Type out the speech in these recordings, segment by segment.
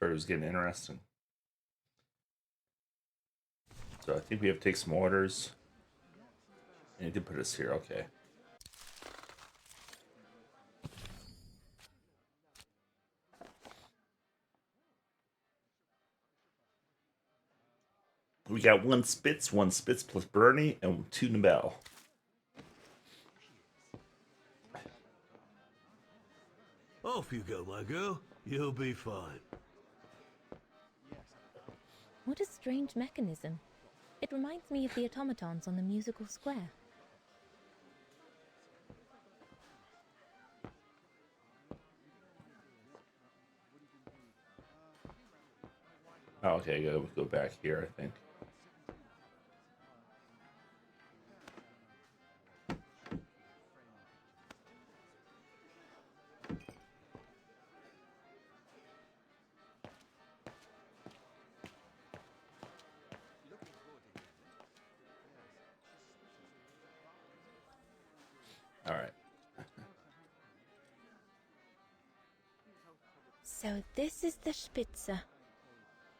part was getting interesting. So I think we have to take some orders. And he did put us here, okay. We got one Spitz plus Bernie, and two Nobel. Off you go, my girl. You'll be fine. What a strange mechanism. It reminds me of the automatons on the musical square. Oh, okay, go back here, I think. All right. So this is the Spitze.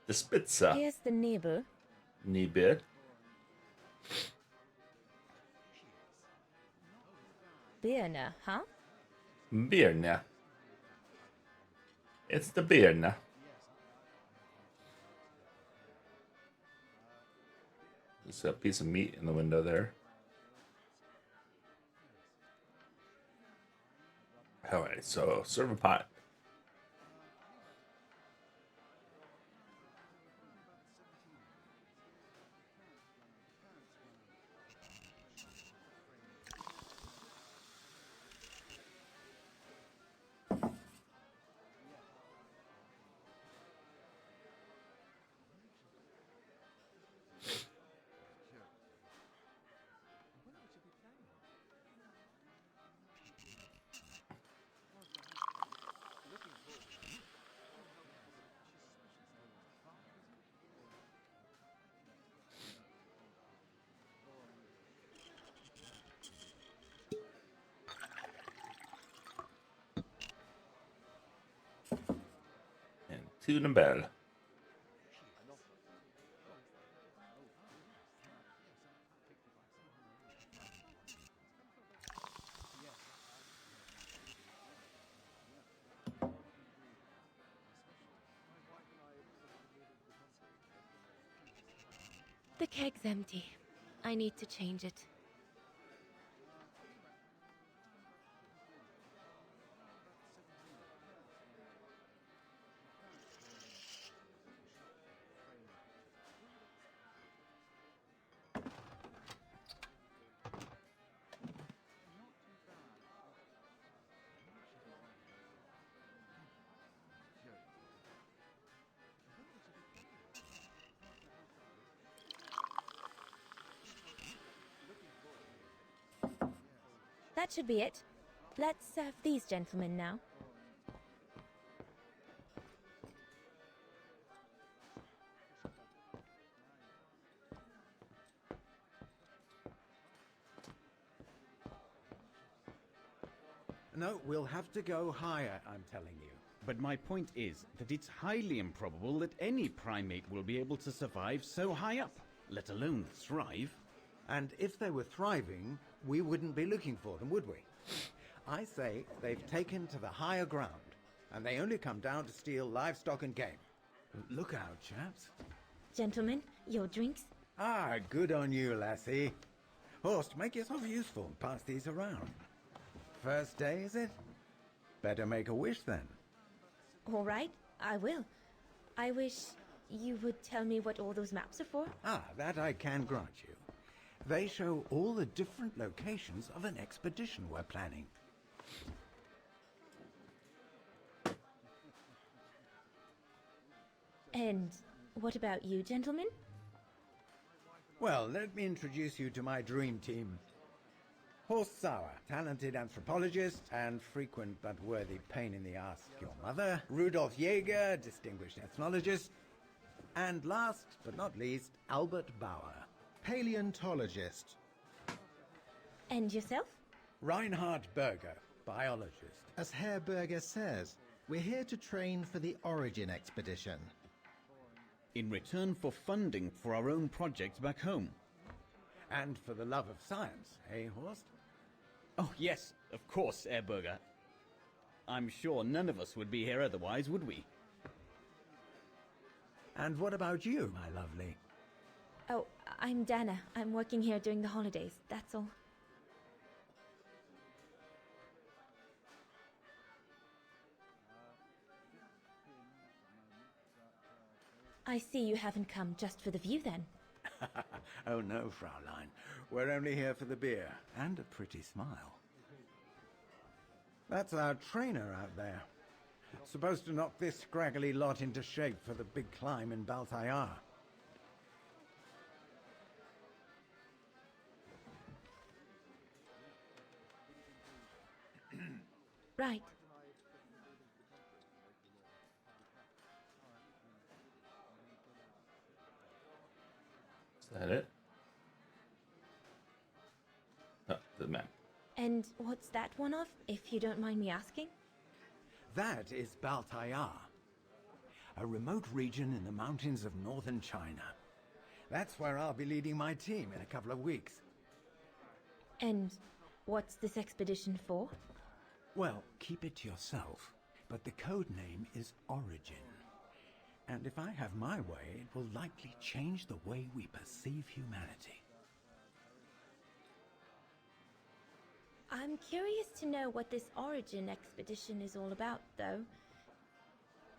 The Spitze. Here's the Nebel. Nebel. Birne, huh? Birne. It's the Birne. There's a piece of meat in the window there. Alright, so serve a pot. And two Nobel. The keg's empty. I need to change it. That should be it. Let's serve these gentlemen now. No, we'll have to go higher, I'm telling you. But my point is that it's highly improbable that any primate will be able to survive so high up, let alone thrive. And if they were thriving, we wouldn't be looking for them, would we? I say they've taken to the higher ground, and they only come down to steal livestock and game. Look out, chaps. Gentlemen, your drinks? Ah, good on you, lassie. Horst, make yourself useful and pass these around. First day, is it? Better make a wish then. All right, I will. I wish you would tell me what all those maps are for. Ah, that I can grant you. They show all the different locations of an expedition we're planning. And what about you, gentlemen? Well, let me introduce you to my dream team. Horst Sauer, talented anthropologist and frequent but worthy pain in the ass your mother. Rudolf Jäger, distinguished ethnologist. And last but not least, Albert Bauer, paleontologist. And yourself? Reinhard Berger, biologist. As Herr Berger says, We're here to train for the Origin expedition. In return for funding for our own projects back home. And for the love of science, eh, Horst? Oh, yes, of course, Airburger. I'm sure none of us would be here otherwise, would we? And what about you, my lovely? Oh, I'm Dana. I'm working here during the holidays, that's all. I see you haven't come just for the view, then. Oh no, Fraulein. We're only here for the beer and a pretty smile. That's our trainer out there. Supposed to knock this scraggly lot into shape for the big climb in Baltayar. Right. Is that it? No, the map. And what's that one of, if you don't mind me asking? That is Baltayar, a remote region in the mountains of northern China. That's where I'll be leading my team in a couple of weeks. And what's this expedition for? Well, keep it to yourself, but the code name is Origin. And if I have my way, it will likely change the way we perceive humanity. I'm curious to know what this Origin expedition is all about, though.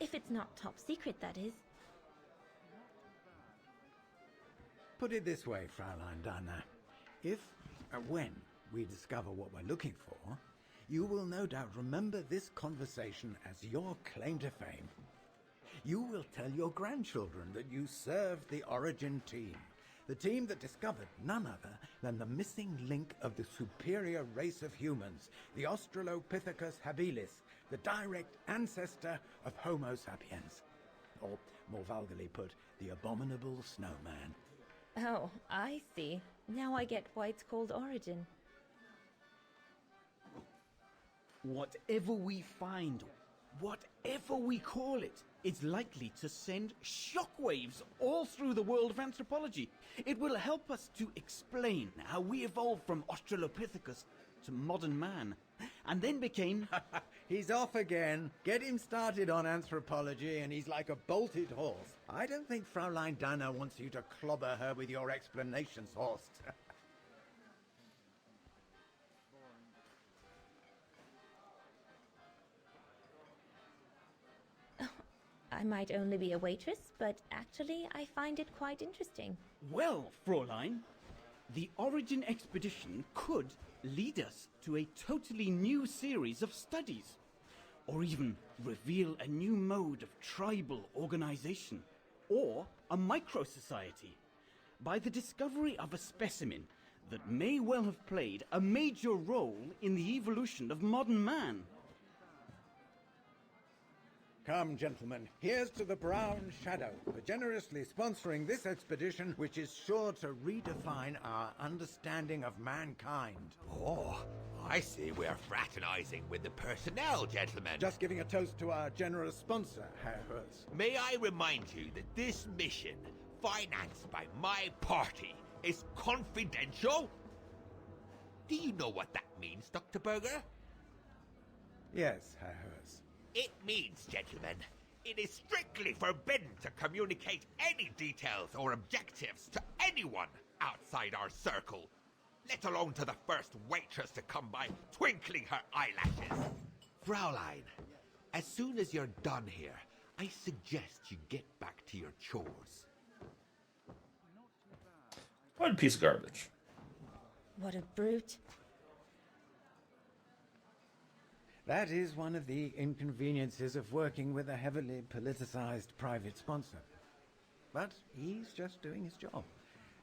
If it's not top secret, that is. Put it this way, Fraulein Dana. If, when, we discover what we're looking for, you will no doubt remember this conversation as your claim to fame. You will tell your grandchildren that you served the Origin team, the team that discovered none other than the missing link of the superior race of humans, the Australopithecus habilis, the direct ancestor of Homo sapiens. Or, more vulgarly put, the abominable snowman. Oh, I see. Now I get why it's called Origin. Whatever we find, whatever we call it, it's likely to send shockwaves all through the world of anthropology. It will help us to explain how we evolved from Australopithecus to modern man, and then became... He's off again. Get him started on anthropology and he's like a bolted horse. I don't think Fraulein Dana wants you to clobber her with your explanations, Horst. I might only be a waitress, but actually I find it quite interesting. Well, Fräulein, the Origin expedition could lead us to a totally new series of studies, or even reveal a new mode of tribal organization, or a micro-society, by the discovery of a specimen that may well have played a major role in the evolution of modern man. Come, gentlemen, here's to the Brown Shadow for generously sponsoring this expedition, which is sure to redefine our understanding of mankind. Oh, I see we're fraternizing with the personnel, gentlemen. Just giving a toast to our generous sponsor, Herr Hertz. May I remind you that this mission, financed by my party, is confidential? Do you know what that means, Dr. Berger? Yes, Herr Hertz. It means, gentlemen, it is strictly forbidden to communicate any details or objectives to anyone outside our circle, let alone to the first waitress to come by twinkling her eyelashes. Fraulein, as soon as you're done here, I suggest you get back to your chores. What a piece of garbage. What a brute. That is one of the inconveniences of working with a heavily politicized private sponsor. But he's just doing his job.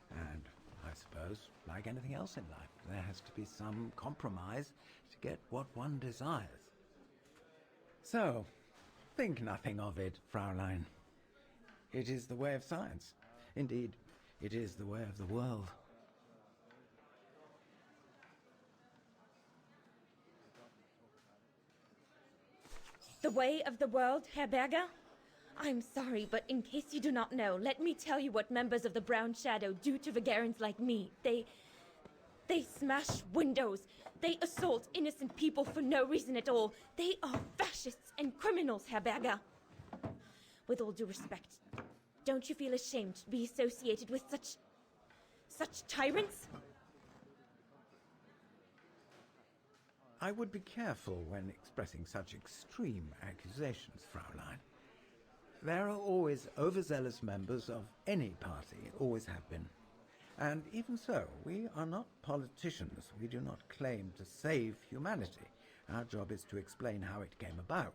And I suppose, like anything else in life, there has to be some compromise to get what one desires. So, think nothing of it, Fraulein. It is the way of science. Indeed, it is the way of the world. The way of the world, Herr Berger? I'm sorry, but in case you do not know, let me tell you what members of the Brown Shadow do to Vagarans like me. They smash windows. They assault innocent people for no reason at all. They are fascists and criminals, Herr Berger. With all due respect, don't you feel ashamed to be associated with such tyrants? I would be careful when expressing such extreme accusations, Fraulein. There are always overzealous members of any party, always have been. And even so, we are not politicians. We do not claim to save humanity. Our job is to explain how it came about.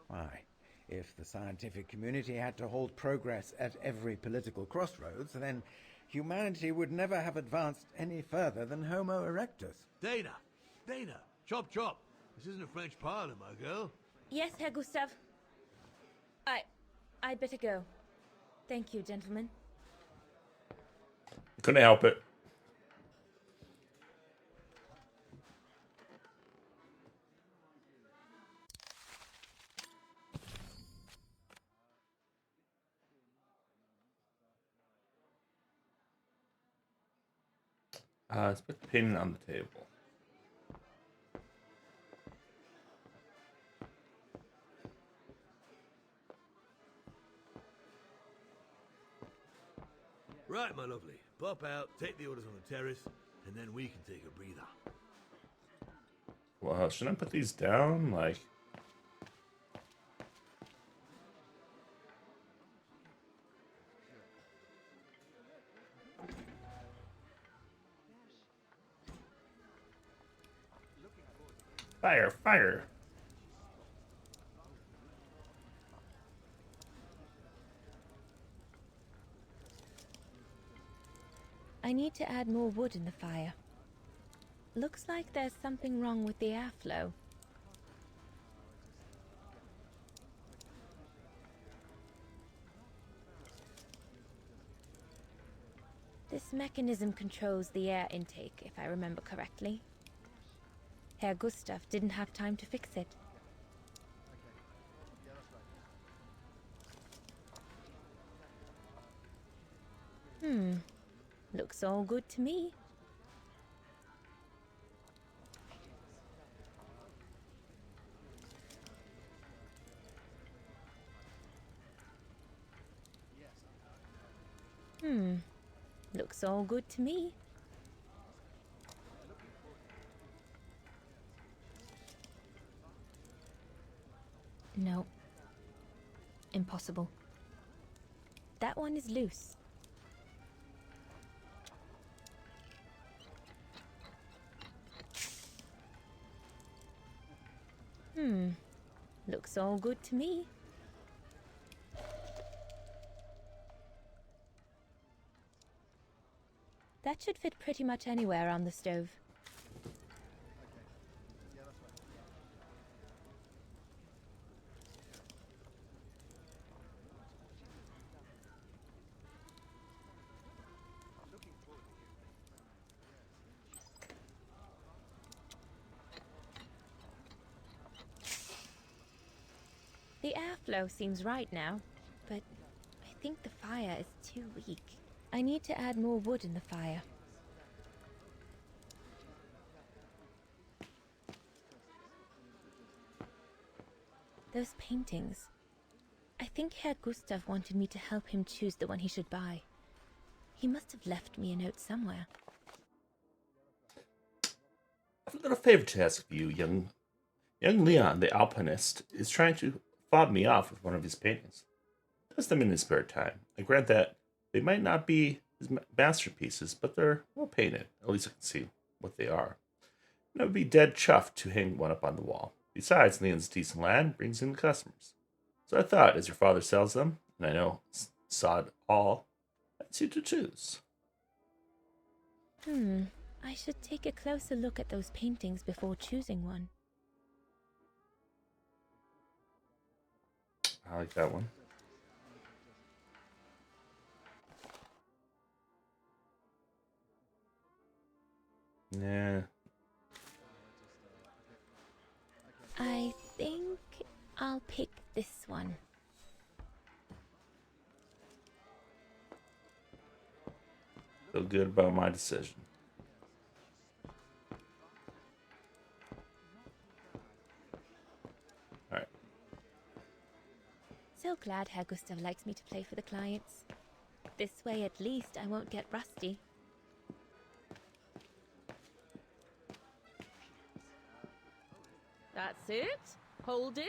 Why, if the scientific community had to halt progress at every political crossroads, then humanity would never have advanced any further than Homo erectus. Dana! Dana! Chop chop! This isn't a French parlor, my girl. Yes, Herr Gustav. I'd better go. Thank you, gentlemen. Couldn't help it. Let's put the pin on the table. Right, my lovely. Pop out, take the orders on the terrace, and then we can take a breather. Well, shouldn't I put these down? Like... Fire, fire! I need to add more wood in the fire. Looks like there's something wrong with the airflow. This mechanism controls the air intake, if I remember correctly. Herr Gustav didn't have time to fix it. Looks all good to me. Looks all good to me. No. Impossible. That one is loose. Looks all good to me. That should fit pretty much anywhere on the stove. The airflow seems right now, but I think the fire is too weak. I need to add more wood in the fire. Those paintings. I think Herr Gustav wanted me to help him choose the one he should buy. He must have left me a note somewhere. I've a little favor to ask of you, young Leon, the alpinist, is trying to fob me off with one of his paintings. He does them in his spare time. I grant that they might not be his masterpieces, but they're well painted. At least I can see what they are. And I would be dead chuffed to hang one up on the wall. Besides, Leon's decent lad brings in the customers. So I thought, as your father sells them, and I know sod all, that's you to choose. I should take a closer look at those paintings before choosing one. I like that one. Yeah. I think pick this one. Feel good about my decision. Alright. So glad Herr Gustav likes me to play for the clients. This way at least I won't get rusty. That's it. Hold it.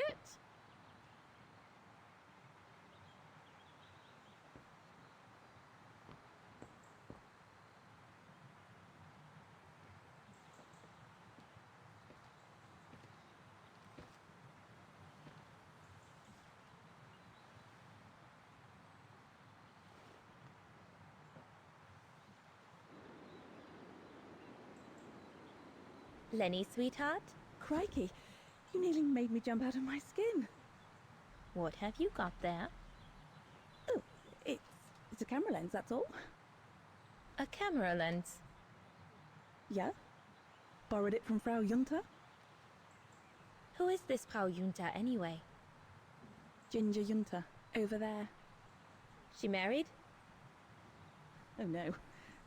Lenny, sweetheart, Crikey, you nearly made me jump out of my skin. what have you got there? Oh, it's a camera lens, that's all. A camera lens. Yeah? Borrowed it from Frau Junta? Who is this Frau Junta anyway? Ginger Junta, over there. She married? Oh no,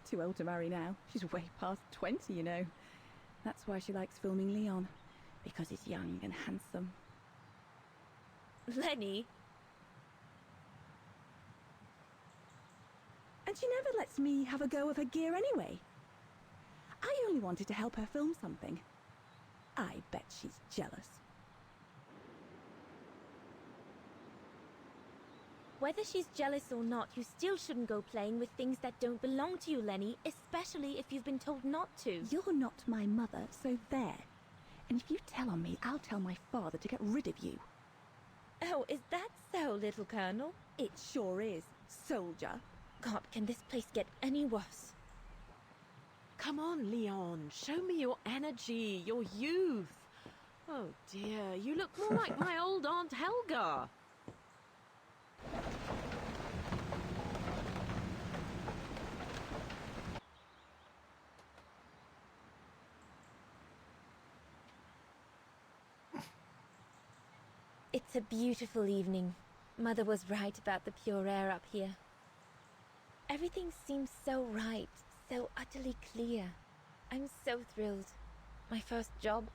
too old to marry now. She's way past 20, you know. That's why she likes filming Leon, because he's young and handsome. Lenny? And she never lets me have a go of her gear anyway. I only wanted to help her film something. I bet she's jealous. Whether she's jealous or not, you still shouldn't go playing with things that don't belong to you, Lenny, especially if you've been told not to. You're not my mother, so there. And if you tell on me, I'll tell my father to get rid of you. Oh, is that so, little Colonel? It sure is, soldier. God, can this place get any worse? Come on, Leon. Show me your energy, your youth. Oh dear, you look more like my old Aunt Helga. It's a beautiful evening. Mother was right about the pure air up here. Everything seems so right, so utterly clear. I'm so thrilled. My first job.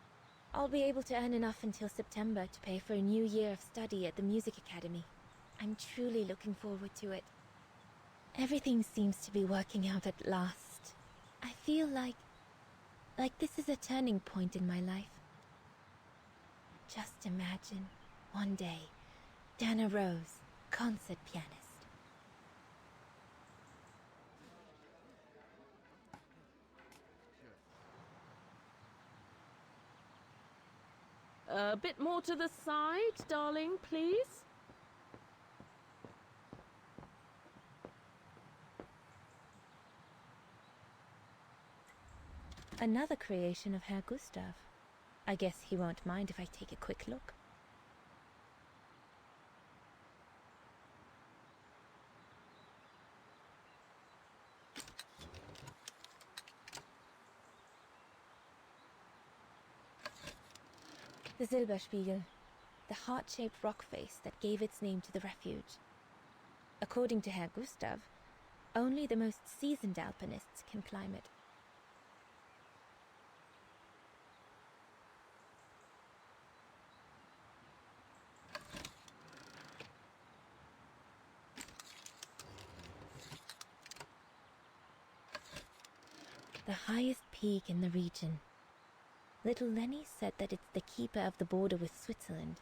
I'll be able to earn enough until September to pay for a new year of study at the music academy. I'm truly looking forward to it. Everything seems to be working out at last. I feel like this is a turning point in my life. Just imagine, one day, Dana Rose, concert pianist. A bit more to the side, darling, please. Another creation of Herr Gustav. I guess he won't mind if I take a quick look. The Silberspiegel, the heart-shaped rock face that gave its name to the refuge. According to Herr Gustav, only the most seasoned alpinists can climb it. The highest peak in the region. Little Lenny said that it's the keeper of the border with Switzerland,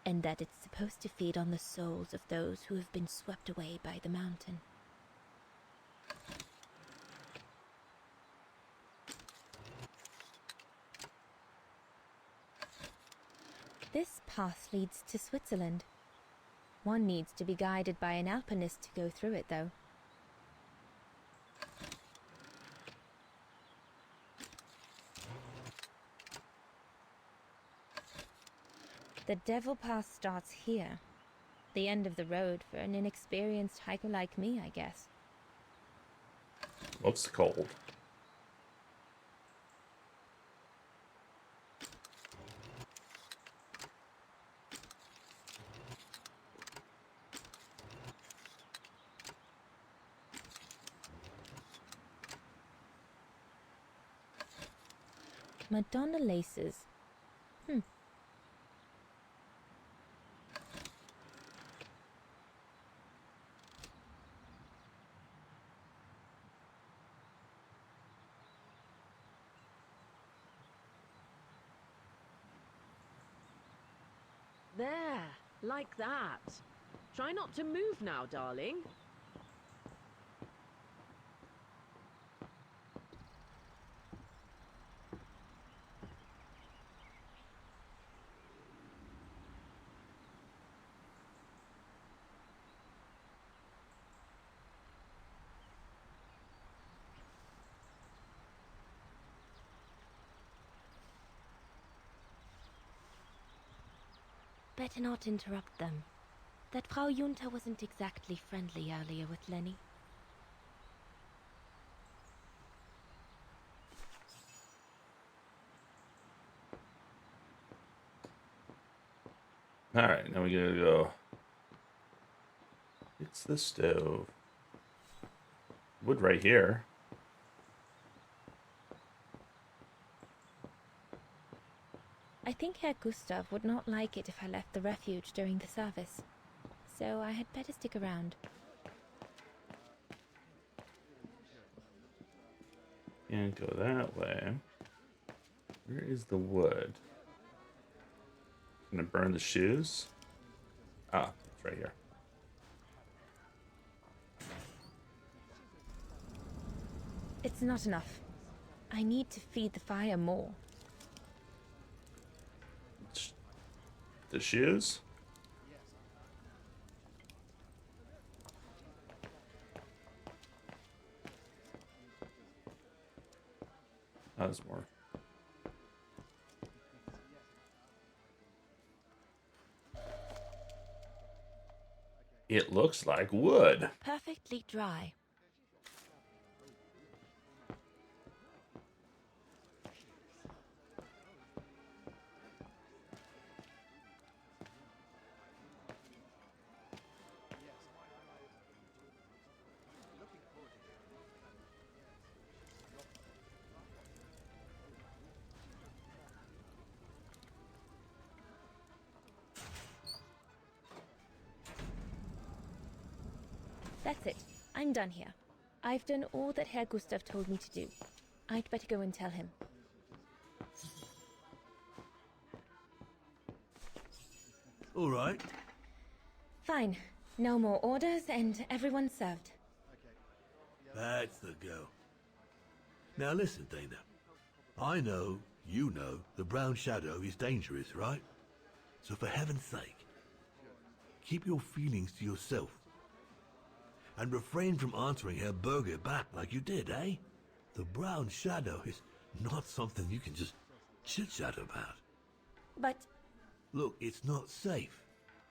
and that it's supposed to feed on the souls of those who have been swept away by the mountain. This path leads to Switzerland. One needs to be guided by an alpinist to go through it, though. The Devil Pass starts here. The end of the road for an inexperienced hiker like me, I guess. Looks cold. Madonna laces. Hmm. There, like that. Try not to move now, darling. Better not interrupt them. That Frau Junta wasn't exactly friendly earlier with Lenny. Alright, now we gotta go. It's the stove. Wood right here. I think Herr Gustav would not like it if I left the refuge during the service, so I had better stick around. Can't go that way. Where is the wood? Gonna burn the shoes? Ah, it's right here. It's not enough. I need to feed the fire more. The shoes? Oh, there's more. It looks like wood. Perfectly dry. That's it. I'm done here. I've done all that Herr Gustav told me to do. I'd better go and tell him. All right. Fine. No more orders and everyone's served. That's the go. Now listen, Dana. I know, you know, the Brown Shadow is dangerous, right? So for heaven's sake, keep your feelings to yourself. And refrain from answering Herr Berger back like you did, eh? The Brown Shadow is not something you can just chit-chat about. But Look, it's not safe.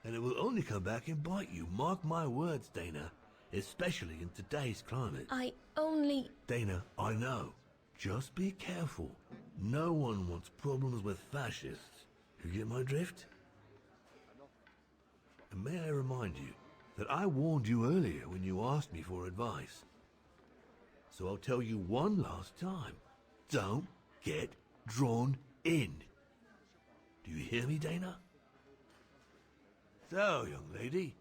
And it will only come back and bite you. Mark my words, Dana. Especially in today's climate. I only... Dana, I know. Just be careful. No one wants problems with fascists. You get my drift? And may I remind you that I warned you earlier when you asked me for advice. So I'll tell you one last time. Don't get drawn in. Do you hear me, Dana? So, young lady,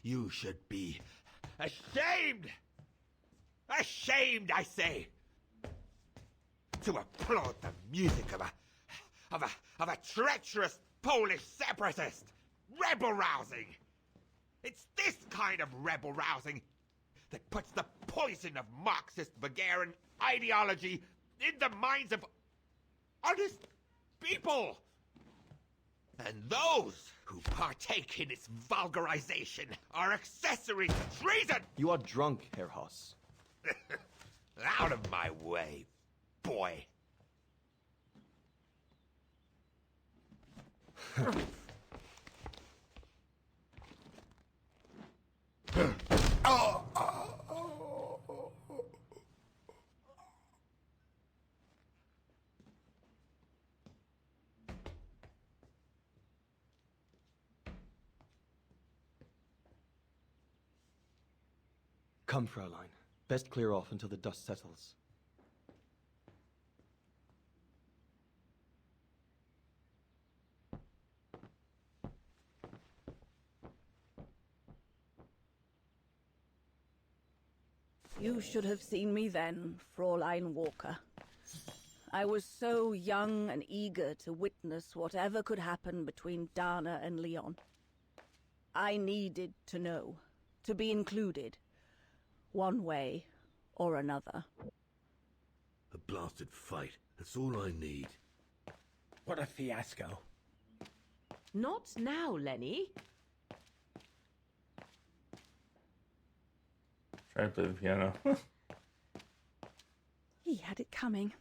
You should be Ashamed! Ashamed, I say! To applaud the music of a treacherous Polish separatist! Rebel rousing! It's this kind of rebel rousing that puts the poison of Marxist Bulgarian ideology in the minds of honest people! And those who partake in its vulgarization are accessories to treason! You are drunk, Herr Hoss. Out of my way, boy. Come, Fraulein. Best clear off until the dust settles. You should have seen me then, Fräulein Walker. I was so young and eager to witness whatever could happen between Dana and Leon. I needed to know, to be included, one way or another. a blasted fight. That's all I need. What a fiasco. Not now, Lenny. Try to play the piano. He had it coming.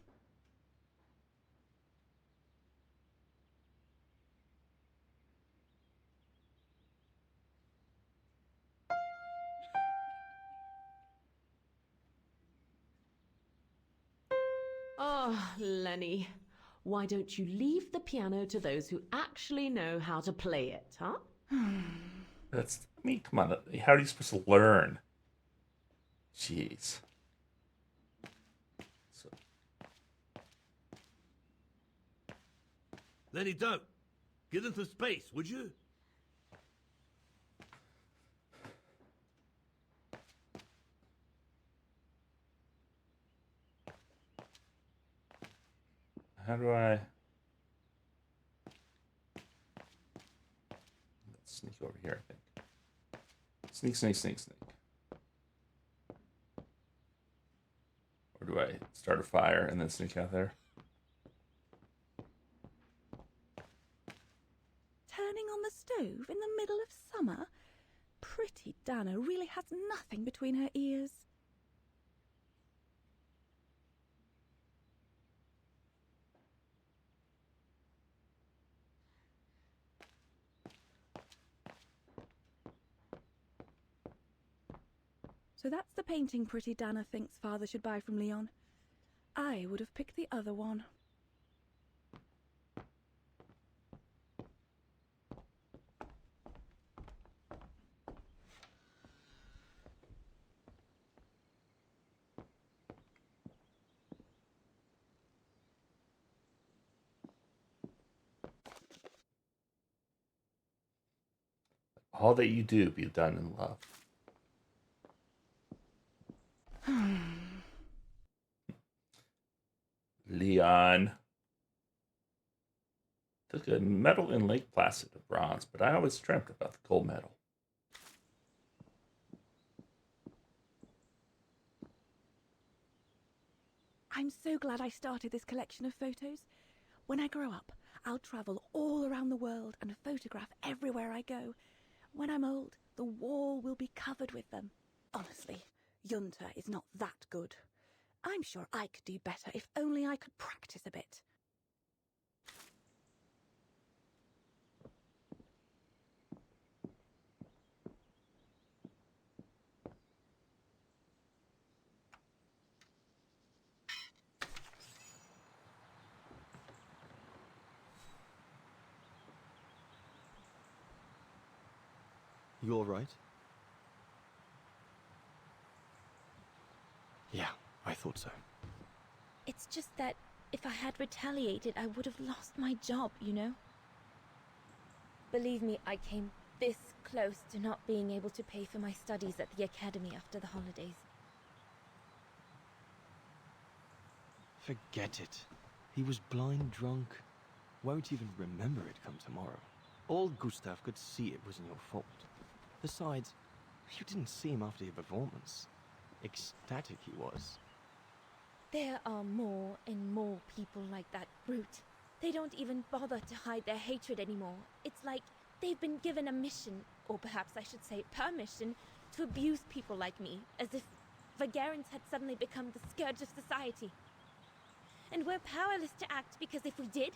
Oh, Lenny. Why don't you leave the piano to those who actually know how to play it, huh? That's, I mean, come on. How are you supposed to learn? Jeez. So, Lenny, don't. Give them some space, would you? how do I... Let's sneak over here, I think. Sneak, sneak, sneak, sneak. Or do I start a fire and then sneak out there? Turning on the stove in the middle of summer? Pretty Dana really has nothing between her ears. So that's the painting Pretty Dana thinks Father should buy from Leon. I would have picked the other one. All that you do be done in love. Leon. Took a medal in Lake Placid of bronze, but I always dreamt about the gold medal. I'm so glad I started this collection of photos. When I grow up, I'll travel all around the world and photograph everywhere I go. When I'm old, the wall will be covered with them. Honestly, Junta is not that good. I'm sure I could do better if only I could practice a bit. You all right? Yeah, I thought so. It's just that if I had retaliated, I would have lost my job, you know? Believe me, I came this close to not being able to pay for my studies at the academy after the holidays. Forget it. He was blind drunk. Won't even remember it come tomorrow. Old Gustav could see it wasn't your fault. Besides, you didn't see him after your performance. Ecstatic he was. There are more and more people like that brute. They don't even bother to hide their hatred anymore. It's like they've been given a mission, or perhaps I should say permission, to abuse people like me, as if Vagarans had suddenly become the scourge of society. And we're powerless to act because if we did,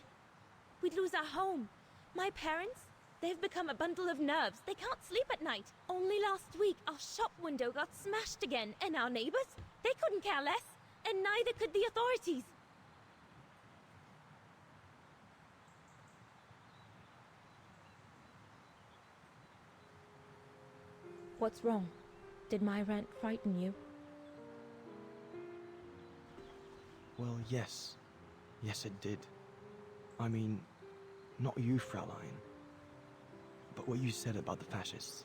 we'd lose our home. My parents, they've become a bundle of nerves. They can't sleep at night. Only last week, our shop window got smashed again, and our neighbors, they couldn't care less, and neither could the authorities. What's wrong? Did my rant frighten you? Well, yes. Yes, it did. I mean, not you, Fraulein. But what you said about the fascists.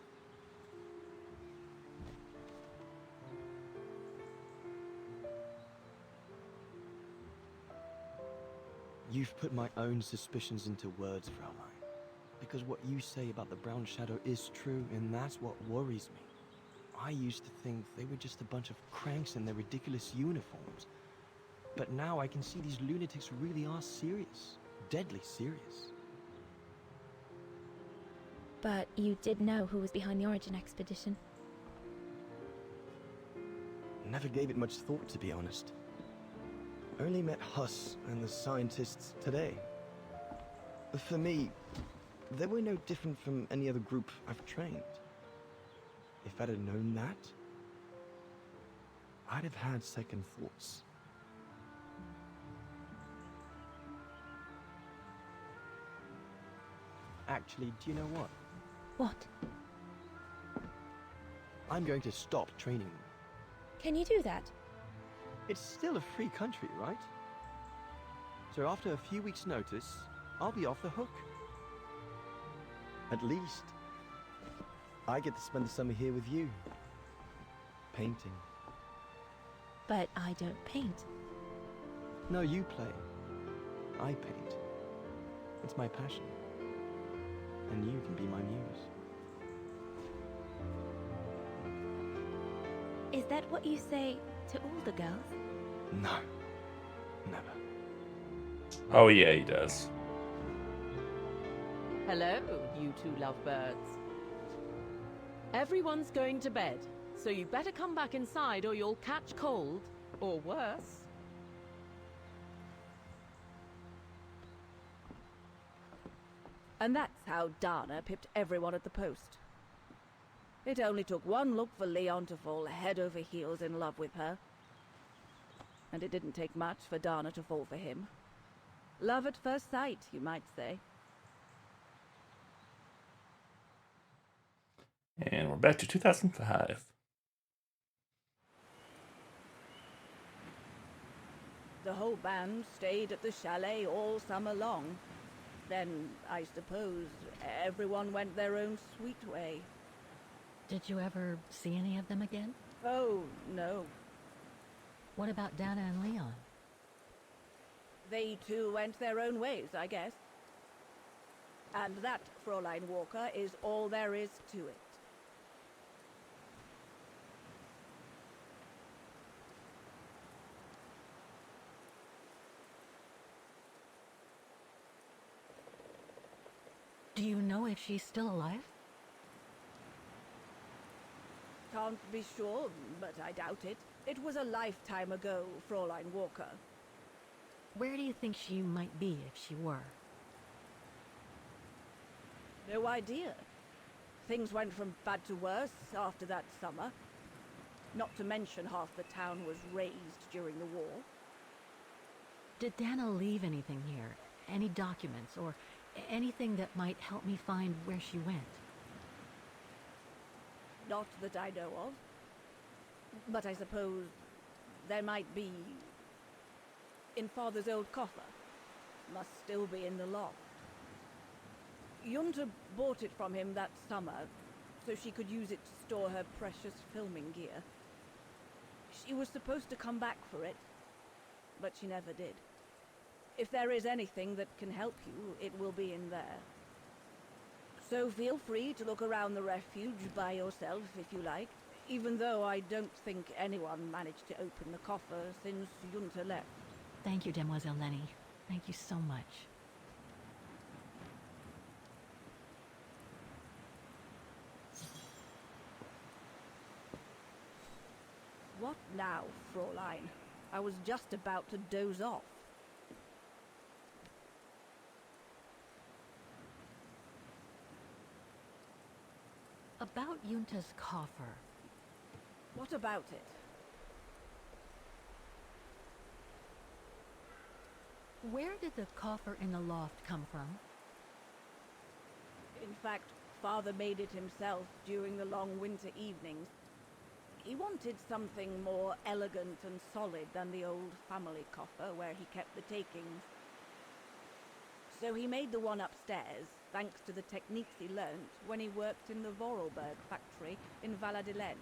You've put my own suspicions into words, Fraulein. Because what you say about the Brown Shadow is true, and that's what worries me. I used to think they were just a bunch of cranks in their ridiculous uniforms. But now I can see these lunatics really are serious. Deadly serious. But you did know who was behind the Origin expedition. Never gave it much thought, to be honest. Only met Huss and the scientists today. For me, they were no different from any other group I've trained. If I'd have known that, I'd have had second thoughts. Actually, do you know what? What? I'm going to stop training them. Can you do that? It's still a free country, right? So after a few weeks' notice, I'll be off the hook. At least, I get to spend the summer here with you. Painting. But I don't paint. No, you play. I paint. It's my passion. And you can be my muse. Is that what you say to all the girls? No. Never. Oh, yeah, he does. Hello, you two lovebirds. Everyone's going to bed, so you better come back inside or you'll catch cold, or worse. And that's how Dana pipped everyone at the post. It only took one look for Leon to fall head over heels in love with her. And it didn't take much for Dana to fall for him. Love at first sight, you might say. And we're back to 2005. The whole band stayed at the chalet all summer long. Then, I suppose, everyone went their own sweet way. Did you ever see any of them again? Oh, no. What about Dana and Leon? They too went their own ways, I guess. And that, Fräulein Walker, is all there is to it. Do you know if she's still alive? Can't be sure, but I doubt it. It was a lifetime ago, Fräulein Walker. Where do you think she might be if she were? No idea. Things went from bad to worse after that summer. Not to mention half the town was razed during the war. Did Dana leave anything here? Any documents or anything that might help me find where she went? Not that I know of. But I suppose there might be in Father's old coffer. Must still be in the loft. Junta bought it from him that summer, so she could use it to store her precious filming gear. She was supposed to come back for it, but she never did. If there is anything that can help you, it will be in there. So feel free to look around the refuge by yourself if you like, even though I don't think anyone managed to open the coffer since Junta left. Thank you, Demoiselle Lenny. Thank you so much. What now, Fräulein? I was just about to doze off. About Junta's coffer. What about it? Where did the coffer in the loft come from? In fact, Father made it himself during the long winter evenings. He wanted something more elegant and solid than the old family coffer where he kept the takings. So he made the one upstairs, thanks to the techniques he learnt when he worked in the Vorarlberg factory in Valladolid.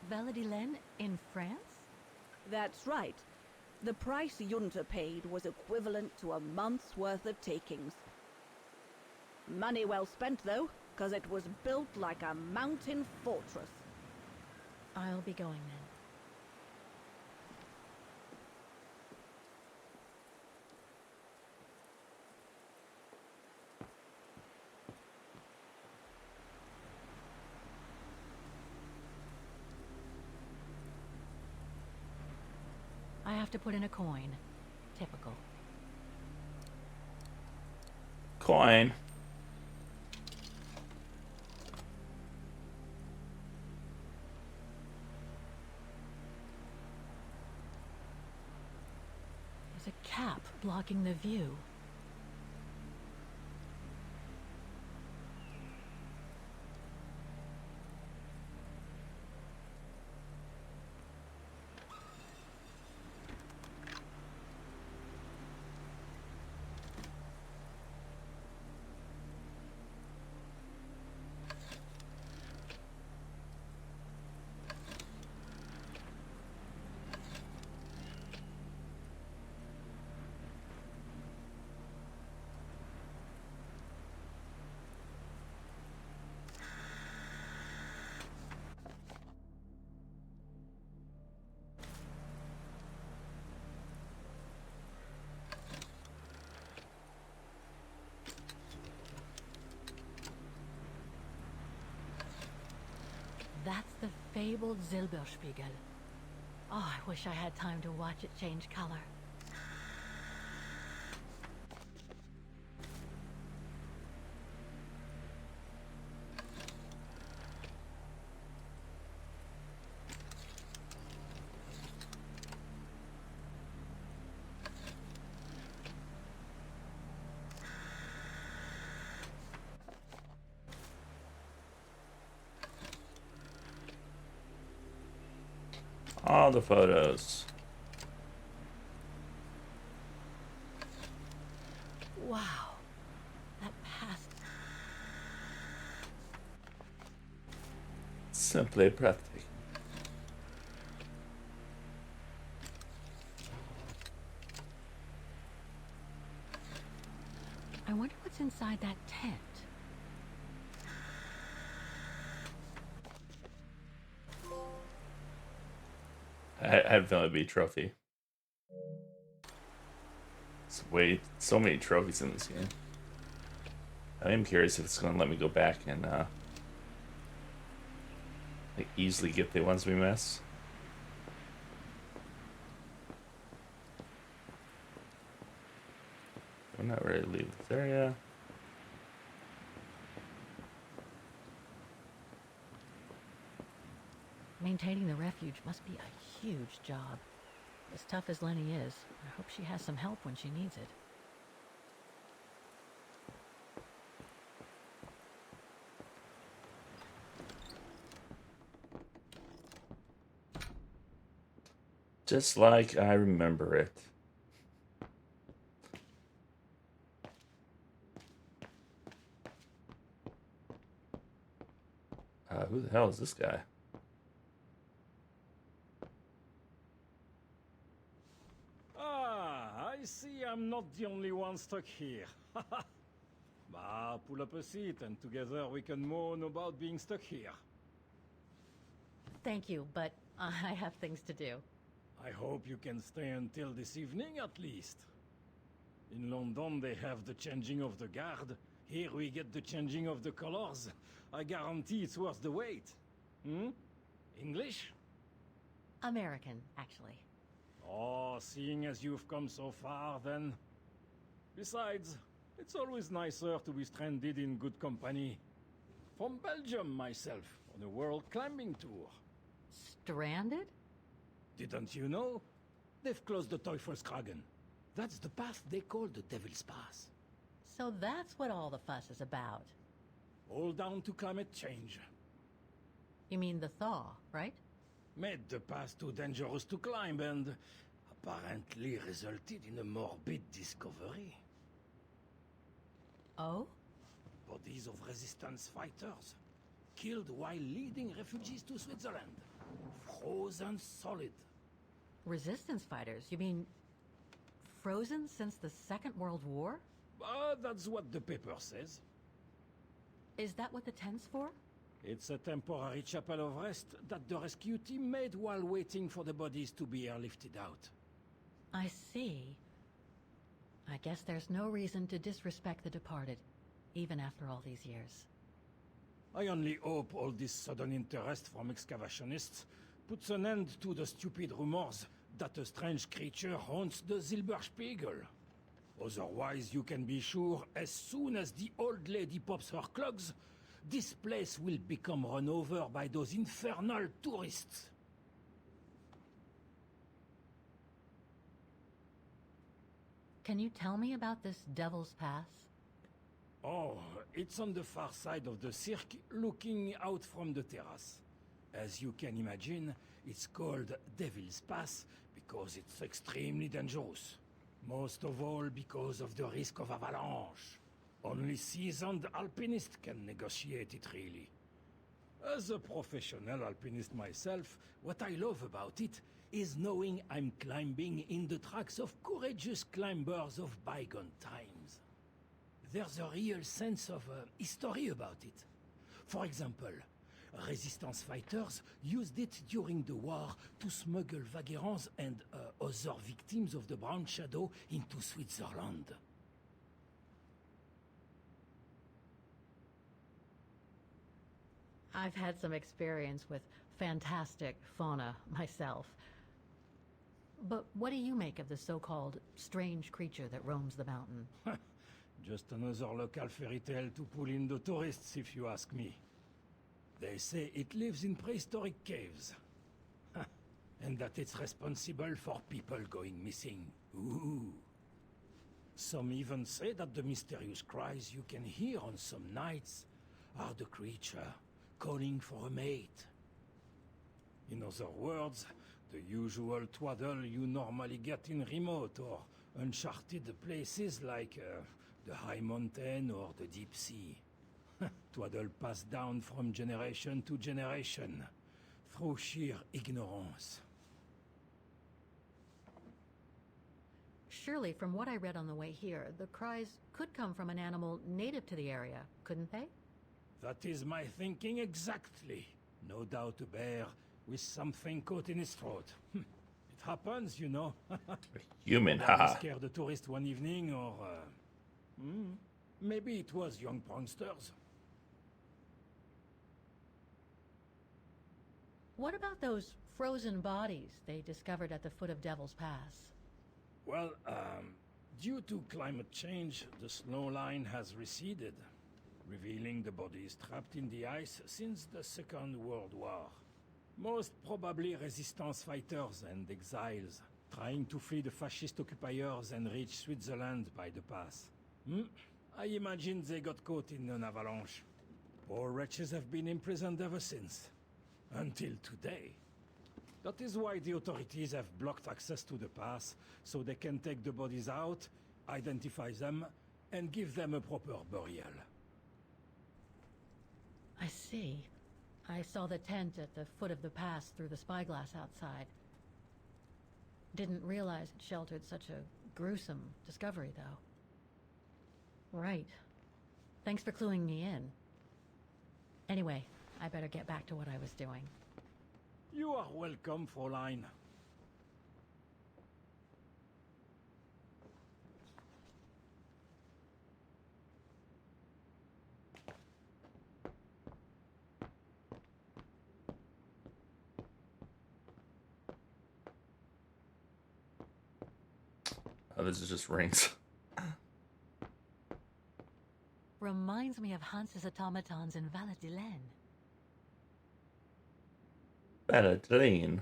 Valladolid in France? That's right. The price Junta paid was equivalent to a month's worth of takings. Money well spent, though, because it was built like a mountain fortress. I'll be going then. I have to put in a coin. Typical. Coin. There's a cap blocking the view. That's the fabled Silberspiegel. Oh, I wish I had time to watch it change color. All the photos. Wow. That past. Simply breathtaking. I wonder what's inside that tent. I have no idea trophy. So many trophies in this game. I am curious if it's going to let me go back and like easily get the ones we miss. I'm not ready to leave this area. Maintaining the refuge must be a huge job. As tough as Lenny is, I hope she has some help when she needs it. Just like I remember it. Who the hell is this guy? Ah, I see I'm not the only one stuck here. Bah, pull up a seat and together we can moan about being stuck here. Thank you, but I have things to do. I hope you can stay until this evening at least. In London they have the changing of the guard. Here we get the changing of the colors. I guarantee it's worth the wait. Hmm? English? American, actually. Oh, seeing as you've come so far, then. Besides, it's always nicer to be stranded in good company. From Belgium, myself, on a world climbing tour. Stranded? Didn't you know? They've closed the Teufelskragen. That's the path they call the Devil's Pass. So that's what all the fuss is about. All down to climate change. You mean the thaw, right? Made the pass too dangerous to climb and apparently resulted in a morbid discovery. Oh? Bodies of resistance fighters, killed while leading refugees to Switzerland. Frozen solid. Resistance fighters? You mean frozen since the Second World War? That's what the paper says. Is that what the tent's for? It's a temporary chapel of rest that the rescue team made while waiting for the bodies to be airlifted out. I see. I guess there's no reason to disrespect the departed, even after all these years. I only hope all this sudden interest from excavationists puts an end to the stupid rumors that a strange creature haunts the Silberspiegel. Otherwise, you can be sure as soon as the old lady pops her clogs, this place will become run over by those infernal tourists. Can you tell me about this Devil's Pass? Oh, it's on the far side of the cirque, looking out from the terrace. As you can imagine, it's called Devil's Pass because it's extremely dangerous. Most of all because of the risk of avalanche. Only seasoned alpinists can negotiate it, really. As a professional alpinist myself, what I love about it is knowing I'm climbing in the tracks of courageous climbers of bygone times. There's a real sense of history about it. For example, resistance fighters used it during the war to smuggle vagrants and other victims of the Brown Shadow into Switzerland. I've had some experience with fantastic fauna myself. But what do you make of the so-called strange creature that roams the mountain? Just another local fairy tale to pull in the tourists, if you ask me. They say it lives in prehistoric caves. And that it's responsible for people going missing. Ooh. Some even say that the mysterious cries you can hear on some nights are the creature calling for a mate. In other words, the usual twaddle you normally get in remote or uncharted places like the high mountain or the deep sea. Twaddle passed down from generation to generation through sheer ignorance. Surely, from what I read on the way here, the cries could come from an animal native to the area, couldn't they? That is my thinking exactly. No doubt a bear with something caught in his throat. It happens, you know. Human, Bear haha. scared the tourist one evening, or maybe it was young pranksters. What about those frozen bodies they discovered at the foot of Devil's Pass? Well, due to climate change, the snow line has receded, revealing the bodies trapped in the ice since the Second World War. Most probably resistance fighters and exiles, trying to flee the fascist occupiers and reach Switzerland by the pass. I imagine they got caught in an avalanche. Poor wretches have been imprisoned ever since. Until today. That is why the authorities have blocked access to the pass, so they can take the bodies out, identify them, and give them a proper burial. I see. I saw the tent at the foot of the pass through the spyglass outside. Didn't realize it sheltered such a gruesome discovery, though. Right. Thanks for cluing me in. Anyway, I better get back to what I was doing. You are welcome, Fräulein. Oh, this is just rings. Reminds me of Hans's automatons in Valladolid. Valladolid.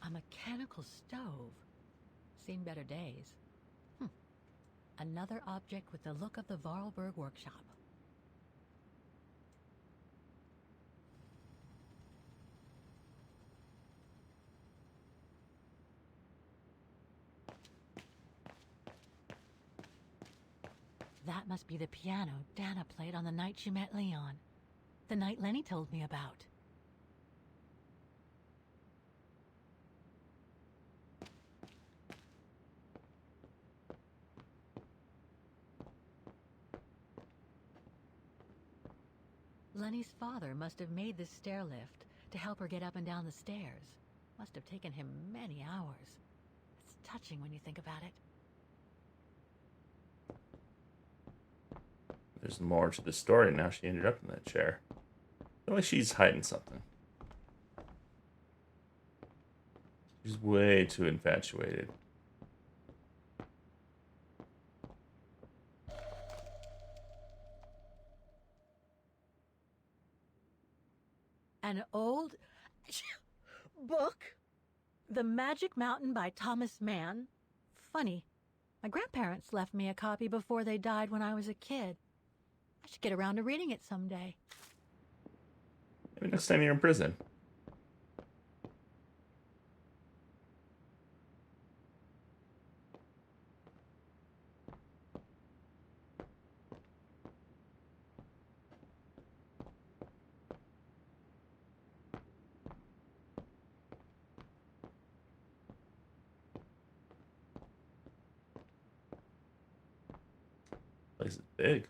A mechanical stove. Seen better days. Another object with the look of the Vorarlberg workshop. That must be the piano Dana played on the night she met Leon. The night Lenny told me about. Lenny's father must have made this stair lift to help her get up and down the stairs. Must have taken him many hours. It's touching when you think about it. There's more to the story now. She ended up in that chair. I feel like she's hiding something. She's way too infatuated. An old book? The Magic Mountain by Thomas Mann? Funny. My grandparents left me a copy before they died when I was a kid. I should get around to reading it someday. Maybe next time you're in prison. Place is big.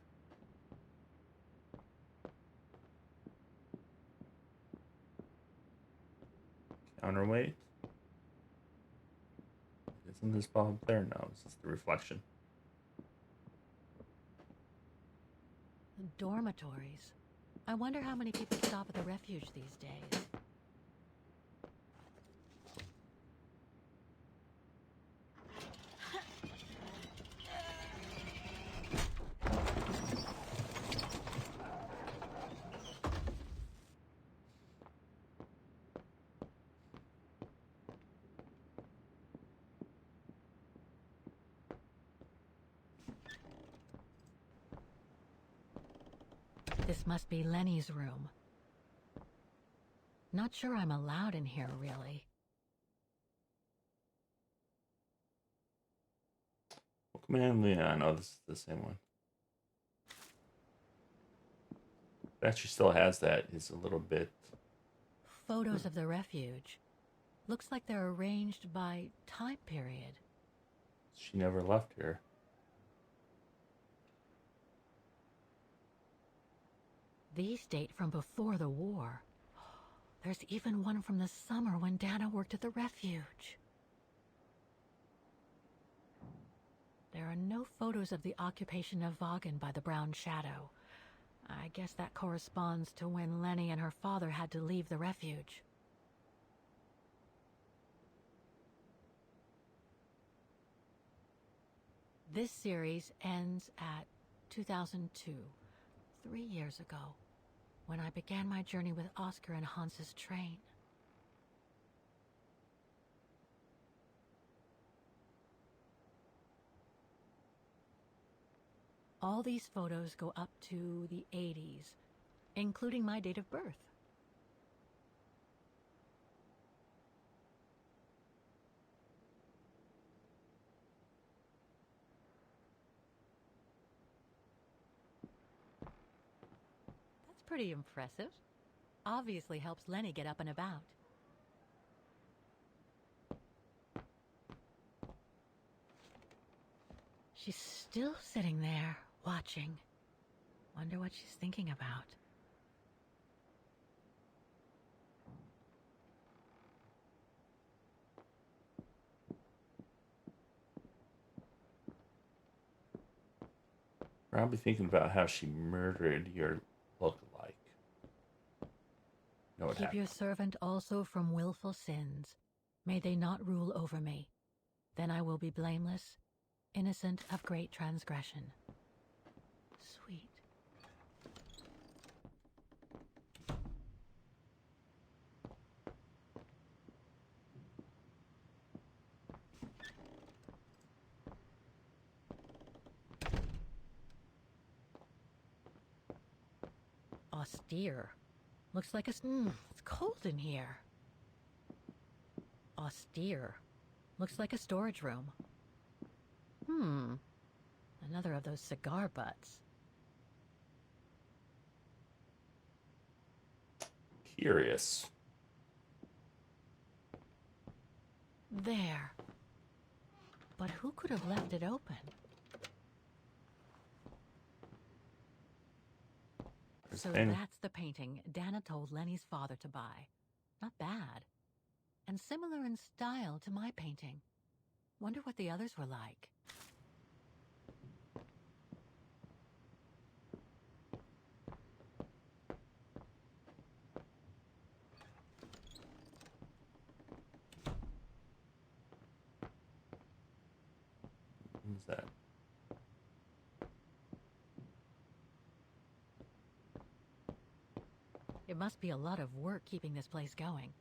Counterweight. Isn't this bulb there? No, this is the reflection. Dormitories. I wonder how many people stop at the refuge these days. This must be Lenny's room. Not sure I'm allowed in here, really. Command Leon. Oh, this is the same one. Bet she still has that. Is a little bit. Photos of the refuge. Looks like they're arranged by time period. She never left here. These date from before the war. There's even one from the summer when Dana worked at the refuge. There are no photos of the occupation of Vaughan by the Brown Shadow. I guess that corresponds to when Lenny and her father had to leave the refuge. This series ends at 2002, 3 years ago, when I began my journey with Oscar and Hans's train. All these photos go up to the 80s, including my date of birth. pretty impressive. Obviously helps Lenny get up and about. She's still sitting there, watching. Wonder what she's thinking about. Probably thinking about how she murdered your look-alike. Know what Keep happened? your servant also from willful sins. May they not rule over me. Then I will be blameless, innocent of great transgression. Sweet. Austere. Looks like it's cold in here. Austere. Looks like a storage room. Another of those cigar butts. Curious. There. But who could have left it open? So that's the painting Dana told Lenny's father to buy. Not bad. And similar in style to my painting. Wonder what the others were like. Who's that? It must be a lot of work keeping this place going.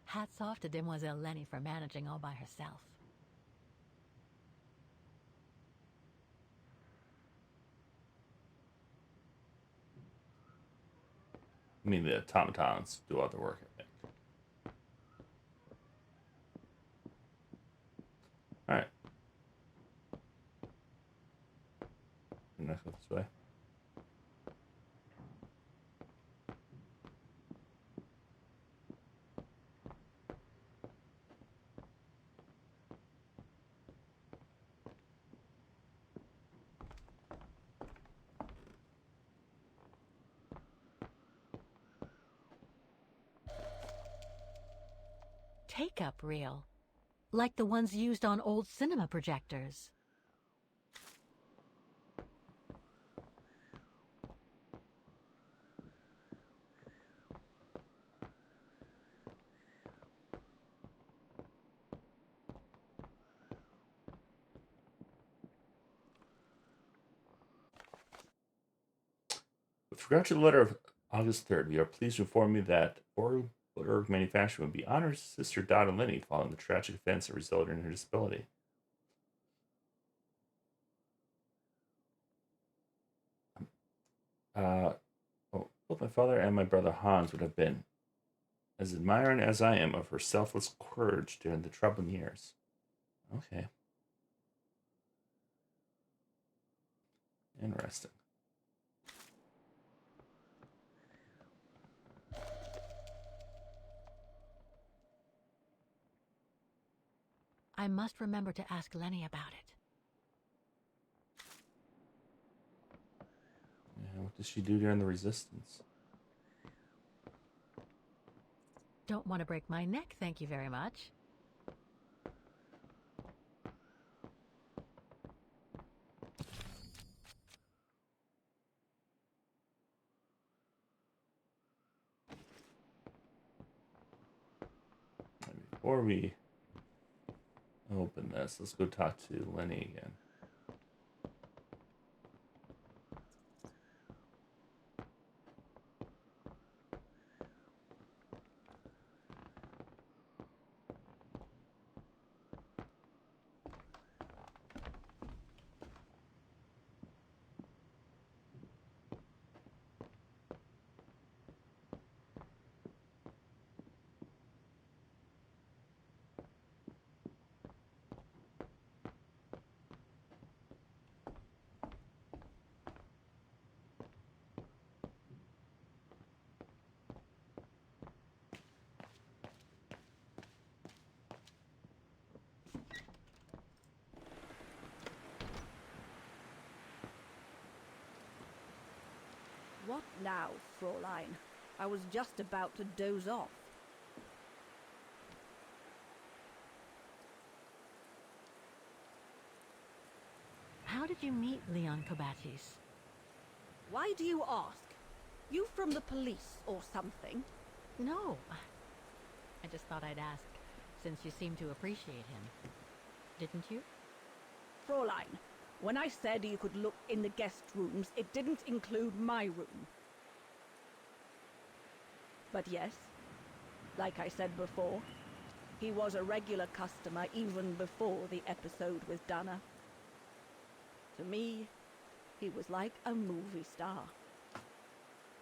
Hats off to Demoiselle Lenny for managing all by herself. I mean, the automatons do all the work, I think. Alright. I'm not go this way. Take-up reel. Like the ones used on old cinema projectors. With regard to the letter of August 3rd, we are pleased to inform you that Borg Manufacturing would be honored sister Donna Linney following the tragic events that resulted in her disability. Both my father and my brother Hans would have been as admiring as I am of her selfless courage during the troubling years. Okay. Interesting. I must remember to ask Lenny about it. Yeah, what does she do during the resistance? Don't want to break my neck, thank you very much. Before we open this, let's go talk to Lenny again. What now, Fräulein? I was just about to doze off. How did you meet Leon Kobatis? Why do you ask? You from the police or something? No. I just thought I'd ask, since you seem to appreciate him. Didn't you? Fräulein, when I said you could look in the guest rooms, it didn't include my room. But yes, like I said before, he was a regular customer even before the episode with Dana. To me, he was like a movie star.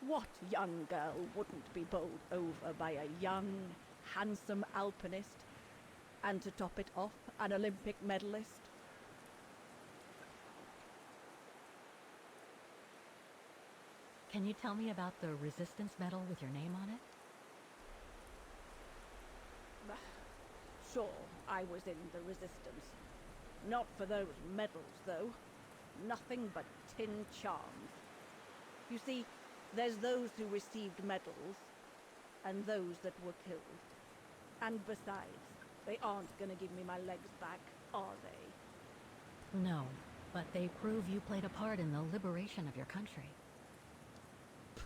What young girl wouldn't be bowled over by a young, handsome alpinist, and to top it off, an Olympic medalist? Can you tell me about the Resistance medal with your name on it? Sure, I was in the Resistance. Not for those medals, though. Nothing but tin charms. You see, there's those who received medals, and those that were killed. And besides, they aren't gonna give me my legs back, are they? No, but they prove you played a part in the liberation of your country.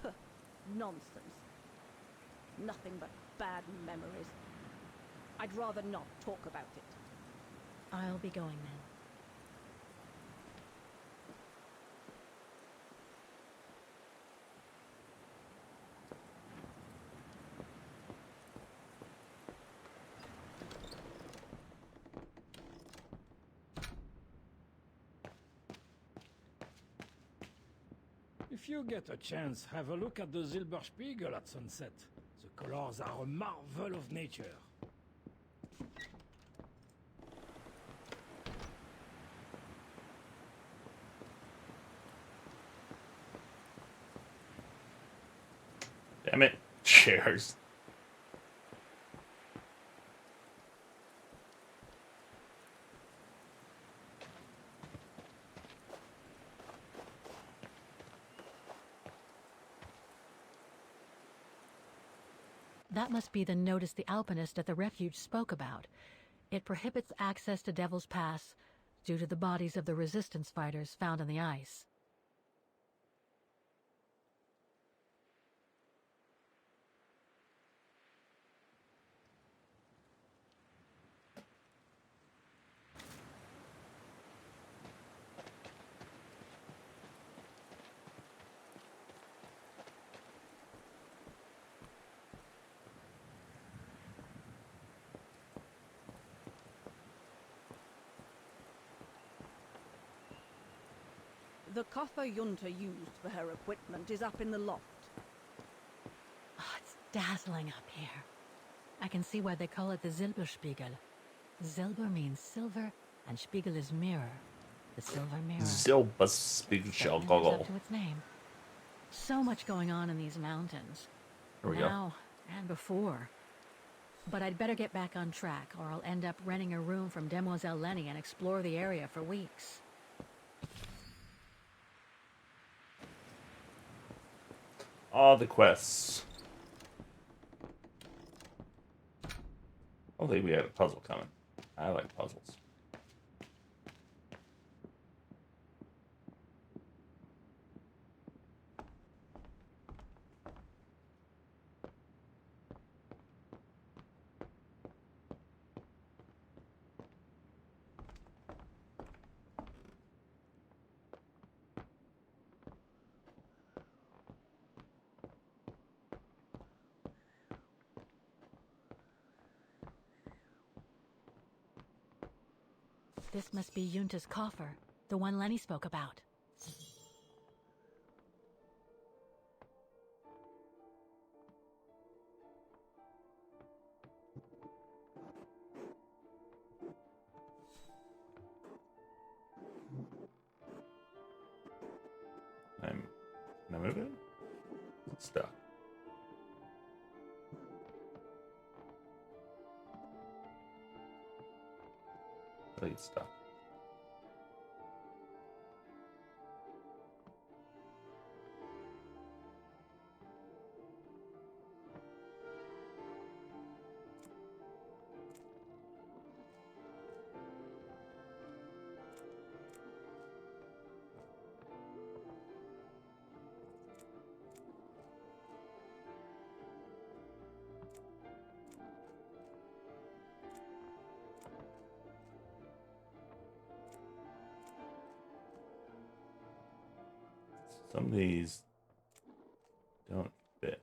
Puh, nonsense. Nothing but bad memories. I'd rather not talk about it. I'll be going then. If you get a chance, have a look at the Silberspiegel at sunset. The colors are a marvel of nature. Damn it. Chairs. That must be the notice the alpinist at the refuge spoke about. It prohibits access to Devil's Pass due to the bodies of the resistance fighters found on the ice. The coffer Junta used for her equipment is up in the loft. Oh, it's dazzling up here. I can see why they call it the Silberspiegel. Silber means silver, and Spiegel is mirror. The silver mirror. Silberspiegel. That lives up to its name. So much going on in these mountains. Here we now and before. But I'd better get back on track, or I'll end up renting a room from Demoiselle Lenny and explore the area for weeks. All the quests. I think we had a puzzle coming. I like puzzles. This must be Junta's coffer, the one Lenny spoke about. Can I move it? It's stuck. I think it's stuck. Some of these don't fit.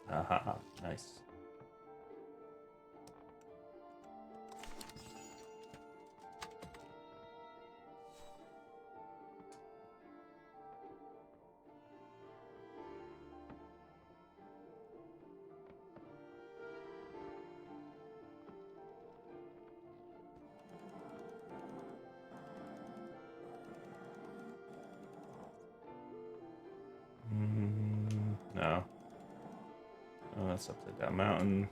Aha, nice. No. Oh, that's upside down mountain.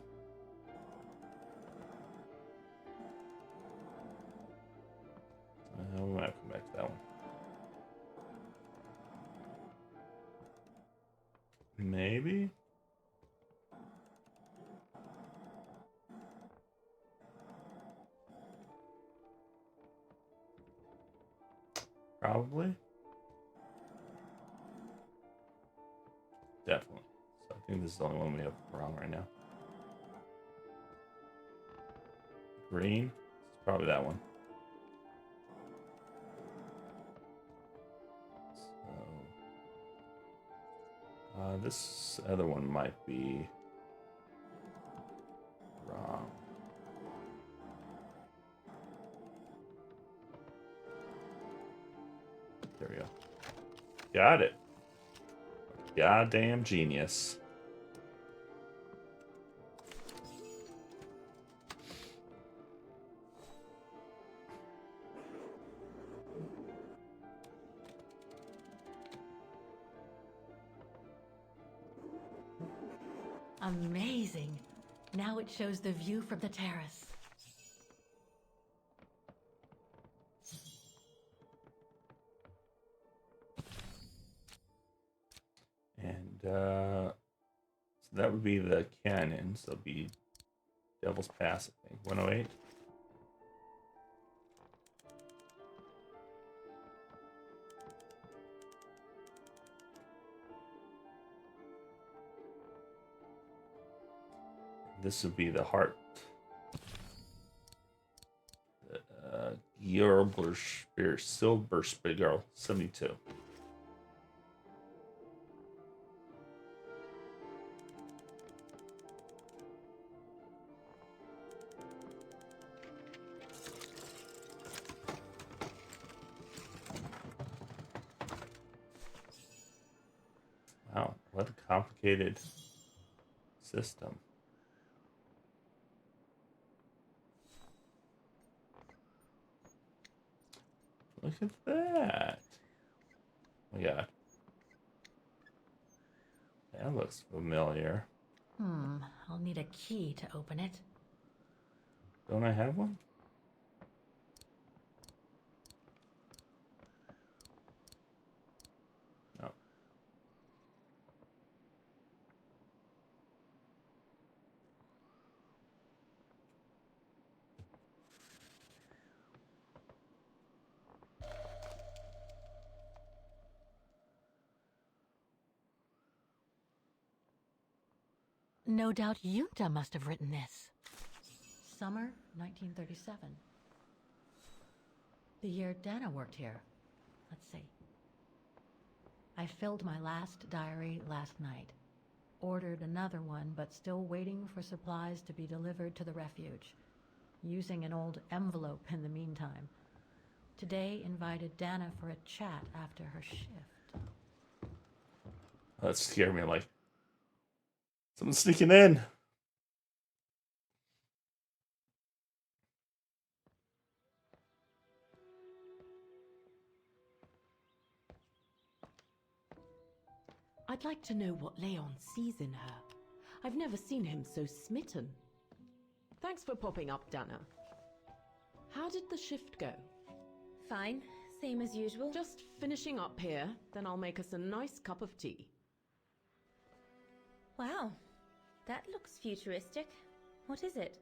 We might come back to that one. Maybe? Probably? Definitely. So I think this is the only one we have wrong right now. Green? It's probably that one. So, this other one might be wrong. There we go. Got it. Goddamn genius. Amazing. Now it shows the view from the terrace. And so that would be the canyon. So it'd be Devil's Pass, I think. 108. This would be the heart. Silberspiegel 72. Wow, what a complicated system. Look at that. Oh my god. That looks familiar. I'll need a key to open it. Don't I have one? No. No doubt Yunta must have written this. Summer 1937. The year Dana worked here. Let's see. I filled my last diary last night. Ordered another one, but still waiting for supplies to be delivered to the refuge. Using an old envelope in the meantime. Today invited Dana for a chat after her shift. That scared me. I'm like, someone's sneaking in. I'd like to know what Leon sees in her. I've never seen him so smitten. Thanks for popping up, Dana. How did the shift go? Fine, same as usual. Just finishing up here, then I'll make us a nice cup of tea. Wow, that looks futuristic. What is it?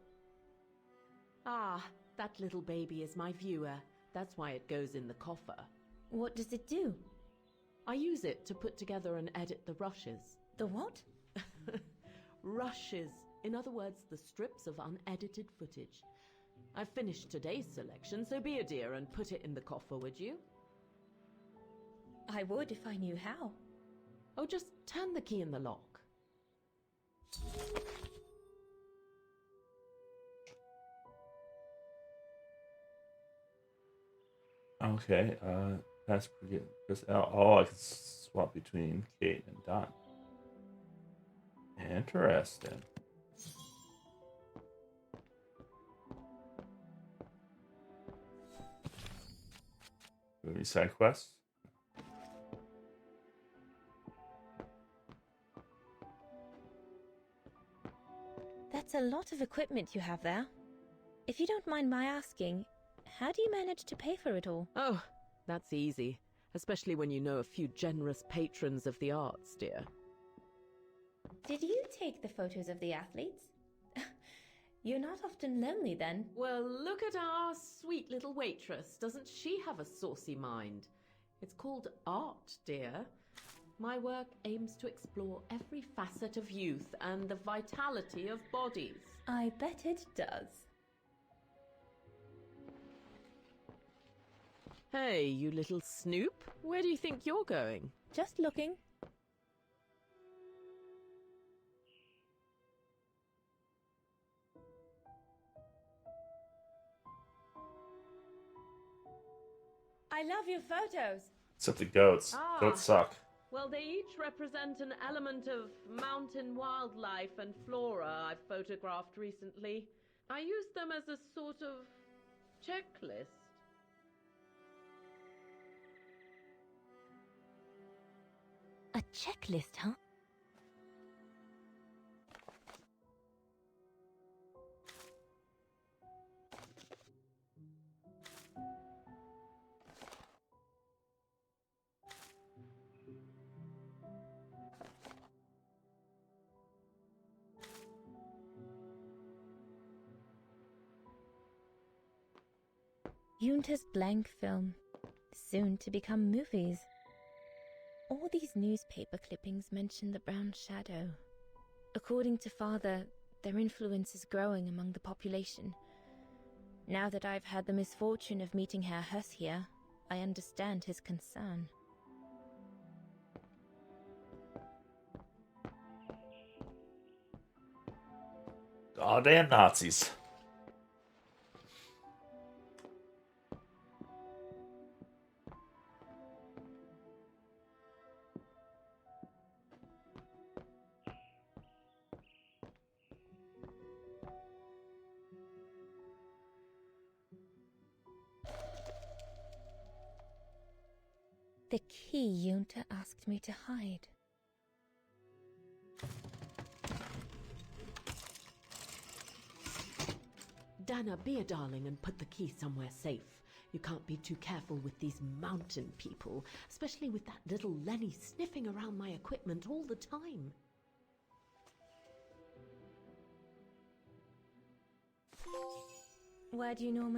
Ah, That little baby is my viewer. That's why it goes in the coffer. What does it do? I use it to put together and edit the rushes. The what? Rushes. In other words, the strips of unedited footage. I've finished today's selection, so be a dear and put it in the coffer, would you? I would if I knew how. Oh, just turn the key in the lock. Okay, that's pretty good. Oh, I can swap between Kate and Don. Interesting. Any side quests? That's a lot of equipment you have there. If you don't mind my asking, how do you manage to pay for it all? Oh, that's easy. Especially when you know a few generous patrons of the arts, dear. Did you take the photos of the athletes? You're not often lonely then. Well, look at our sweet little waitress. Doesn't she have a saucy mind? It's called art, dear. My work aims to explore every facet of youth and the vitality of bodies. I bet it does. Hey, you little snoop. Where do you think you're going? Just looking. I love your photos. Except the goats. Goats suck. Well, they each represent an element of mountain wildlife and flora I've photographed recently. I use them as a sort of checklist. A checklist, huh? Yunta's blank film, soon to become movies. All these newspaper clippings mention the Brown Shadow. According to Father, their influence is growing among the population. Now that I've had the misfortune of meeting Herr Huss here, I understand his concern. Goddamn Nazis. The key Junta asked me to hide. Dana, be a darling and put the key somewhere safe. You can't be too careful with these mountain people, especially with that little Lenny sniffing around my equipment all the time. Where do you normally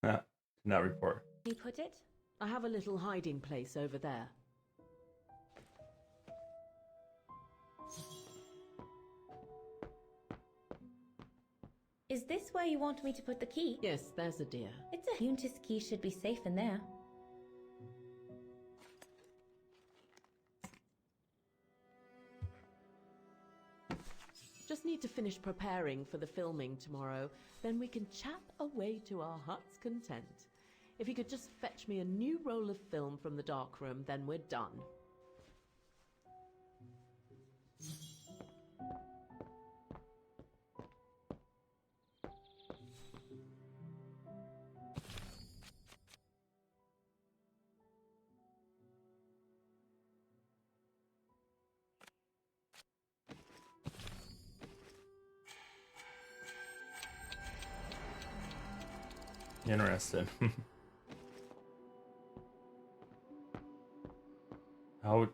Did not report. put it? I have a little hiding place over there. Is this where you want me to put the key? Yes, there's a dear. It's a Junta's key should be safe in there. Just need to finish preparing for the filming tomorrow. Then we can chat away to our heart's content. If you could just fetch me a new roll of film from the darkroom, then we're done. Interesting. How would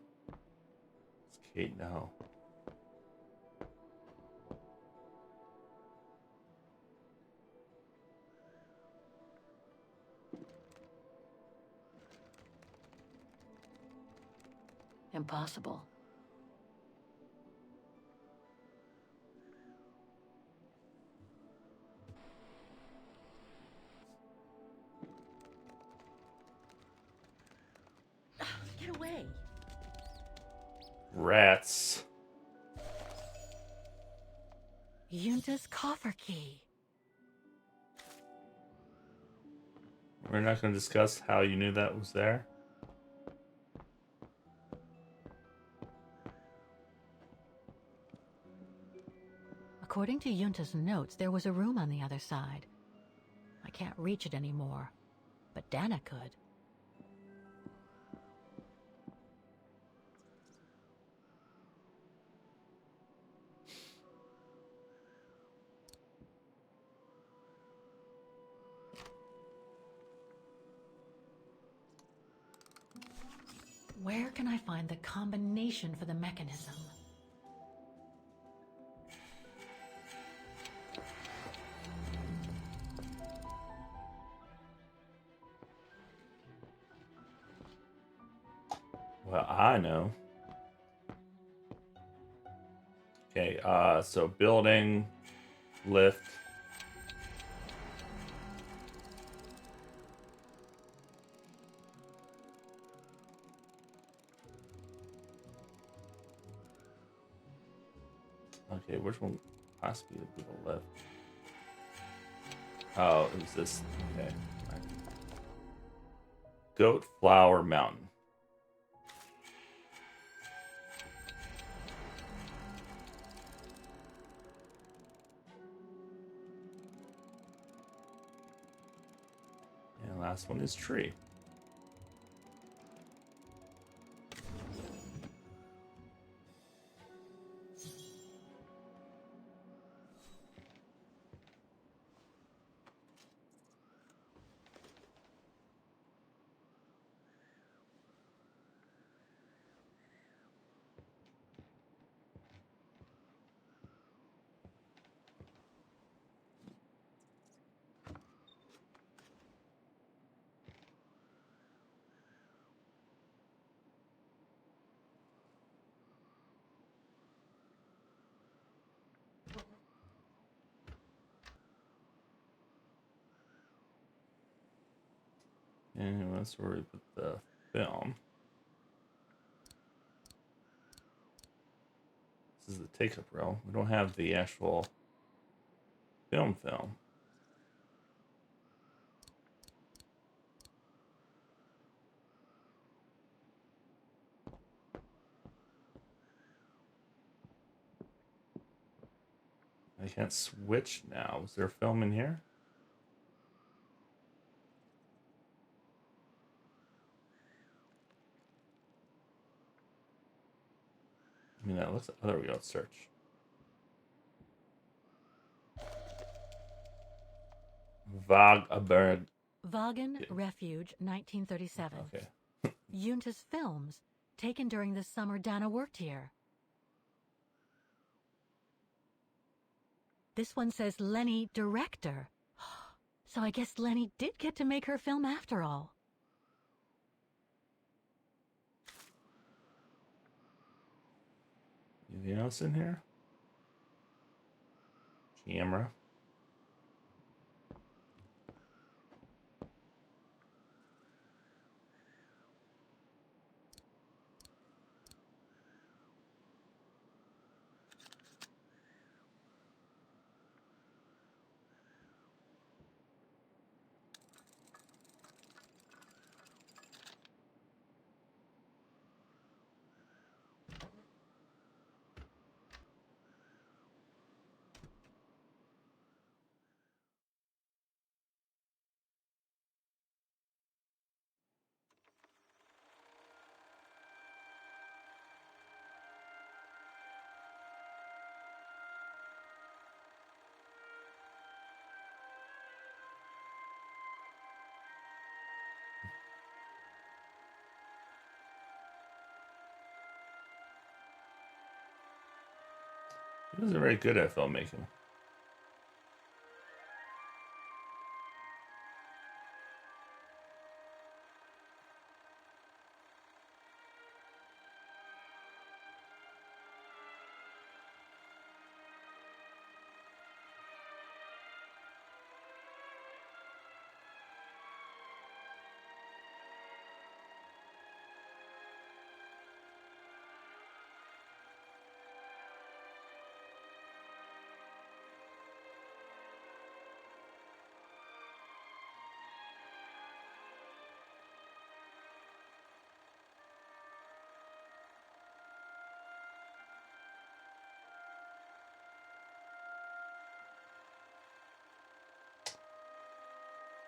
Kate now? Impossible. Get away. Rats. Yunta's coffer key. We're not going to discuss how you knew that was there. According to Yunta's notes, there was a room on the other side. I can't reach it anymore, but Dana could. Where can I find the combination for the mechanism? Well, I know. Okay, so building, lift. Okay, which one possibly would be the lift? Oh, it was this. Okay. Right. Goat Flower Mountain. And last one is tree. And that's where we put the film. This is the take-up reel. We don't have the actual film. I can't switch now. Was there film in here? I mean, that looks. Oh, there we go. Search. Vagabond. Vaughan Refuge, 1937. Okay. Yunta's films, taken during the summer Dana worked here. This one says Lenny, director. So I guess Lenny did get to make her film after all. Anything else in here? Camera. He wasn't very good at filmmaking.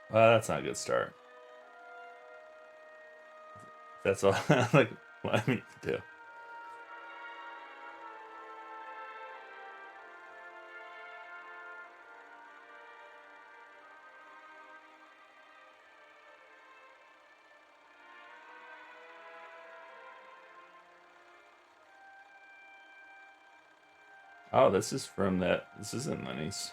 Well, that's not a good start. That's all like what I mean to do. Oh, this is from that. This isn't Lenny's.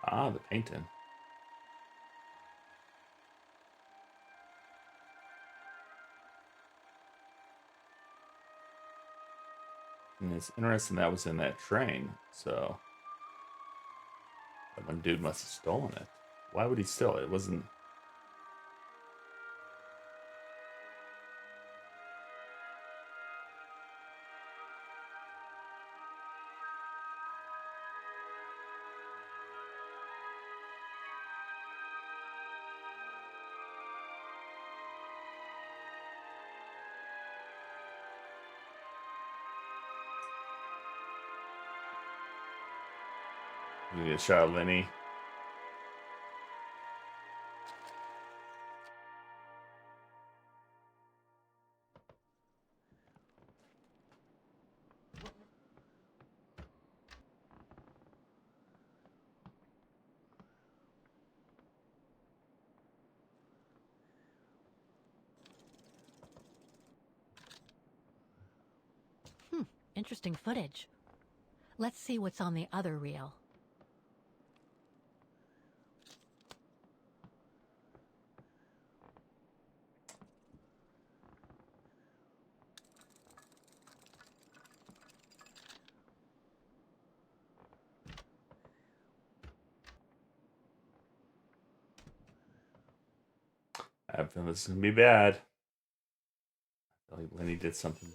Ah, the painting. And it's interesting that was in that train, so that one dude must have stolen it. Why would he steal it? It wasn't. You get a shot of Lenny. Interesting footage. Let's see what's on the other reel. I have a feeling this is gonna be bad. I feel like Lenny did something.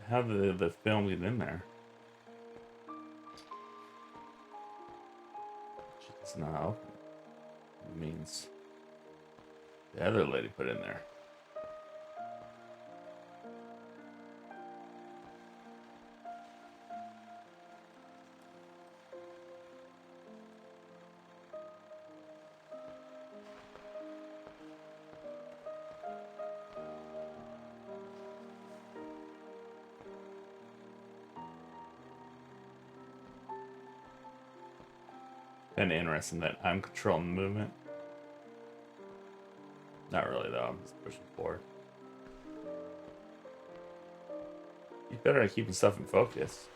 How did the film get in there? It's not open. It means the other lady put it in there. Kind of interesting that I'm controlling the movement. Not really though, I'm just pushing forward. You better at keeping stuff in focus.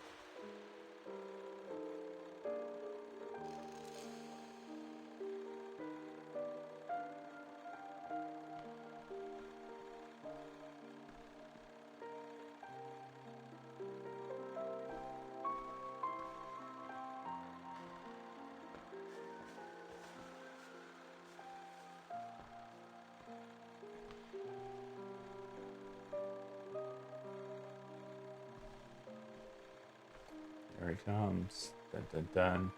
Here he comes. Dun dun dun.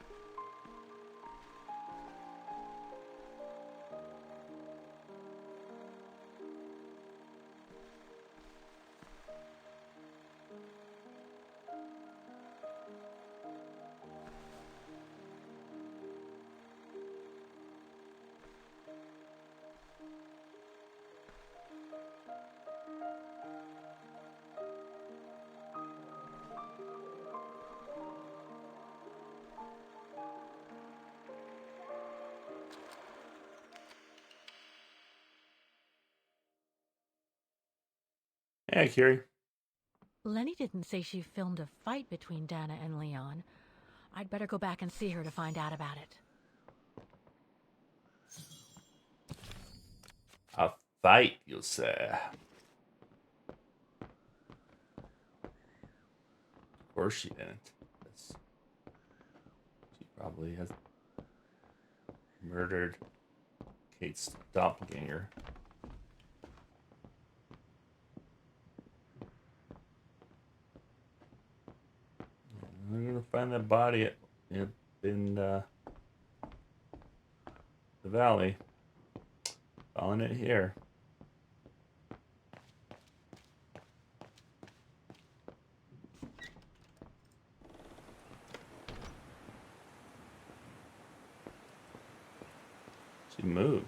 Hey, Kiri. Lenny didn't say she filmed a fight between Dana and Leon. I'd better go back and see her to find out about it. A fight, you say? Of course she didn't. She probably has murdered Kate's doppelganger. We're gonna find that body in the valley. Found it here. She moved.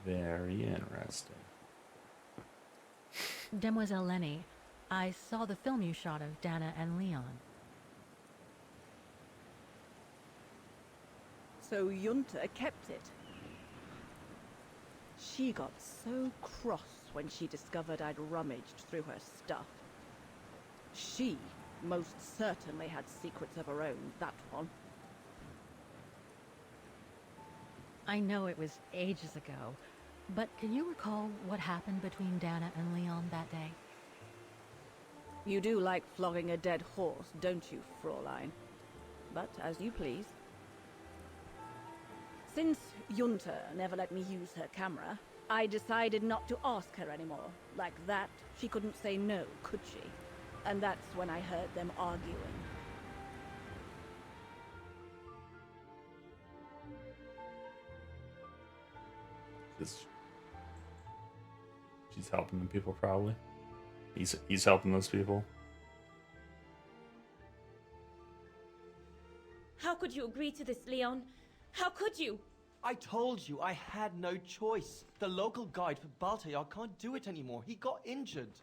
Very interesting. Demoiselle Lenny, I saw the film you shot of Dana and Leon. So Junta kept it. She got so cross when she discovered I'd rummaged through her stuff. She most certainly had secrets of her own, that one. I know it was ages ago, but can you recall what happened between Dana and Leon that day? You do like flogging a dead horse, don't you, Fraulein? But as you please. Since Junta never let me use her camera, I decided not to ask her anymore. Like that, she couldn't say no, could she? And that's when I heard them arguing. She's helping the people, probably. He's helping those people. How could you agree to this, Leon? How could you? I told you I had no choice. The local guide for Baltayar can't do it anymore. He got injured.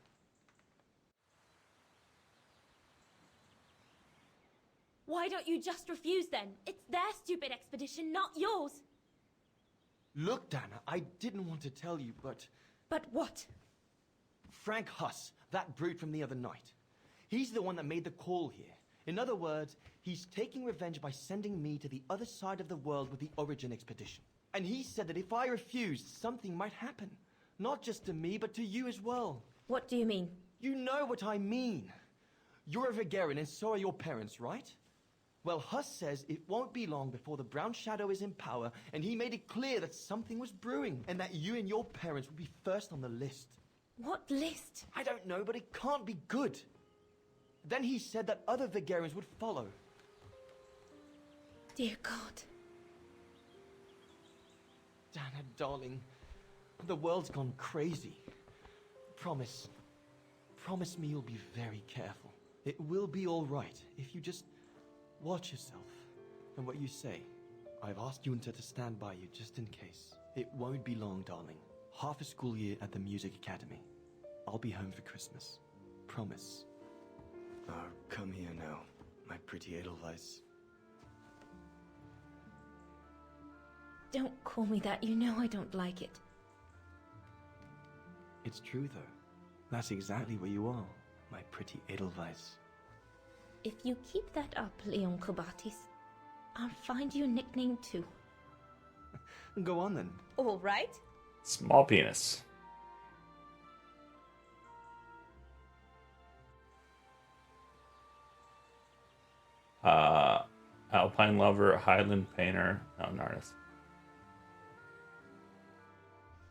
Why don't you just refuse then? It's their stupid expedition, not yours. Look, Dana, I didn't want to tell you, but... But what? Frank Huss, that brute from the other night. He's the one that made the call here. In other words, he's taking revenge by sending me to the other side of the world with the Origin expedition. And he said that if I refused, something might happen. Not just to me, but to you as well. What do you mean? You know what I mean. You're a Vegarian and so are your parents, right? Well, Huss says it won't be long before the Brown Shadow is in power, and he made it clear that something was brewing, and that you and your parents would be first on the list. What list? I don't know, but it can't be good. Then he said that other Vegarians would follow. Dear God. Dana, darling, the world's gone crazy. Promise me you'll be very careful. It will be all right if you just watch yourself and what you say. I've asked Junta to stand by you just in case. It won't be long, darling. Half a school year at the Music Academy. I'll be home for Christmas. Promise. Oh, come here now, my pretty Edelweiss. Don't call me that. You know I don't like it. It's true, though. That's exactly what you are, my pretty Edelweiss. If you keep that up, Leon Kobatis, I'll find you a nickname too. Go on then. All right. Small penis. Alpine lover, Highland painter, mountain artist.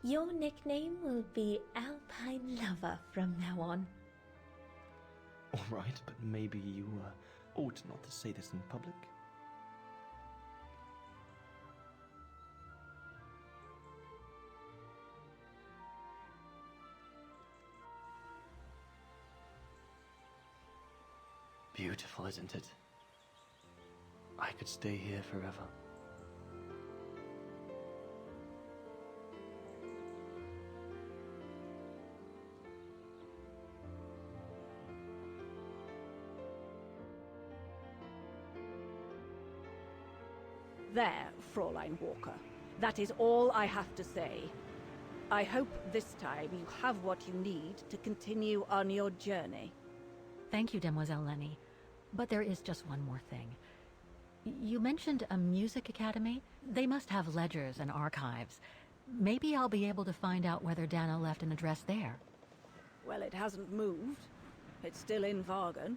Your nickname will be Alpine Lover from now on. Alright, but maybe you ought not to say this in public. Beautiful, isn't it? I could stay here forever. There, Fraulein Walker. That is all I have to say. I hope this time you have what you need to continue on your journey. Thank you, Demoiselle Lenny. But there is just one more thing. You mentioned a music academy? They must have ledgers and archives. Maybe I'll be able to find out whether Dana left an address there. Well, it hasn't moved. It's still in Vargan.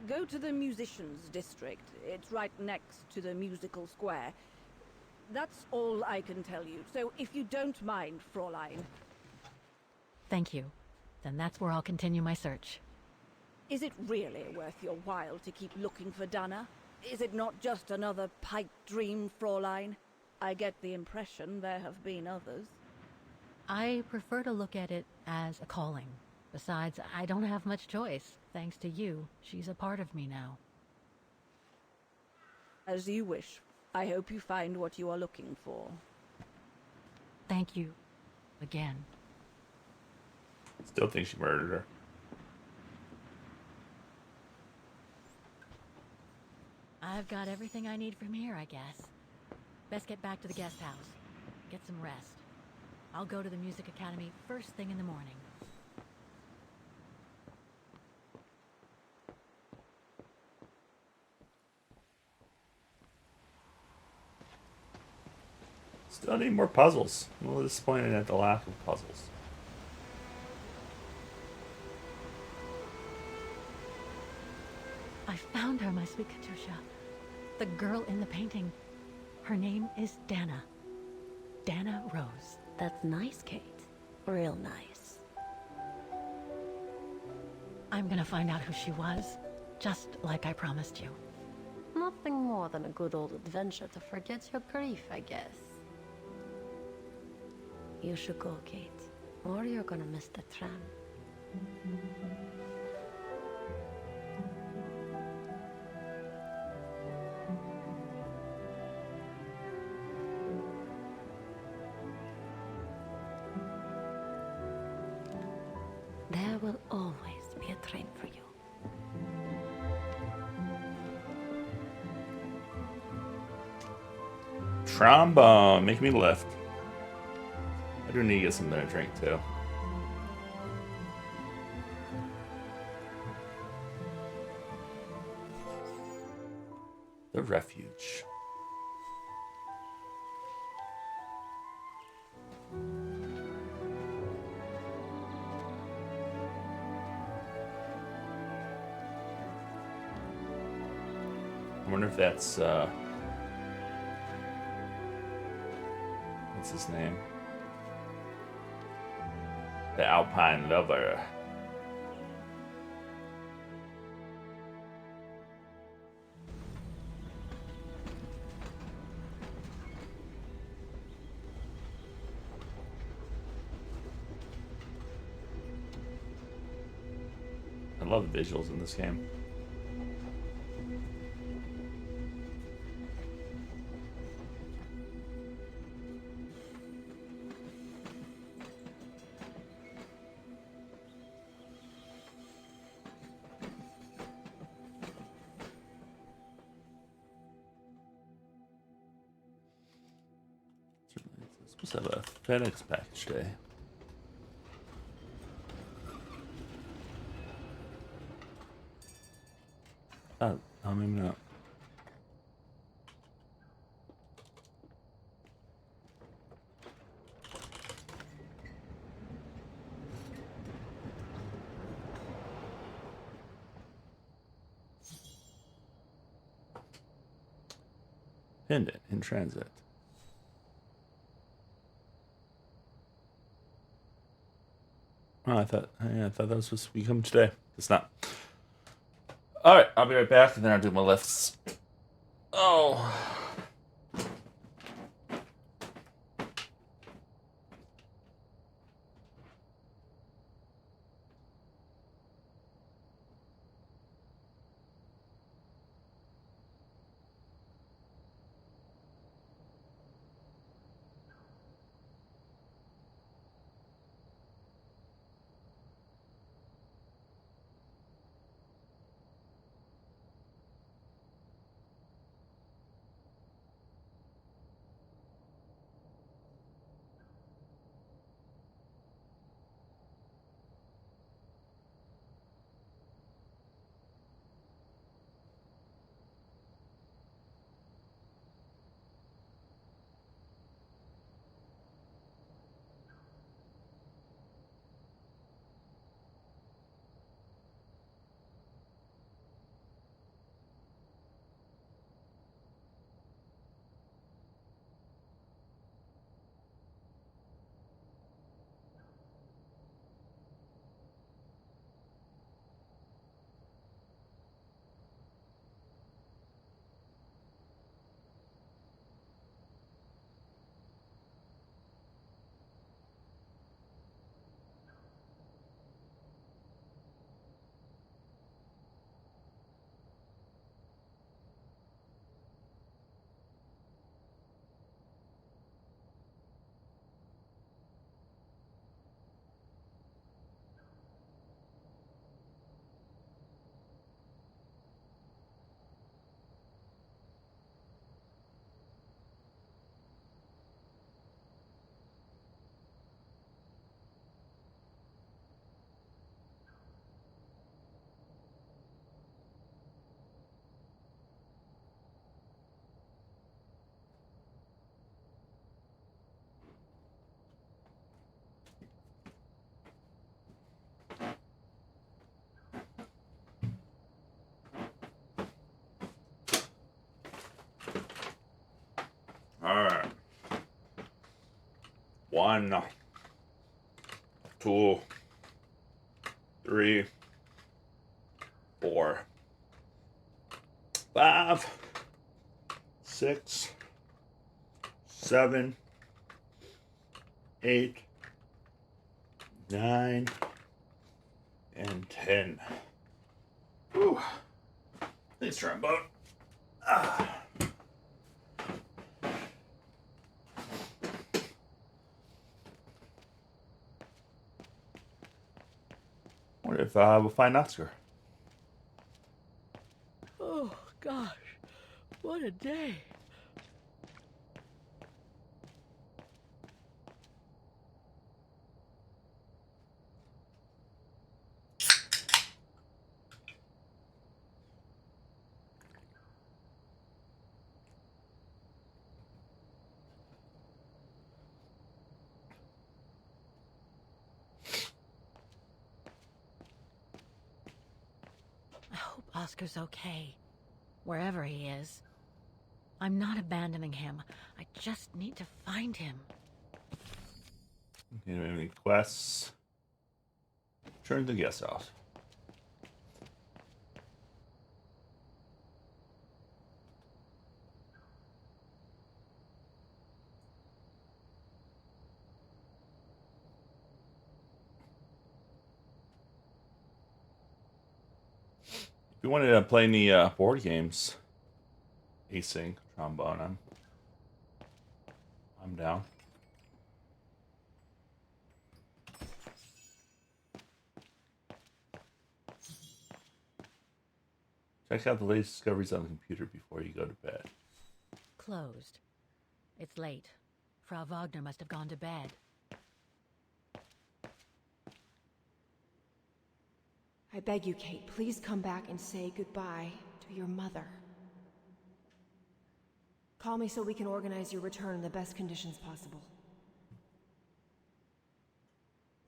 Go to the musicians' district. It's right next to the musical square. That's all I can tell you, so if you don't mind, Fraulein. Thank you. Then that's where I'll continue my search. Is it really worth your while to keep looking for Dana? Is it not just another pipe dream, Fraulein? I get the impression there have been others. I prefer to look at it as a calling. Besides, I don't have much choice. Thanks to you, she's a part of me now. As you wish. I hope you find what you are looking for. Thank you. Again. Still think she murdered her. I've got everything I need from here, I guess. Best get back to the guest house. Get some rest. I'll go to the music academy first thing in the morning. Still need more puzzles. I'm a little disappointed at the lack of puzzles. I found her, my sweet Katusha. The girl in the painting. Her name is Dana. Dana Rose. That's nice, Kate. Real nice. I'm gonna find out who she was, just like I promised you. Nothing more than a good old adventure to forget your grief, I guess. You should go, Kate, or you're gonna miss the tram. There will always be a train for you. Trombone, make me lift. I do need to get something to drink too. The refuge. I wonder if that's what's his name? The Alpine Lover. I love the visuals in this game. Supposed to have a FedEx package day. Oh, maybe not. Pendant in transit. Oh, I thought that was supposed to be coming today. It's not. Alright, I'll be right back and then I'll do my lifts. Oh. Alright. 1, 2, 3, 4, 5, 6, 7, 8, 9, and 10. Whew. Thanks, trombone. Wonder if we'll find Oscar. Oh, gosh. What a day. I hope Oscar's okay, wherever he is. I'm not abandoning him. I just need to find him. Okay, do we have any quests? Turn the guest off. If you wanted to play any board games, async, trombone, I'm down. Check out the latest discoveries on the computer before you go to bed. Closed. It's late. Frau Wagner must have gone to bed. I beg you, Kate, please come back and say goodbye to your mother. Call me so we can organize your return in the best conditions possible.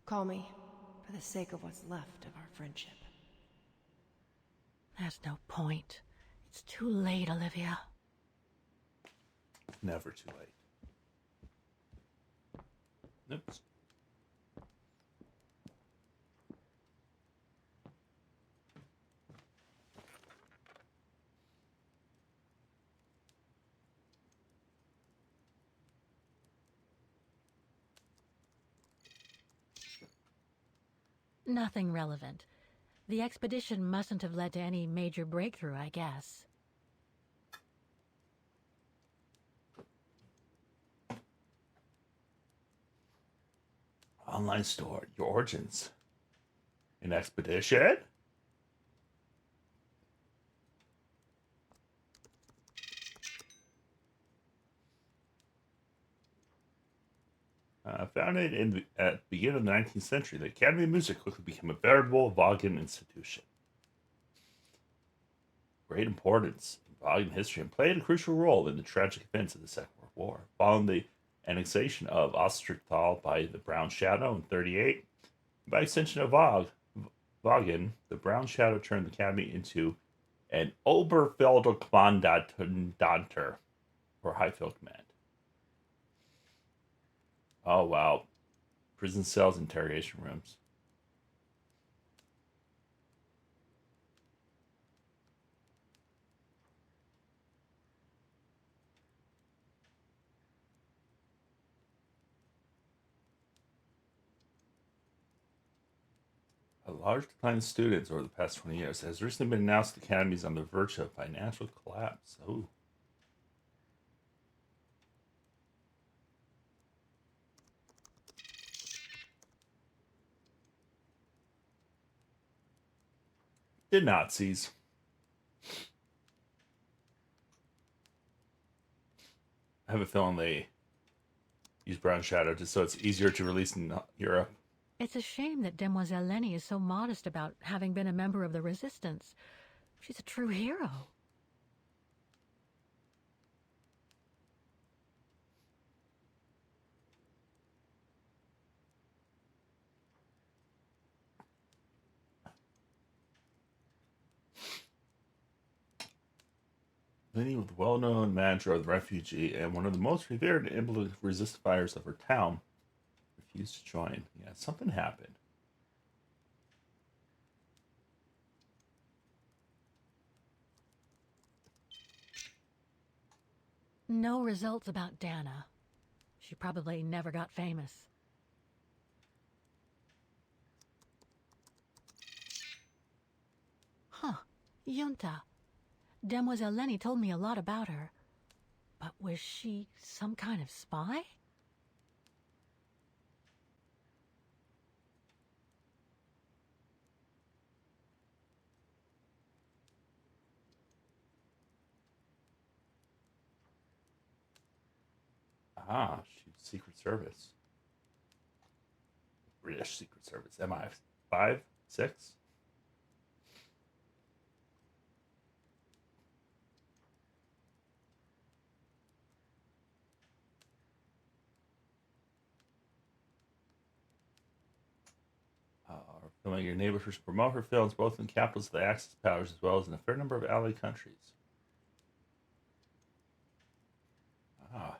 Call me for the sake of what's left of our friendship. There's no point. It's too late, Olivia. Never too late. Oops. Nothing relevant. The expedition mustn't have led to any major breakthrough, I guess. Online store, your origins. An expedition? Founded at the beginning of the 19th century, the Academy of Music quickly became a veritable Wagner institution. Great importance in Wagner history and played a crucial role in the tragic events of the Second World War. Following the annexation of Ostertal by the Brown Shadow in 1938, by extension of Wagen, the Brown Shadow turned the Academy into an Oberfelderkommandanter, or High Field Command. Oh, wow. Prison cells, interrogation rooms. A large decline in students over the past 20 years has recently been announced the Academy is on the verge of financial collapse. Oh. The Nazis. I have a feeling they use Brown Shadow just so it's easier to release in Europe. It's a shame that Demoiselle Lenny is so modest about having been a member of the Resistance. She's a true hero. Lenny was a well-known manager of the refugee and one of the most revered and able to resist fires of her town, refused to join. Yeah, something happened. No results about Dana. She probably never got famous. Huh. Junta. Demoiselle Lenny told me a lot about her. But was she some kind of spy? Ah, she's Secret Service. British Secret Service. MI5? 6? Filming your neighbors to promote her films both in capitals of the Axis powers as well as in a fair number of ally countries. Ah.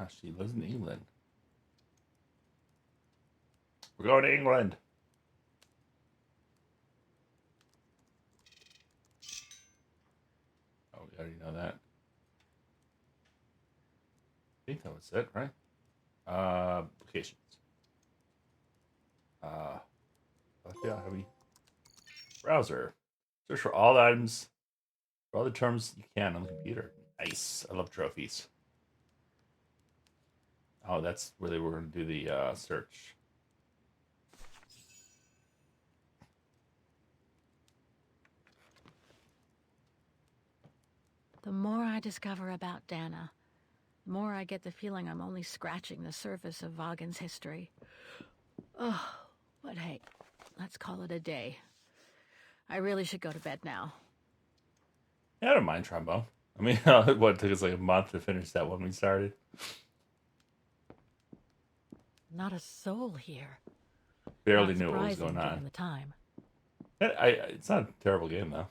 Ah, she lives in England. We're going to England. Oh, we already know that. I think that was it, right? Locations. Yeah, heavy browser. Search for all the items, for all the terms you can on the computer. Nice. I love trophies. Oh, that's where they were going to do the search. The more I discover about Dana, the more I get the feeling I'm only scratching the surface of Vaughan's history. Oh, but hey, let's call it a day. I really should go to bed now. Yeah, I don't mind trombone. I mean, what, it took us like a month to finish that one we started? Not a soul here. Barely Not knew what was surprising, going on. given the time. It's not a terrible game, though.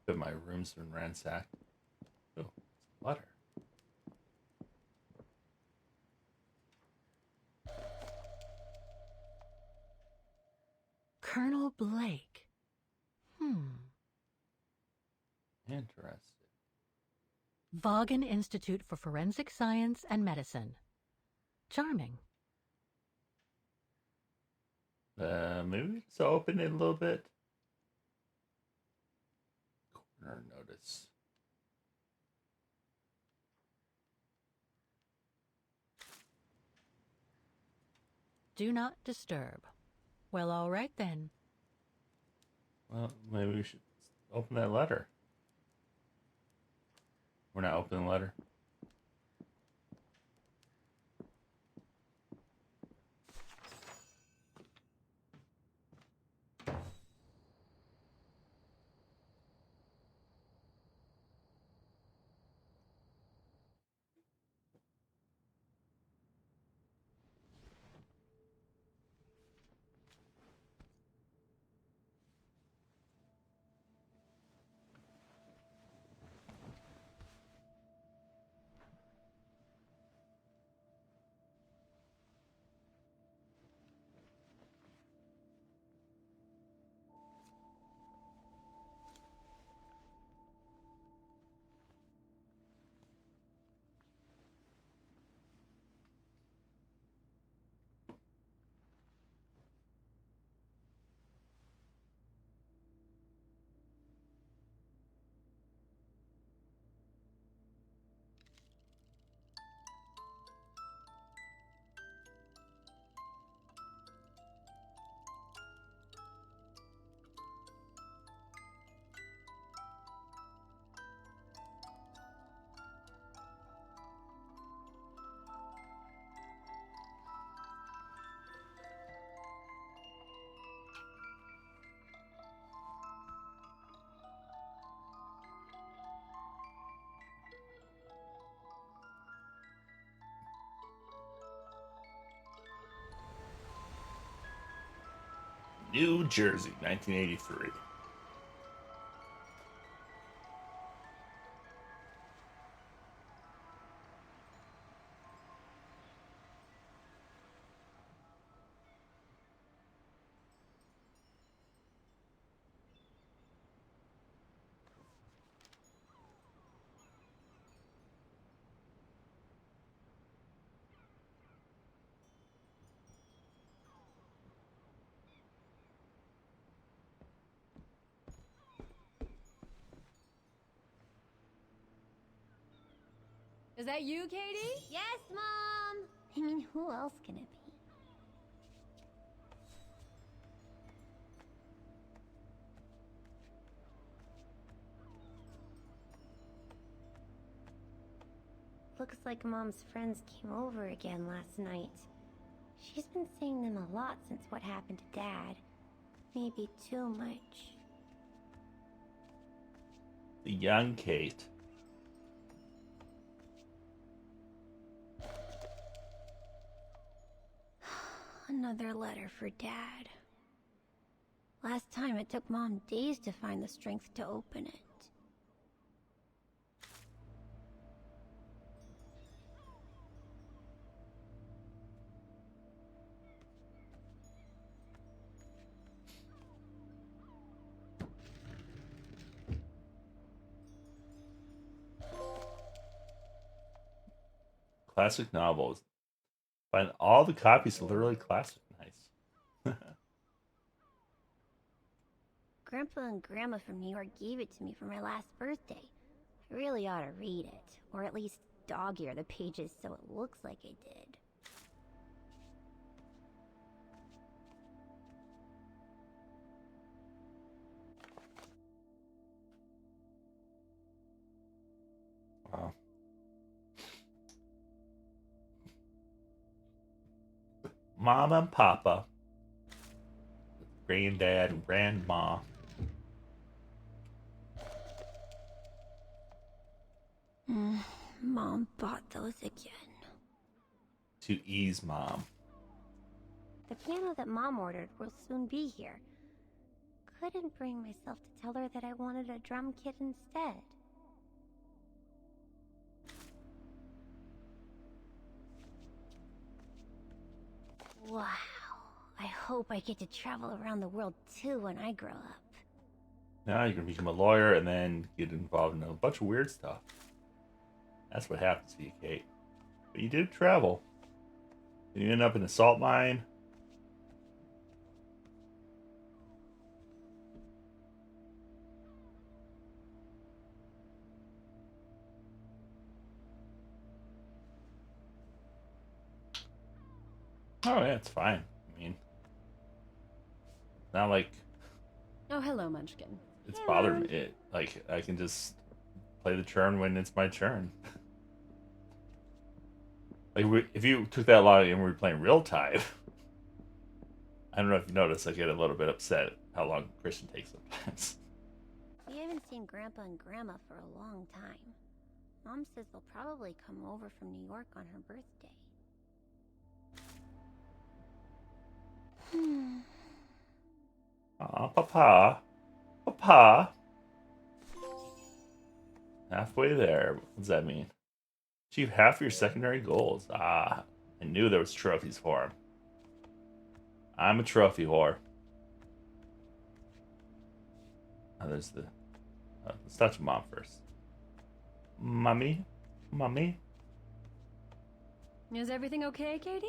Bet my room's been ransacked. Oh, it's a letter. Colonel Blake. Interesting. Vaughan Institute for Forensic Science and Medicine. Charming. Maybe just open it a little bit. Corner notice. Do not disturb. Well, all right then. Well, maybe we should open that letter. We're not opening the letter. New Jersey, 1983. Is that you, Katie? Yes, Mom! I mean, who else can it be? Looks like Mom's friends came over again last night. She's been seeing them a lot since what happened to Dad. Maybe too much. The young Kate. Another letter for Dad. Last time it took Mom days to find the strength to open it. Classic novels. Find all the copies of literally classic. Nice. Grandpa and Grandma from New York gave it to me for my last birthday. I really ought to read it, or at least dog-ear the pages so it looks like I did. Wow. Mom and Papa. Granddad and Grandma. Mom bought those again. To ease Mom. The piano that Mom ordered will soon be here. couldn't bring myself to tell her that I wanted a drum kit instead. Wow. I hope I get to travel around the world too when I grow up. Now you're gonna become a lawyer and then get involved in a bunch of weird stuff. That's what happens to you, Kate. But you did travel. And you end up in a salt mine. Oh yeah, it's fine. I mean, it's not like Oh, hello, Munchkin. it's bothering me. Like I can just play the turn when it's my turn. Like if you took that long and we were playing real time, I don't know if you noticed, I get a little bit upset how long Christian takes sometimes. We haven't seen Grandpa and Grandma for a long time. Mom says they'll probably come over from New York on her birthday. Aw, Papa. Papa. Halfway there. What does that mean? Achieve half your secondary goals. Ah, I knew there was trophies for him. I'm a trophy whore. Oh, there's the... let's touch Mom first. Mommy? Mommy? Is everything okay, Katie?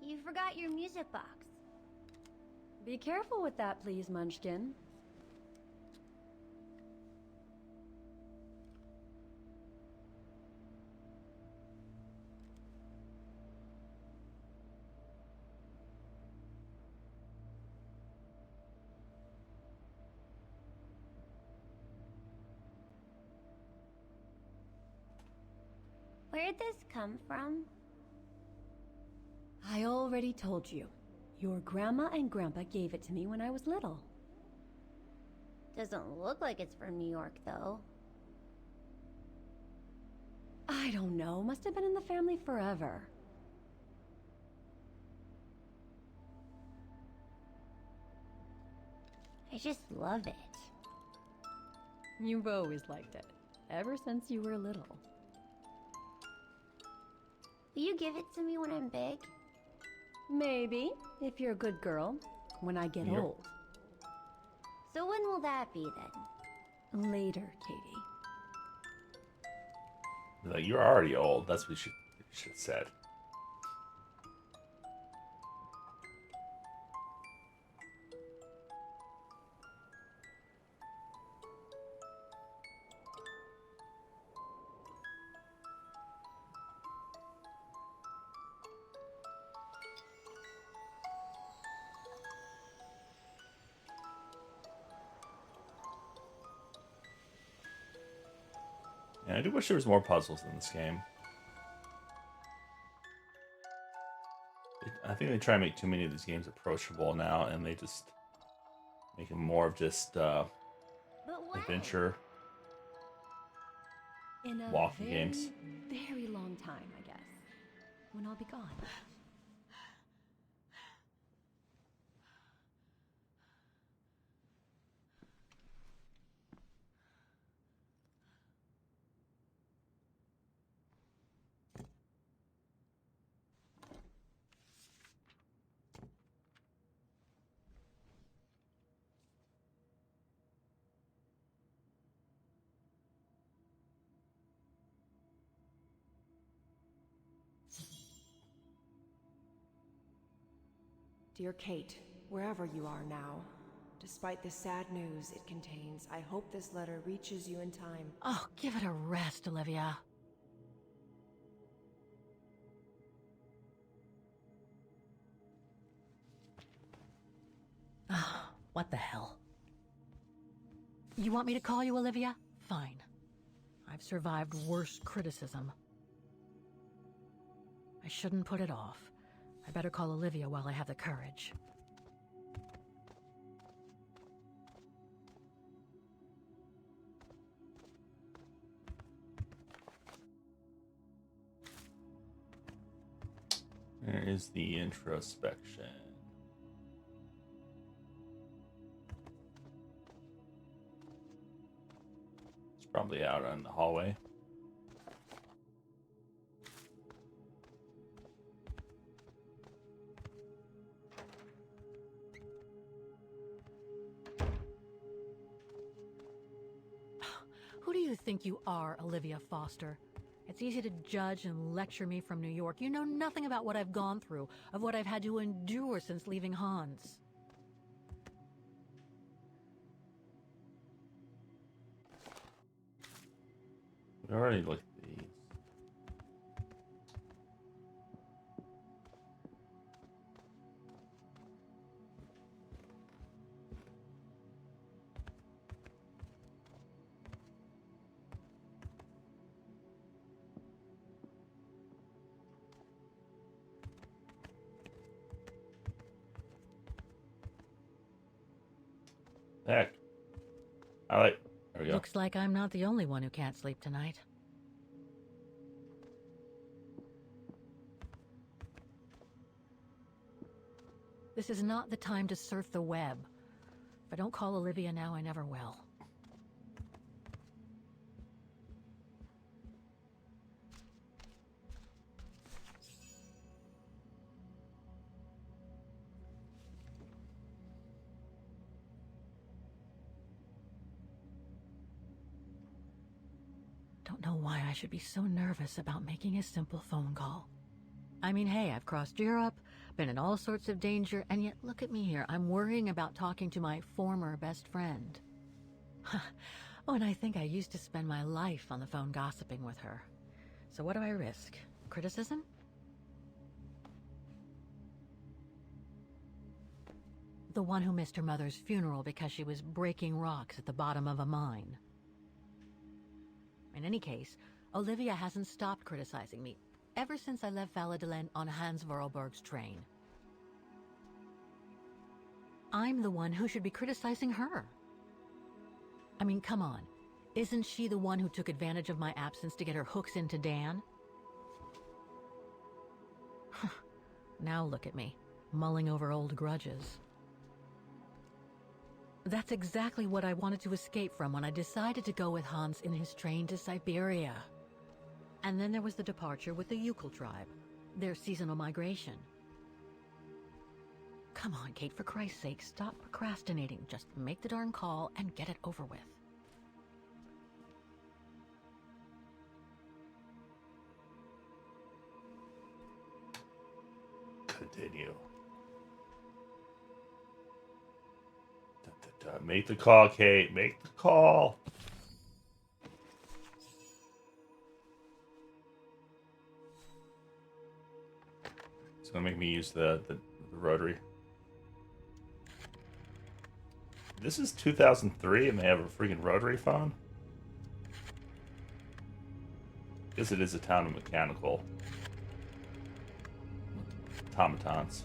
You forgot your music box. Be careful with that, please, Munchkin. Where'd this come from? I already told you. Your grandma and grandpa gave it to me when I was little. Doesn't look like it's from New York, though. I don't know. Must have been in the family forever. I just love it. You've always liked it. Ever since you were little. Will you give it to me when I'm big? Maybe, if you're a good girl. When I get old. So when will that be, then? Later, Katie. Like, you're already old. That's what you should have said. Yeah, I do wish there was more puzzles in this game. I think they try to make too many of these games approachable now, and they just make them more of just adventure In a walking games. very long time, I guess. When I'll be gone. Dear Kate, wherever you are now, despite the sad news it contains, I hope this letter reaches you in time. Oh, give it a rest, Olivia. What the hell? You want me to call you Olivia? Fine. I've survived worse criticism. I shouldn't put it off. I better call Olivia while I have the courage. There is the introspection. It's probably out on the hallway. Who do you think you are, Olivia Foster? It's easy to judge and lecture me from New York. You know nothing about what I've gone through, of what I've had to endure since leaving Hans. We already looked at these. Heck. There we go. Looks like I'm not the only one who can't sleep tonight. This is not the time to surf the web. If I don't call Olivia now, I never will. Don't know why I should be so nervous about making a simple phone call. I mean, hey, I've crossed Europe, been in all sorts of danger, and yet look at me here. I'm worrying about talking to my former best friend. Oh, and I think I used to spend my life on the phone gossiping with her. So what do I risk? Criticism? The one who missed her mother's funeral because she was breaking rocks at the bottom of a mine. In any case, Olivia hasn't stopped criticizing me ever since I left Valladolid on Hans Vorarlberg's train. I'm the one who should be criticizing her. I mean, come on. Isn't she the one who took advantage of my absence to get her hooks into Dan? Now look at me, mulling over old grudges. That's exactly what I wanted to escape from when I decided to go with Hans in his train to Syberia. And then there was the departure with the Yukon tribe, their seasonal migration. Come on, Kate, for Christ's sake, stop procrastinating. Just make the darn call and get it over with. Continue. Make the call, Kate. Make the call. It's gonna make me use the rotary. This is 2003 and they have a freaking rotary phone? Guess it is a town of mechanical automatons.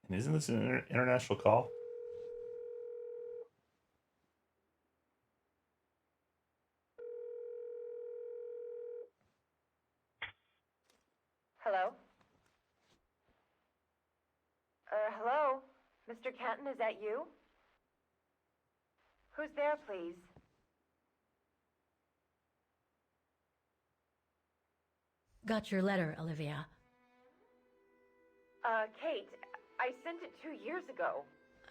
And isn't this an international call? Hello? Hello? Mr. Canton, is that you? Who's there, please? Got your letter, Olivia. Kate, I sent it 2 years ago.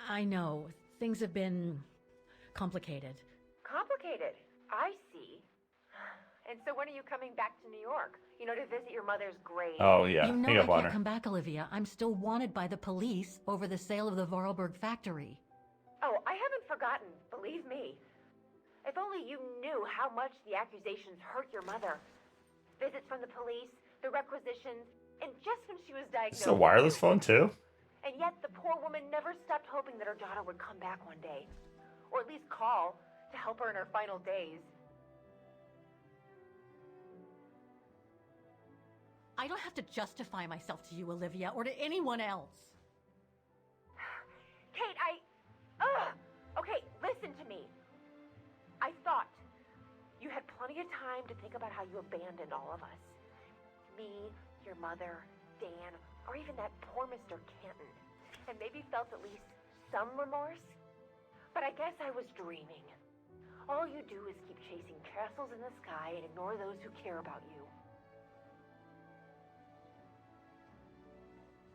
I know, things have been complicated. Complicated? I see. And so when are you coming back to New York? You know, to visit your mother's grave? Oh, yeah. You know Hang I up on can't her. come back, Olivia. I'm still wanted by the police over the sale of the Vorarlberg factory. Oh, I haven't forgotten, believe me. If only you knew how much the accusations hurt your mother. Visits from the police, the requisitions, and just when she was Is this diagnosed. a wireless phone too? And yet the poor woman never stopped hoping that her daughter would come back one day. Or at least call to help her in her final days. I don't have to justify myself to you, Olivia, or to anyone else. Kate, Okay, listen to me. I thought you had plenty of time to think about how you abandoned all of us. Me, your mother, Dan, or even that poor Mr. Kenton. And maybe felt at least some remorse. But I guess I was dreaming. All you do is keep chasing castles in the sky and ignore those who care about you.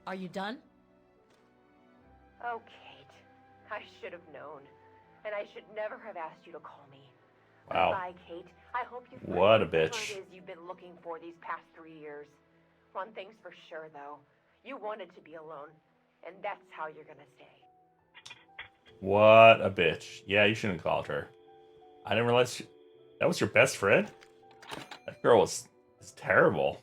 Are you done? Oh, Kate. I should have known. And I should never have asked you to call me. Wow. Goodbye, Kate. I hope you find What a whatever bitch. it is you've been looking for these past 3 years. One thing's for sure, though. You wanted to be alone. And that's how you're gonna stay. What a bitch. Yeah, you shouldn't have called her. I didn't realize that was your best friend? That girl is terrible.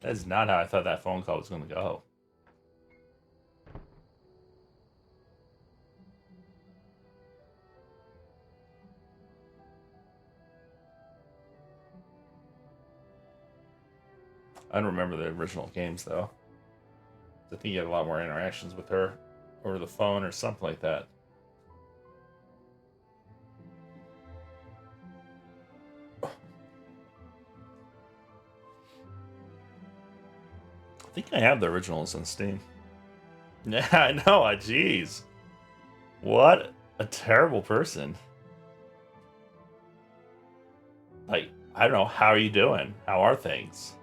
That is not how I thought that phone call was going to go. I don't remember the original games, though. I think you had a lot more interactions with her over the phone or something like that. I think I have the originals on Steam. Yeah, I know. Jeez. What a terrible person. Like, I don't know. How are you doing? How are things?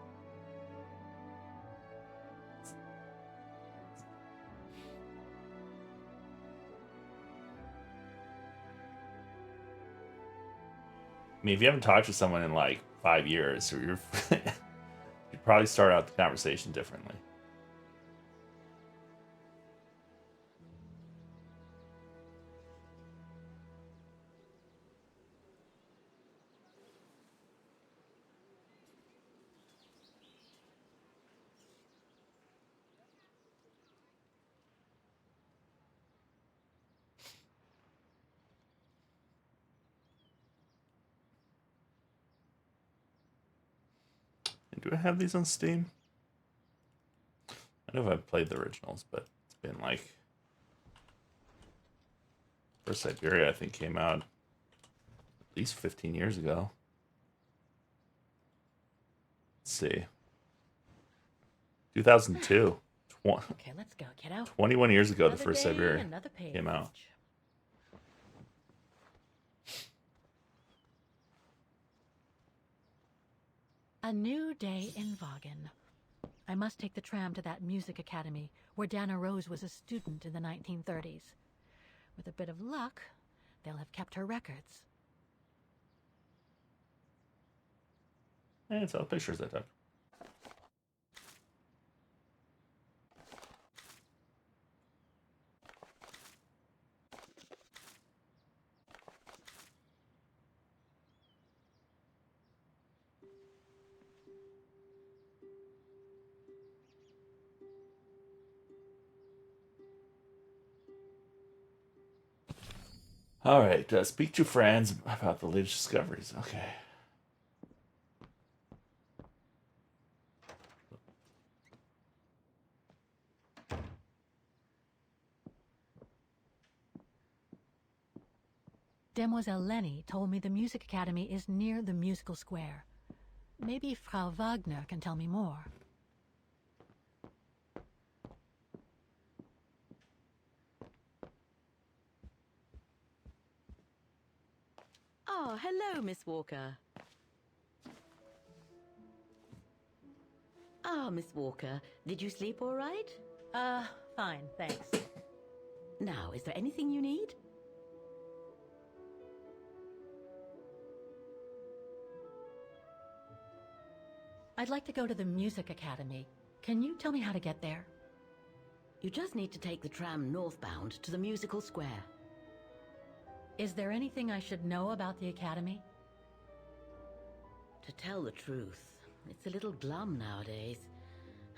I mean, if you haven't talked to someone in like 5 years, or you'd probably start out the conversation differently. Do I have these on Steam? I know I've played the originals, but it's been like... First Syberia, I think, came out at least 15 years ago. Let's see. 2002. Okay, let's go. Get out. 21 years ago, Another the first day, Syberia another page. came out. A new day in Vaughan. I must take the tram to that music academy where Dana Rose was a student in the 1930s. With a bit of luck, they'll have kept her records. Hey, it's all pictures I took. All right, speak to friends about the latest discoveries. Okay. Demoiselle Lenny told me the music academy is near the musical square. Maybe Frau Wagner can tell me more. Oh, hello, Miss Walker. Ah, Miss Walker, did you sleep all right? Fine, thanks. Now, is there anything you need? I'd like to go to the music academy. Can you tell me how to get there? You just need to take the tram northbound to the musical square. Is there anything I should know about the Academy? To tell the truth, it's a little glum nowadays.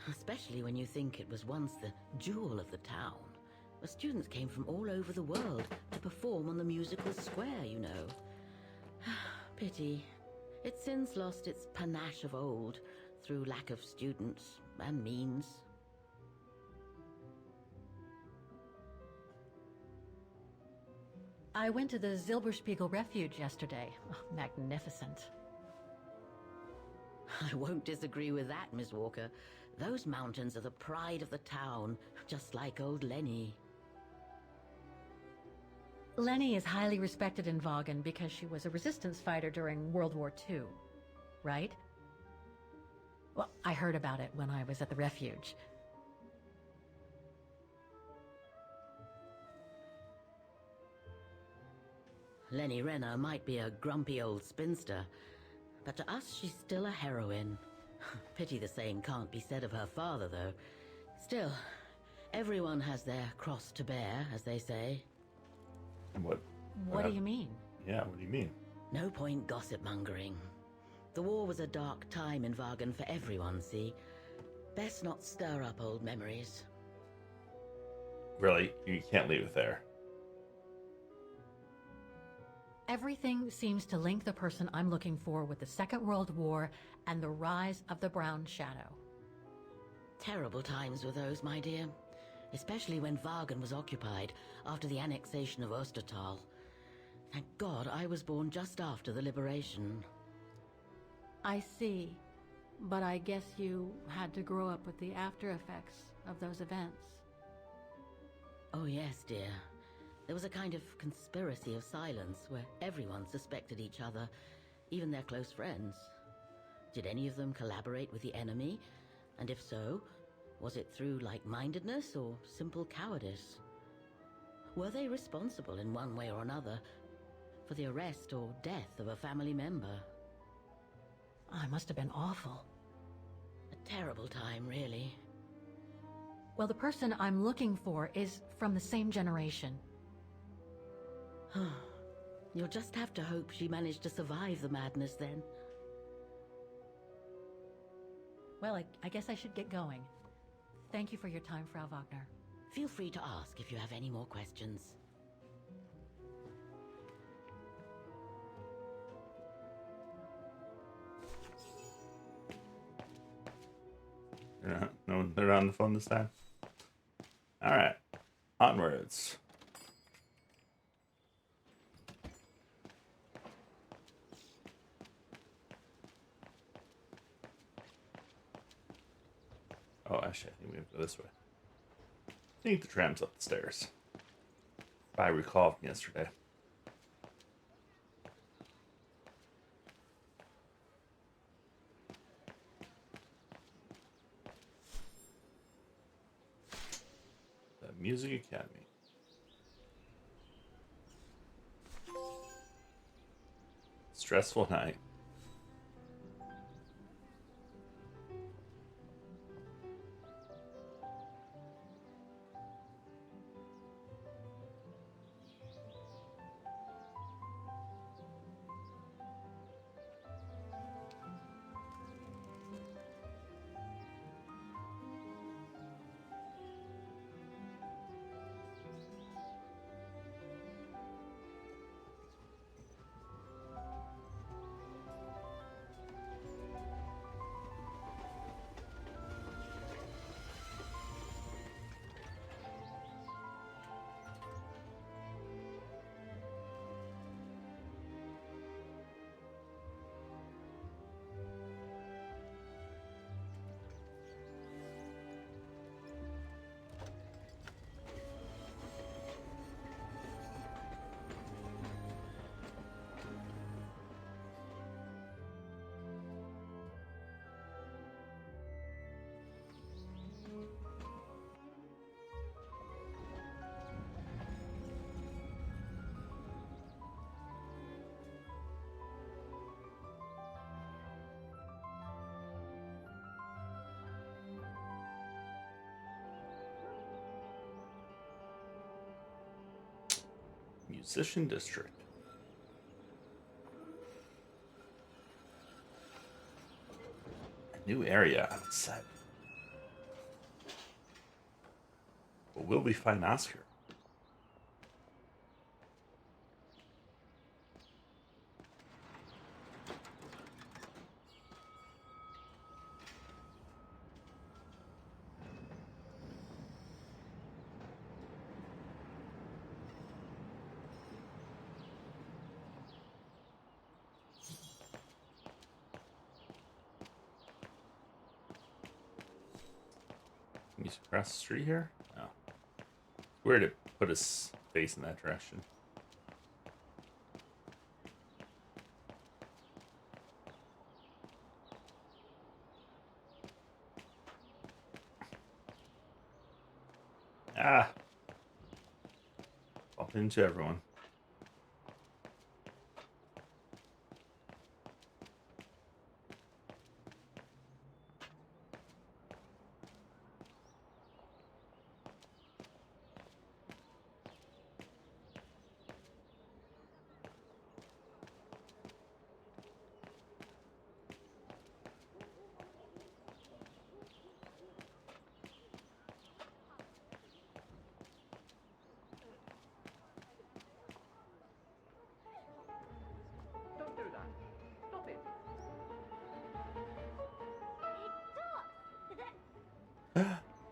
Especially when you think it was once the jewel of the town, where students came from all over the world to perform on the musical square, you know. Pity. It's since lost its panache of old through lack of students and means. I went to the Zilberspiegel Refuge yesterday. Oh, magnificent. I won't disagree with that, Miss Walker. Those mountains are the pride of the town, just like old Lenny. Lenny is highly respected in Vaughan because she was a resistance fighter during World War II, right? Well, I heard about it when I was at the refuge. Lenny Renner might be a grumpy old spinster, but to us she's still a heroine. Pity the same can't be said of her father, though. Still, everyone has their cross to bear, as they say. What do you mean? Yeah, what do you mean? No point gossip-mongering. The war was a dark time in Vaughan for everyone, see? Best not stir up old memories. Really, you can't leave it there. Everything seems to link the person I'm looking for with the Second World War and the rise of the Brown Shadow. Terrible times were those, my dear. Especially when Vaughan was occupied after the annexation of Ostertal. Thank God I was born just after the liberation. I see. But I guess you had to grow up with the after effects of those events. Oh yes, dear. There was a kind of conspiracy of silence where everyone suspected each other, even their close friends. Did any of them collaborate with the enemy? And if so, was it through like-mindedness or simple cowardice? Were they responsible in one way or another for the arrest or death of a family member? Oh, it must have been awful. A terrible time, really. Well, the person I'm looking for is from the same generation. You'll just have to hope she managed to survive the madness then. Well, I guess I should get going. Thank you for your time, Frau Wagner. Feel free to ask if you have any more questions. They're not on the phone this time. All right, onwards. Oh, actually, I think we have to go this way. I think the tram's up the stairs. If I recall from yesterday. The Music Academy. Stressful night. Musician District. A new area on the set. But will we find Oscar? He's across the street here? No. It's weird to put his face in that direction. Ah! Bump into everyone. Don't do that. Stop it.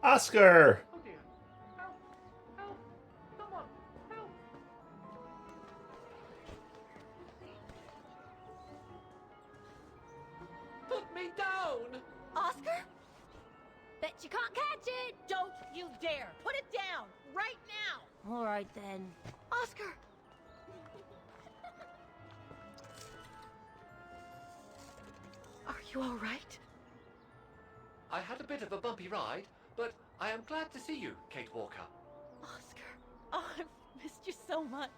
Oscar! Oh dear. Help! Help! Someone! Help! Put me down! Oscar? Bet you can't catch it! Don't you dare! Put it down! Right now! All right then. Oscar! Are you all right? I had a bit of a bumpy ride, but I am glad to see you, Kate Walker. Oscar! Oh, I've missed you so much.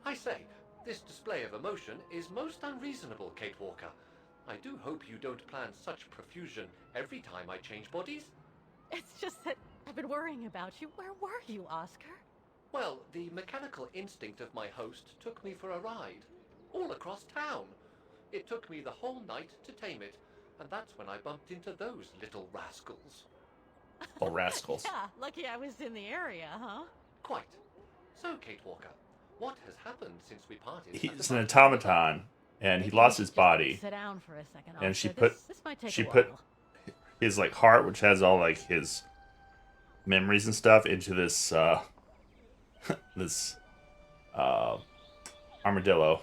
I say, this display of emotion is most unreasonable, Kate Walker. I do hope you don't plan such profusion every time I change bodies. It's just that I've been worrying about you. Where were you, Oscar? Well, the mechanical instinct of my host took me for a ride, all across town. It took me the whole night to tame it, and that's when I bumped into those little rascals. Oh, rascals. Yeah, lucky I was in the area, huh? Quite. So, Kate Walker, what has happened since we parted? at He's the an Battle of automaton, and he lost his body. Sit down for a second, And she Oscar. put This might take she a put while. his like heart, which has all like his memories and stuff, into this this armadillo.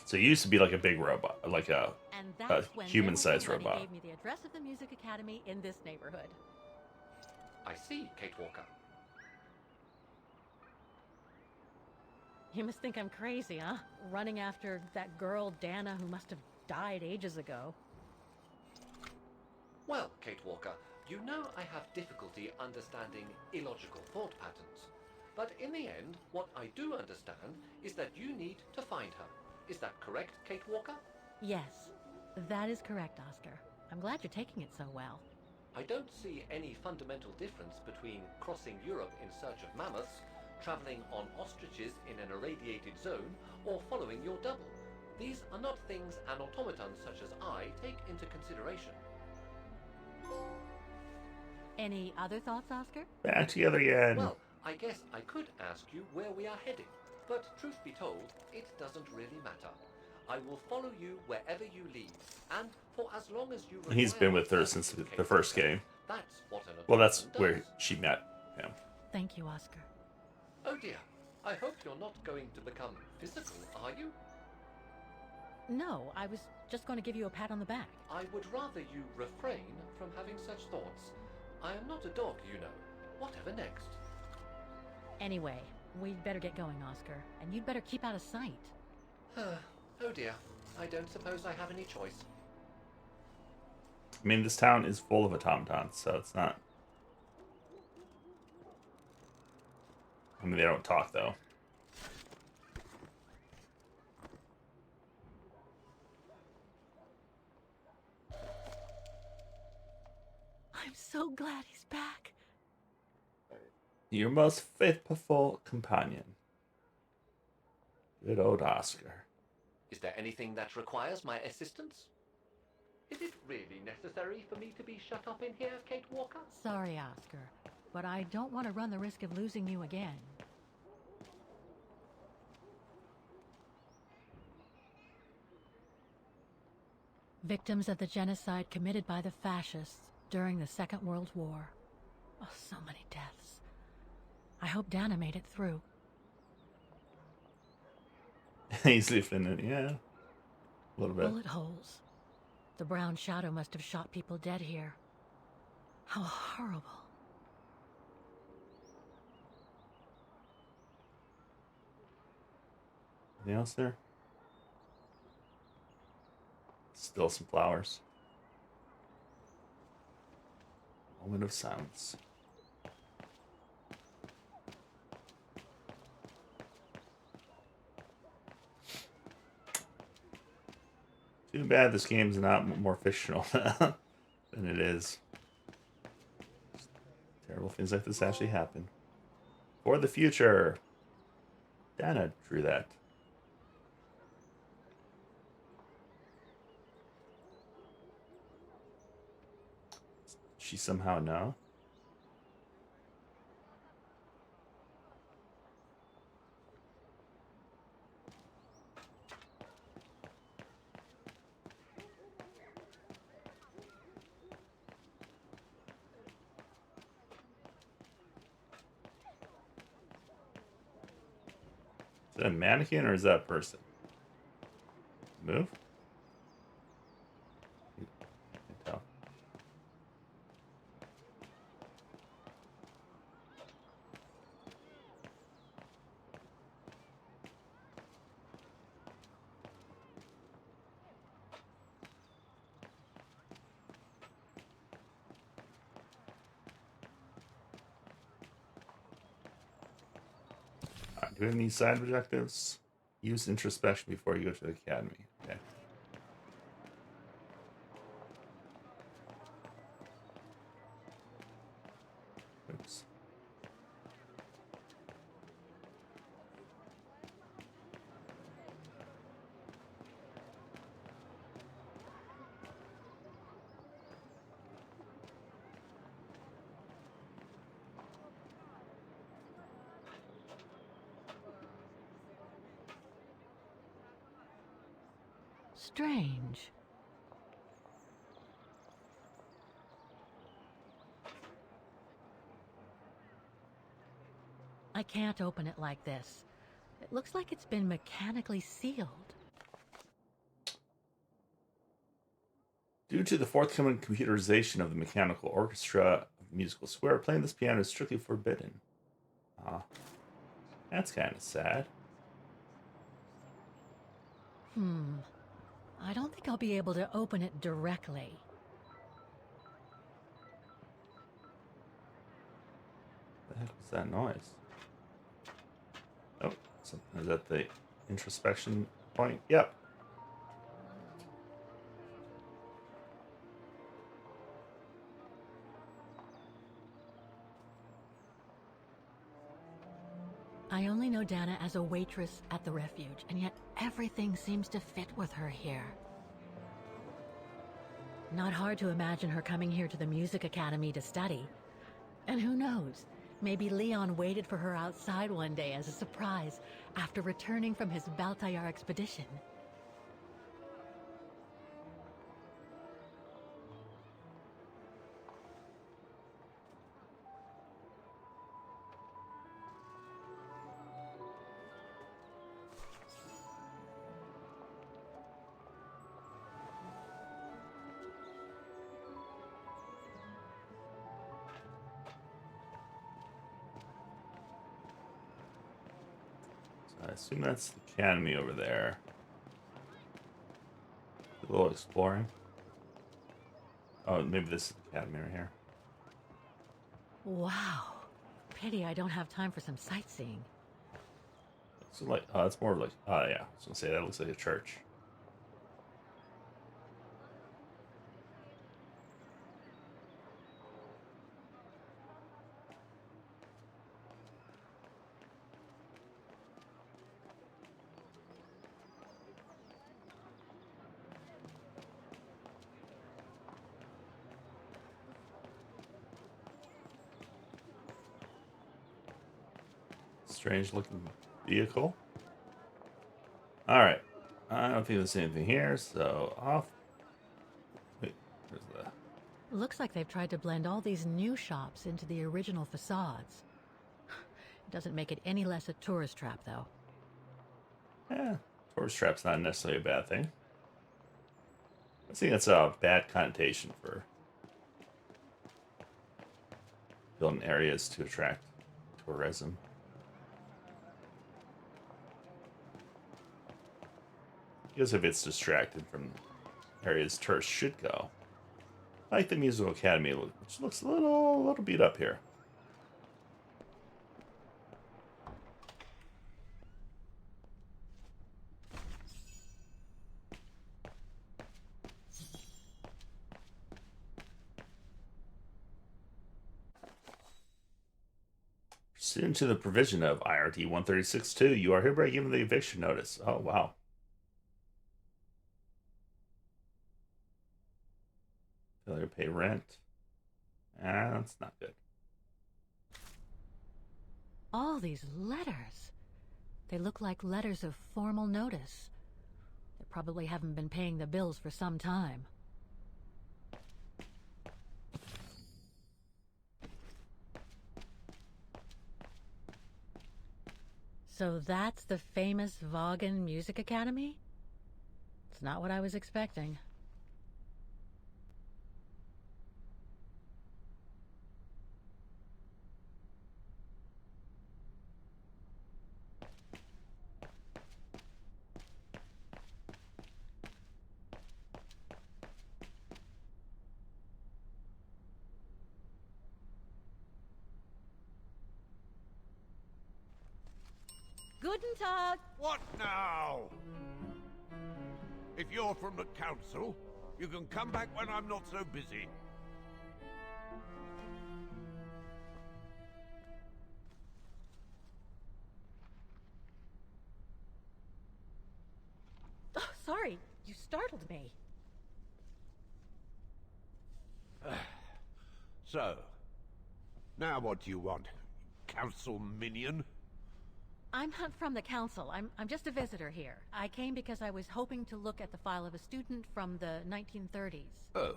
So it used to be like a big robot, like a And that's when human-sized somebody robot. gave me the address of the music academy in this neighborhood. I see, Kate Walker. You must think I'm crazy, huh? Running after that girl, Dana, who must have died ages ago. Well, Kate Walker, you know I have difficulty understanding illogical thought patterns. But in the end, what I do understand is that you need to find her. Is that correct, Kate Walker? Yes, that is correct, Oscar. I'm glad you're taking it so well. I don't see any fundamental difference between crossing Europe in search of mammoths, traveling on ostriches in an irradiated zone, or following your double. These are not things an automaton such as I take into consideration. Any other thoughts, Oscar? Back together again. Well, I guess I could ask you where we are heading, but truth be told, it doesn't really matter. I will follow you wherever you lead, and for as long as you He's require been with her my since services, the Kate first Walker. game. That's what an Well, that's automaton where does. she met him. Thank you, Oscar. Oh dear, I hope you're not going to become physical, are you? No, I was just going to give you a pat on the back. I would rather you refrain from having such thoughts. I am not a dog, you know. Whatever next? Anyway, we'd better get going, Oscar. And you'd better keep out of sight. Oh dear, I don't suppose I have any choice. I mean, this town is full of automatons, so it's not. I mean, they don't talk, though. I'm so glad he's back. Your most faithful companion. Good old Oscar. Is there anything that requires my assistance? Is it really necessary for me to be shut up in here, Kate Walker? Sorry, Oscar, but I don't want to run the risk of losing you again. Victims of the genocide committed by the fascists during the Second World War. Oh, so many deaths. I hope Dana made it through. He's living it, yeah. A little bit. Bullet holes. The brown shadow must have shot people dead here. How horrible. Anything else there? Still some flowers. Moment of silence. Too bad this game's not more fictional than it is. Terrible things like this actually happen. For the future. Dana drew that. She somehow know? Is that a mannequin or is that a person? Move? Can't tell. Alright, do any side objectives? Use introspection before you go to the academy. Okay. Oops. Strange. I can't open it like this. It looks like it's been mechanically sealed. Due to the forthcoming computerization of the mechanical orchestra of Musical Square, playing this piano is strictly forbidden. Ah, that's kind of sad. I don't think I'll be able to open it directly. What the heck was that noise? Oh, is that the introspection point? Yep. I only know Dana as a waitress at the refuge, and yet everything seems to fit with her here. Not hard to imagine her coming here to the music academy to study. And who knows, maybe Leon waited for her outside one day as a surprise after returning from his Baltayar expedition. I assume that's the academy over there. A little exploring. Oh, maybe this is the academy right here. Wow. Pity I don't have time for some sightseeing. So like, it's more like, yeah. I was gonna say that looks like a church. Strange looking vehicle. Alright. I don't think there's anything here, so off. Wait, there's the. Looks like they've tried to blend all these new shops into the original facades. It doesn't make it any less a tourist trap, though. Yeah, tourist trap's not necessarily a bad thing. I think that's a bad connotation for building areas to attract tourism. Because if it's distracted from areas tourists should go. Like the Musical Academy, which looks a little beat up here. Pursuant to the provision of IRT 136.2, you are hereby given the eviction notice. Oh, wow. Failure to pay rent. That's not good. All these letters. They look like letters of formal notice. They probably haven't been paying the bills for some time. So that's the famous Vaughan Music Academy? It's not what I was expecting. Guten Tag! What now? If you're from the council, you can come back when I'm not so busy. Oh, sorry. You startled me. So, now what do you want, council minion? I'm not from the council. I'm just a visitor here. I came because I was hoping to look at the file of a student from the 1930s. Oh.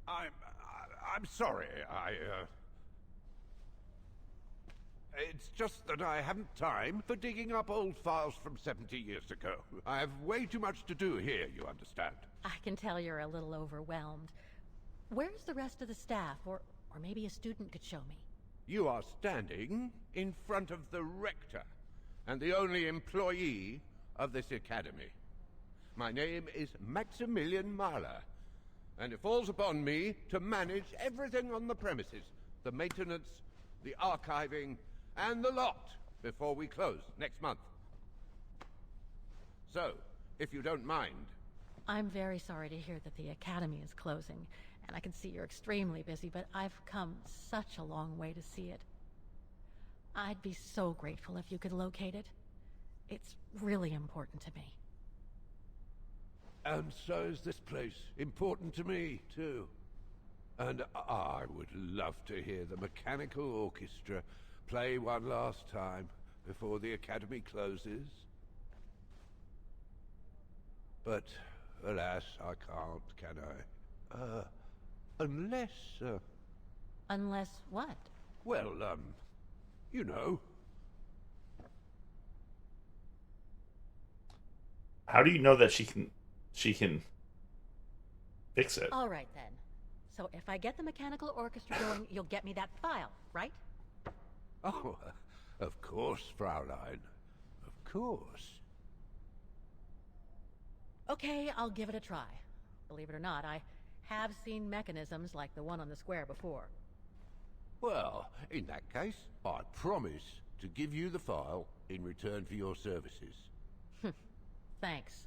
I'm sorry, It's just that I haven't time for digging up old files from 70 years ago. I have way too much to do here, you understand. I can tell you're a little overwhelmed. Where's the rest of the staff? Or maybe a student could show me. You are standing in front of the rector, and the only employee of this academy. My name is Maximilian Mahler, and it falls upon me to manage everything on the premises. The maintenance, the archiving, and the lot before we close next month. So, if you don't mind... I'm very sorry to hear that the academy is closing, and I can see you're extremely busy, but I've come such a long way to see it. I'd be so grateful if you could locate it. It's really important to me. And so is this place important to me, too. And I would love to hear the mechanical orchestra play one last time before the academy closes. But, alas, I can't, can I? Unless, Unless what? well, you know. How do you know that she can fix it? All right, then. So if I get the mechanical orchestra going, you'll get me that file, right? Oh, of course, Fraulein. Of course. Okay, I'll give it a try. Believe it or not, I have seen mechanisms like the one on the square before. Well, in that case, I promise to give you the file in return for your services. Thanks.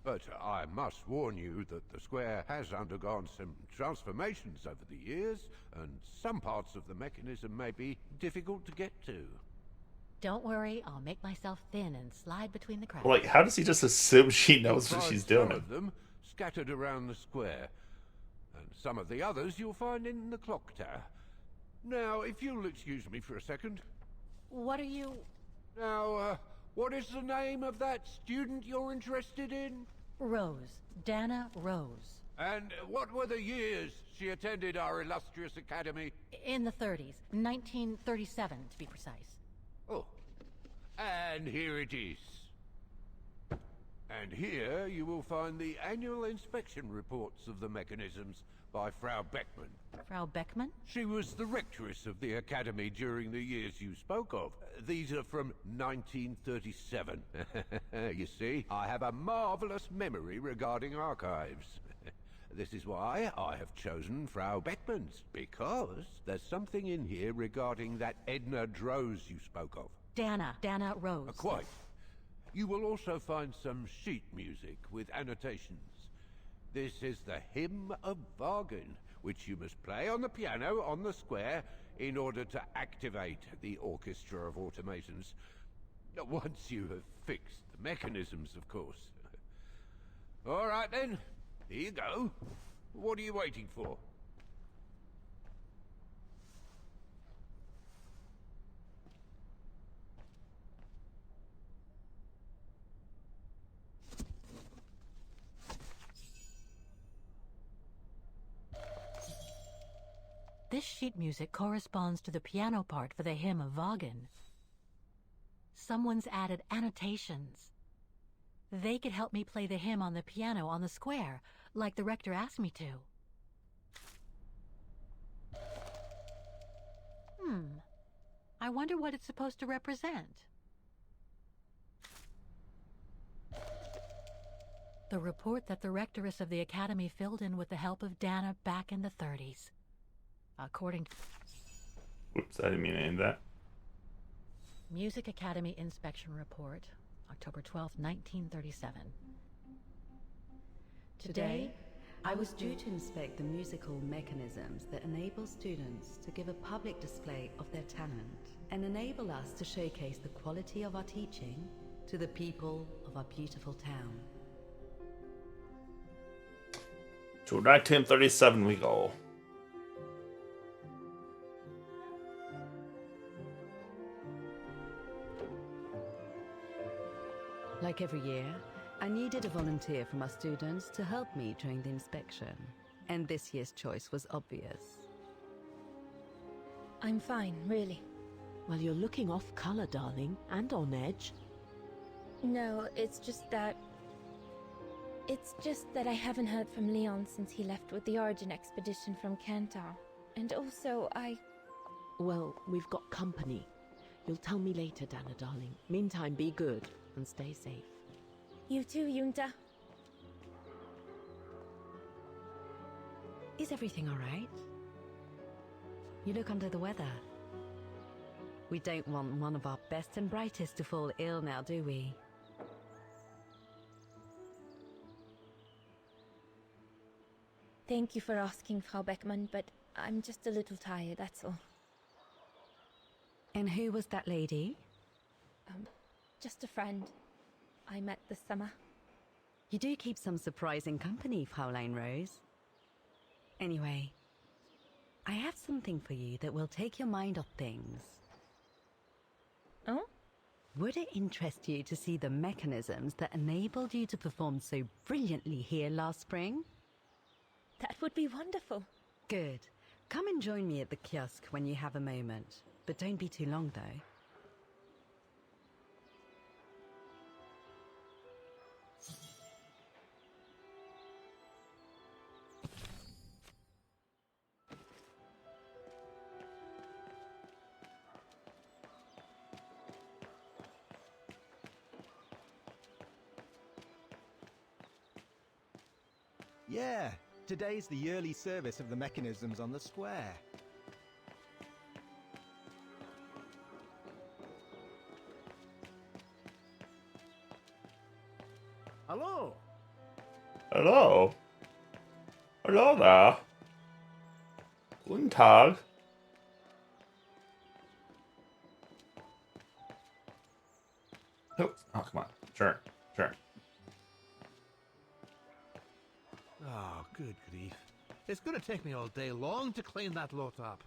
But I must warn you that the square has undergone some transformations over the years, and some parts of the mechanism may be difficult to get to. Don't worry, I'll make myself thin and slide between the cracks. Like, how does he just assume she knows You'll what find she's doing? some of them scattered around the square, and some of the others you'll find in the clock tower. Now, if you'll excuse me for a second. What are you... Now, what is the name of that student you're interested in? Rose. Dana Rose. And what were the years she attended our illustrious academy? In the 30s. 1937, to be precise. Oh. And here it is. And here you will find the annual inspection reports of the mechanisms by Frau Beckmann. Frau Beckmann? She was the rectress of the academy during the years you spoke of. These are from 1937. You see, I have a marvelous memory regarding archives. This is why I have chosen Frau Beckmann's, because there's something in here regarding that Edna Droz you spoke of. Dana Rose. Quite. You will also find some sheet music with annotations. This is the Hymn of Wagen, which you must play on the piano on the square in order to activate the Orchestra of Automations. Once you have fixed the mechanisms, of course. All right then, here you go. What are you waiting for? This sheet music corresponds to the piano part for the Hymn of Wagen. Someone's added annotations. They could help me play the hymn on the piano on the square, like the rector asked me to. I wonder what it's supposed to represent. The report that the rectoress of the academy filled in with the help of Dana back in the 30s. According to... Whoops, I didn't mean to end that. Music Academy Inspection Report, October 12, 1937. Today, I was due to inspect the musical mechanisms that enable students to give a public display of their talent and enable us to showcase the quality of our teaching to the people of our beautiful town. To 1937 we go. Like every year, I needed a volunteer from our students to help me during the inspection, and this year's choice was obvious. I'm fine, really. Well, you're looking off color, darling, and on edge. No, it's just that I haven't heard from Leon since he left with the Origin expedition from Kantar. And also, Well, we've got company. You'll tell me later, Dana, darling. Meantime, be good and stay safe. You too, Yunta. Is everything all right? You look under the weather. We don't want one of our best and brightest to fall ill now, do we? Thank you for asking, Frau Beckmann, but I'm just a little tired, that's all. And who was that lady? Just a friend I met this summer. You do keep some surprising company, Fraulein Rose. Anyway, I have something for you that will take your mind off things. Oh? Would it interest you to see the mechanisms that enabled you to perform so brilliantly here last spring? That would be wonderful. Good. Come and join me at the kiosk when you have a moment. But don't be too long, though. Yeah, today's the yearly service of the mechanisms on the square. Hello. Hello. Hello there. Guten Tag. Oh, come on. Sure. Oh, good grief. It's going to take me all day long to clean that lot up.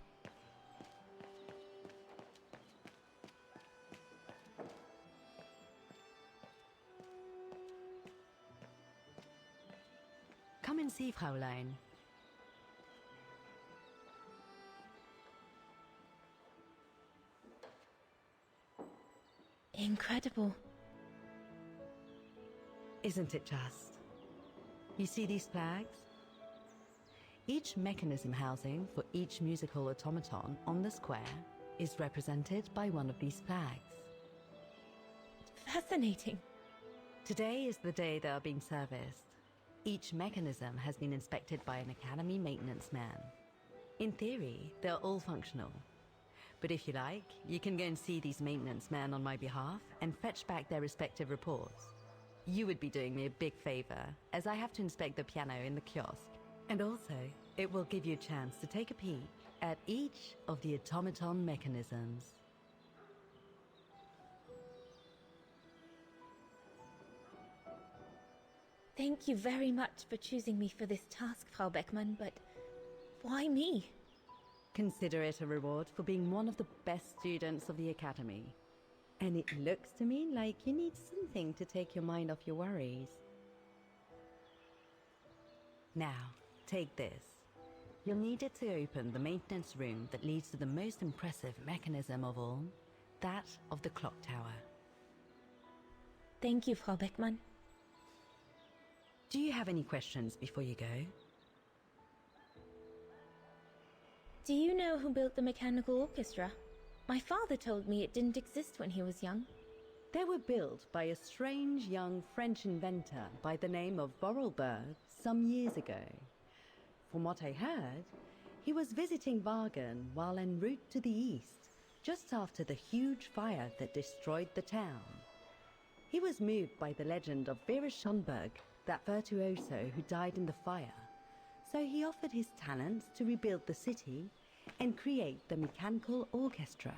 and see, Fraulein. Incredible. Isn't it just? You see these flags? Each mechanism housing for each musical automaton on the square is represented by one of these flags. Fascinating. Today is the day they are being serviced. Each mechanism has been inspected by an Academy maintenance man. In theory, they're all functional. But if you like, you can go and see these maintenance men on my behalf and fetch back their respective reports. You would be doing me a big favor, as I have to inspect the piano in the kiosk. And also, it will give you a chance to take a peek at each of the automaton mechanisms. Thank you very much for choosing me for this task, Frau Beckmann, but why me? Consider it a reward for being one of the best students of the Academy. And it looks to me like you need something to take your mind off your worries. Now, take this. You'll need it to open the maintenance room that leads to the most impressive mechanism of all, that of the clock tower. Thank you, Frau Beckmann. Do you have any questions before you go? Do you know who built the mechanical orchestra? My father told me it didn't exist when he was young. They were built by a strange young French inventor by the name of Vorarlberg some years ago. From what I heard, he was visiting Wagen while en route to the east, just after the huge fire that destroyed the town. He was moved by the legend of Vera Schönberg, that virtuoso who died in the fire, so he offered his talents to rebuild the city and create the mechanical orchestra.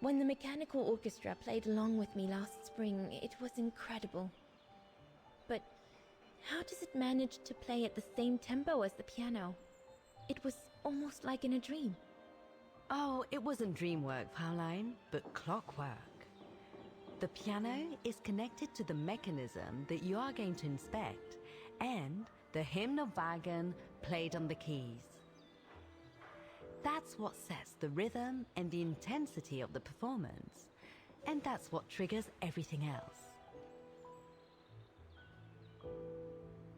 When the mechanical orchestra played along with me last spring, it was incredible. But how does it manage to play at the same tempo as the piano? It was almost like in a dream. Oh, it wasn't dream work, Fraulein, but clockwork. The piano is connected to the mechanism that you are going to inspect, and the hymn of Wagen played on the keys. That's what sets the rhythm and the intensity of the performance, and that's what triggers everything else.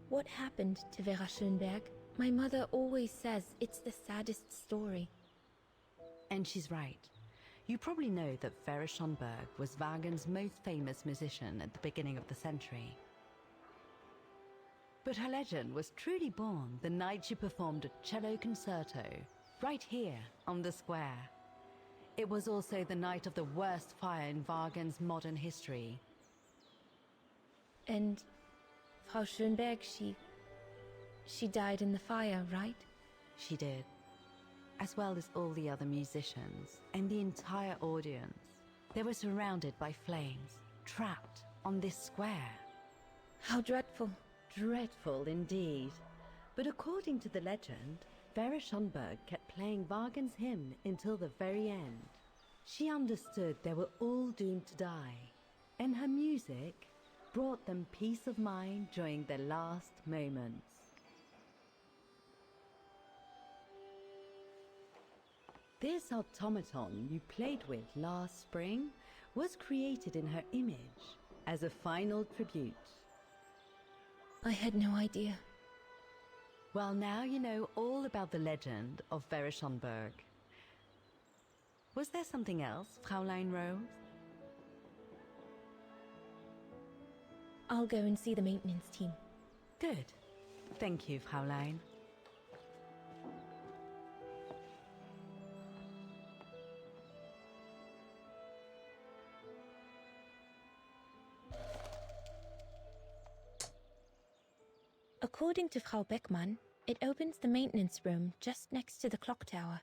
What happened to Vera Schönberg? My mother always says it's the saddest story. And she's right. You probably know that Vera Schönberg was Wagen's most famous musician at the beginning of the century. But her legend was truly born the night she performed a cello concerto, right here on the square. It was also the night of the worst fire in Wagen's modern history. And Frau Schönberg, she died in the fire, right? She did. As well as all the other musicians and the entire audience. They were surrounded by flames, trapped on this square. How dreadful. Dreadful indeed. But according to the legend, Vera Schönberg kept playing Wagen's hymn until the very end. She understood they were all doomed to die, and her music brought them peace of mind during their last moments. This automaton you played with last spring was created in her image as a final tribute. I had no idea. Well, now you know all about the legend of Vera Schönberg. Was there something else, Fraulein Rose? I'll go and see the maintenance team. Good. Thank you, Fraulein. According to Frau Beckmann, it opens the maintenance room just next to the clock tower.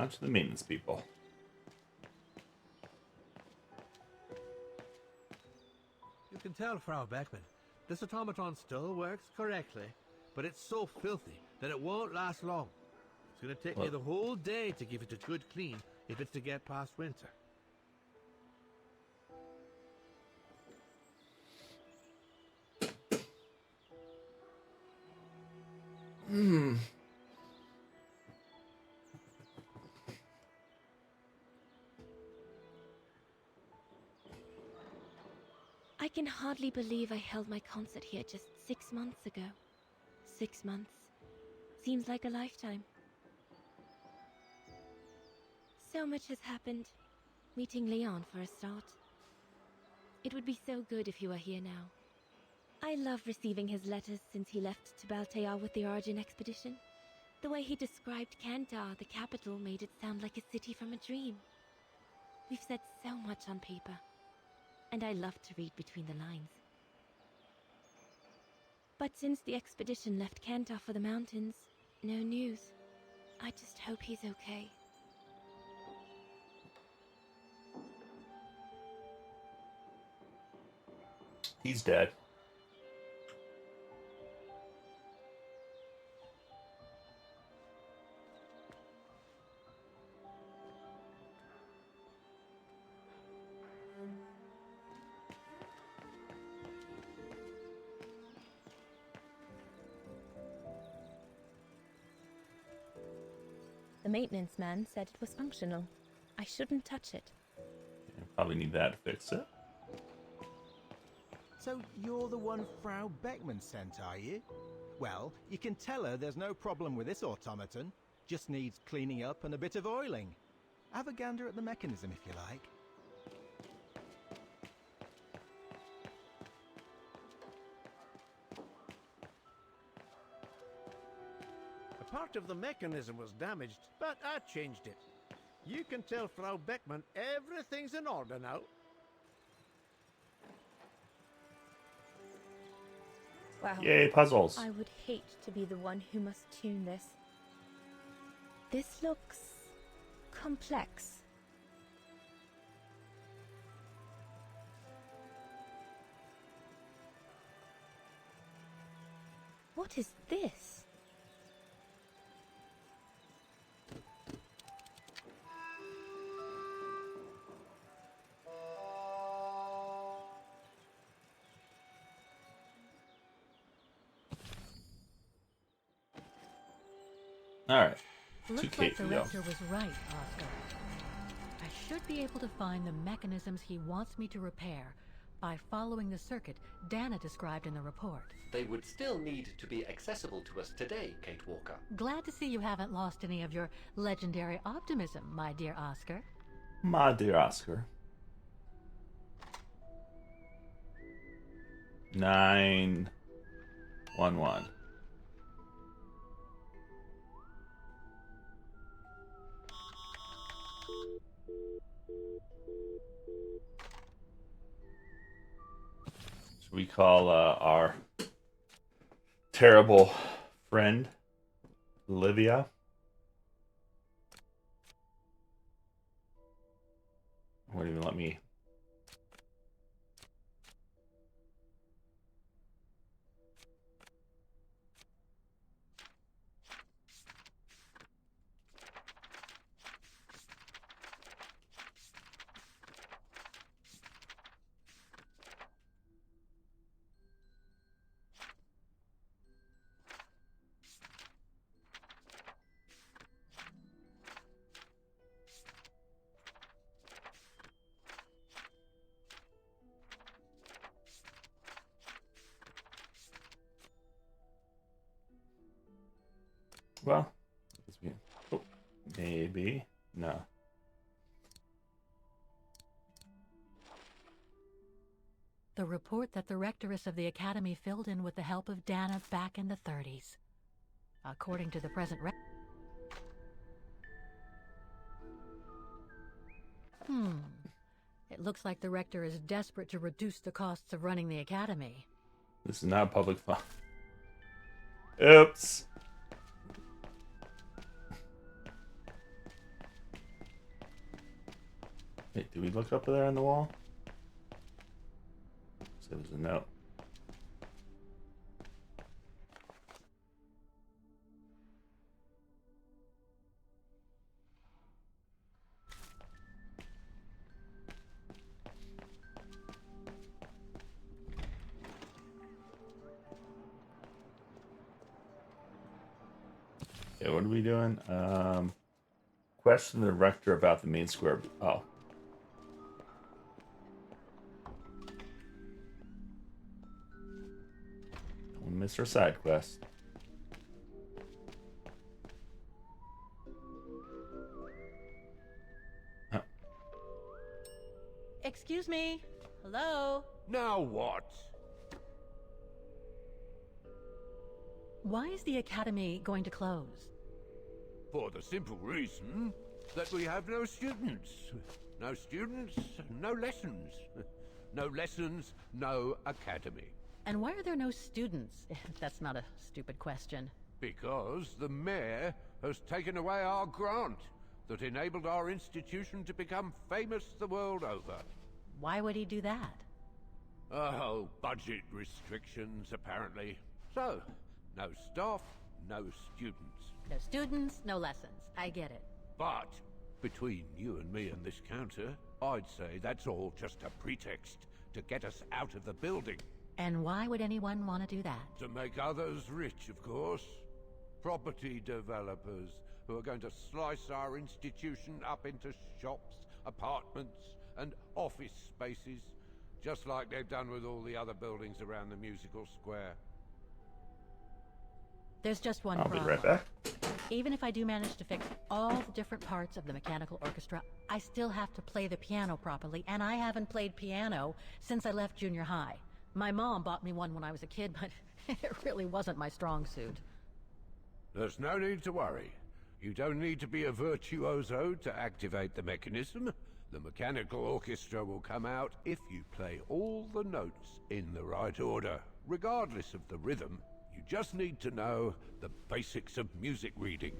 On to the maintenance people. You can tell, Frau Beckman, this automaton still works correctly, but it's so filthy that it won't last long. It's going to take me the whole day to give it a good clean if it's to get past winter. I can hardly believe I held my concert here just 6 months ago. 6 months. Seems like a lifetime. So much has happened. Meeting Leon for a start. It would be so good if he were here now. I love receiving his letters since he left to Baltear with the Origin expedition. The way he described Kantar, the capital, made it sound like a city from a dream. We've said so much on paper, and I love to read between the lines. But since the expedition left Kantar for the mountains, no news. I just hope he's okay. He's dead. The maintenance man said it was functional. I shouldn't touch it. Yeah, probably need that to fix it. So you're the one Frau Beckman sent, are you? Well, you can tell her there's no problem with this automaton. Just needs cleaning up and a bit of oiling. Have a gander at the mechanism if you like. A part of the mechanism was damaged, but I changed it. You can tell Frau Beckman everything's in order now. Wow. Yay, puzzles. I would hate to be the one who must tune this. This looks complex. What is this? Alright. Looks like the rector was right, Oscar. I should be able to find the mechanisms he wants me to repair by following the circuit Dana described in the report. They would still need to be accessible to us today, Kate Walker. Glad to see you haven't lost any of your legendary optimism, my dear Oscar. My dear Oscar. 911. Should we call our terrible friend Olivia? Won't even let me. Well, oh, maybe. No. The report that the rectoress of the academy filled in with the help of Dana back in the 30s. According to the present It looks like the rector is desperate to reduce the costs of running the academy. This is not public fund. Oops. Wait, did we look up there on the wall? So there's a note. Okay, what are we doing? Question the rector about the main square. Oh. Don't miss our side quest. Oh. Excuse me. Hello? Now what? Why is the academy going to close? For the simple reason that we have no students. No students, no lessons. No lessons, no academy. And why are there no students? That's not a stupid question. Because the mayor has taken away our grant that enabled our institution to become famous the world over. Why would he do that? Oh, budget restrictions, apparently. So, no staff, no students. No students, no lessons. I get it. But, between you and me and this counter, I'd say that's all just a pretext to get us out of the building. And why would anyone want to do that? To make others rich, of course. Property developers who are going to slice our institution up into shops, apartments, and office spaces, just like they've done with all the other buildings around the musical square. There's just one I'll be problem. right back. Even if I do manage to fix all the different parts of the mechanical orchestra, I still have to play the piano properly, and I haven't played piano since I left junior high. My mom bought me one when I was a kid, but it really wasn't my strong suit. There's no need to worry. You don't need to be a virtuoso to activate the mechanism. The mechanical orchestra will come out if you play all the notes in the right order, regardless of the rhythm. You just need to know the basics of music reading.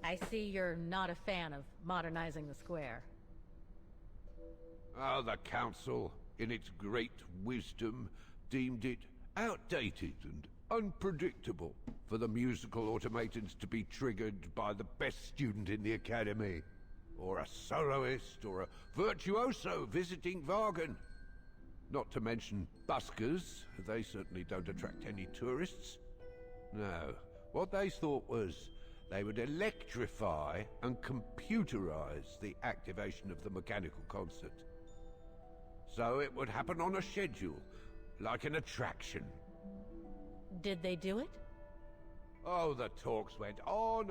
I see you're not a fan of modernizing the square. Ah, the council, in its great wisdom, deemed it outdated and unpredictable for the musical automatons to be triggered by the best student in the academy, or a soloist, or a virtuoso visiting Vargan. Not to mention buskers, they certainly don't attract any tourists. No, what they thought was they would electrify and computerize the activation of the mechanical concert. So it would happen on a schedule, like an attraction. Did they do it? Oh, the talks went on,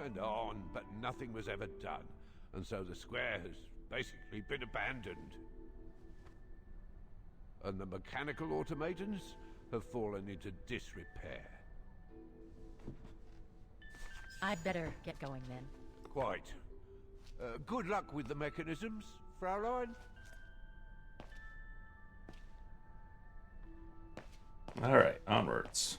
but nothing was ever done. And so the square has basically been abandoned. And the mechanical automatons have fallen into disrepair. I'd better get going then. Quite. Good luck with the mechanisms, Fraulein. Alright, onwards.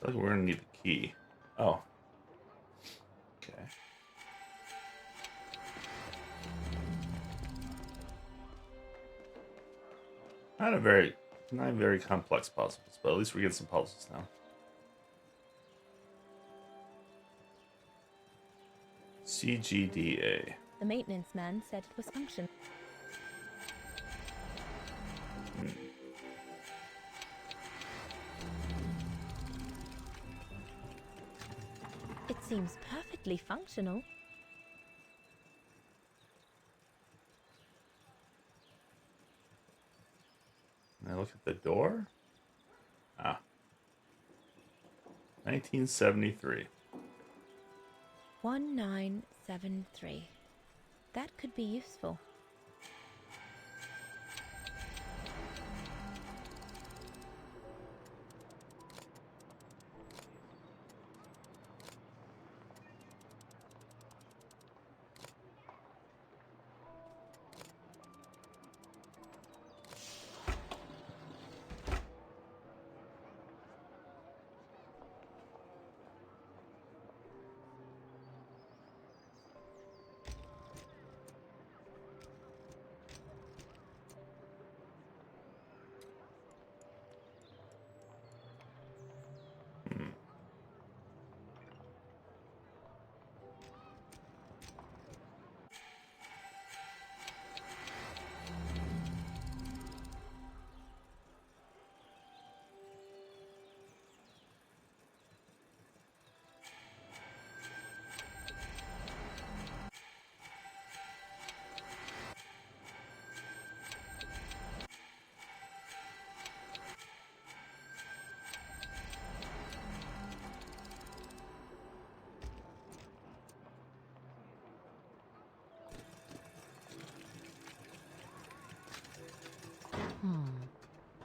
I feel like we're gonna need the key. Oh. Okay. Not very complex puzzles, but at least we're getting some puzzles now. CGDA. The maintenance man said it was functional. It seems perfectly functional. look at the door? Ah. 1973. 1973. That could be useful.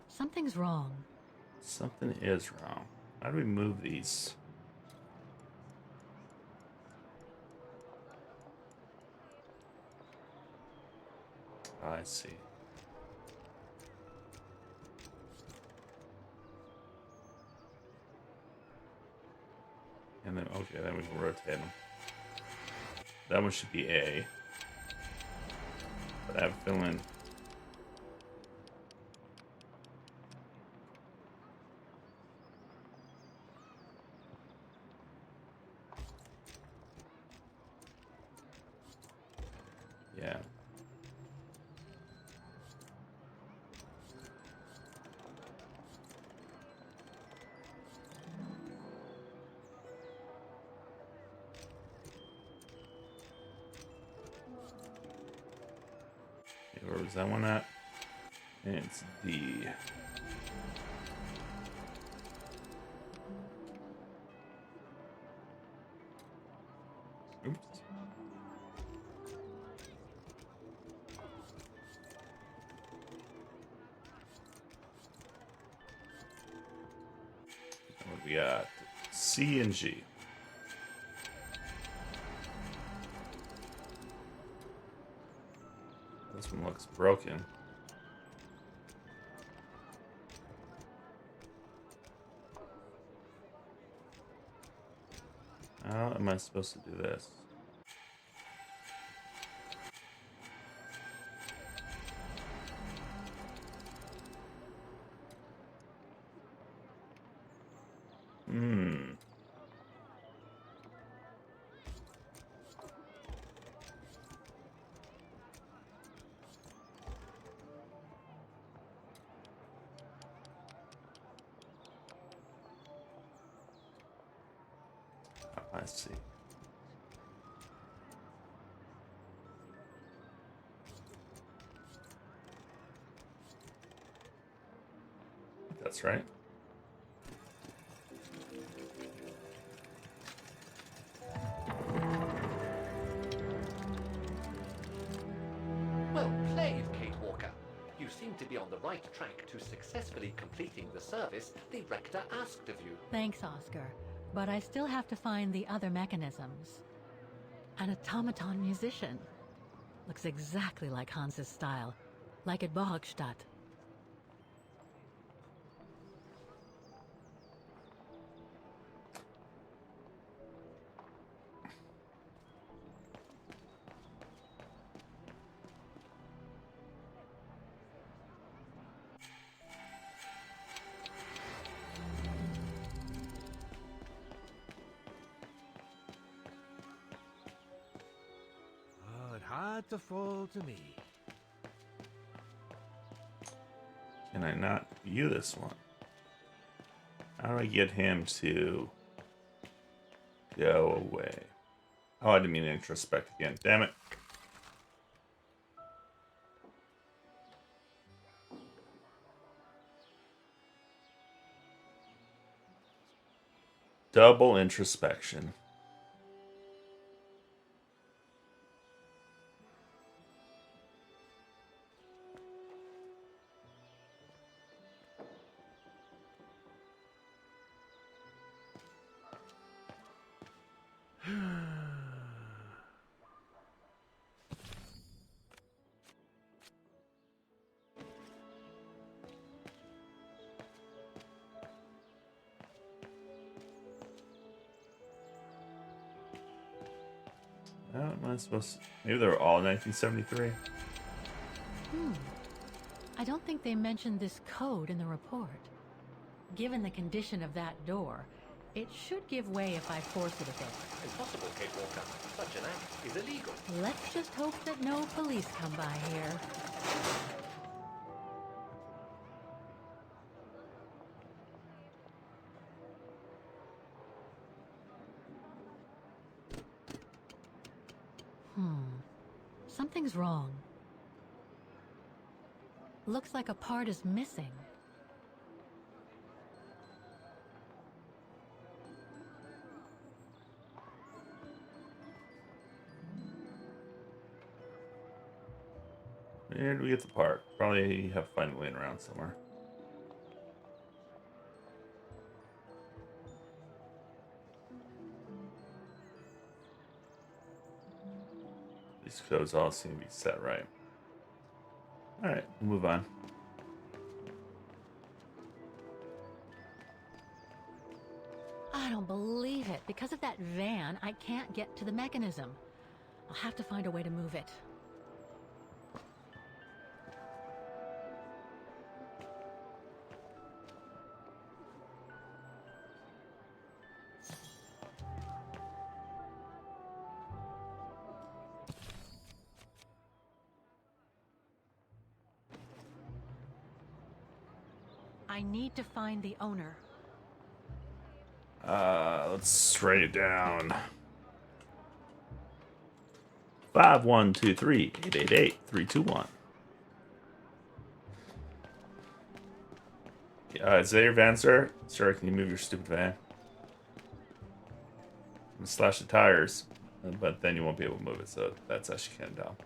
Something's wrong. Something is wrong. How do we move these? Oh, I see. And then, okay, then we can rotate them. That one should be A. But I have a feeling... Yeah. Okay, where was that one at? It's D. Oops. What we got? C and G. This one looks broken. How am I supposed to do this? I see. That's right. Well played, Kate Walker. You seem to be on the right track to successfully completing the service the Rector asked of you. Thanks, Oscar. But I still have to find the other mechanisms. An automaton musician. Looks exactly like Hans's style. Like at Bohogstadt. Oh, it had to fall to me. Can I not view this one? How do I get him to go away? Oh, I didn't mean to introspect again. Damn it. Double introspection. How am I supposed to... Maybe they were all 1973. I don't think they mentioned this code in the report. Given the condition of that door, it should give way if I force it a bit. Impossible, Kate Walker. Such an act is illegal. Let's just hope that no police come by here. Something's wrong. Looks like a part is missing. Where did we get the part? Probably have to find it laying around somewhere. These codes all seem to be set right. Alright, we'll move on. I don't believe it. Because of that van, I can't get to the mechanism. I'll have to find a way to move it. I need to find the owner. Let's write it down. 5123-888-321. Is that your van, sir? Sir, can you move your stupid van? I'm gonna slash the tires, but then you won't be able to move it, so that's actually kind of dumb.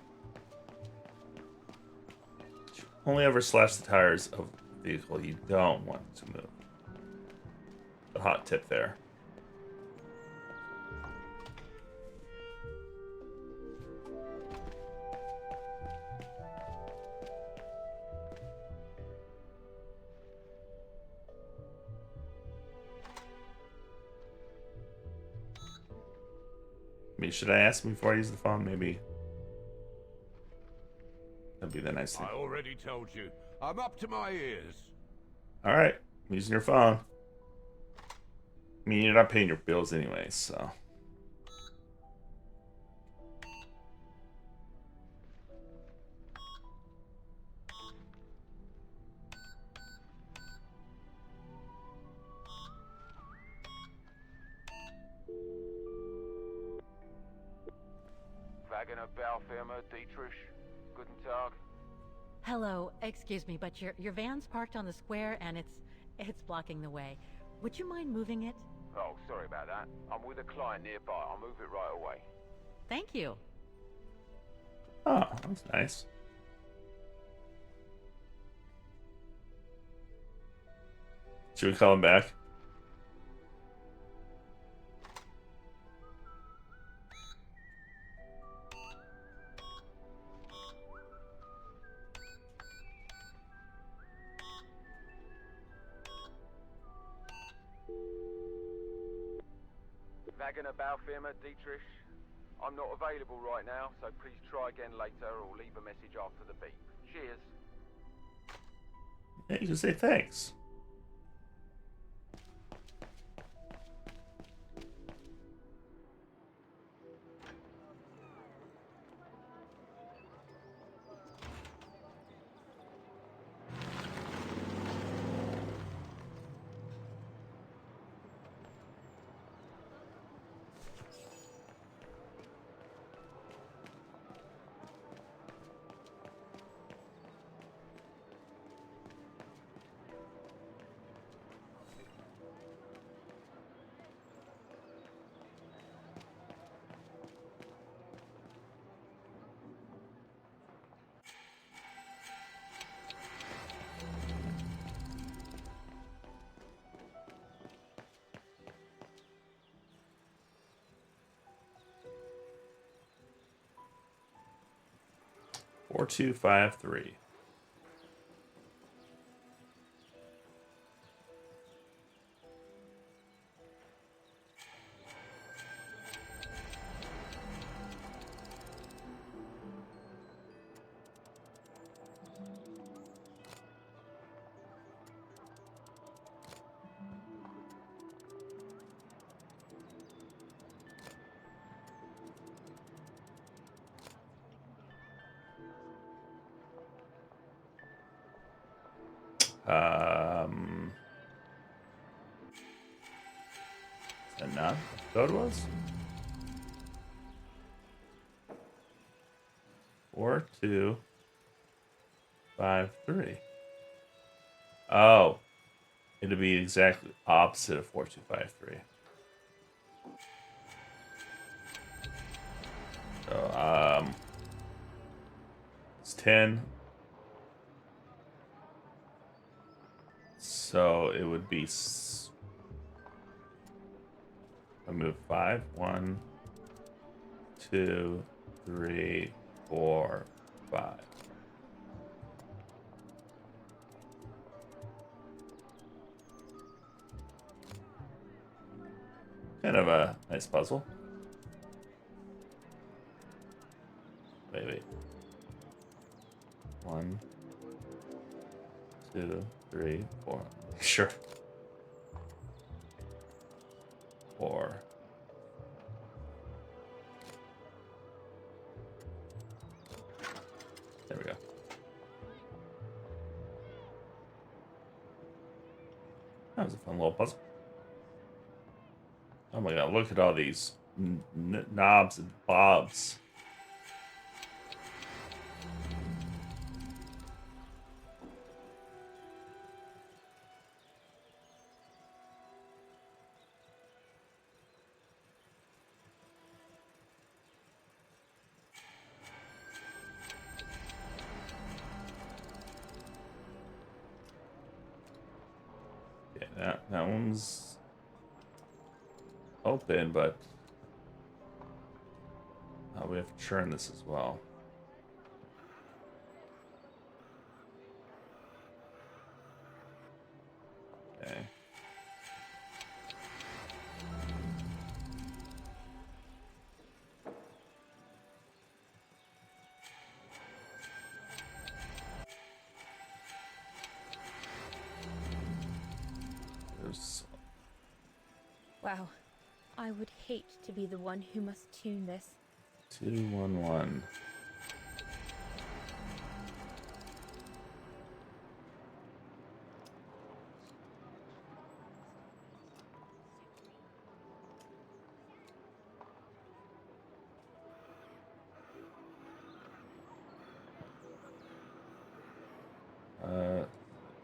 Only ever slash the tires of a vehicle you don't want to move. A hot tip there. Maybe should I ask him before I use the phone? Maybe that'd be the nice thing. I already told you. I'm up to my ears. All right, I'm using your phone. I mean, you're not paying your bills anyway, so. Wagner Baufirma, Dietrich. Guten Tag. Hello, excuse me, but your van's parked on the square and it's blocking the way. Would you mind moving it? Oh, sorry about that. I'm with a client nearby. I'll move it right away. Thank you. Oh, that's nice. Should we call him back? Wagner Baufirma, Dietrich. I'm not available right now, so please try again later or leave a message after the beep. Cheers. Yeah, you can say thanks. 4253. Is that not what the code was? 4253. Oh, it'll be exactly opposite of 4253. So, it's 10. So it would be. I move 5. 1, 2, 3, 4, 5. Kind of a nice puzzle. Wait. 1, 2, 3, 4. Sure. 4. There we go. That was a fun little puzzle. Oh my god, look at all these knobs and bobs. Yeah, that one's open, but we have to churn this as well. Okay. There's... Wow. I would hate to be the one who must tune this. 211.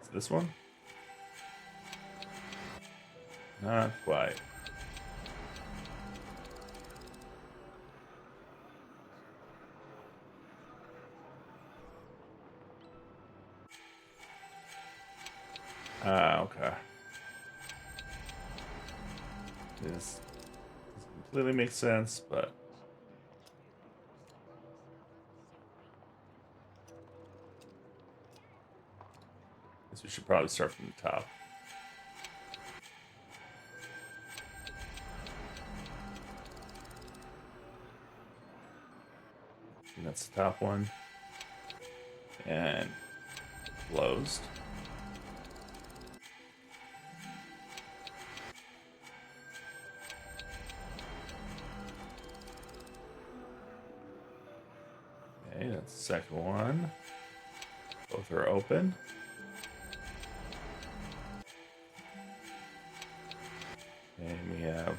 Is this one? Not quite. Okay. This completely makes sense, but I guess we should probably start from the top. And that's the top one. And closed. Okay, that's the second one. Both are open. And we have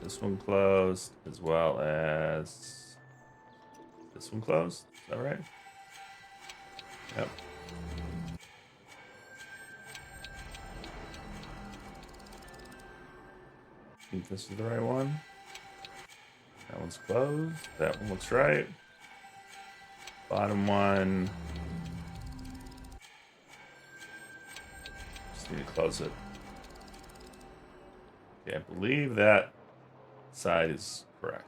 this one closed, as well as this one closed. Is that right? Yep. I think this is the right one. That one's closed. That one looks right. Bottom one. Just need to close it. Okay, I believe that side is correct.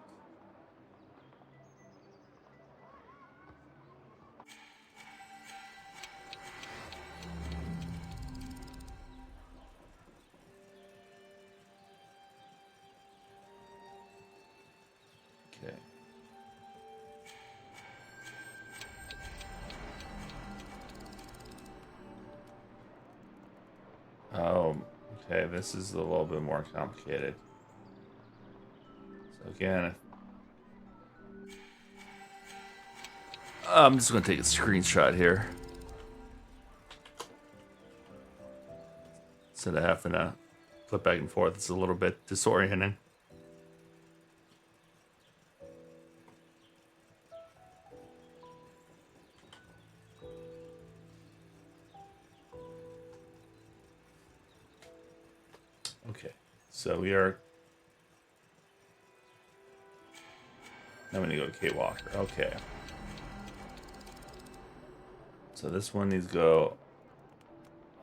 Oh, okay. This is a little bit more complicated. So again, I'm just going to take a screenshot here. Instead of having to flip back and forth, it's a little bit disorienting. Okay, so we are. Now we need to go to Kate Walker. Okay. So this one needs to go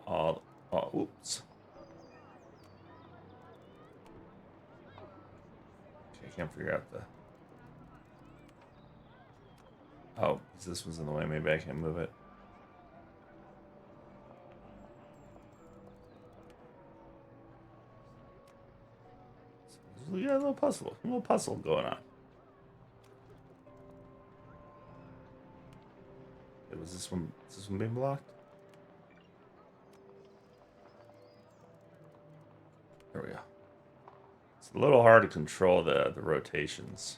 all. Oh, oops. Okay, I can't figure out the. Oh, this one's in the way. Maybe I can't move it. So we got a little puzzle going on. Was this one? Is this one being blocked? There we go. It's a little hard to control the rotations.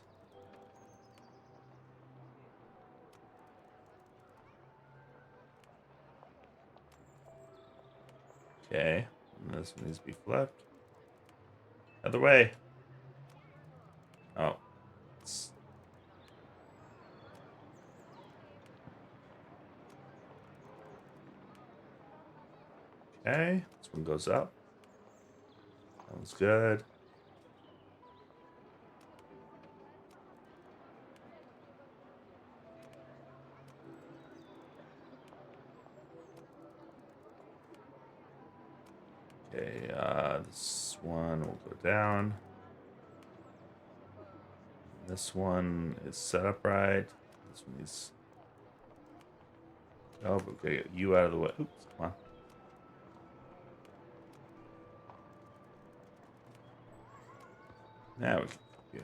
Okay, and this one needs to be flipped. Other way. Oh. Okay, this one goes up. That one's good. Okay, this one will go down. This one is set up right. This one is. Oh, okay, get you out of the way. Oops, come on. Now we can you.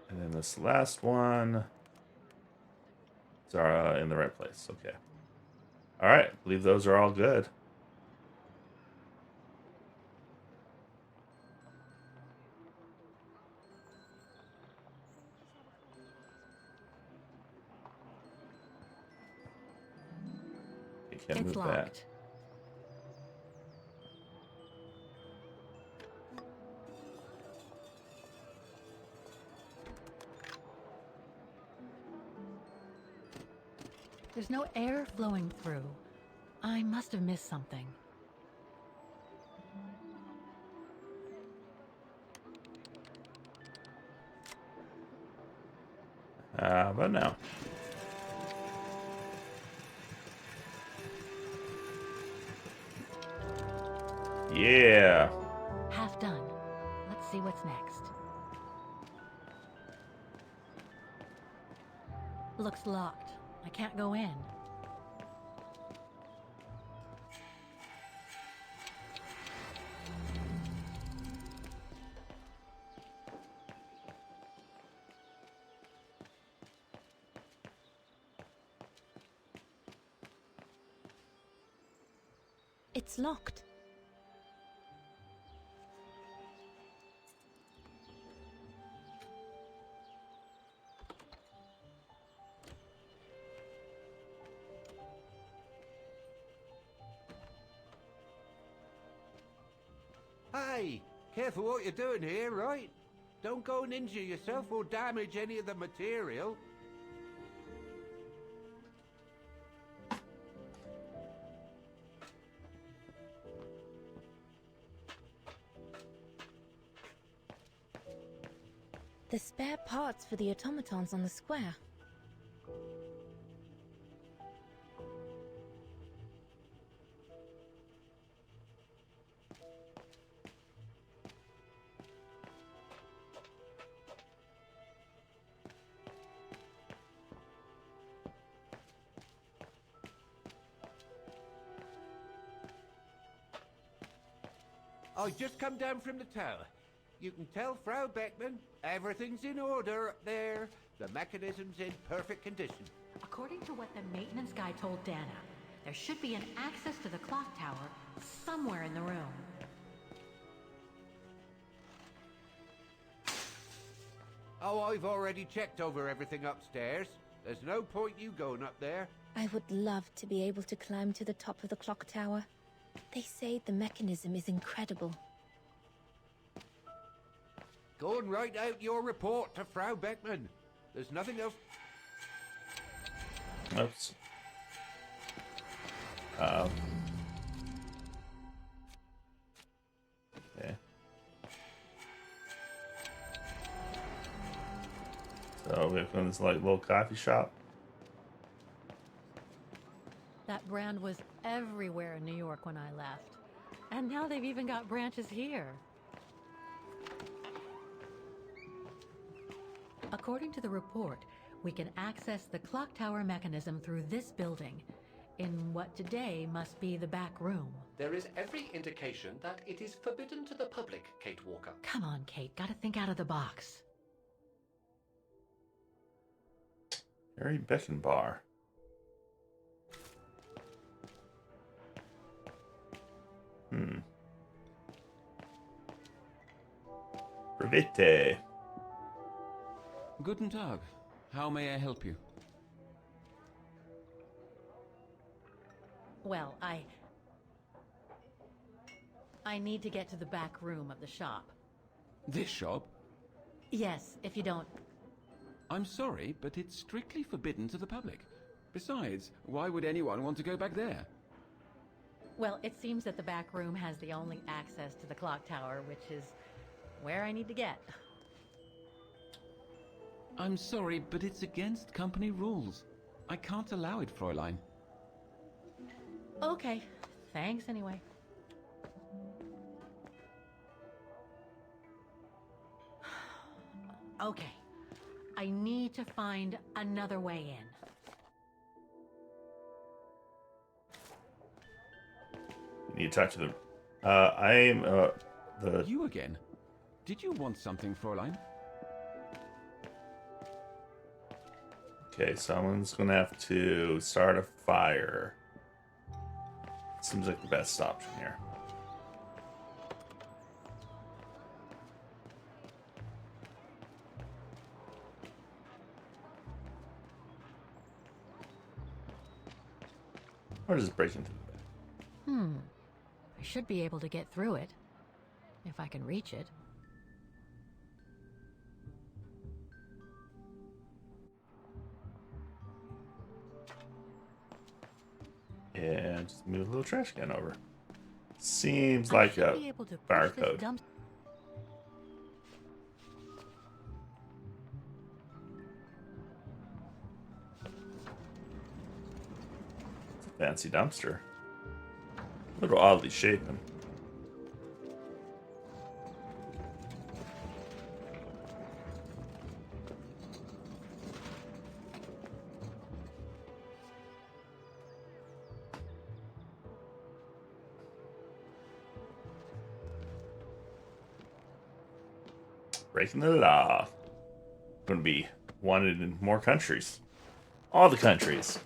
And then this last one is in the right place. Okay. All right. I believe those are all good. You can't It's move locked. that. There's no air flowing through. I must have missed something. But no. Yeah. Half done. Let's see what's next. Looks locked. I can't go in. It's locked. Hey, careful what you're doing here, right? Don't go and injure yourself or damage any of the material. The spare parts for the automatons on the square. I just come down from the tower. You can tell Frau Beckman everything's in order up there. The mechanism's in perfect condition. According to what the maintenance guy told Dana, there should be an access to the clock tower somewhere in the room. Oh, I've already checked over everything upstairs. There's no point you going up there. I would love to be able to climb to the top of the clock tower. They say the mechanism is incredible. Go and write out your report to Frau Beckman. There's nothing else. Oops. Okay. So we have this like little coffee shop. That brand was everywhere in New York when I left. And now they've even got branches here. According to the report, we can access the clock tower mechanism through this building, in what today must be the back room. There is every indication that it is forbidden to the public, Kate Walker. Come on, Kate, gotta think out of the box. Harry Beckenbar. Private. Guten Tag. How may I help you? Well, I need to get to the back room of the shop. This shop? Yes, if you don't... I'm sorry, but it's strictly forbidden to the public. Besides, why would anyone want to go back there? Well, it seems that the back room has the only access to the clock tower, which is where I need to get. I'm sorry, but it's against company rules. I can't allow it, Fräulein. Okay, thanks anyway. Okay, I need to find another way in. You need to talk to them. I am the... You again? Did you want something, Fräulein? Okay, someone's gonna have to start a fire. Seems like the best option here. Or just break into the bed. I should be able to get through it, if I can reach it. And just move a little trash can over. Seems like a barcode. It's a fancy dumpster. A little oddly shapen. Breaking the law. Going to be wanted in more countries. All the countries.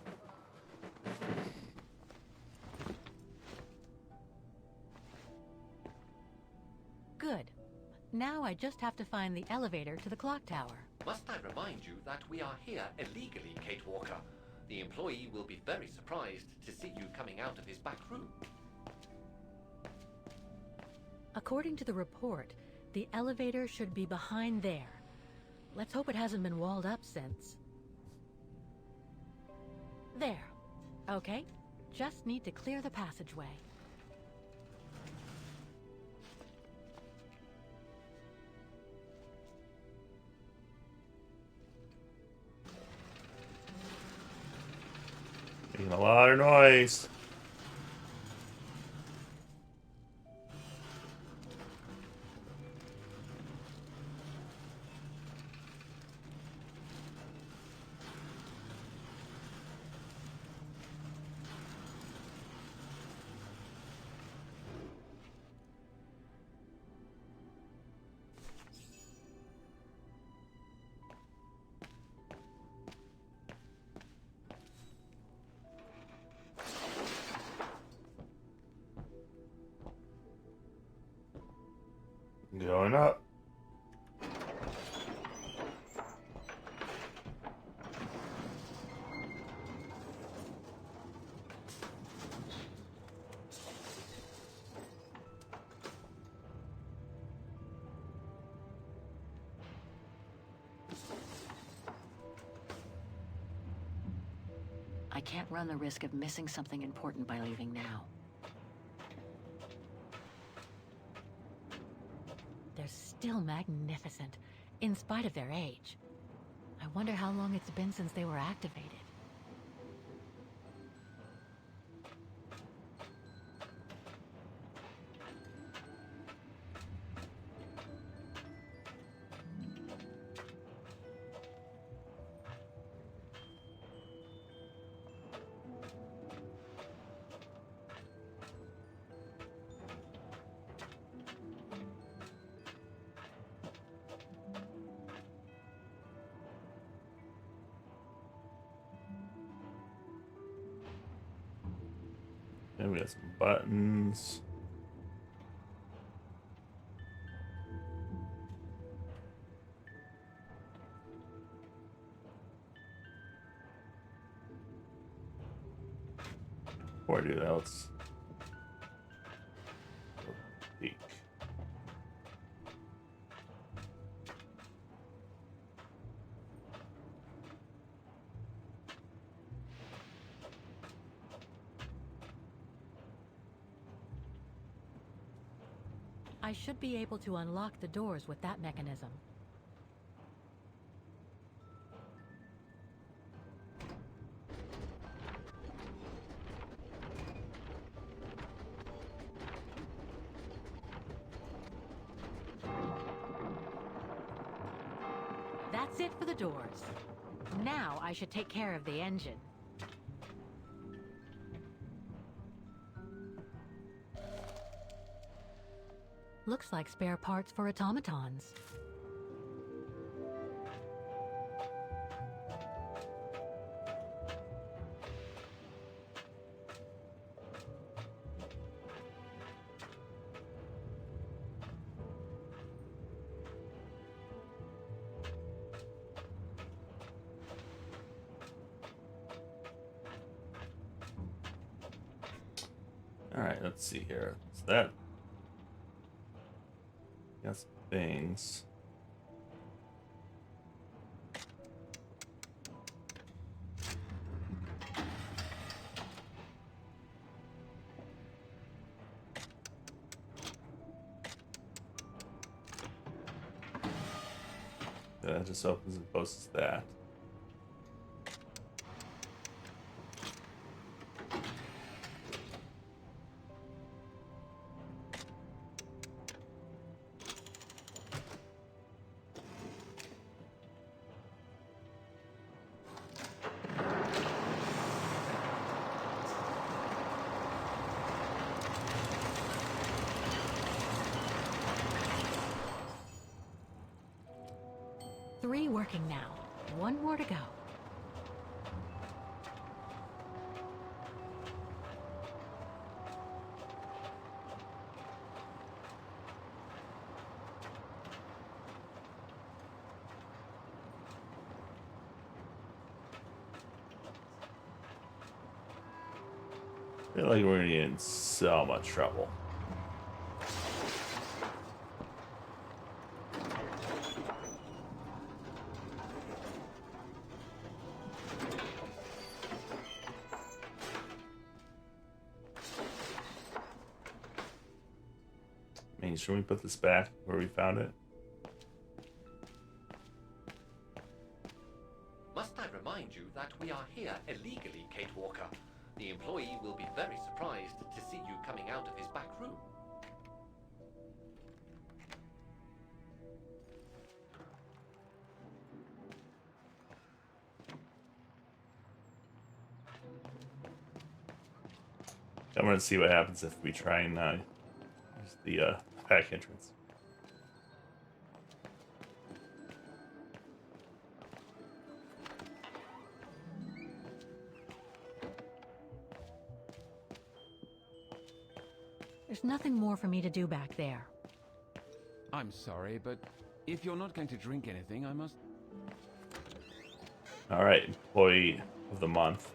Good. Now I just have to find the elevator to the clock tower. Must I remind you that we are here illegally, Kate Walker? The employee will be very surprised to see you coming out of his back room. According to the report, the elevator should be behind there. Let's hope it hasn't been walled up since. There. Okay. Just need to clear the passageway. Making a lot of noise. Going up. I can't run the risk of missing something important by leaving now. They're still magnificent, in spite of their age. I wonder how long it's been since they were activated. And we got some buttons. Before I do that, let's peek. I should be able to unlock the doors with that mechanism. That's it for the doors. Now I should take care of the engine. Looks like spare parts for automatons. All right, let's see here. So that got some things. That just opens and closes that. Three working now. One more to go. I feel like we're gonna get in so much trouble. Should we put this back where we found it? Must I remind you that we are here illegally, Kate Walker? The employee will be very surprised to see you coming out of his back room. I'm gonna see what happens if we try and use the back entrance. There's nothing more for me to do back there. I'm sorry, but if you're not going to drink anything, I must... All right, employee of the month.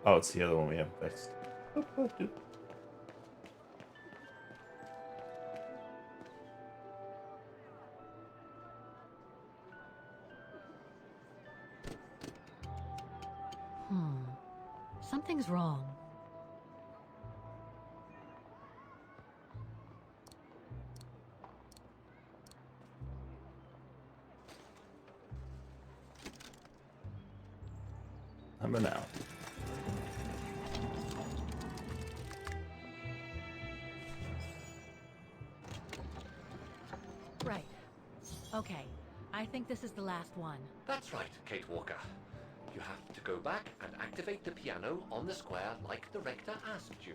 Oh, it's the other one we haven't fixed. Something's wrong. I'm an out. Right. Okay. I think this is the last one. That's right, Kate Walker. You have to go back and activate the piano on the square like the rector asked you.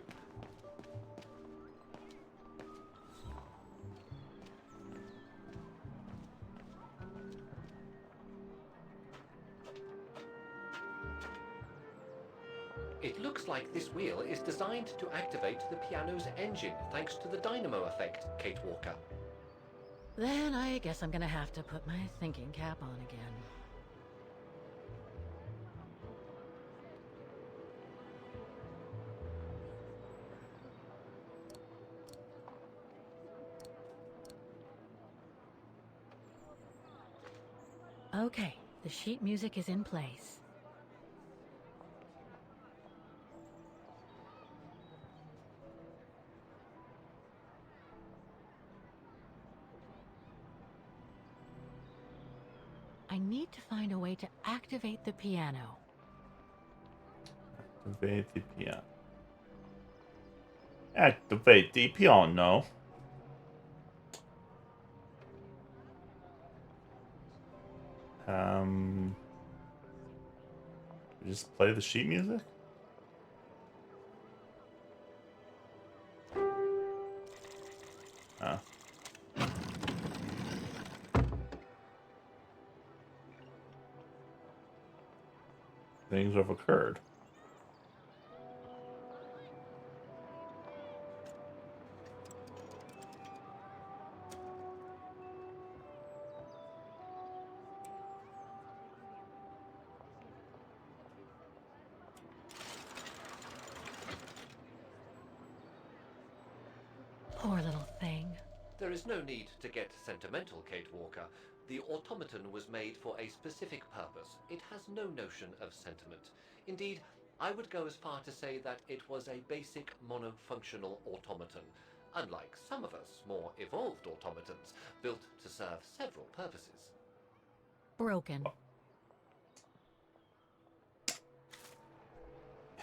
It looks like this wheel is designed to activate the piano's engine thanks to the dynamo effect, Kate Walker. Then I guess I'm gonna have to put my thinking cap on again. Okay, the sheet music is in place. I need to find a way to activate the piano. Activate the piano. Activate the piano. Just play the sheet music? Ah. Things have occurred. Poor little thing. There is no need to get sentimental, Kate Walker. The automaton was made for a specific purpose. It has no notion of sentiment. Indeed, I would go as far to say that it was a basic monofunctional automaton, unlike some of us more evolved automatons, built to serve several purposes. Broken.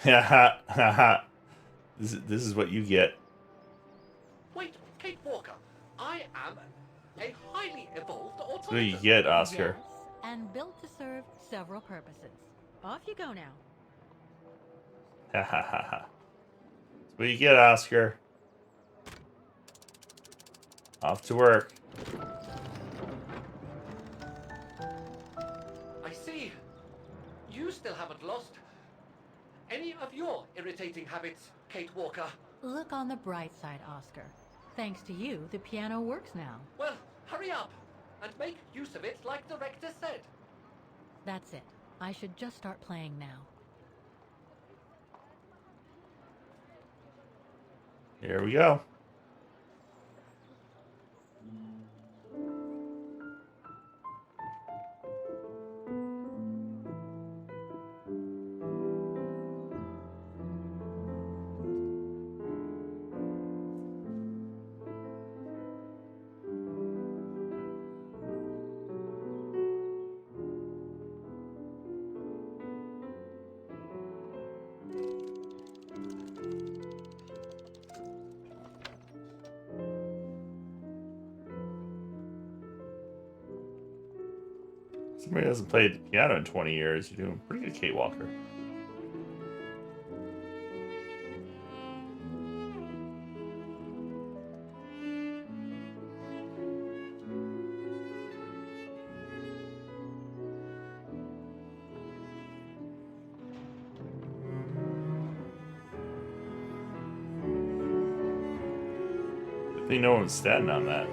Haha, haha. This is what you get. Wait, Kate Walker, I am a highly evolved automaton. That's what you get, Oscar. Yes, and built to serve several purposes. Off you go now. Ha ha ha ha. That's what you get, Oscar. Off to work. I see. You still haven't lost any of your irritating habits, Kate Walker. Look on the bright side, Oscar. Thanks to you, the piano works now. Well, hurry up and make use of it like the rector said. That's it. I should just start playing now. Here we go. Somebody who hasn't played the piano in 20 years. You're doing pretty good, Kate Walker. I think no one's standing on that.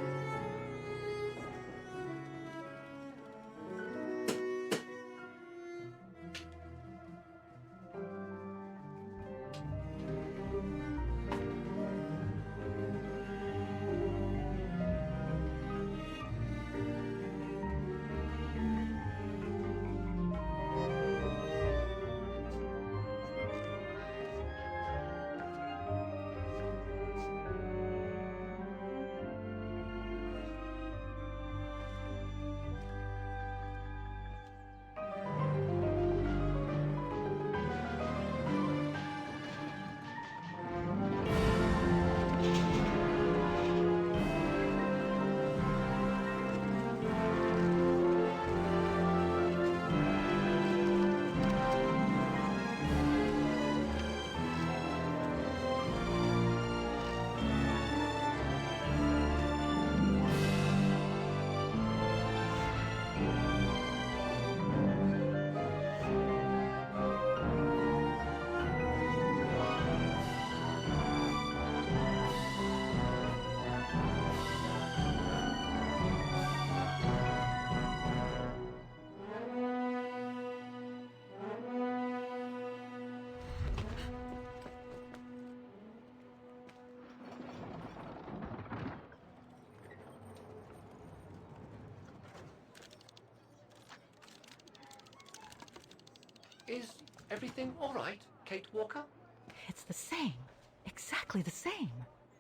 Is everything all right, Kate Walker? It's the same. Exactly the same.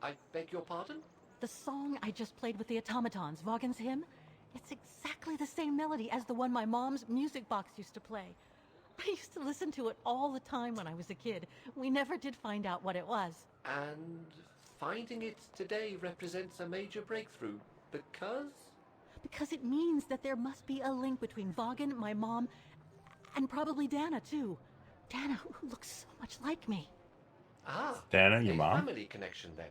I beg your pardon? The song I just played with the automatons, Vaughan's hymn, it's exactly the same melody as the one my mom's music box used to play. I used to listen to it all the time when I was a kid. We never did find out what it was. And finding it today represents a major breakthrough because? Because it means that there must be a link between Vaughan, my mom, and probably Dana, too. Dana, who looks so much like me. Ah, Dana, your a mom? family connection then.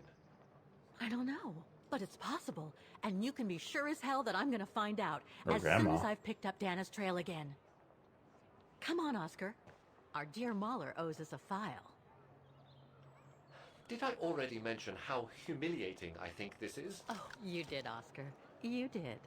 I don't know, but it's possible. And you can be sure as hell that I'm gonna find out Or as soon grandma. as I've picked up Dana's trail again. Come on, Oscar. Our dear Mahler owes us a file. Did I already mention how humiliating I think this is? Oh, you did, Oscar. You did.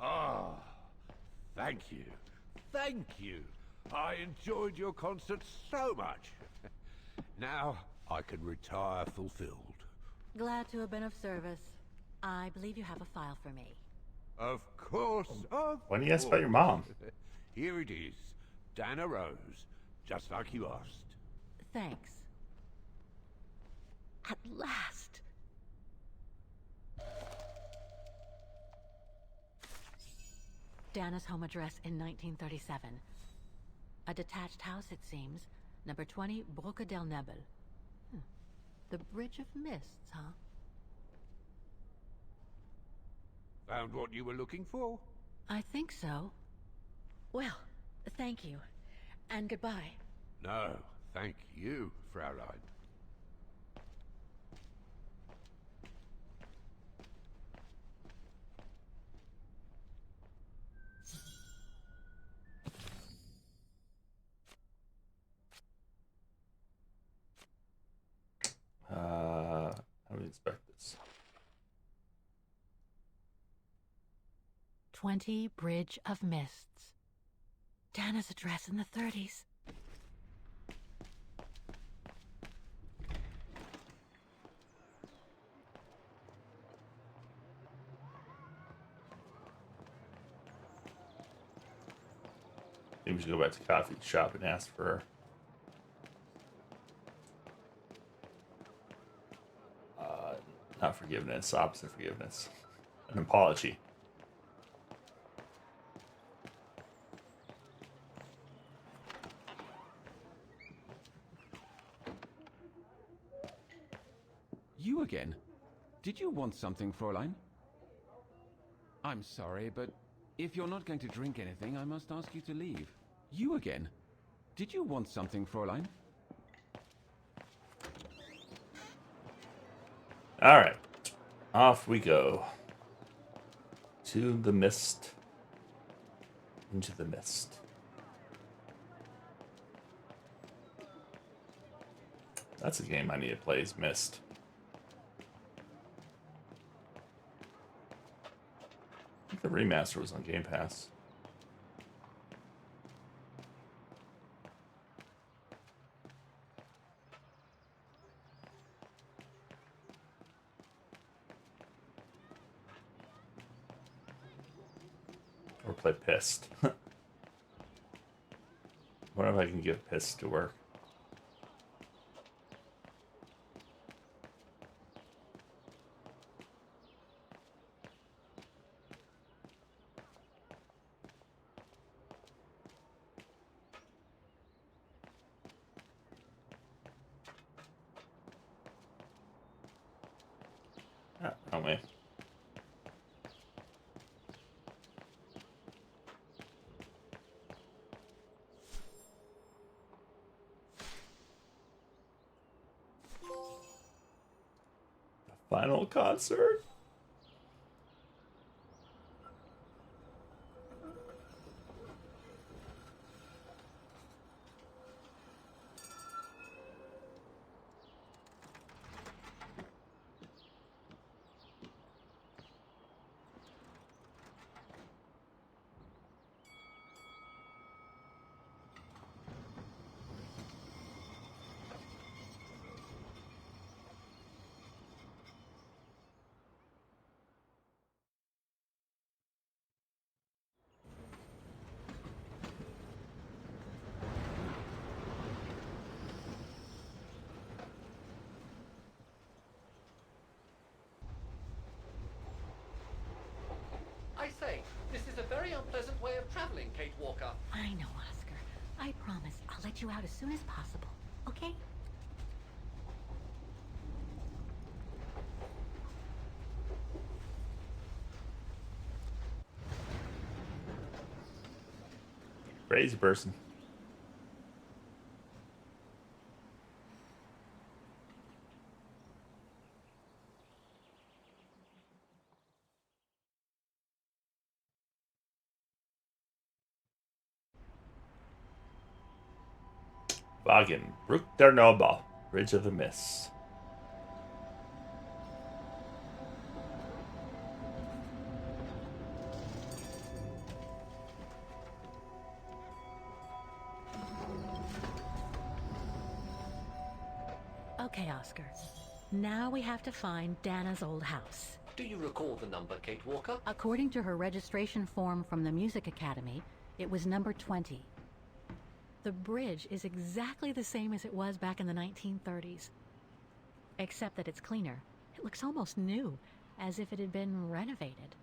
Ah, thank you. Thank you. I enjoyed your concert so much. Now I can retire fulfilled. Glad to have been of service. I believe you have a file for me. Of course, of Why do you ask about your course. mom? Here it is. Dana Rose, just like you asked. Thanks. At last. Dana's home address in 1937. A detached house, it seems. Number 20, Brücke del Nebel. The Bridge of Mists, huh? Found what you were looking for? I think so. Well, thank you. And goodbye. No, thank you, Fraulein. How do we inspect this? 20 Bridge of Mists. Dana's address in the 30s. Maybe we should go back to the coffee shop and ask for not forgiveness, opposite forgiveness, an apology. You again? Did you want something, Fräulein? I'm sorry, but if you're not going to drink anything, I must ask you to leave. You again? Did you want something, Fräulein? Alright. Off we go. To the mist. Into the mist. That's a game I need to play, is Mist. I think the remaster was on Game Pass. Or play Pissed. Wonder if I can get Pissed to work. Ah, wrong way. The final concert? I say, this is a very unpleasant way of traveling, Kate Walker. I know, Oscar. I promise I'll let you out as soon as possible, okay? Crazy person. Wagen, Brook der Nobel, Bridge of the Mist. Okay, Oscar. Now we have to find Dana's old house. Do you recall the number, Kate Walker? According to her registration form from the Music Academy, it was number 20. The bridge is exactly the same as it was back in the 1930s. Except that it's cleaner. It looks almost new, as if it had been renovated.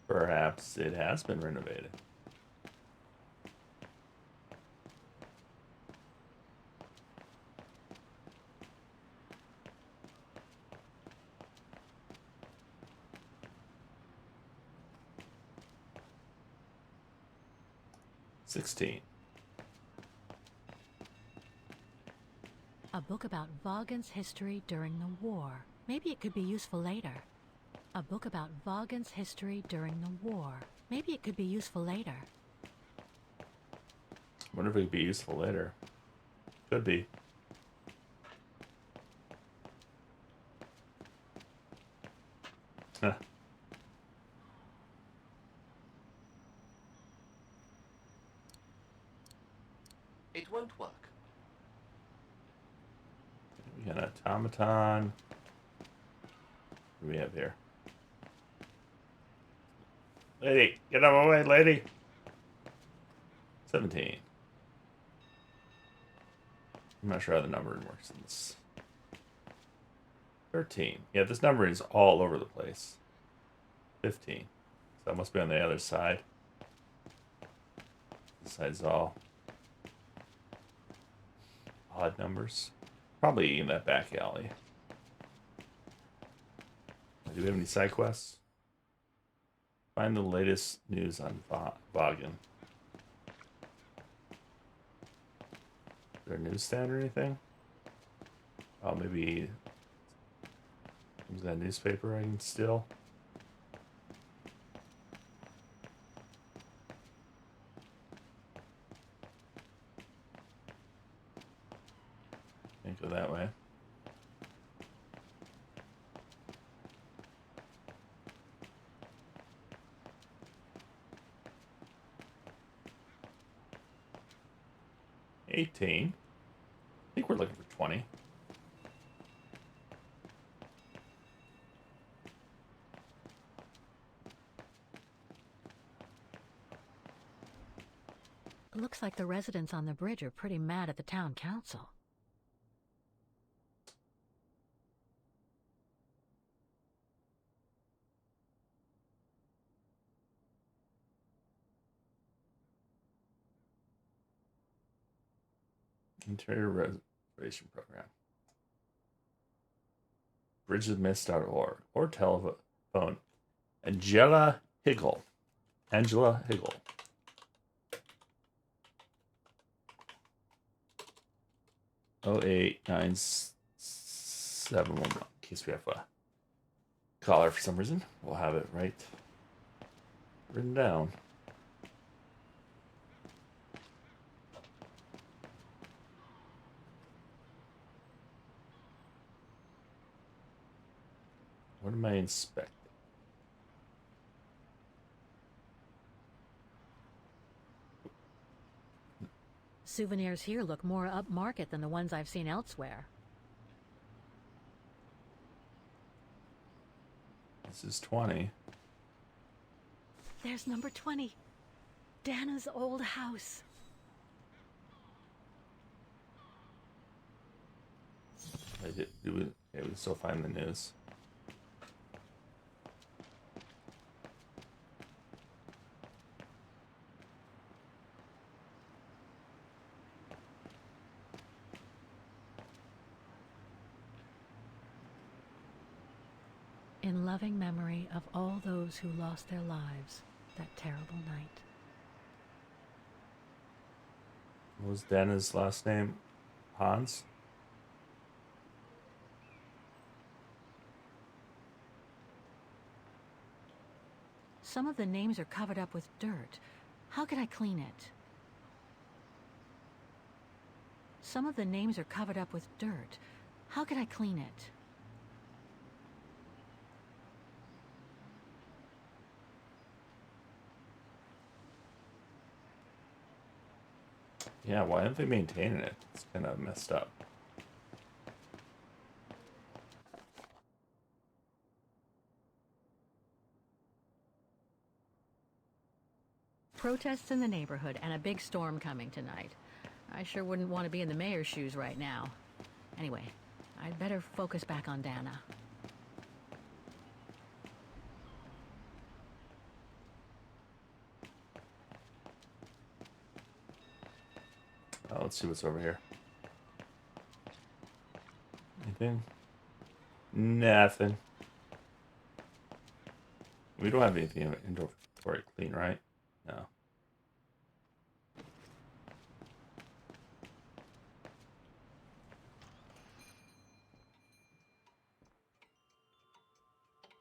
Perhaps it has been renovated. A book about Vaughan's history during the war. Maybe it could be useful later. A book about Vaughan's history during the war. Maybe it could be useful later. Wonder if it could be useful later. Could be. Huh. It won't work. We got an automaton. What do we have here? Lady, get out of my way, lady. 17. I'm not sure how the numbering works in this. 13. Yeah, this numbering is all over the place. 15. So it must be on the other side. This side's all odd numbers. Probably in that back alley. Do we have any side quests? Find the latest news on Vaughan. Is there a newsstand or anything? Oh, maybe... Is that a newspaper I can steal? Can't go that way. $18. I think we're looking for 20. Looks like the residents on the bridge are pretty mad at the town council. Interior reservation program. bridgeofmist.org or telephone Angela Higgle. Angela Higgle. Oh 089711. In case we have a caller for some reason, we'll have it written down. What am I inspecting? Souvenirs here look more upmarket than the ones I've seen elsewhere. This is 20. There's number 20. Dana's old house. Okay, we can still find the news. In loving memory of all those who lost their lives that terrible night. What was Dana's last name? Hans? Some of the names are covered up with dirt. How could I clean it? Some of the names are covered up with dirt. How could I clean it? Yeah, why aren't they maintaining it? It's kind of messed up. Protests in the neighborhood and a big storm coming tonight. I sure wouldn't want to be in the mayor's shoes right now. Anyway, I'd better focus back on Dana. Let's see what's over here. Anything? Nothing. We don't have anything in inventory clean, right? No.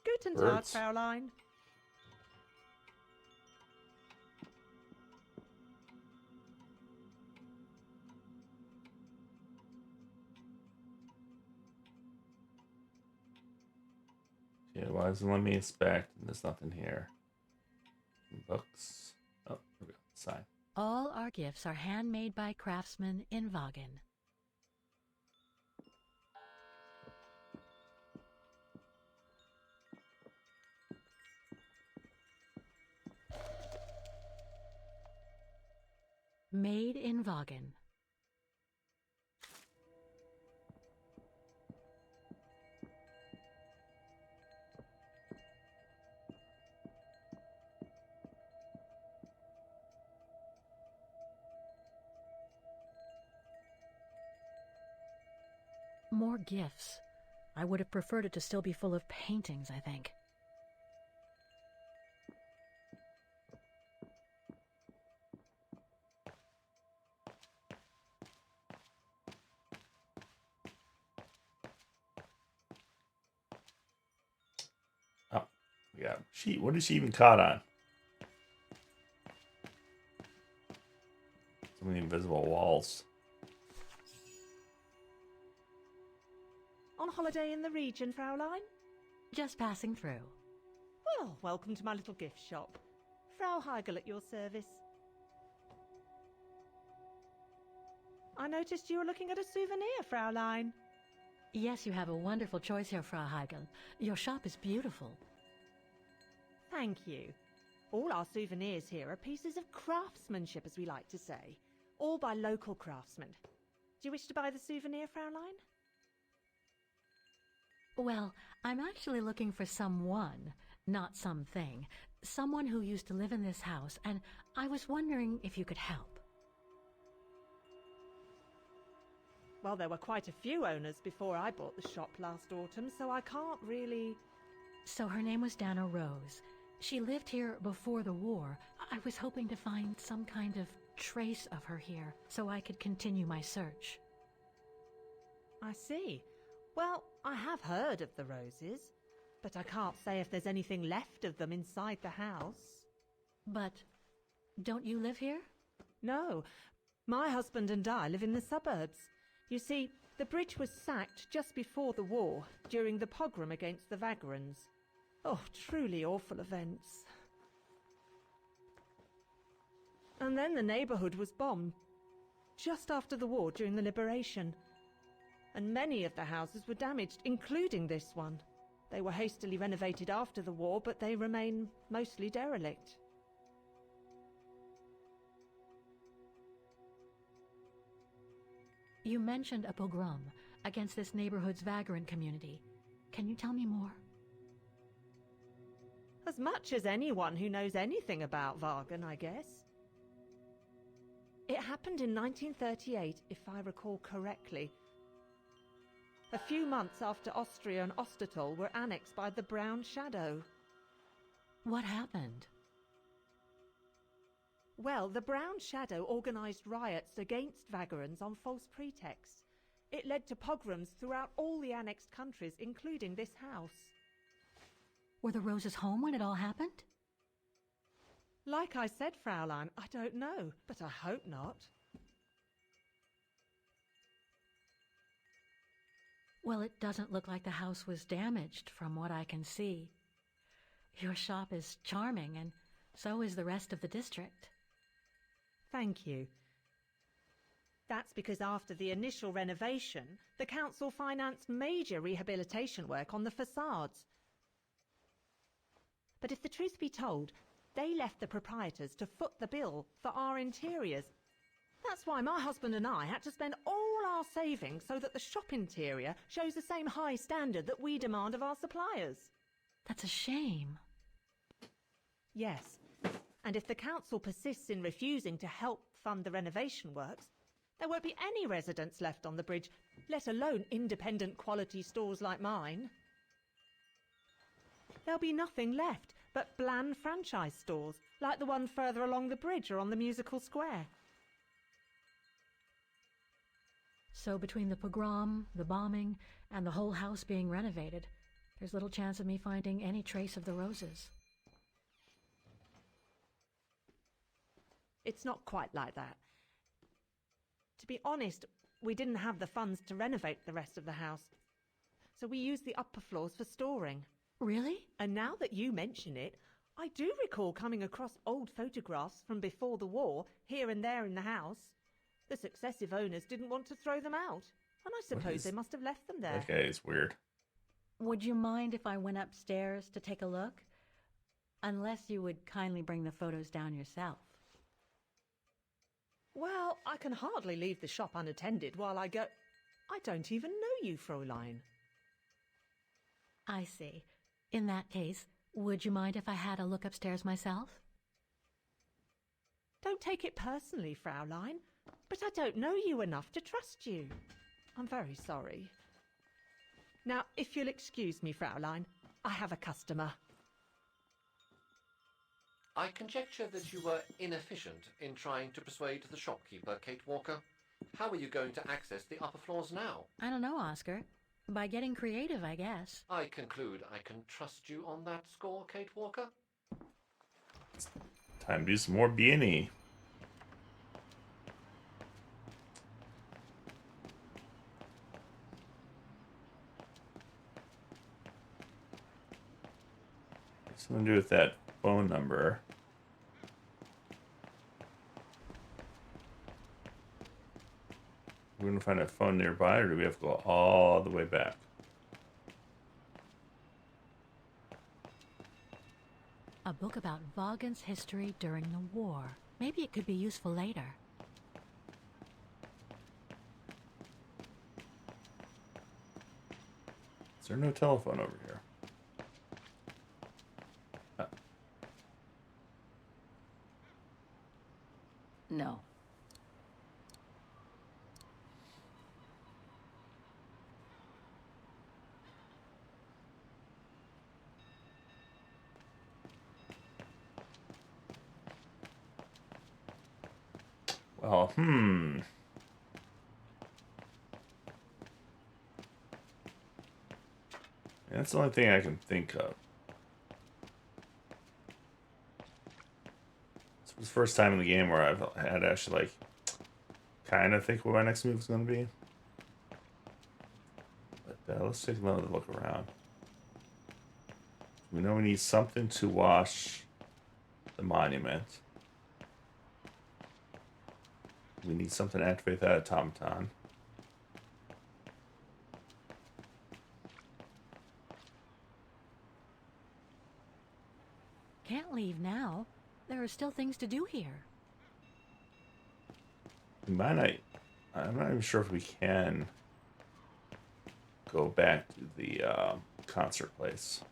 Guten Tag, Birds. Fraulein. Yeah, why doesn't it let me inspect? There's nothing here. Books. Oh, here we go. Sign. All our gifts are handmade by craftsmen in Vaughan. Made in Vaughan. More gifts. I would have preferred it to still be full of paintings, I think. Oh, yeah. What is she even caught on? So many invisible walls. On holiday in the region, Fraulein? Just passing through. Well, welcome to my little gift shop. Frau Heigl at your service. I noticed you were looking at a souvenir, Fraulein. Yes, you have a wonderful choice here, Frau Heigl. Your shop is beautiful. Thank you. All our souvenirs here are pieces of craftsmanship, as we like to say. All by local craftsmen. Do you wish to buy the souvenir, Fraulein? Well, I'm actually looking for someone, not something. Someone who used to live in this house, and I was wondering if you could help. Well, there were quite a few owners before I bought the shop last autumn, so I can't really... So her name was Dana Rose. She lived here before the war. I was hoping to find some kind of trace of her here, so I could continue my search. I see. Well, I have heard of the Roses, but I can't say if there's anything left of them inside the house. But don't you live here? No. My husband and I live in the suburbs. You see, the bridge was sacked just before the war, during the pogrom against the Vagrants. Oh, truly awful events. And then the neighbourhood was bombed, just after the war during the liberation. And many of the houses were damaged, including this one. They were hastily renovated after the war, but they remain mostly derelict. You mentioned a pogrom against this neighborhood's vagrant community. Can you tell me more? As much as anyone who knows anything about Wagen, I guess. It happened in 1938, if I recall correctly. A few months after Austria and Ostertal were annexed by the Brown Shadow. What happened? Well, the Brown Shadow organised riots against Vagrants on false pretexts. It led to pogroms throughout all the annexed countries, including this house. Were the Roses home when it all happened? Like I said, Fraulein, I don't know, but I hope not. Well, it doesn't look like the house was damaged from what I can see. Your shop is charming, and so is the rest of the district. Thank you. That's because after the initial renovation, the council financed major rehabilitation work on the facades. But if the truth be told, they left the proprietors to foot the bill for our interiors. That's why my husband and I had to spend all our savings so that the shop interior shows the same high standard that we demand of our suppliers. That's a shame. Yes, and if the council persists in refusing to help fund the renovation works, there won't be any residents left on the bridge, let alone independent quality stores like mine. There'll be nothing left but bland franchise stores, like the one further along the bridge or on the musical square. So between the pogrom, the bombing, and the whole house being renovated, there's little chance of me finding any trace of the Roses. It's not quite like that. To be honest, we didn't have the funds to renovate the rest of the house, so we used the upper floors for storing. Really? And now that you mention it, I do recall coming across old photographs from before the war, here and there in the house. The successive owners didn't want to throw them out, and I suppose they must have left them there. That guy is weird. Would you mind if I went upstairs to take a look? Unless you would kindly bring the photos down yourself. Well, I can hardly leave the shop unattended while I go... I don't even know you, Fräulein. I see. In that case, would you mind if I had a look upstairs myself? Don't take it personally, Fräulein, but I don't know you enough to trust you. I'm very sorry. Now, if you'll excuse me, Fraulein, I have a customer. I conjecture that you were inefficient in trying to persuade the shopkeeper, Kate Walker. How are you going to access the upper floors now? I don't know, Oscar. By getting creative, I guess. I conclude I can trust you on that score, Kate Walker? Time to do some more B&E. Something to do with that phone number. We're gonna find a phone nearby, or do we have to go all the way back? A book about Vaughan's history during the war. Maybe it could be useful later. Is there no telephone over here? No. Well, That's the only thing I can think of. This was the first time in the game where I've had to actually, like, kind of think what my next move is going to be. But let's take another look around. We know we need something to wash the monument. We need something to activate that automaton. Can't leave now. There are still things to do here. We might not, I'm not even sure if we can go back to the concert place.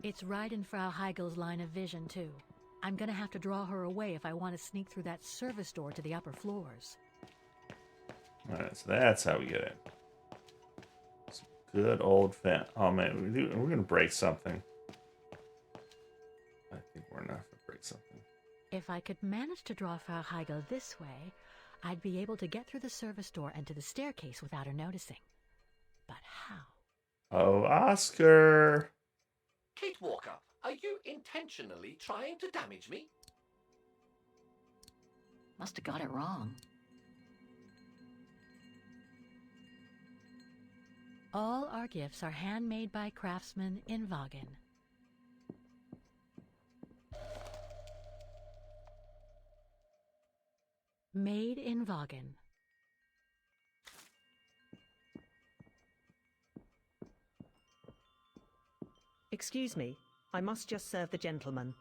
It's right in Frau Heigel's line of vision, too. I'm gonna have to draw her away if I want to sneak through that service door to the upper floors. Alright, so that's how we get in. Some good old fan. Oh man, we're gonna break something. I think we're enough to break something. If I could manage to draw Frau Heigel this way, I'd be able to get through the service door and to the staircase without her noticing. But how? Oh, Oscar! Kate Walker, are you intentionally trying to damage me? Must have got it wrong. All our gifts are handmade by craftsmen in Vaughan. Made in Vaughan. Excuse me, I must just serve the gentleman.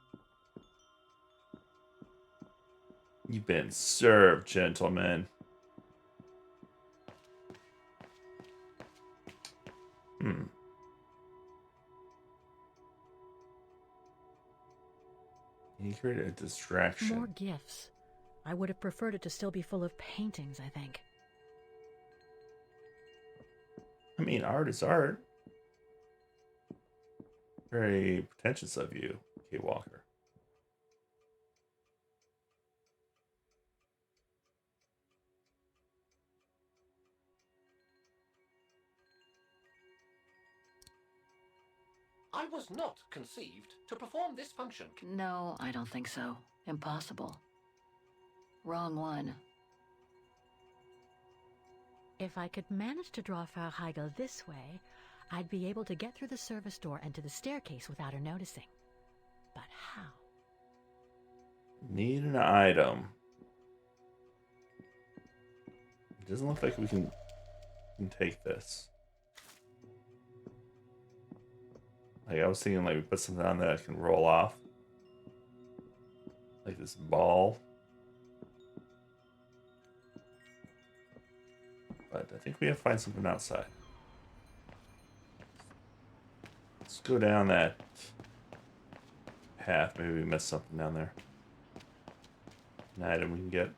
You've been served, gentlemen. He created a distraction. More gifts. I would have preferred it to still be full of paintings, I think. I mean, art is art. Very pretentious of you, Kate Walker. I was not conceived to perform this function. No, I don't think so. Impossible. Wrong one. If I could manage to draw Frau Heigel this way, I'd be able to get through the service door and to the staircase without her noticing. But how? Need an item. It doesn't look like we can take this. Like, I was thinking, like, we put something on that can roll off. Like this ball. think we have to find something outside. Let's go down that path. Maybe we missed something down there. An item we can get.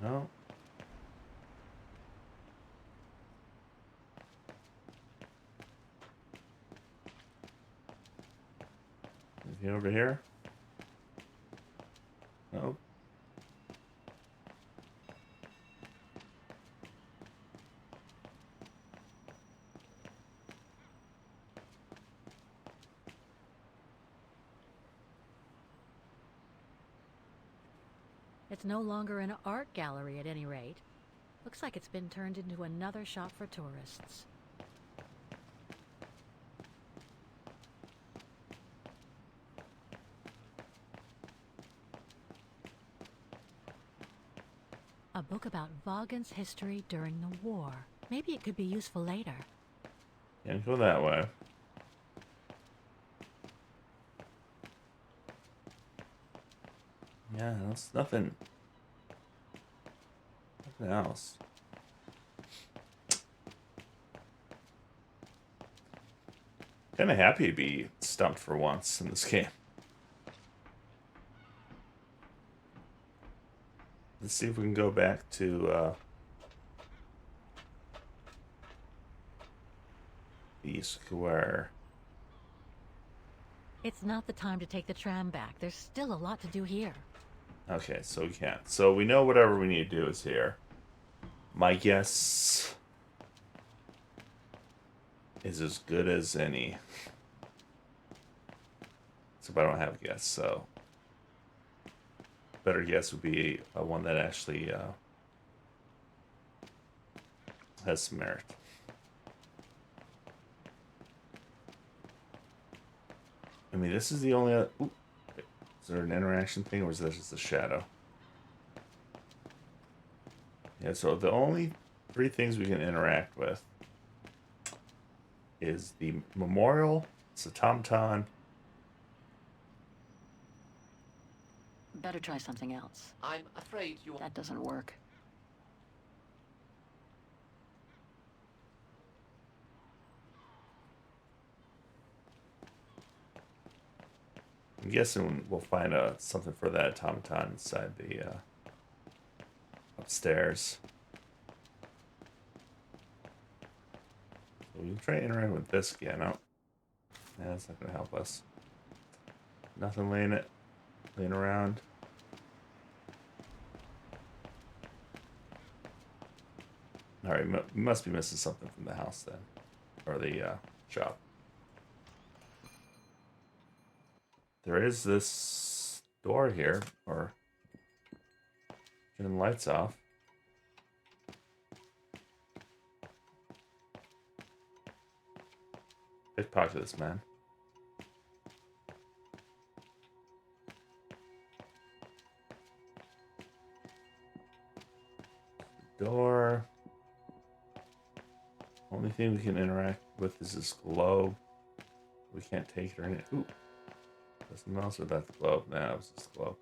No. Anything over here? No. It's no longer an art gallery at any rate. Looks like it's been turned into another shop for tourists. A book about Vaughan's history during the war. Maybe it could be useful later. Can't go that way. Yeah, that's nothing. Nothing else. Kind of happy to be stumped for once in this game. Let's see if we can go back to the square. It's not the time to take the tram back. There's still a lot to do here. Okay, so we can't. So we know whatever we need to do is here. My guess is as good as any. So I don't have a guess, so better guess would be one that actually has some merit. I mean, this is the only... Ooh, is there an interaction thing, or is this just a shadow? Yeah, so the only 3 things we can interact with is the memorial, it's a Tom-Ton. Better try something else. I'm afraid you... That doesn't work. I'm guessing we'll find something for that automaton inside the upstairs. So we can try to interact with this again. Oh, yeah, that's not going to help us. Nothing laying around. All right, we must be missing something from the house then, or the shop. There is this door here, or turn the lights off. Pickpocket this man. Door. Only thing we can interact with is this globe. We can't take it or anything. Ooh. Something else with that globe? Nah, it was just globe.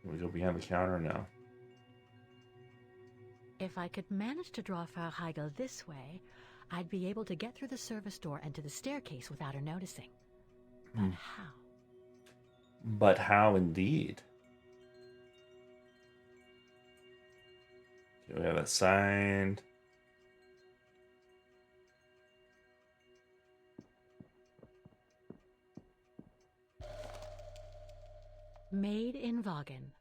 Can we go behind the counter now? If I could manage to draw Frau Heigl this way, I'd be able to get through the service door and to the staircase without her noticing. But how? But how indeed? Okay, we have that signed. Made in Vaughan.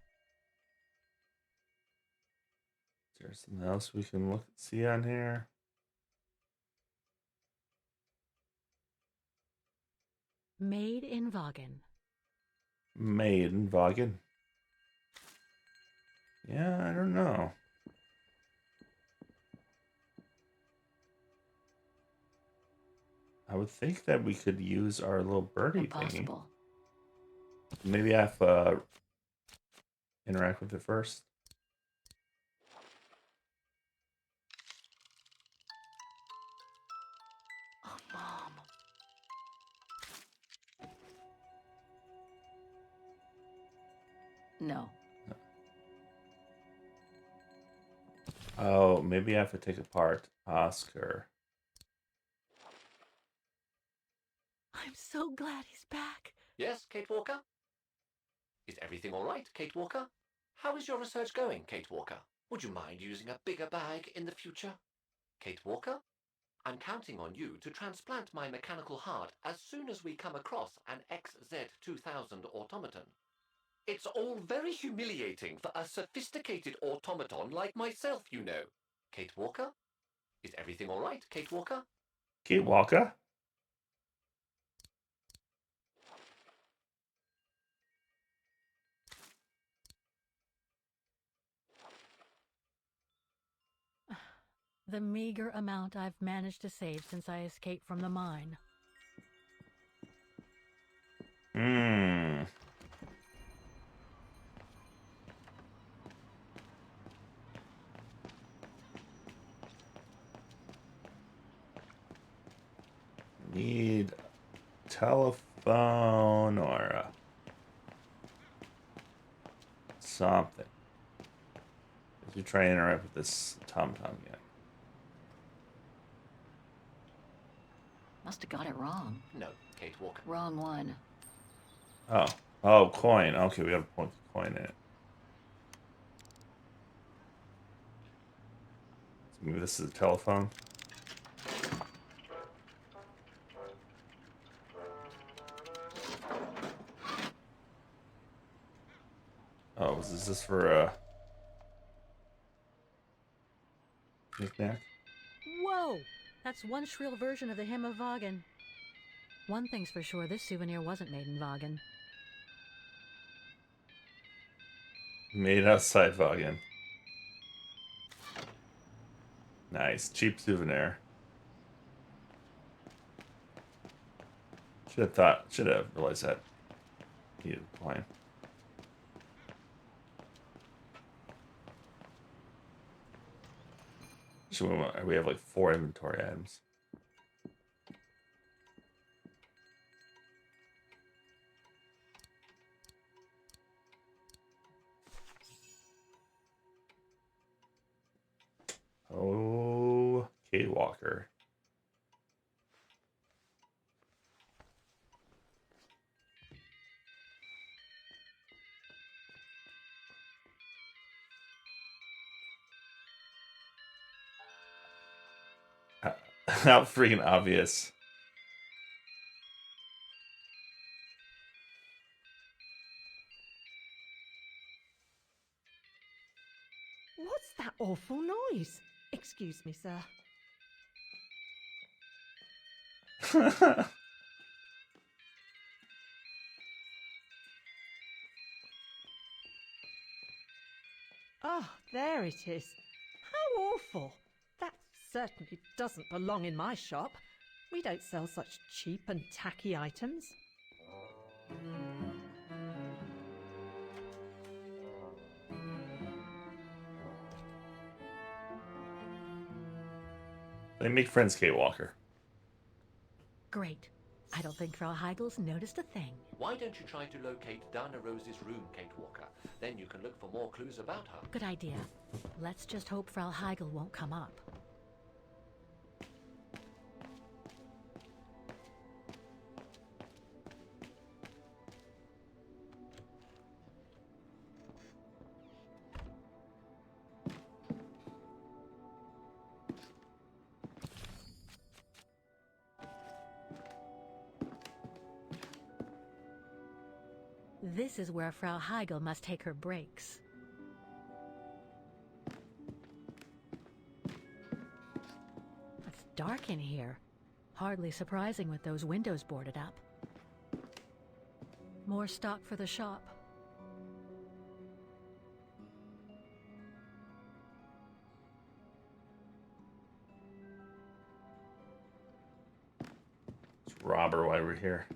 Is there something else we can see on here? Made in Vaughan. Made in Vaughan. Yeah, I don't know. I would think that we could use our little birdie Impossible. thingy. Maybe I have to interact with it first. No. Oh, maybe I have to take apart Oscar. I'm so glad he's back. Yes, Kate Walker? Is everything all right, Kate Walker? How is your research going, Kate Walker? Would you mind using a bigger bag in the future? Kate Walker? I'm counting on you to transplant my mechanical heart as soon as we come across an XZ-2000 automaton. It's all very humiliating for a sophisticated automaton like myself, you know. Kate Walker? Is everything all right, Kate Walker? Kate Walker? The meager amount I've managed to save since I escaped from the mine. Hmm. Need telephone or something. If you try to interact with this TomTom yet. Must have got it wrong. No, Kate Walker. Wrong one. Oh. Oh, coin. Okay, we got to point the coin in it. So maybe this is a telephone. Oh, is this for a knick-knack? Whoa! That's one shrill version of the Hymn of Vagan. One thing's for sure, this souvenir wasn't made in Vagan. Made outside Vagan. Nice. Cheap souvenir. Should have realized that. Needed a coin. We have like 4 inventory items. Oh, Kate Walker. How freaking obvious. What's that awful noise? Excuse me, sir. Oh, there it is. How awful. That certainly doesn't belong in my shop. We don't sell such cheap and tacky items. They make friends, Kate Walker. Great. I don't think Frau Heigel's noticed a thing. Why don't you try to locate Dana Rose's room, Kate Walker? Then you can look for more clues about her. Good idea. Let's just hope Frau Heigel won't come up. This is where Frau Heigel must take her breaks. It's dark in here. Hardly surprising with those windows boarded up. More stock for the shop. Let's rob her while we're here.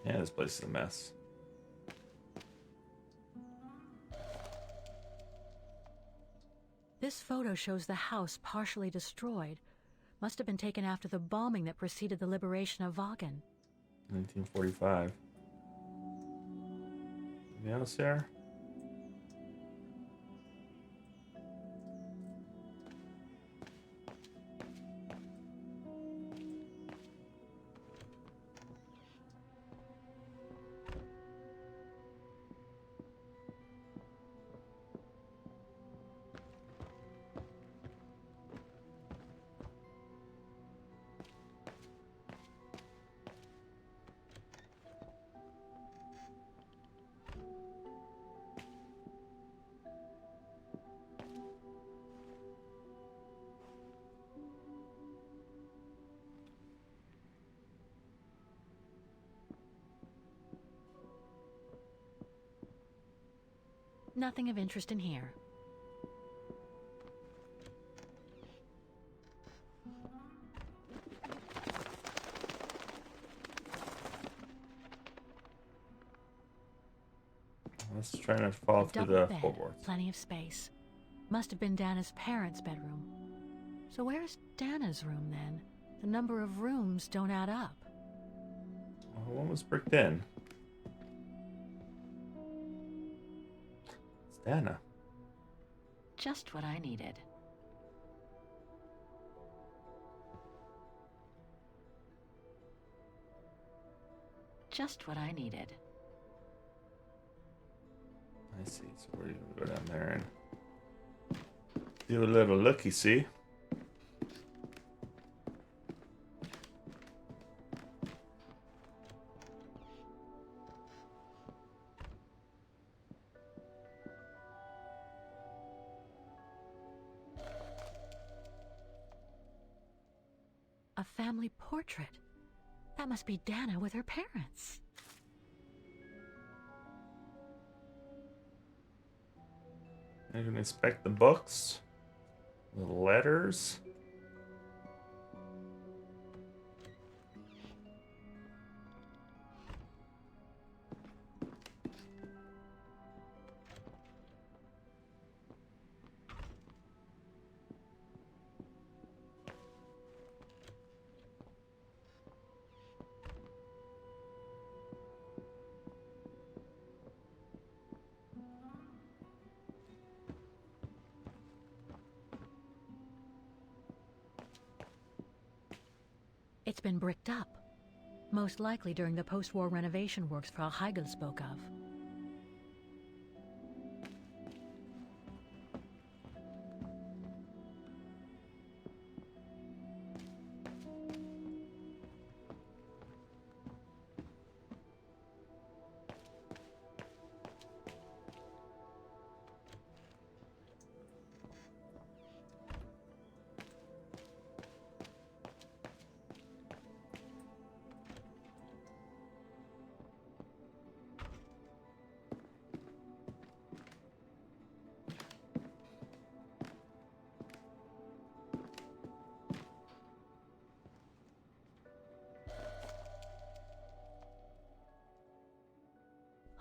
Yeah, this place is a mess. This photo shows the house partially destroyed, Must have been taken after the bombing that preceded the liberation of Vagen. 1945. Anything else here? Nothing of interest in here. Let's try not to fall through Double the bed, floorboards. plenty of space. Must have been Dana's parents' bedroom. So where's Dana's room then? The number of rooms don't add up. Well, one was bricked in. It's Dana. Just what I needed. Just what I needed. I see. So we're gonna go down there and do a little looky see. A family portrait. That must be Dana with her parents. I can inspect the books, the letters. It's been bricked up. Most likely during the post-war renovation works Frau Heigl spoke of.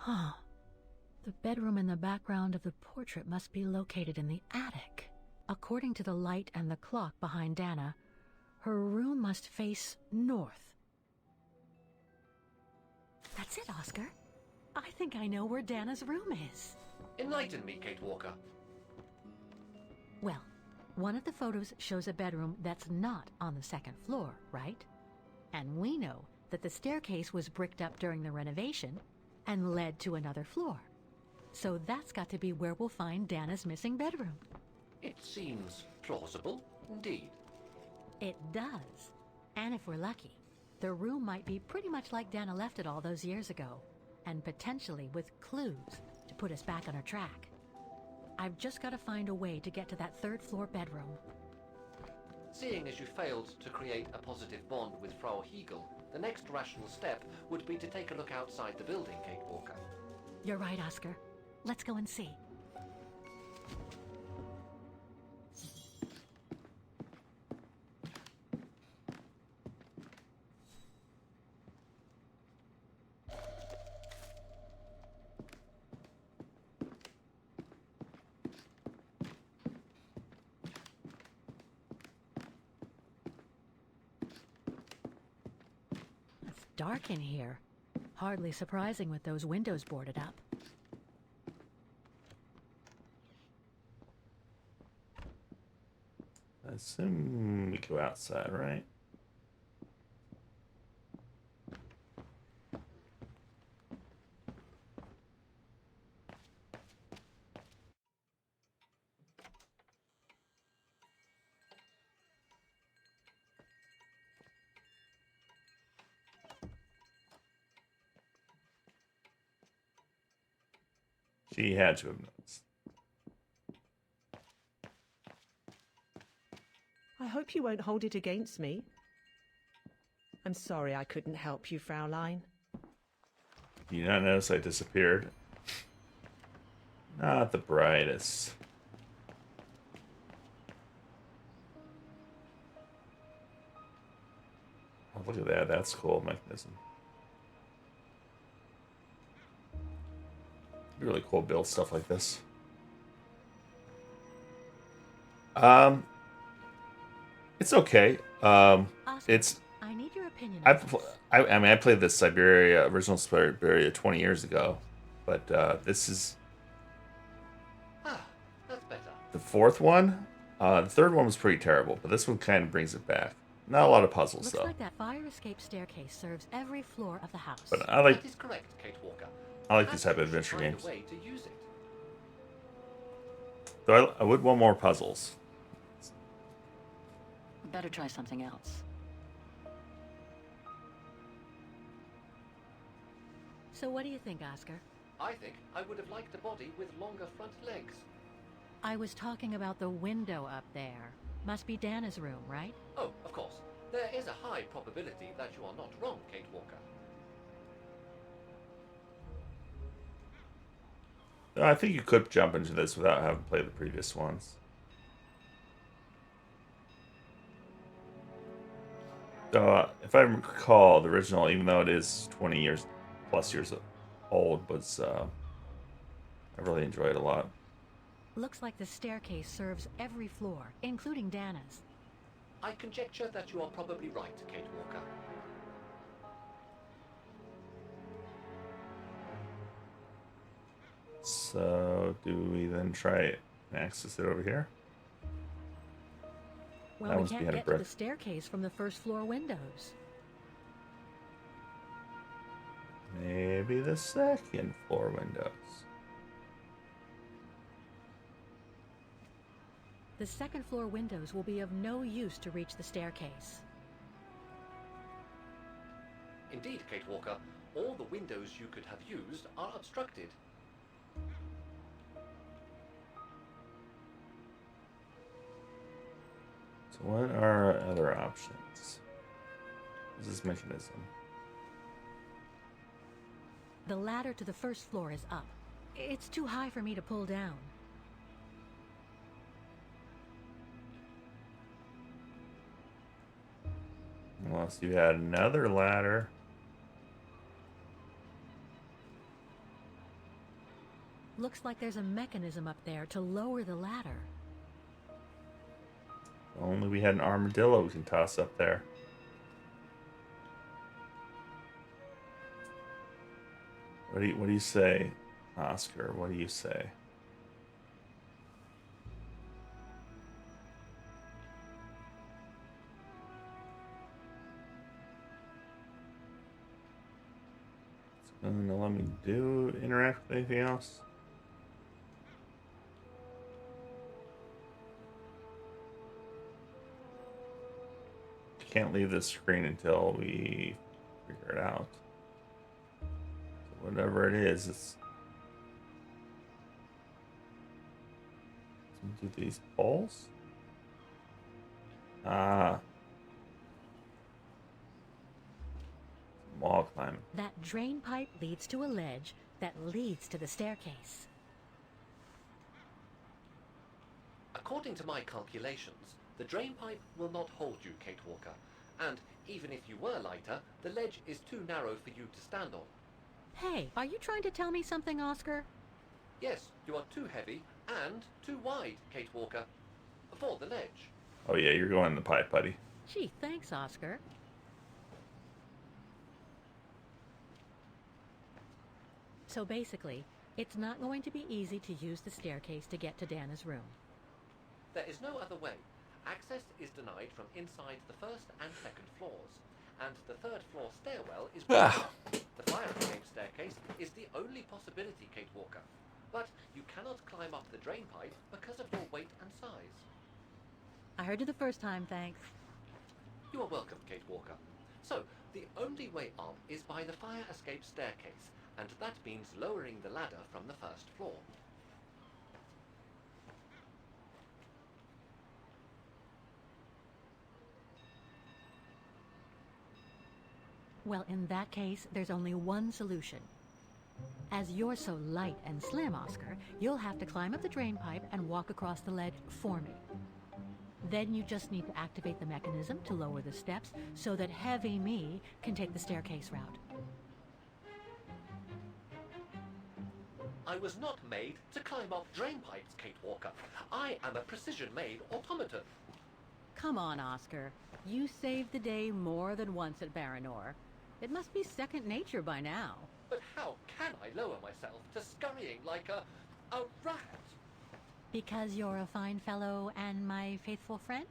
Huh. The bedroom in the background of the portrait must be located in the attic. According to the light and the clock behind Dana, her room must face north. That's it, Oscar. I think I know where Dana's room is. Enlighten me, Kate Walker. Well, one of the photos shows a bedroom that's not on the second floor, right? And we know that the staircase was bricked up during the renovation and led to another floor. So that's got to be where we'll find Dana's missing bedroom. It seems plausible, indeed. It does. And if we're lucky, the room might be pretty much like Dana left it all those years ago, and potentially with clues to put us back on our track. I've just got to find a way to get to that third floor bedroom. Seeing as you failed to create a positive bond with Frau Heigl, the next rational step would be to take a look outside the building, Kate Walker. You're right, Oscar. Let's go and see. dark in here. Hardly surprising with those windows boarded up. I assume we go outside, right? She had to have noticed. I hope you won't hold it against me. I'm sorry I couldn't help you, Fraulein. Do you not notice I disappeared? Not the brightest. Oh, look at that. That's cool mechanism. Really cool build stuff like this. It's okay. It's. I need your opinion. I mean, I played the Syberia original Syberia 20 years ago, but this is That's better. the fourth one. The third one was pretty terrible, but this one kind of brings it back. Not a lot of puzzles Looks though. like that fire escape staircase serves every floor of the house. But I like. That is correct, Kate Walker. I like this type of adventure Find games. a way to use it. Though I would want more puzzles. Better try something else. So what do you think, Oscar? I think I would have liked a body with longer front legs. I was talking about the window up there. Must be Dana's room, right? Oh, of course. There is a high probability that you are not wrong, Kate Walker. I think you could jump into this without having played the previous ones. If I recall, the original, even though it is 20 years plus years old, was I really enjoyed it a lot. Looks like the staircase serves every floor, including Dana's. I conjecture that you are probably right, Kate Walker. So, do we then try and access it over here? Well, we can't get to the staircase from the first floor windows. Maybe the second floor windows. The second floor windows will be of no use to reach the staircase. Indeed, Kate Walker, all the windows you could have used are obstructed. So what are our other options? What is this mechanism? The ladder to the first floor is up. It's too high for me to pull down. Unless you had another ladder. Looks like there's a mechanism up there to lower the ladder. Only we had an armadillo we can toss up there. What do you say, Oscar? What do you say? It's gonna let me interact with anything else? Can't leave this screen until we figure it out. So whatever it is, it's do these poles. Wall climbing. That drain pipe leads to a ledge that leads to the staircase. According to my calculations, the drain pipe will not hold you, Kate Walker. And even if you were lighter, the ledge is too narrow for you to stand on. Hey, are you trying to tell me something, Oscar? Yes, you are too heavy and too wide, Kate Walker, for the ledge. Oh yeah, you're going in the pipe, buddy. Gee, thanks, Oscar. So basically, it's not going to be easy to use the staircase to get to Dana's room. There is no other way. Access is denied from inside the first and second floors, and the third floor stairwell is blocked. The fire escape staircase is the only possibility, Kate Walker. But you cannot climb up the drain pipe because of your weight and size. I heard you the first time, thanks. You are welcome, Kate Walker. So, the only way up is by the fire escape staircase, and that means lowering the ladder from the first floor. Well, in that case, there's only one solution. As you're so light and slim, Oscar, you'll have to climb up the drain pipe and walk across the ledge for me. Then you just need to activate the mechanism to lower the steps so that heavy me can take the staircase route. I was not made to climb up drain pipes, Kate Walker. I am a precision-made automaton. Come on, Oscar. You saved the day more than once at Baranor. It must be second nature by now. But how can I lower myself to scurrying like a rat? Because you're a fine fellow and my faithful friend?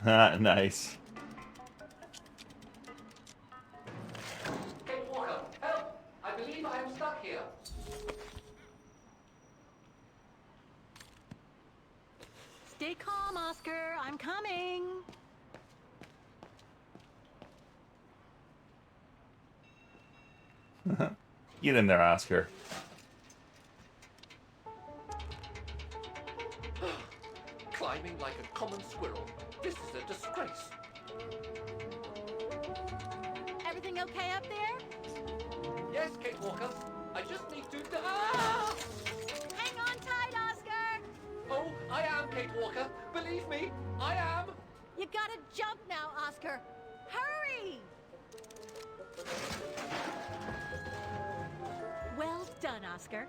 Nice. Kate Walker, help! I believe I am stuck here. Stay calm, Oscar. I'm coming. Get in there, Oscar. Climbing like a common squirrel. This is a disgrace. Everything okay up there? Yes, Kate Walker. I just need to... Ah! Hang on tight, Oscar! Oh, I am, Kate Walker. Believe me, I am. You gotta jump now, Oscar. Hurry! Well done, Oscar.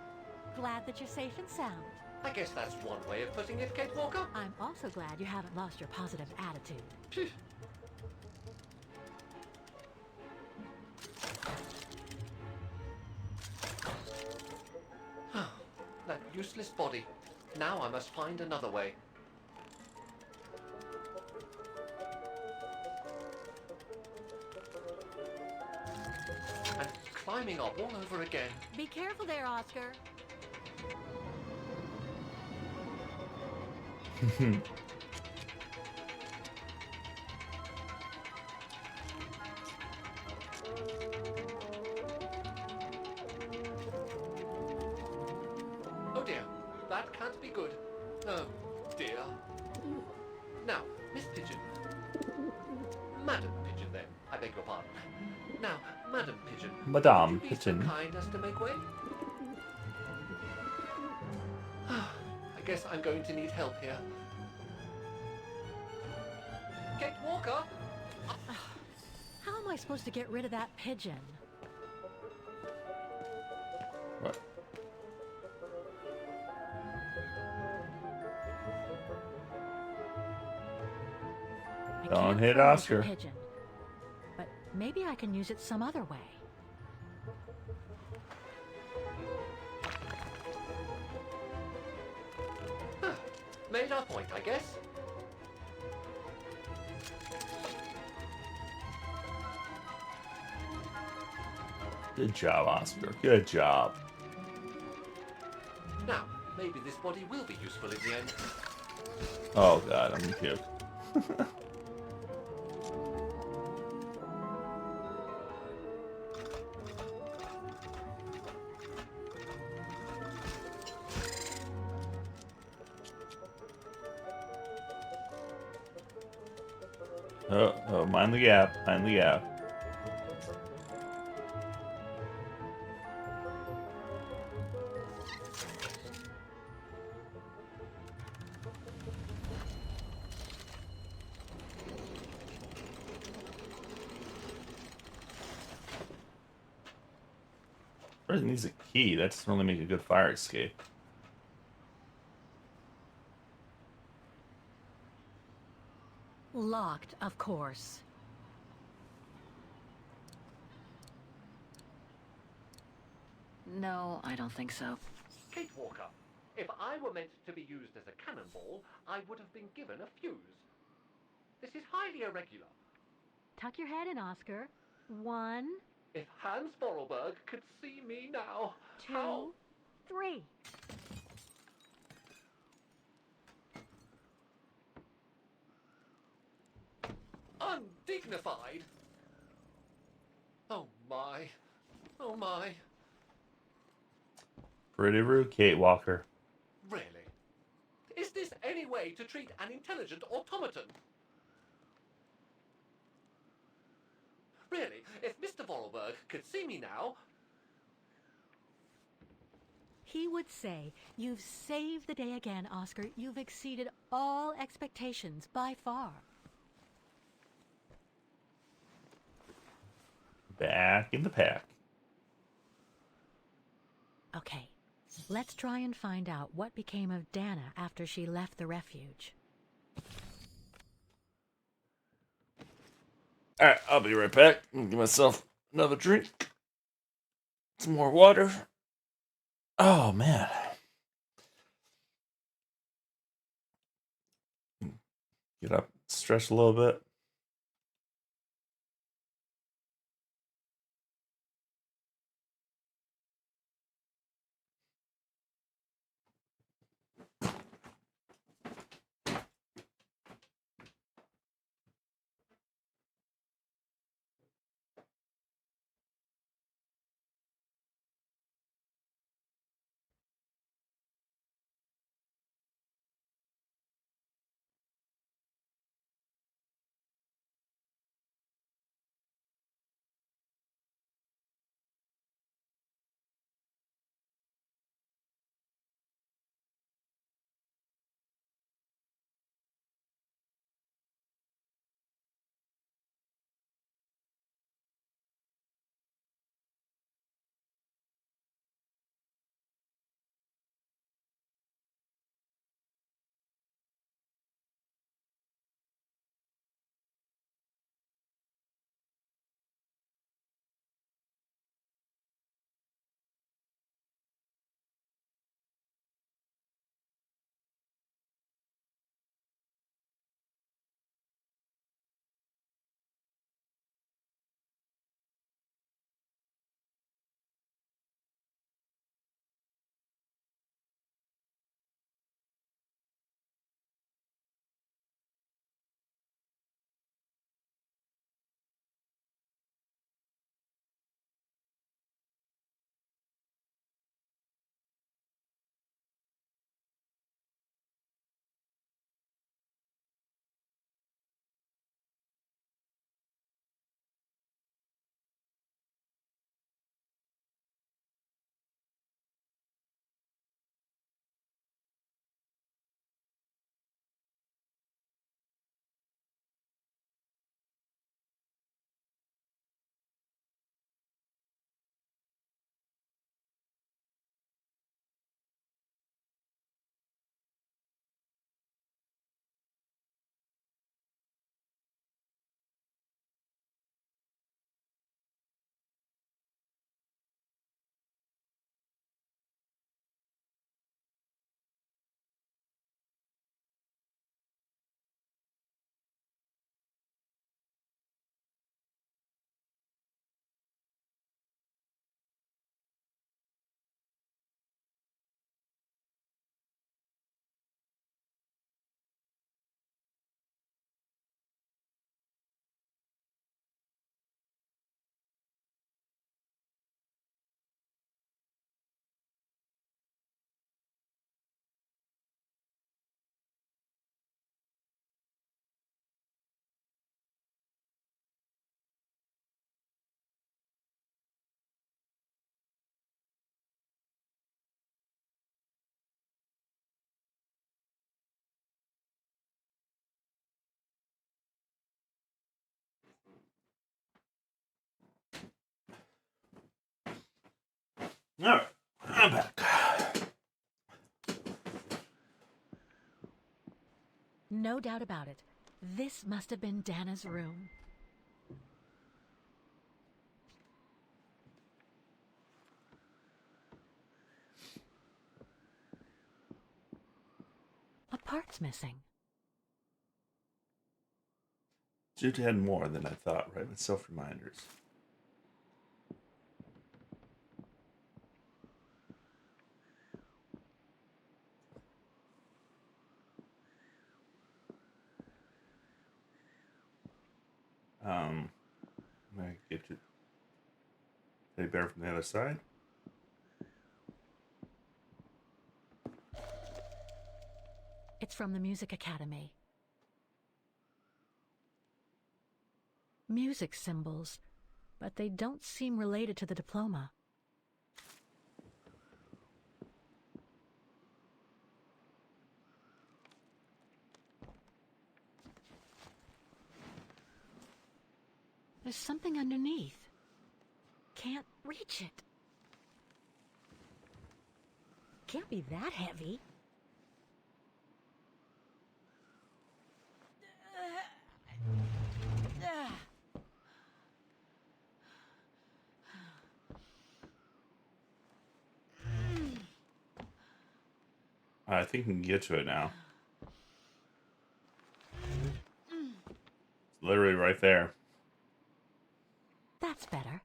Glad that you're safe and sound. I guess that's one way of putting it, Kate Walker. I'm also glad you haven't lost your positive attitude. Phew. That useless body. Now I must find another way. And climbing up all over again. Be careful there, Oscar. Oh dear, that can't be good. Oh dear. Now, Miss Pigeon. Madam Pigeon, then. I beg your pardon. Now, Madam Pigeon. Madame would you be Pigeon. so kind as to make way? I guess I'm going to need help here. Kate Walker! How am I supposed to get rid of that pigeon? What? I Don't can't hit throw this Oscar. pigeon, but maybe I can use it some other way. Made our point, I guess. Good job, Oscar. Good job. Now, maybe this body will be useful in the end. Oh god, I'm gonna puke. Oh, mind the gap, mind the gap. Person needs a key. That doesn't really make a good fire escape. Locked, of course. No, I don't think so. Kate Walker, if I were meant to be used as a cannonball, I would have been given a fuse. This is highly irregular. Tuck your head in, Oscar. 1, If Hans Vorarlberg could see me now, 2, how... 3. Undignified! Oh my. Oh my. Pretty rude, Kate Walker. Really? Is this any way to treat an intelligent automaton? Really, if Mr. Vorarlberg could see me now... He would say, "You've saved the day again, Oscar. You've exceeded all expectations by far." Back in the pack. Okay, let's try and find out what became of Dana after she left the refuge. Alright, I'll be right back. I'm gonna give myself another drink. Some more water. Oh, man. Get up, stretch a little bit. Alright, I'm back. No doubt about it. This must have been Dana's room. part's missing. Jude had more than I thought, right? With self-reminders. I get to teddy bear from the other side. It's from the Music Academy. Music symbols, but they don't seem related to the diploma. There's something underneath. Can't reach it. Can't be that heavy. I think we can get to it now. It's literally right there. That's better.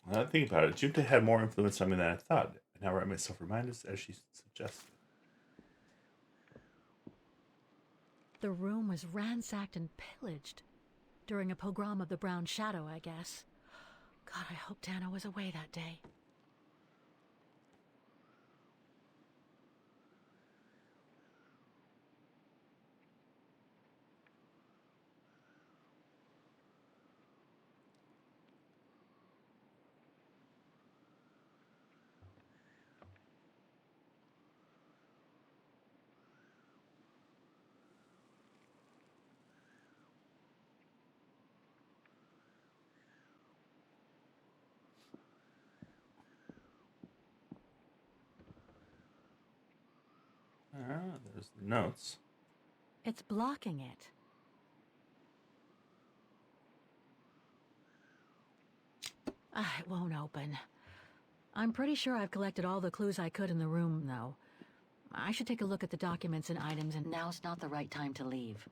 Now that I think about it, Junta had more influence on me than I thought. And now write myself reminders as she suggested. The room was ransacked and pillaged during a pogrom of the Brown Shadow, I guess. God, I hope Dana was away that day. Ah, there's the notes. It's blocking it. It won't open. I'm pretty sure I've collected all the clues I could in the room, though. I should take a look at the documents and items, and now's not the right time to leave.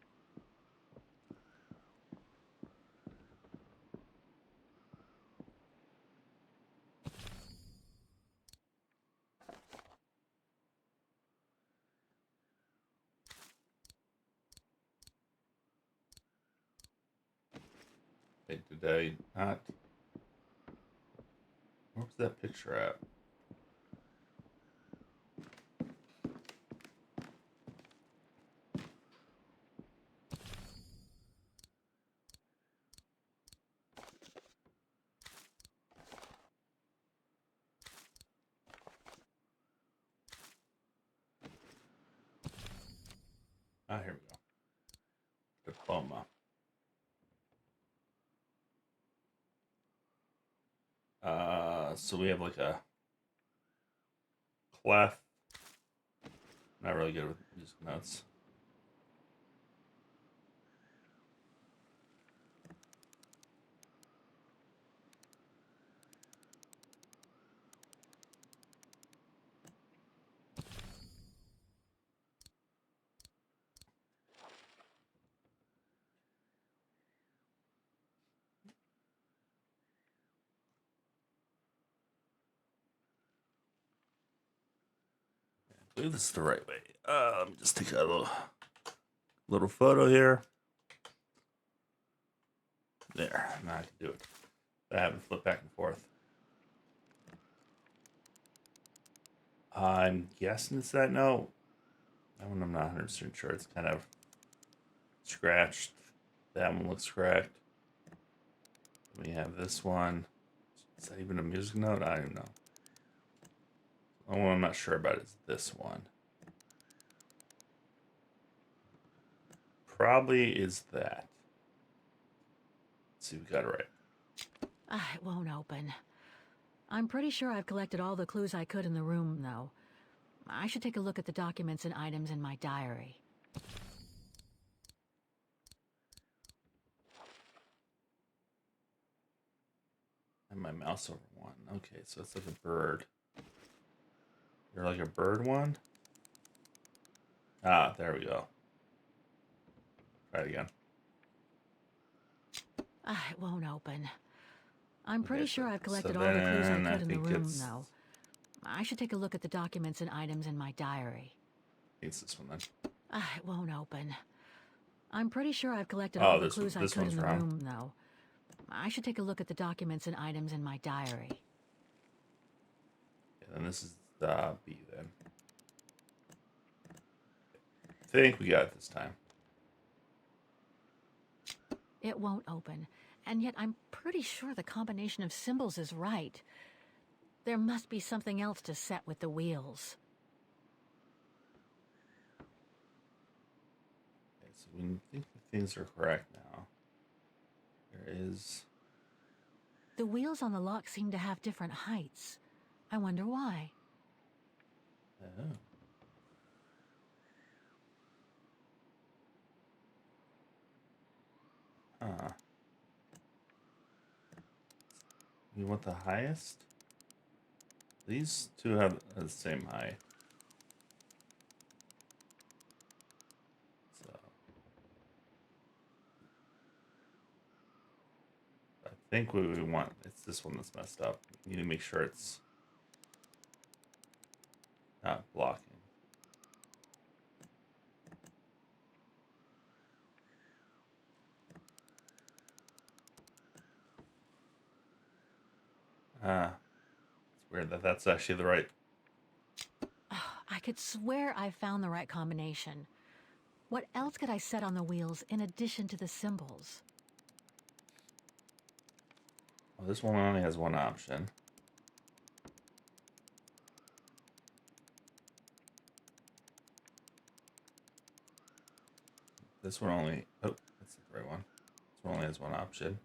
Hey, did I not? Where was that picture at? Ah, here we go. Diploma. So we have like a clef. Not really good with music notes. I believe this is the right way. Let me just take a little photo here. There, now I can do it. I haven't flipped back and forth. I'm guessing it's that note. That one I'm not 100% sure. It's kind of scratched. That one looks correct. We have this one. Is that even a music note? I don't even know. The one I'm not sure about is this one. Probably is that. Let's see if we got it right. It won't open. I'm pretty sure I've collected all the clues I could in the room, though. I should take a look at the documents and items in my diary. And my mouse over one. Okay, so it's like a bird. You're like a bird one? Ah, there we go. Try it again. It won't open. I'm pretty Okay, sure I've so collected all the clues I then I could in the think room, it's- though. I should take a look at the documents and items in my diary. It's this one then. It won't open. I'm pretty sure I've collected Oh, all the this clues I this could one's in the wrong. room, though. I should take a look at the documents and items in my diary. Yeah, then this is the B then. I think we got it this time. It won't open, and yet I'm pretty sure the combination of symbols is right. There must be something else to set with the wheels. Okay, so we think things are correct now. There is... The wheels on the lock seem to have different heights. I wonder why. Oh. Huh. You want the highest? These two have the same height. So I think what we want, it's this one that's messed up. We need to make sure it's not blocking. It's weird that that's actually the right. I could swear I found the right combination. What else could I set on the wheels in addition to the symbols? Well, this one only has one option. This one only... Oh, that's the right one. This one only has one option.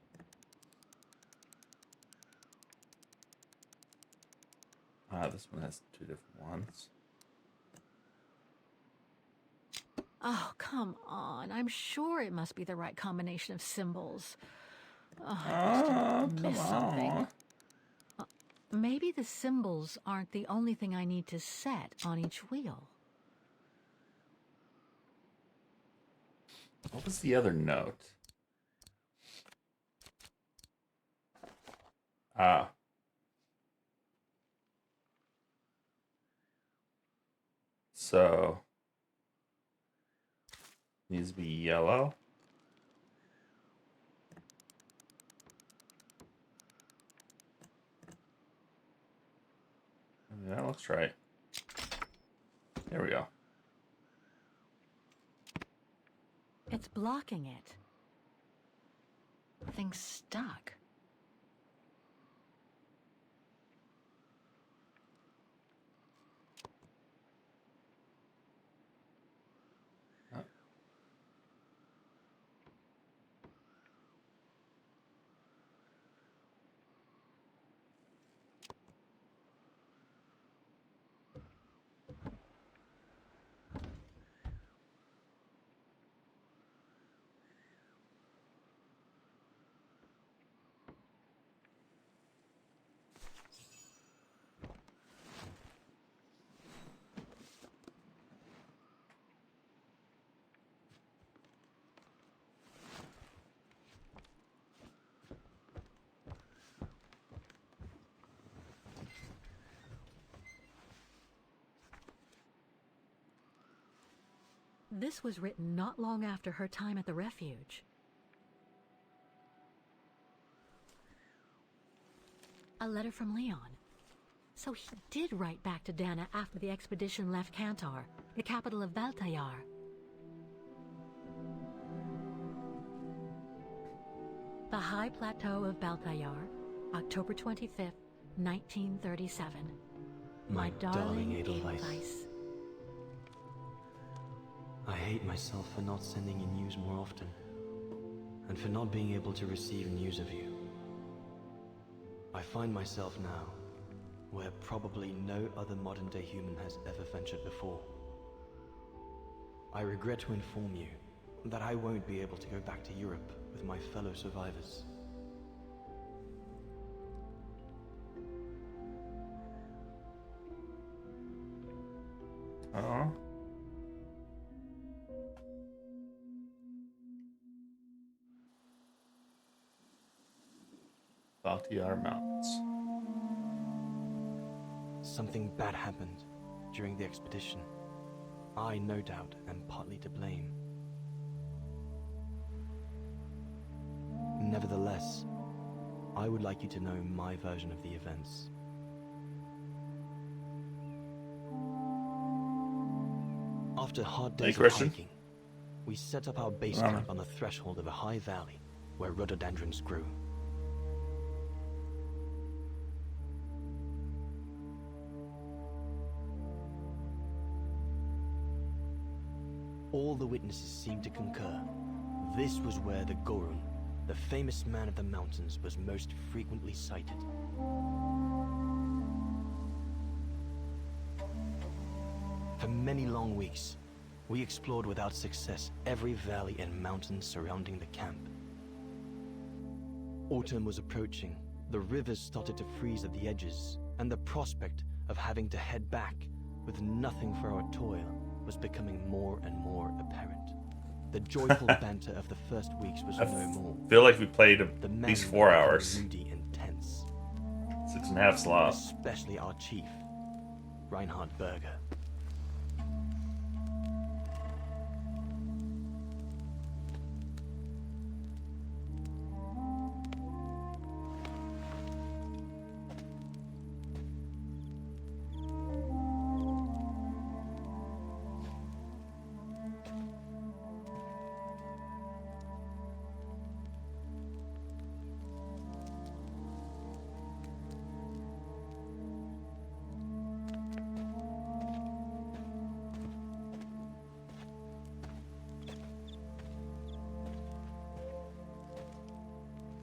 This one has two different ones. Oh, come on. I'm sure it must be the right combination of symbols. Oh, I must have missed something. Maybe the symbols aren't the only thing I need to set on each wheel. What was the other note? Ah. So needs to be yellow. That looks right. There we go. It's blocking it. Thing's stuck. This was written not long after her time at the refuge. A letter from Leon. So he did write back to Dana after the expedition left Kantar, the capital of Baltayar. The High Plateau of Baltayar, October 25th, 1937. My darling Edelweiss. I hate myself for not sending you news more often, and for not being able to receive news of you. I find myself now where probably no other modern-day human has ever ventured before. I regret to inform you that I won't be able to go back to Europe with my fellow survivors. Oh. Maltiar Mountains. Something bad happened during the expedition. I, no doubt, am partly to blame. Nevertheless, I would like you to know my version of the events. After hard Hey, days of Christian. hiking, we set up our base camp on the threshold of a high valley where rhododendrons grew. All the witnesses seemed to concur. This was where the Gorun, the famous man of the mountains, was most frequently sighted. For many long weeks, we explored without success every valley and mountain surrounding the camp. Autumn was approaching, the rivers started to freeze at the edges, and the prospect of having to head back with nothing for our toil was becoming more and more apparent. The joyful banter of the first weeks was no more. I feel like we played at The least men 4 were hours. moody and tense. 6.5 slot. Especially our chief, Reinhard Berger.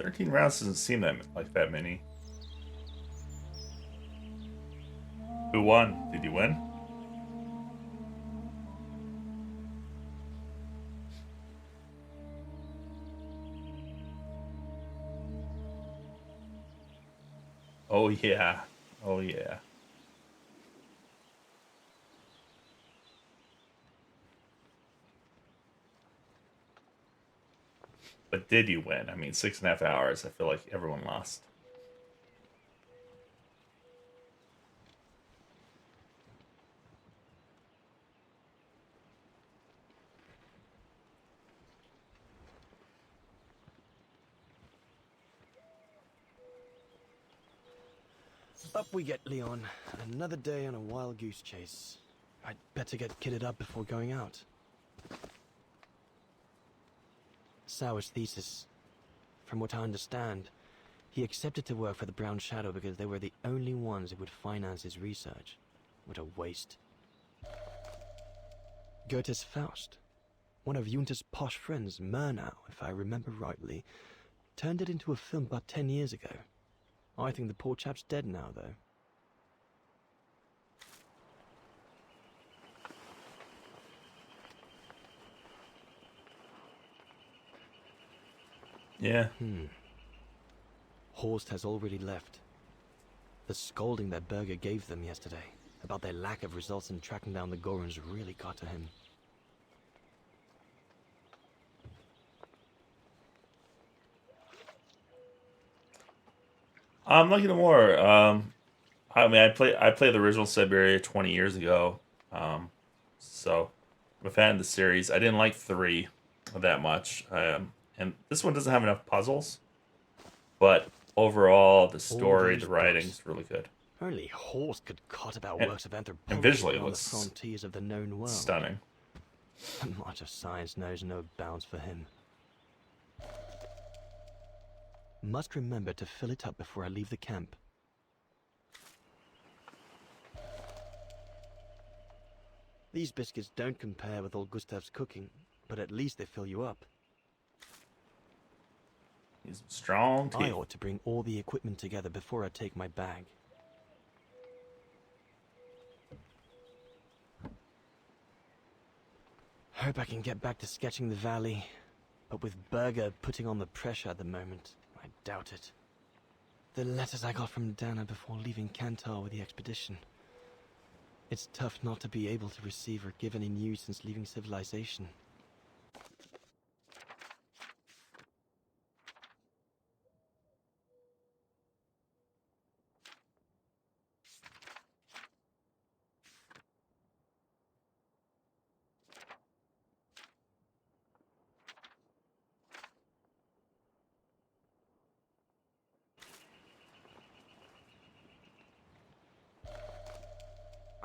"13 rounds doesn't seem like that many." Who won? Did you win? Oh yeah. Oh yeah. But did you win? I mean, 6.5 hours. I feel like everyone lost. Up we get, Leon. Another day on a wild goose chase. I'd better get kitted up before going out. Sauer's thesis. From what I understand, he accepted to work for the Brown Shadow because they were the only ones who would finance his research. What a waste. Goethe's Faust, one of Junter's posh friends, Murnau, if I remember rightly, turned it into a film about 10 years ago. I think the poor chap's dead now, though. Yeah. Horst has already left. The scolding that Berger gave them yesterday about their lack of results in tracking down the Goruns really got to him. I'm looking at more. I mean, I played the original Syberia 20 years ago. So I'm a fan of the series. I didn't like 3 that much. And this one doesn't have enough puzzles. But overall, the story, the writing's really good. Only Horst could cot about works of anthropology and visually, it on the looks frontiers of the known world. stunning. The march of science knows no bounds for him. Must remember to fill it up before I leave the camp. These biscuits don't compare with old Gustav's cooking, but at least they fill you up. He's strong teeth. I ought to bring all the equipment together before I take my bag. Hope I can get back to sketching the valley, but with Berger putting on the pressure at the moment, I doubt it. The letters I got from Dana before leaving Kantar with the expedition. It's tough not to be able to receive or give any news since leaving civilization.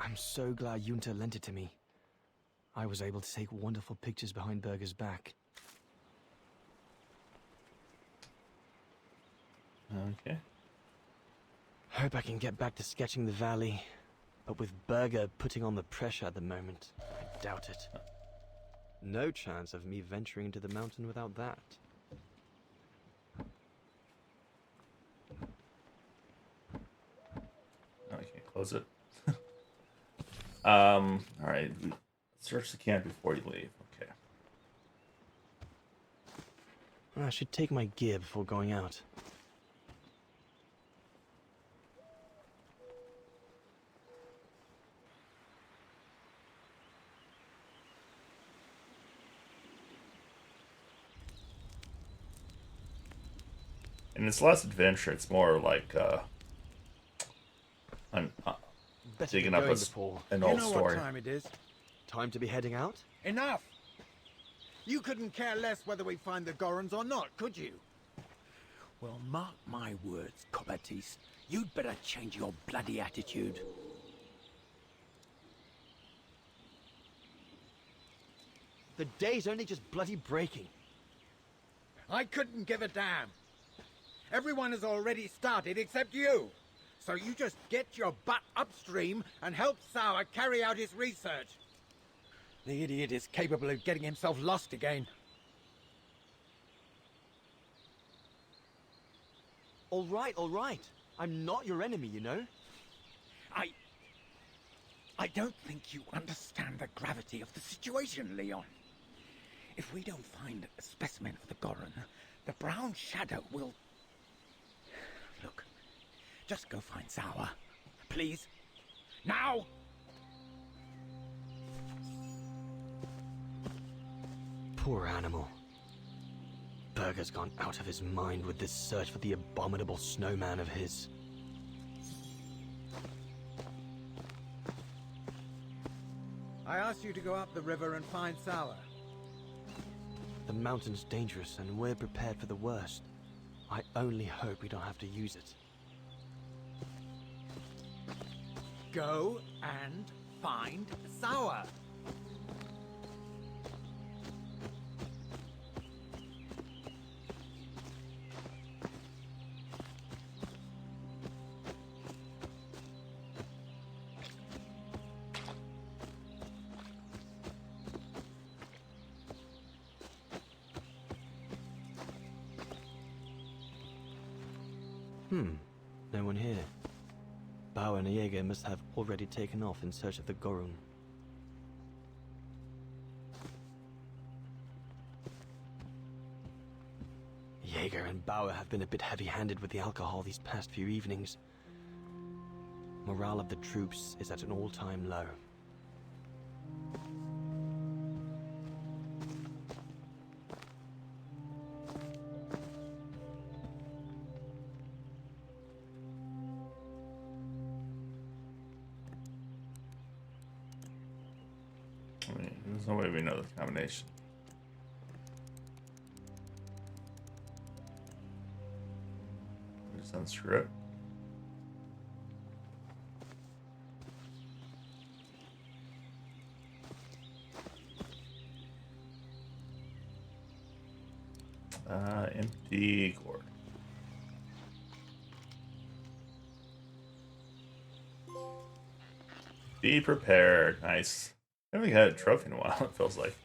I'm so glad Junta lent it to me. I was able to take wonderful pictures behind Berger's back. Okay. Hope I can get back to sketching the valley, but with Berger putting on the pressure at the moment, I doubt it. No chance of me venturing into the mountain without that. No, I can't close it. All right. Search the camp before you leave. Okay. I should take my gear before going out. And it's less adventure. It's more like digging up an old story. What time it is? Time to be heading out? Enough! You couldn't care less whether we find the Gorons or not, could you? Well, mark my words, Cobatis. You'd better change your bloody attitude. The day's only just bloody breaking. I couldn't give a damn. Everyone has already started except you. So you just get your butt upstream and help Sauer carry out his research. The idiot is capable of getting himself lost again. All right. I'm not your enemy, you know? I don't think you understand the gravity of the situation, Leon. If we don't find a specimen of the Goron, the Brown Shadow will... Look, just go find Sauer. Please. Now! Poor animal. Berger's gone out of his mind with this search for the abominable snowman of his. I asked you to go up the river and find Sauer. The mountain's dangerous and we're prepared for the worst. I only hope we don't have to use it. Go and find Sauer. No one here. Bauer and Jaeger must have already taken off in search of the Gorun. Jaeger and Bauer have been a bit heavy-handed with the alcohol these past few evenings. Morale of the troops is at an all-time low. There's no way we know the combination. Just unscrew it. Empty cord. Be prepared. Nice. I haven't had a trophy in a while, it feels like.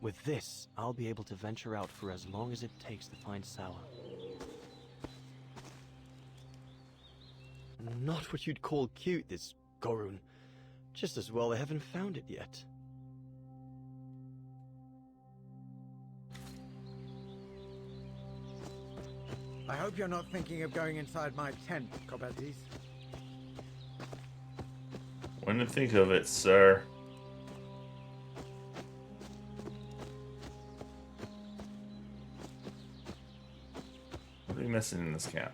With this, I'll be able to venture out for as long as it takes to find Sauer. Not what you'd call cute, this Gorun. Just as well they haven't found it yet. I hope you're not thinking of going inside my tent, Cobatis. Wouldn't think of it, sir. What are we missing in this camp?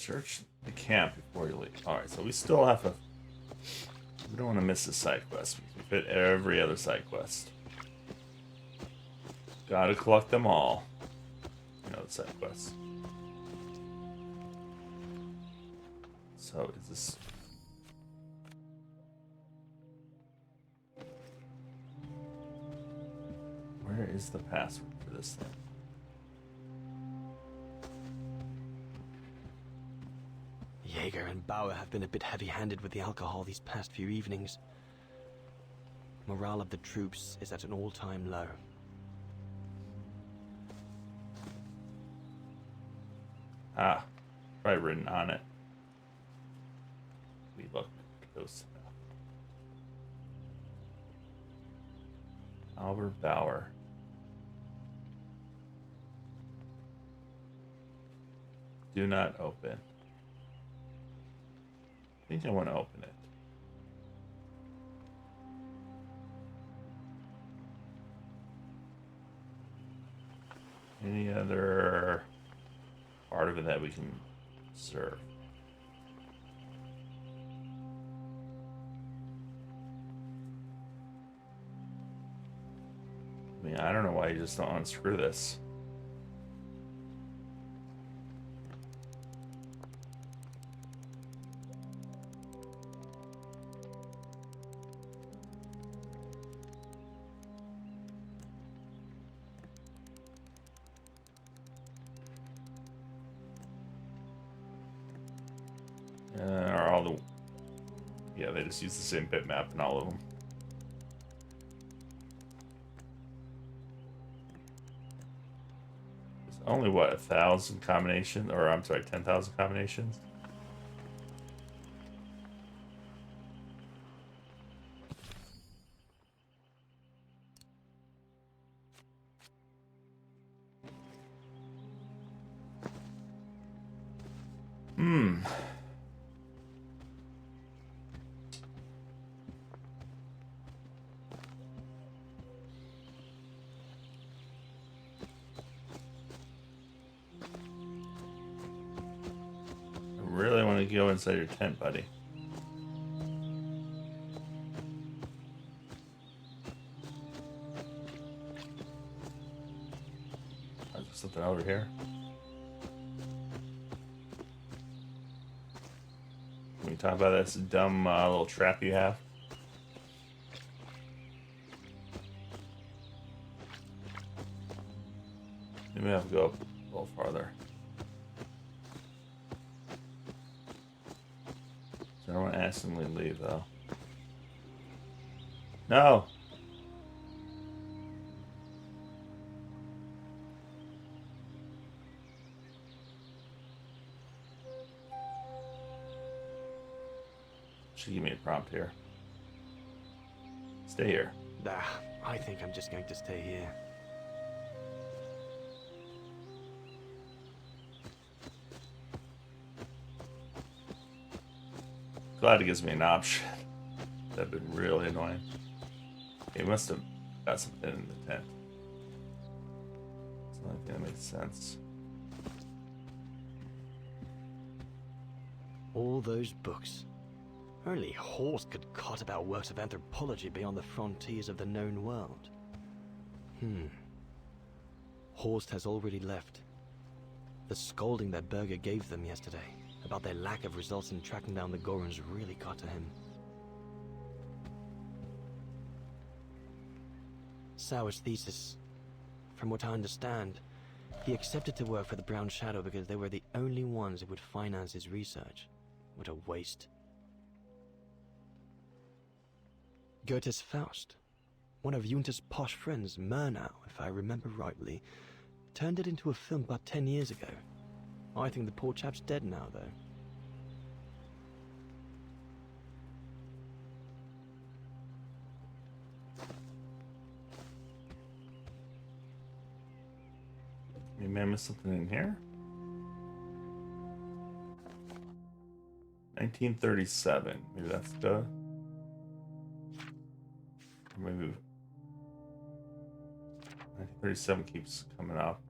Search the camp before you leave. Alright, so we still have a... We don't want to miss a side quest. We fit every other side quest. Gotta collect them all. You know, the side quests. So, is this... Where is the password for this thing? Jaeger and Bauer have been a bit heavy-handed with the alcohol these past few evenings. Morale of the troops is at an all-time low. Ah, probably written on it. We look close enough. Albert Bauer. Do not open. I think I want to open it. Any other part of it that we can serve? I mean, I don't know why you just don't unscrew this. Are all the... Yeah, they just use the same bitmap in all of them. There's only, what, 1,000 combinations? Or, I'm sorry, 10,000 combinations? Really want to go inside your tent, buddy. Is there something over here? Can we talk about this dumb little trap you have? Maybe I have to go up a little farther. I don't want to accidentally leave, though. No! Should give me a prompt here. Stay here. I think I'm just going to stay here. Glad it gives me an option. That'd been really annoying. He must have got something in the tent. It's the only thing that makes sense. All those books. Only Horst could cot about works of anthropology beyond the frontiers of the known world. Horst has already left. The scolding that Berger gave them yesterday about their lack of results in tracking down the Gorons really got to him. Sauer's thesis. From what I understand, he accepted to work for the Brown Shadow because they were the only ones who would finance his research. What a waste. Goethe's Faust, one of Junter's posh friends, Murnau, if I remember rightly, turned it into a film about 10 years ago. I think the poor chap's dead now, though. Maybe I missed something in here? 1937. Maybe that's the... Maybe 1937 keeps coming up.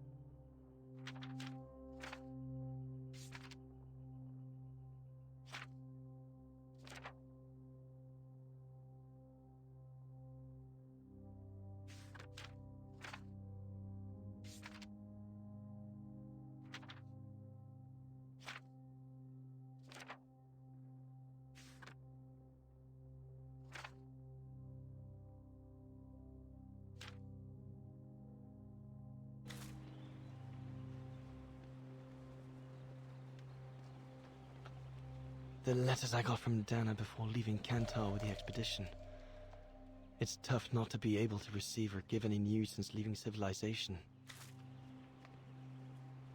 The letters I got from Dana before leaving Kantar with the expedition. It's tough not to be able to receive or give any news since leaving civilization.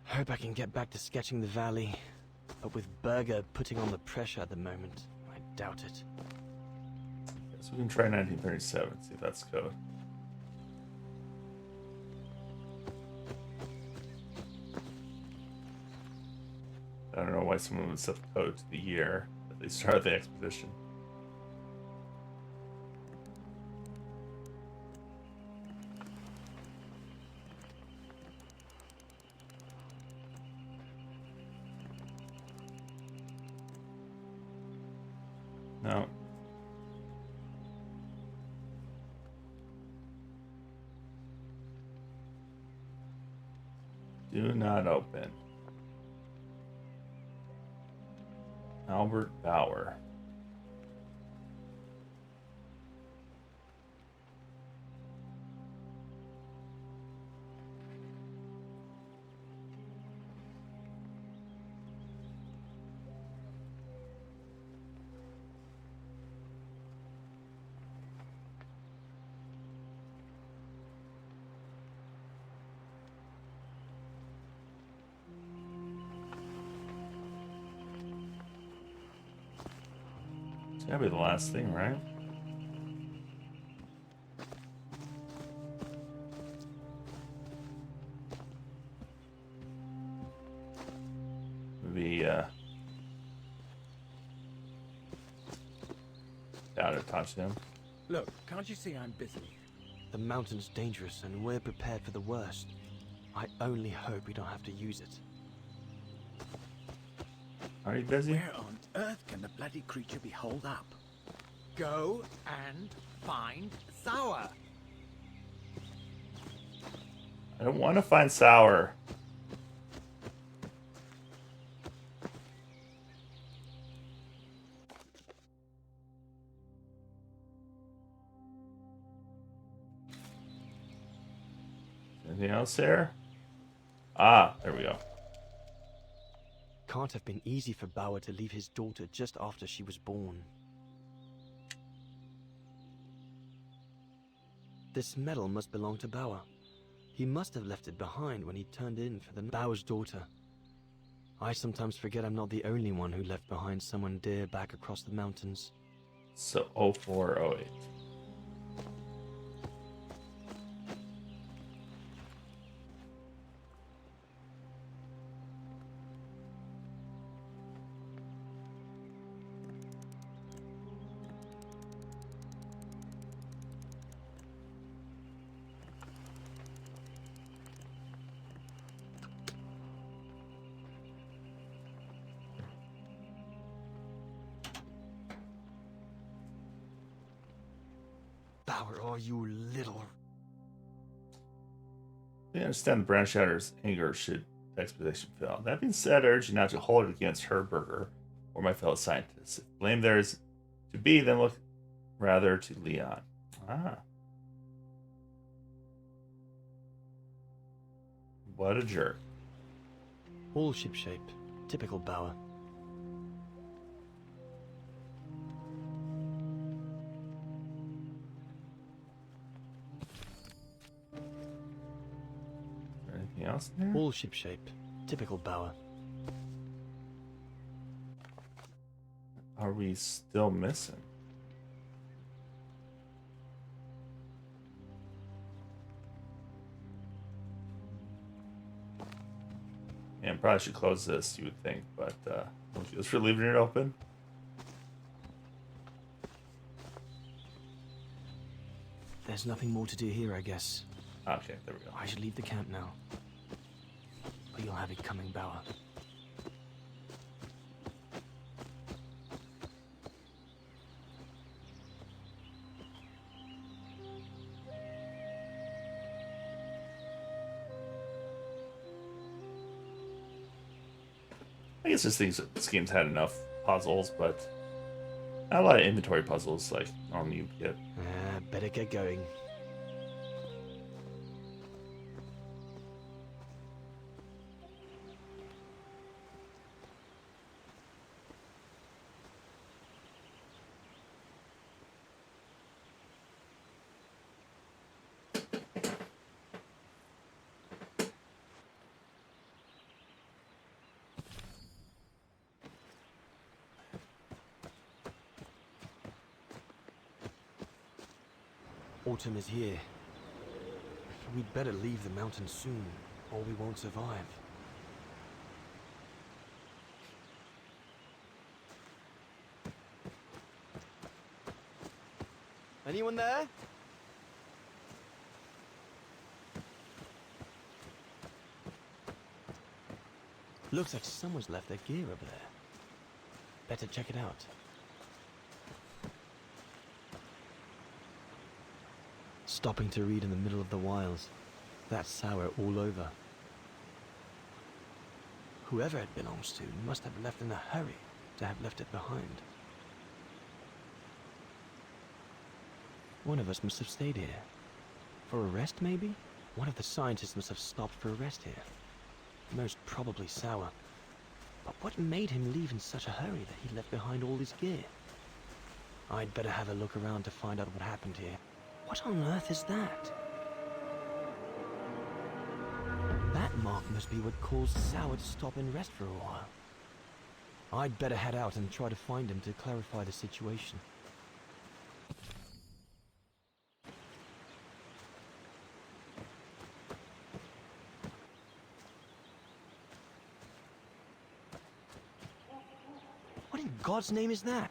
Hope I can get back to sketching the valley, but with Berger putting on the pressure at the moment, I doubt it. So we can try 1937, see if that's code. I don't know why someone would set the code to the year that they started the expedition. No. Do not open. Albert Bauer. It's gotta be the last thing, right? Maybe, down to touch him. Look, can't you see I'm busy? The mountain's dangerous and we're prepared for the worst. I only hope we don't have to use it. Are you busy? Where on earth can the bloody creature be holed up? Go and find Sour. I don't want to find Sour. Anything else there? Ah, there we go. Can't have been easy for Bauer to leave his daughter just after she was born. This medal must belong to Bauer. He must have left it behind when he turned in for the Bauer's daughter. I sometimes forget I'm not the only one who left behind someone dear back across the mountains. So 0408. Bauer, oh, you little... I understand the Brown Shatter's anger should the expedition fail. That being said, I urge you not to hold it against Herberger or my fellow scientists. If blame there is to be, then look rather to Leon. Ah. What a jerk. All shipshape. Typical Bauer. Anything else in there? All shipshape. Typical Bauer. Are we still missing? Man, probably should close this, you would think, but don't you just for leaving it open? There's nothing more to do here, I guess. Okay, there we go. I should leave the camp now. But you'll have it coming, Bauer. I guess this game's had enough puzzles, but not a lot of inventory puzzles like normally you get. Better get going. Autumn is here. We'd better leave the mountain soon, or we won't survive. Anyone there? Looks like someone's left their gear over there. Better check it out. Stopping to read in the middle of the wilds. That's sour all over. Whoever it belongs to must have left in a hurry to have left it behind. One of us must have stayed here. For a rest, maybe? One of the scientists must have stopped for a rest here. Most probably Sour. But what made him leave in such a hurry that he left behind all his gear? I'd better have a look around to find out what happened here. What on earth is that? That mark must be what caused Sour to stop and rest for a while. I'd better head out and try to find him to clarify the situation. What in God's name is that?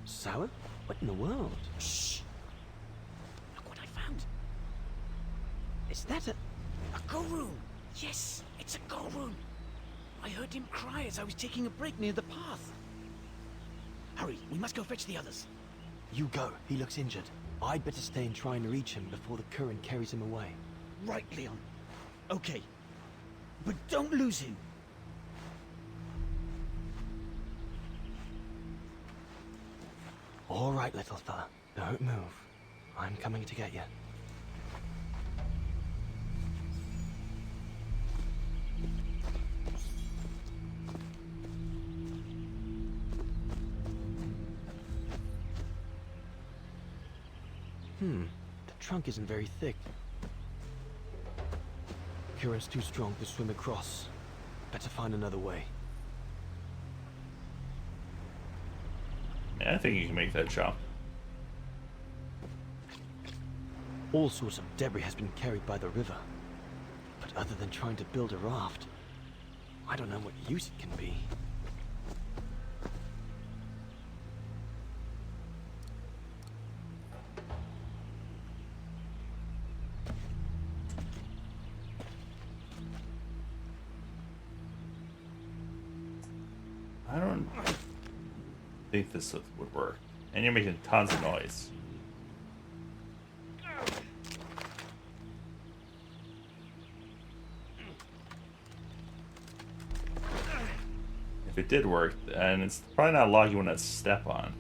Sour? What in the world? Shh! Look what I found. Is that a go room? Yes, it's a go room. I heard him cry as I was taking a break near the path. Hurry, we must go fetch the others. You go. He looks injured. I'd better stay and try and reach him before the current carries him away. Right, Leon. Okay. But don't lose him. All right, little fella. Don't move. I'm coming to get you. The trunk isn't very thick. Current's too strong to swim across. Better find another way. Yeah, I think you can make that jump. All sorts of debris has been carried by the river. But other than trying to build a raft, I don't know what use it can be. I don't think this would work. And you're making tons of noise. If it did work, then it's probably not a log you want to step on.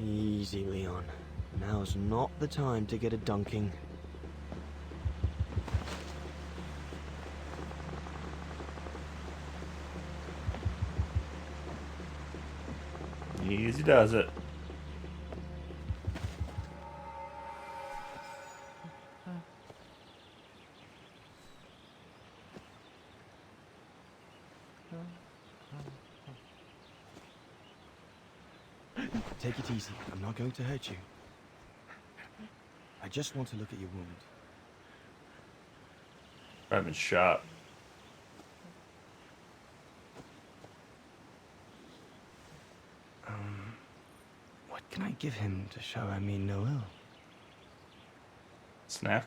Easy, Leon. Now's not the time to get a dunking. Easy does it. Take it easy. I'm not going to hurt you. I just want to look at your wound. I've been shot. What can I give him to show I mean no ill? Snack.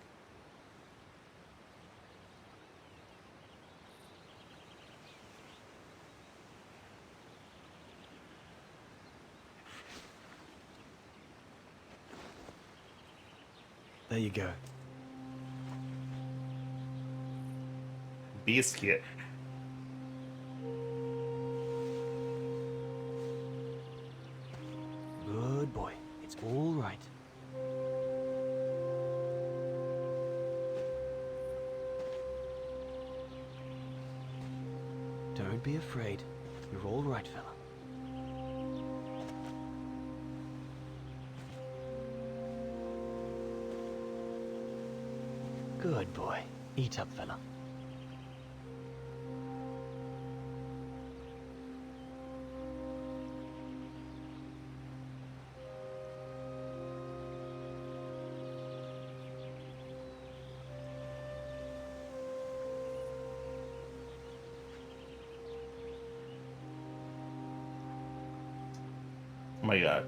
There you go. Biscuit. Good boy. It's all right. Don't be afraid. You're all right, fella. Good boy. Eat up, fella. Oh my god.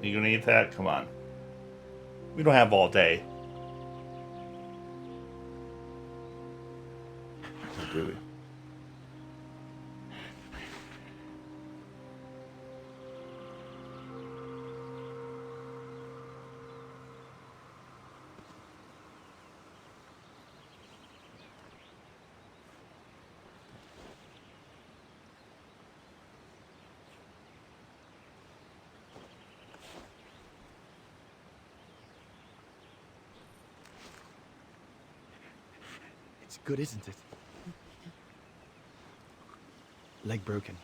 You gonna eat that? Come on. We don't have all day. Or do we? It's good, isn't it? Leg broken.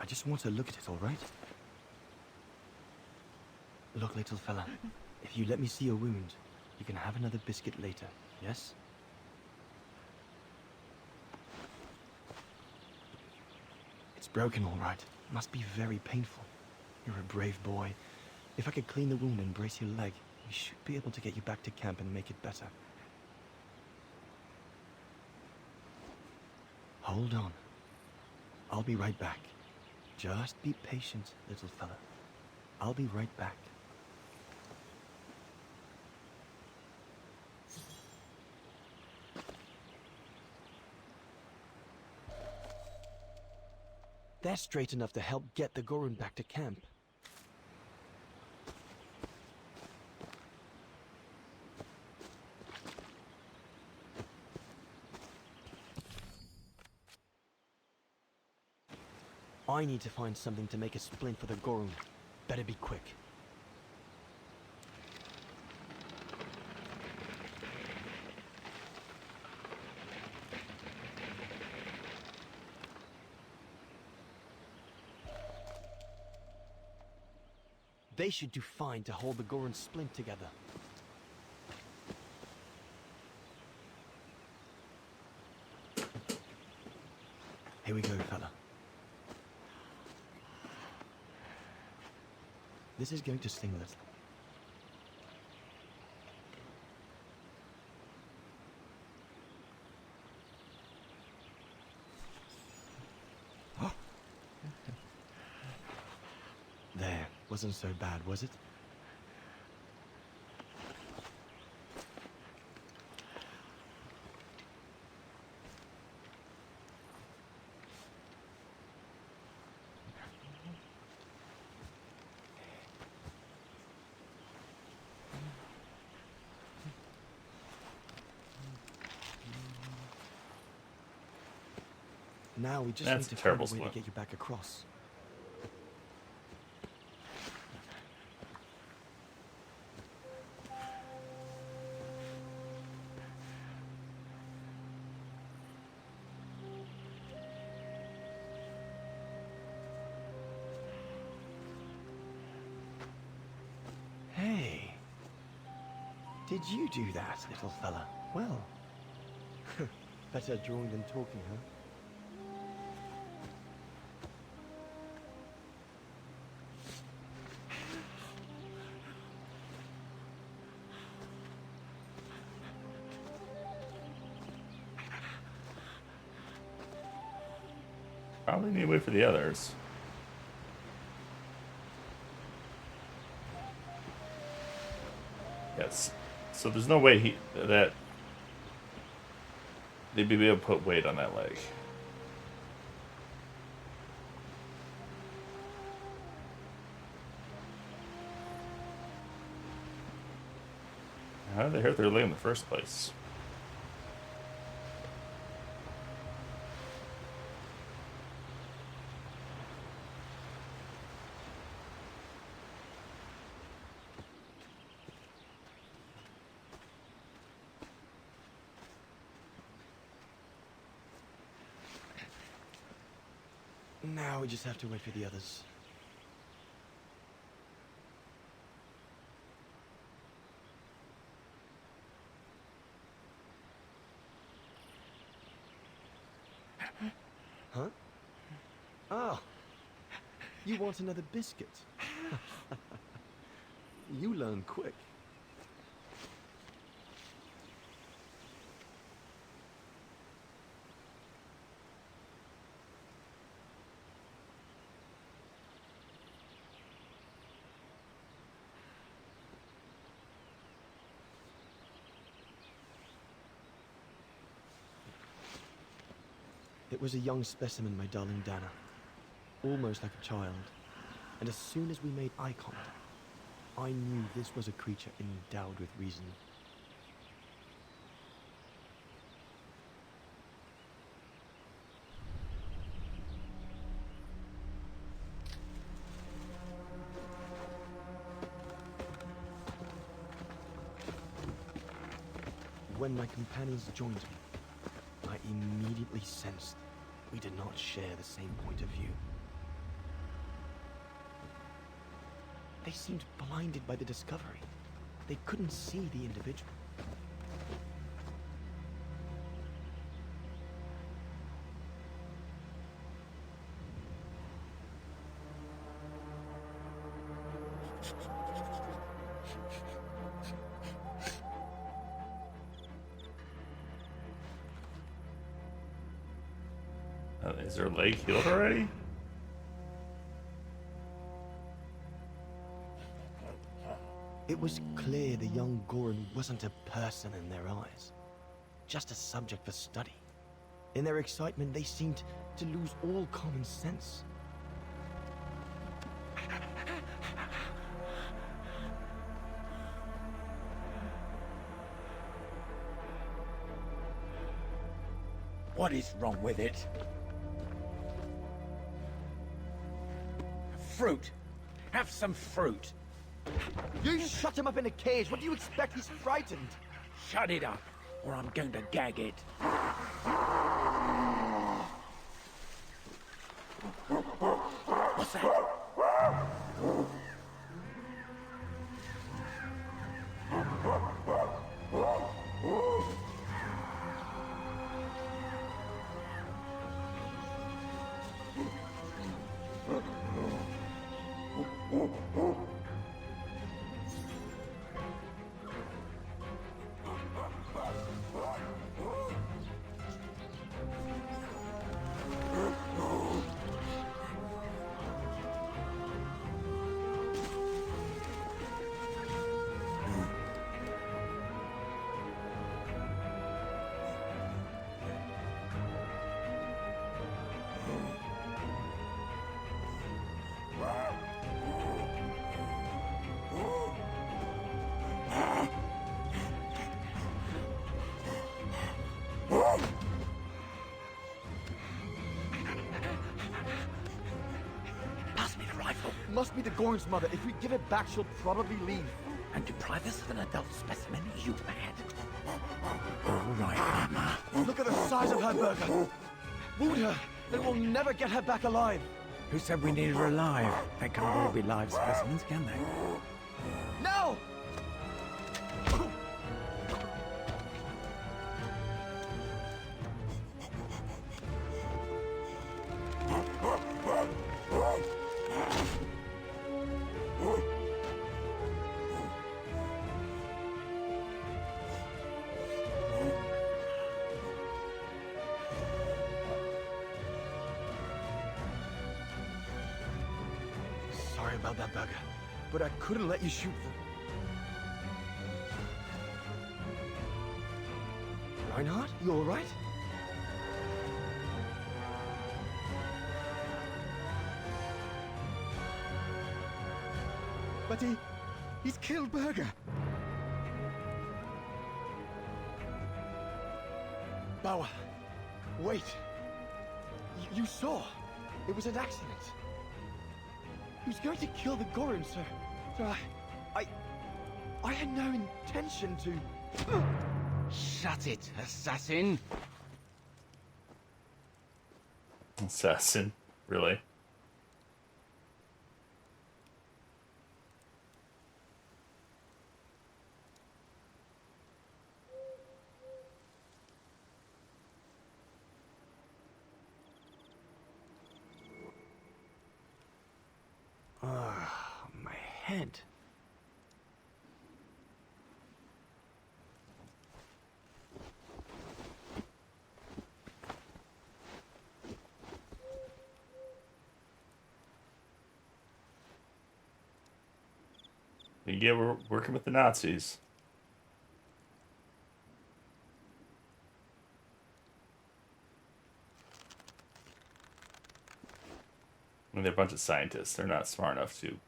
I just want to look at it, all right? Look, little fella. If you let me see your wound, you can have another biscuit later, yes? It's broken, all right. Must be very painful. You're a brave boy. If I could clean the wound and brace your leg, we should be able to get you back to camp and make it better. Hold on. I'll be right back. Just be patient, little fella. I'll be right back. They're straight enough to help get the Gorun back to camp. I need to find something to make a splint for the Gorun. Better be quick. They should do fine to hold the Gorun splint together. Here we go, fella. This is going to sting a little. There, wasn't so bad, was it? Now we just That's need a to terrible find a way split. to get you back across. Hey, did you do that, little fella? Well, better drawing than talking, huh? Probably need to wait for the others. Yes. So there's no way that they'd be able to put weight on that leg. How did they hurt their leg in the first place? Now we just have to wait for the others. Huh? Oh, you want another biscuit? You learn quick. It was a young specimen, my darling Dana. Almost like a child. And as soon as we made eye contact, I knew this was a creature endowed with reason. When my companions joined me, I immediately sensed we did not share the same point of view. They seemed blinded by the discovery. They couldn't see the individual. Is her leg healed already? It was clear the young Goran wasn't a person in their eyes, just a subject for study. In their excitement, they seemed to lose all common sense. What is wrong with it? Fruit. Have some fruit. You shut him up in a cage. What do you expect? He's frightened. Shut it up, or I'm going to gag it. What's that? Must be the Gorn's mother. If we give it back, she'll probably leave. And deprive us of an adult specimen? You mad? All right, Mama. Look at the size of her burger. Wound her, then we'll never get her back alive. Who said we needed her alive? They can't all be live specimens, can they? No! Sorry about that, Burger, but I couldn't let you shoot them. Reinhardt, you all right? But he's killed Burger. Bauer, wait. You saw. It was an accident. He was going to kill the Gorin, sir. So I had no intention to... Shut it, assassin! Assassin, really? My head. Yeah, we're working with the Nazis. I mean, they're a bunch of scientists. They're not smart enough to...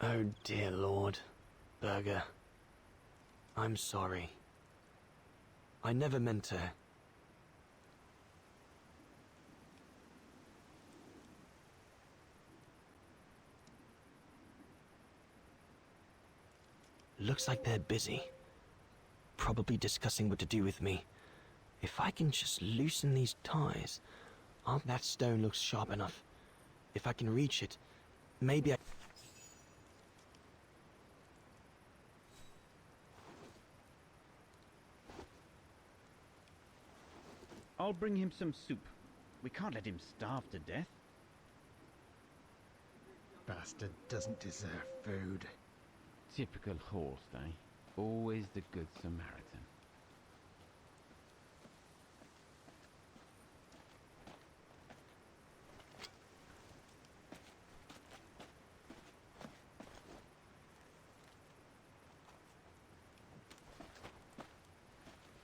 Oh dear Lord, Berger. I'm sorry. I never meant to... Looks like they're busy. Probably discussing what to do with me. If I can just loosen these ties... that stone looks sharp enough. If I can reach it, maybe I... I'll bring him some soup. We can't let him starve to death. Bastard doesn't deserve food. Typical horse, eh? Always the good Samaritan.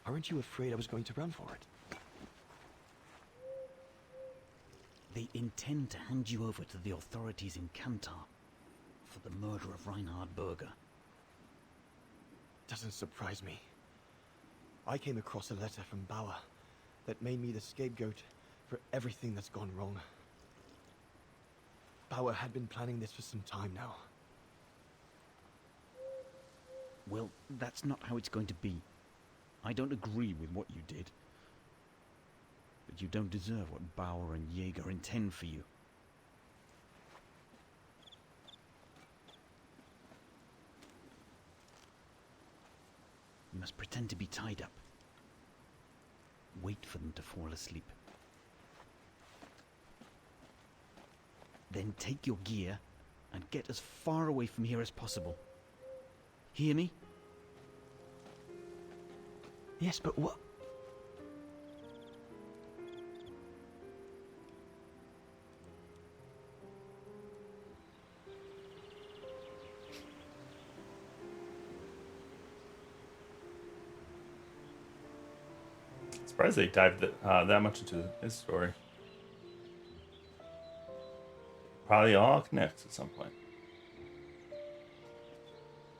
Aren't you afraid I was going to run for it? They intend to hand you over to the authorities in Kantar for the murder of Reinhard Berger. Doesn't surprise me. I came across a letter from Bauer that made me the scapegoat for everything that's gone wrong. Bauer had been planning this for some time now. Well, that's not how it's going to be. I don't agree with what you did. But you don't deserve what Bauer and Jaeger intend for you. You must pretend to be tied up. Wait for them to fall asleep. Then take your gear and get as far away from here as possible. Hear me? Yes, but what? Surprised they dived that much into his story. Probably all connects at some point.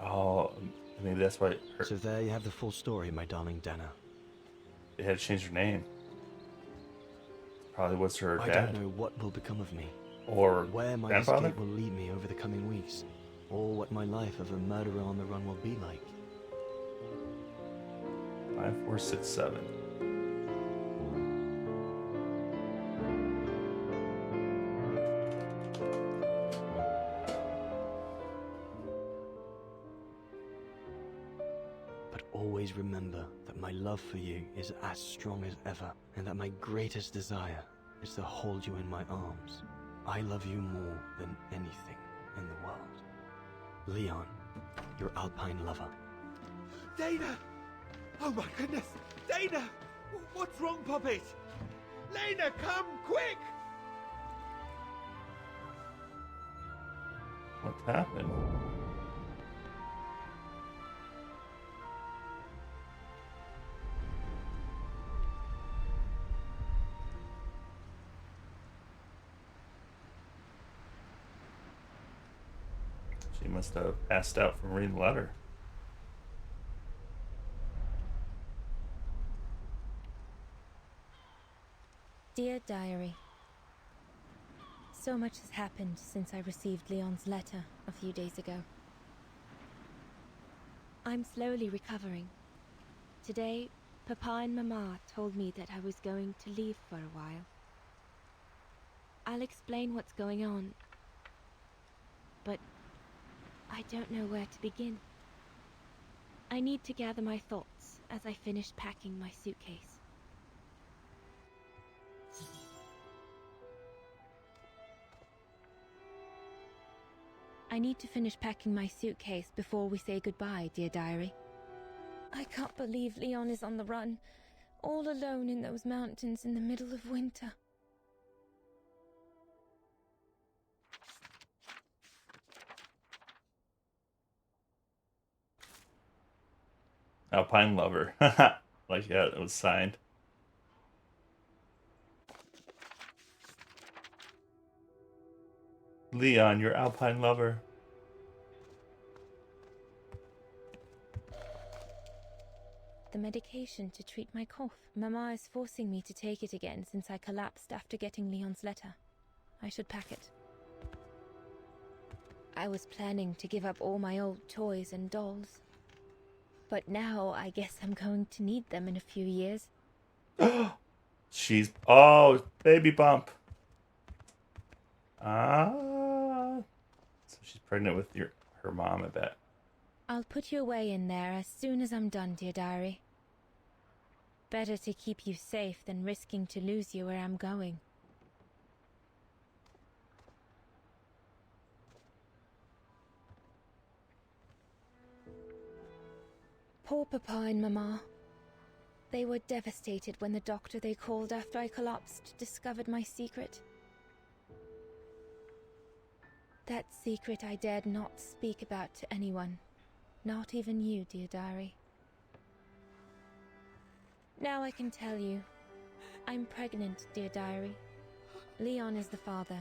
Oh, maybe that's why. So there you have the full story, my darling Dana. They had to change her name. Probably was her I dad. don't know what will become of me, or where my grandfather? escape will lead me over the coming weeks, or what my life of a murderer on the run will be like. 5467. But always remember that my love for you is as strong as ever, and that my greatest desire is to hold you in my arms. I love you more than anything in the world. Leon, your Alpine lover. Dana! Oh my goodness! Dana! What's wrong, Puppet? Lena, come, quick! What happened? must have passed out from reading the letter. Dear Diary, so much has happened since I received Leon's letter a few days ago. I'm slowly recovering. Today, Papa and Mama told me that I was going to leave for a while. I'll explain what's going on, but I don't know where to begin. I need to gather my thoughts as I finish packing my suitcase. I need to finish packing my suitcase before we say goodbye, dear diary. I can't believe Leon is on the run, all alone in those mountains in the middle of winter. Alpine Lover. Like, yeah, it was signed. Leon, your Alpine Lover. The medication to treat my cough. Mama is forcing me to take it again since I collapsed after getting Leon's letter. I should pack it. I was planning to give up all my old toys and dolls. But now I guess I'm going to need them in a few years. She's... Oh, baby bump. Ah. So she's pregnant with her mom, I bet. I'll put you away in there as soon as I'm done, dear diary. Better to keep you safe than risking to lose you where I'm going. Poor Papa and Mama. They were devastated when the doctor they called after I collapsed discovered my secret. That secret I dared not speak about to anyone. Not even you, dear diary. Now I can tell you. I'm pregnant, dear diary. Leon is the father.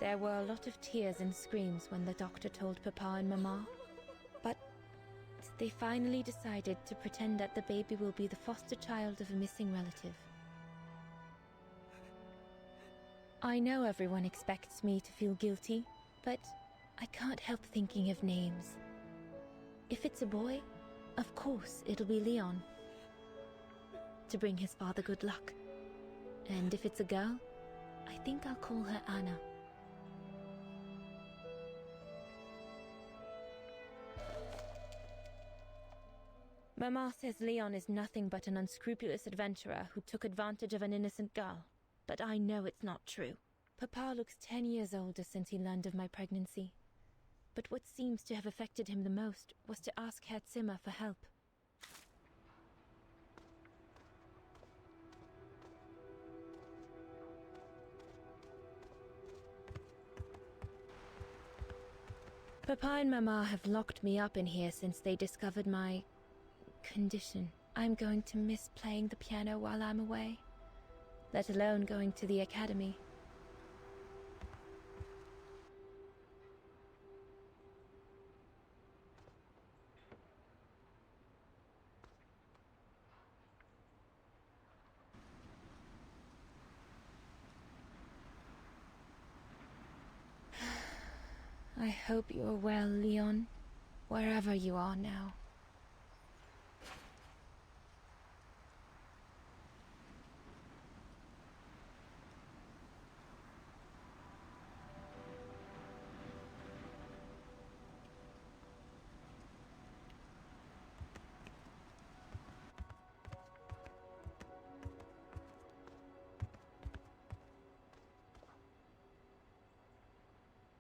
There were a lot of tears and screams when the doctor told Papa and Mama. But they finally decided to pretend that the baby will be the foster child of a missing relative. I know everyone expects me to feel guilty, but I can't help thinking of names. If it's a boy, of course it'll be Leon, to bring his father good luck. And if it's a girl, I think I'll call her Anna. Mama says Leon is nothing but an unscrupulous adventurer who took advantage of an innocent girl. But I know it's not true. Papa looks 10 years older since he learned of my pregnancy. But what seems to have affected him the most was to ask Herr Zimmer for help. Papa and Mama have locked me up in here since they discovered my condition. I'm going to miss playing the piano while I'm away, let alone going to the academy. I hope you're well, Leon, wherever you are now.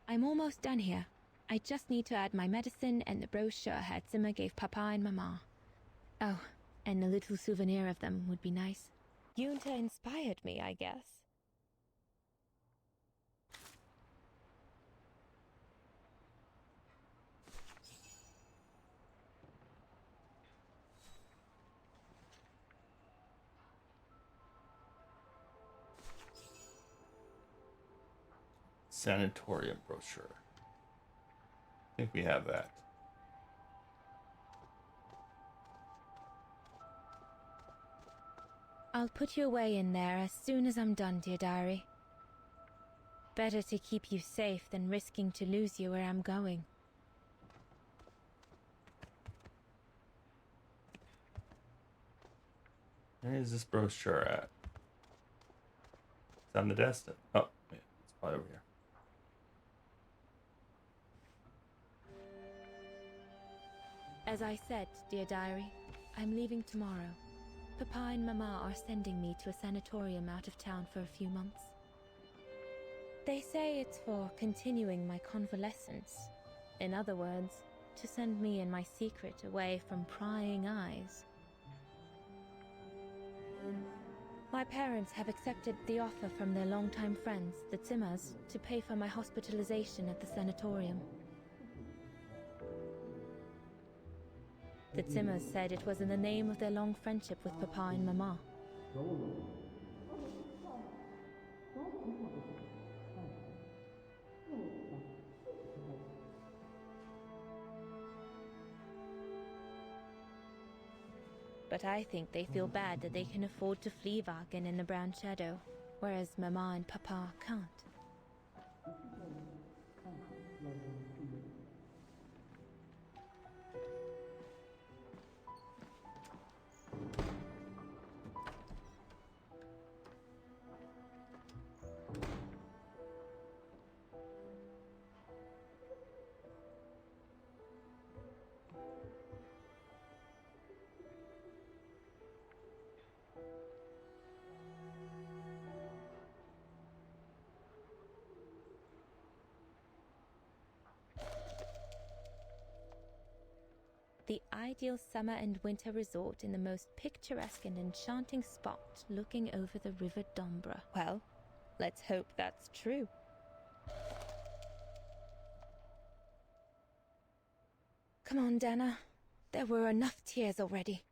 I'm almost done here. I just need to add my medicine and the brochure Herr Zimmer gave Papa and Mama. Oh, and a little souvenir of them would be nice. Junta inspired me, I guess. Sanatorium brochure. think we have that. I'll put you away in there as soon as I'm done, dear diary. Better to keep you safe than risking to lose you where I'm going. Where is this brochure at? It's on the desk. Oh, yeah, it's probably over here. As I said, dear diary, I'm leaving tomorrow. Papa and Mama are sending me to a sanatorium out of town for a few months. They say it's for continuing my convalescence. In other words, to send me and my secret away from prying eyes. My parents have accepted the offer from their longtime friends, the Zimmers, to pay for my hospitalization at the sanatorium. The Zimmers said it was in the name of their long friendship with Papa and Mama. But I think they feel bad that they can afford to flee Wagen in the Brown Shadow, whereas Mama and Papa can't. The ideal summer and winter resort in the most picturesque and enchanting spot looking over the River Dombra. Well, let's hope that's true. Come on, Dana. There were enough tears already.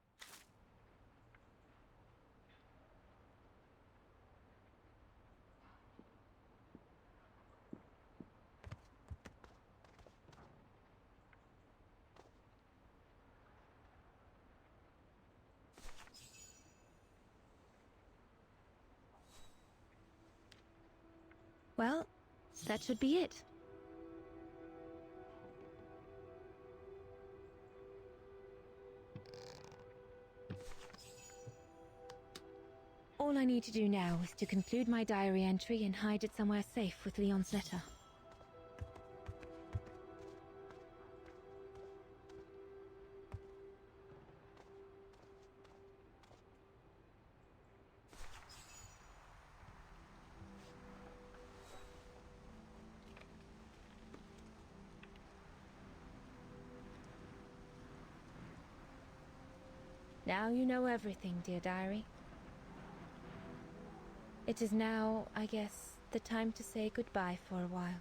Well, that should be it. All I need to do now is to conclude my diary entry and hide it somewhere safe with Leon's letter. Now you know everything, dear diary. It is now, I guess, the time to say goodbye for a while.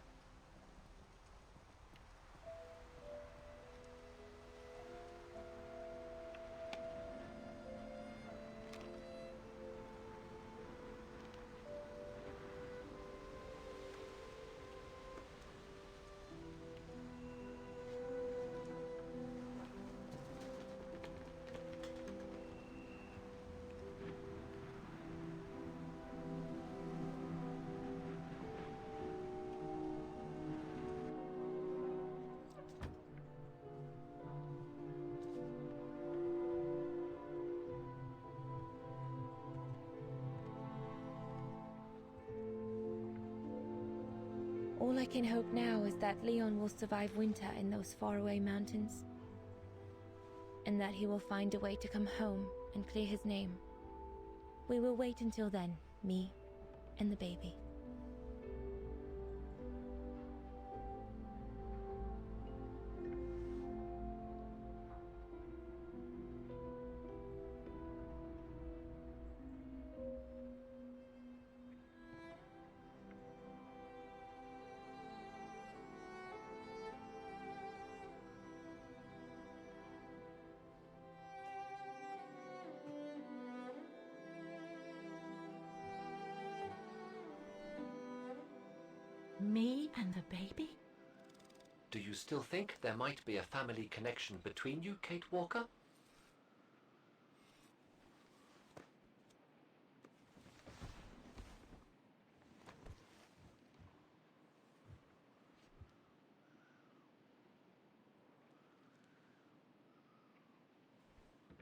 All I can hope now is that Leon will survive winter in those faraway mountains, and that he will find a way to come home and clear his name. We will wait until then, me and the baby. Me and the baby? Do you still think there might be a family connection between you, Kate Walker?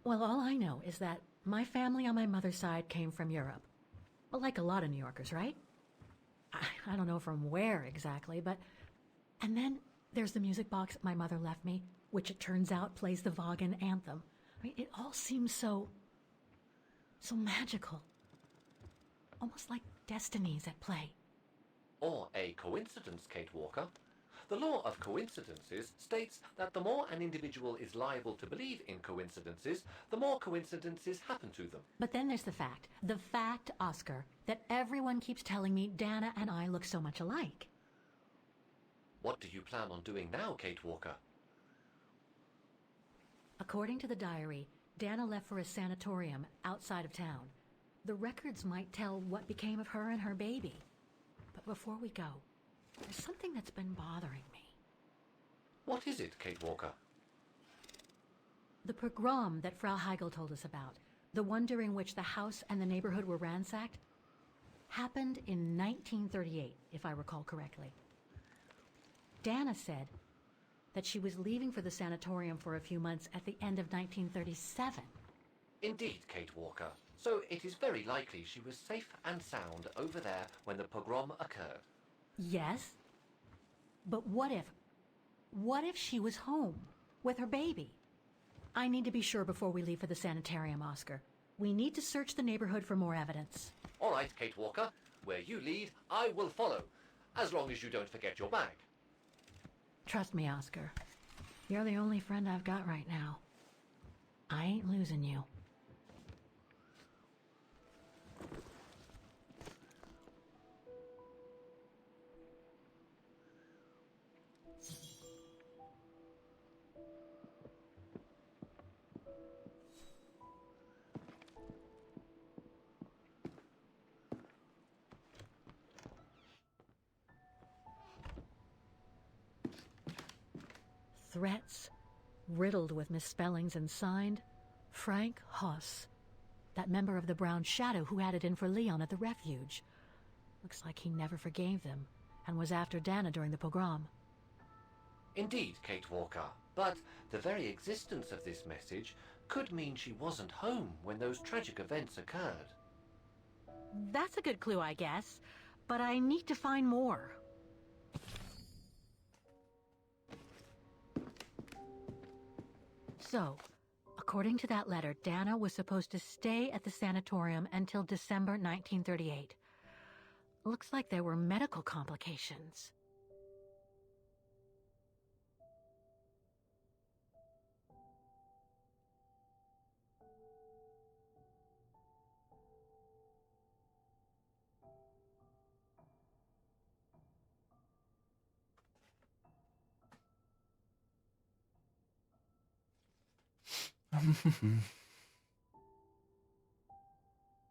Well, all I know is that my family on my mother's side came from Europe. Well, like a lot of New Yorkers, right? I don't know from where exactly, but... And then there's the music box my mother left me, which it turns out plays the Vaughan anthem. I mean, it all seems so magical. Almost like destinies at play. Or a coincidence, Kate Walker. The law of coincidences states that the more an individual is liable to believe in coincidences, the more coincidences happen to them. But then there's the fact, Oscar, that everyone keeps telling me Dana and I look so much alike. What do you plan on doing now, Kate Walker? According to the diary, Dana left for a sanatorium outside of town. The records might tell what became of her and her baby. But before we go, there's something that's been bothering me. What is it, Kate Walker? The pogrom that Frau Heigl told us about, the one during which the house and the neighborhood were ransacked, happened in 1938, if I recall correctly. Dana said that she was leaving for the sanatorium for a few months at the end of 1937. Indeed, Kate Walker. So it is very likely she was safe and sound over there when the pogrom occurred. Yes, but what if she was home with her baby? I need to be sure before we leave for the sanitarium, Oscar. We need to search the neighborhood for more evidence. All right, Kate Walker. Where you lead, I will follow. As long as you don't forget your bag. Trust me, Oscar. You're the only friend I've got right now. I ain't losing you. Threats, riddled with misspellings and signed, Frank Hoss, that member of the Brown Shadow who had it in for Leon at the refuge. Looks like he never forgave them and was after Dana during the pogrom. Indeed, Kate Walker. But the very existence of this message could mean she wasn't home when those tragic events occurred. That's a good clue, I guess, but I need to find more. So, according to that letter, Dana was supposed to stay at the sanatorium until December 1938. Looks like there were medical complications.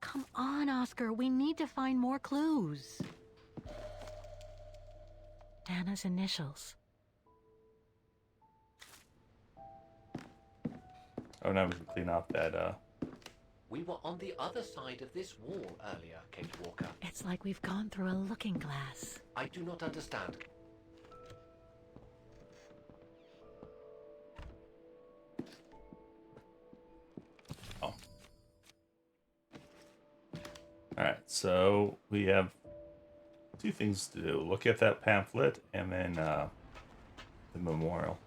Come on, Oscar. We need to find more clues. Dana's initials. Oh, now we can clean off that, We were on the other side of this wall earlier, Kate Walker. It's like we've gone through a looking glass. I do not understand. Oh. Alright, so we have two things to do. Look at that pamphlet and then the memorial.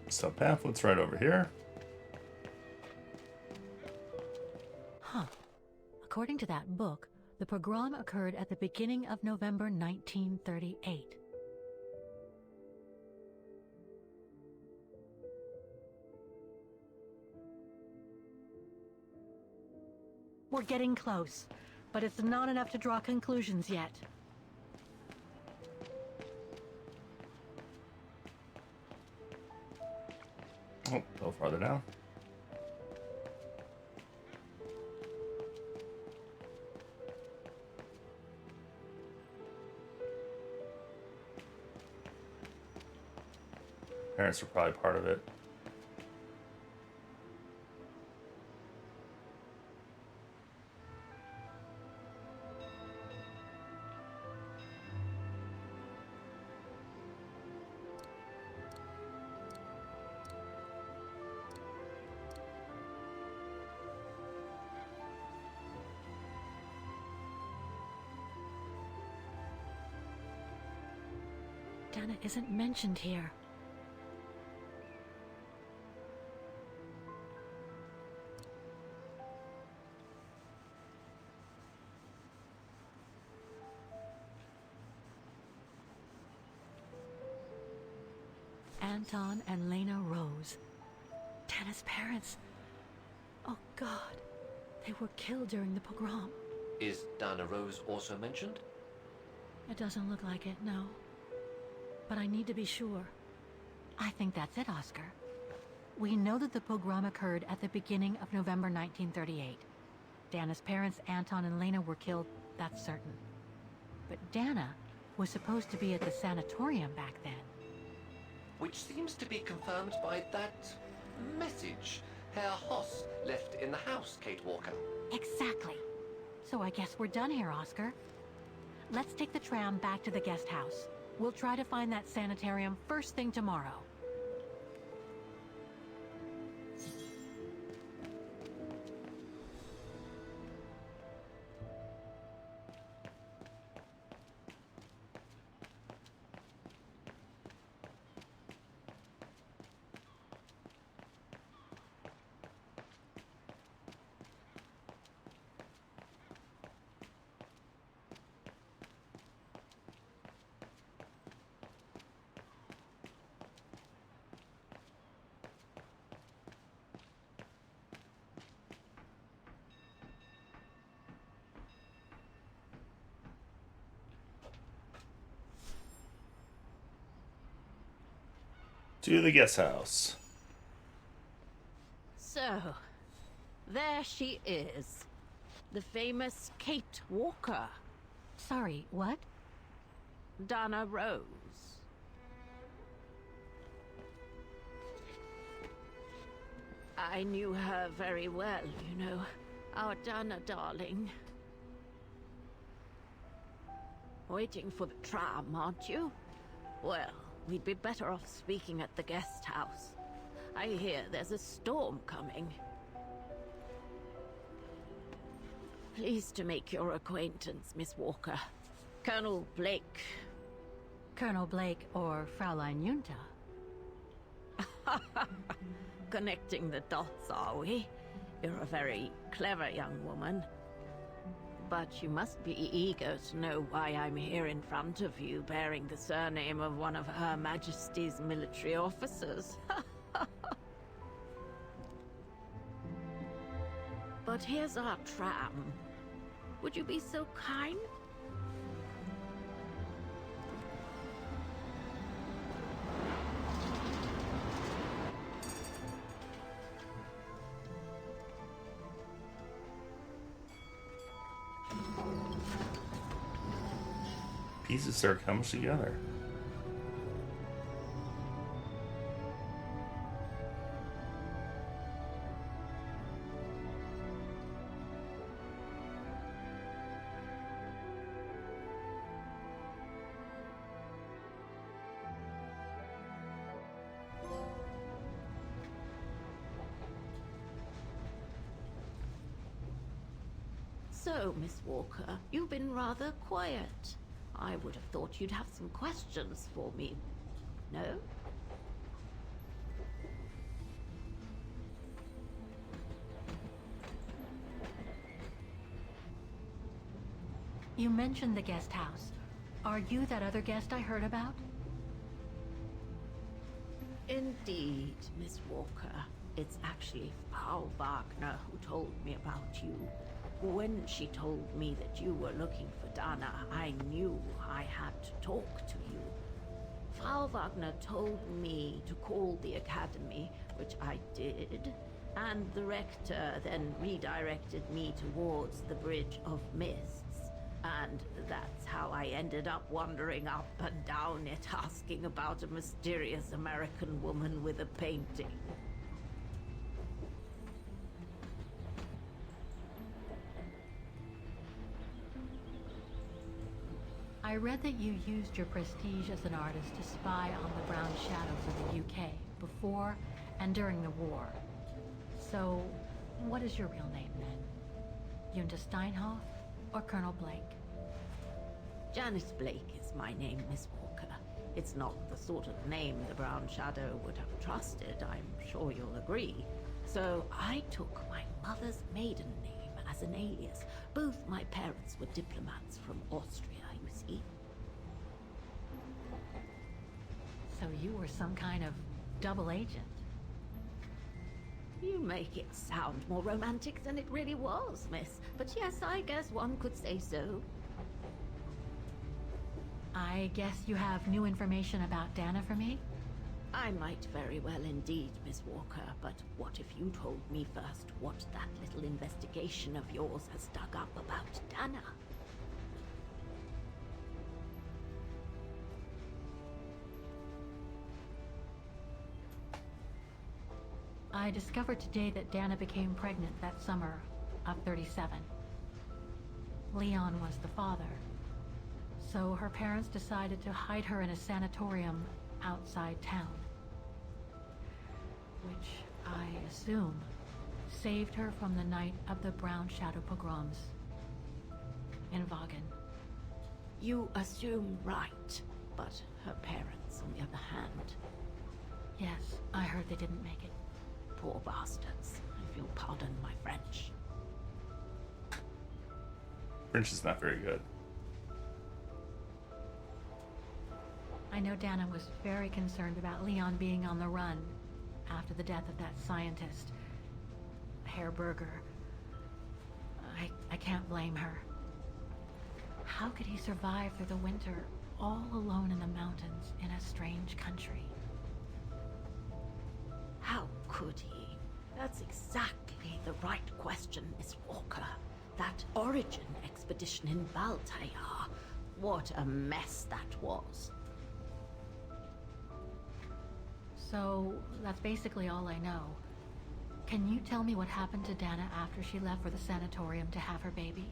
So pamphlet's right over here. Huh. According to that book, the pogrom occurred at the beginning of November 1938. We're getting close, but it's not enough to draw conclusions yet. Oh, a little farther down. Parents were probably part of it. Dana isn't mentioned here. Anton and Lena Rose. Dana's parents. Oh God. They were killed during the pogrom. Is Dana Rose also mentioned? It doesn't look like it, no. But I need to be sure. I think that's it, Oscar. We know that the pogrom occurred at the beginning of November 1938. Dana's parents, Anton and Lena, were killed, that's certain. But Dana was supposed to be at the sanatorium back then. Which seems to be confirmed by that message Herr Hoss left in the house, Kate Walker. Exactly. So I guess we're done here, Oscar. Let's take the tram back to the guest house. We'll try to find that sanitarium first thing tomorrow. To the guest house. So, there she is. The famous Kate Walker. Sorry, what? Dana Rose. I knew her very well, you know. Our Dana darling. Waiting for the tram, aren't you? Well, we'd be better off speaking at the guest house. I hear there's a storm coming. Pleased to make your acquaintance, Miss Walker. Colonel Blake. Colonel Blake or Fraulein Junta? Connecting the dots, are we? You're a very clever young woman. But you must be eager to know why I'm here in front of you, bearing the surname of one of Her Majesty's military officers. But here's our tram. Would you be so kind? Pieces start coming together. So, Miss Walker, you've been rather quiet. I would have thought you'd have some questions for me. No? You mentioned the guest house. Are you that other guest I heard about? Indeed, Miss Walker. It's actually Frau Wagner who told me about you. When she told me that you were looking for Dana, I knew I had to talk to you. Frau Wagner told me to call the academy, which I did, and the rector then redirected me towards the Bridge of Mists. And that's how I ended up wandering up and down it, asking about a mysterious American woman with a painting. I read that you used your prestige as an artist to spy on the Brown Shadows of the UK before and during the war. So, what is your real name then? Junta Steinhoff or Colonel Blake? Janice Blake is my name, Miss Walker. It's not the sort of name the Brown Shadow would have trusted, I'm sure you'll agree. So I took my mother's maiden name as an alias. Both my parents were diplomats from Austria, you see. So you were some kind of double agent? You make it sound more romantic than it really was, miss. But yes, I guess one could say so. I guess you have new information about Dana for me? I might very well indeed, Miss Walker, but what if you told me first what that little investigation of yours has dug up about Dana? I discovered today that Dana became pregnant that summer of 37. Leon was the father. So her parents decided to hide her in a sanatorium outside town. Which, I assume, saved her from the night of the Brown Shadow pogroms in Vagen. You assume right, but her parents, on the other hand... Yes, I heard they didn't make it. Poor bastards. If you'll pardon my French. French is not very good. I know Dana was very concerned about Leon being on the run after the death of that scientist, Herr Berger. I can't blame her. How could he survive through the winter, all alone in the mountains in a strange country? How could he? That's exactly the right question, Miss Walker. That origin expedition in Baltayar. What a mess that was. So, that's basically all I know. Can you tell me what happened to Dana after she left for the sanatorium to have her baby?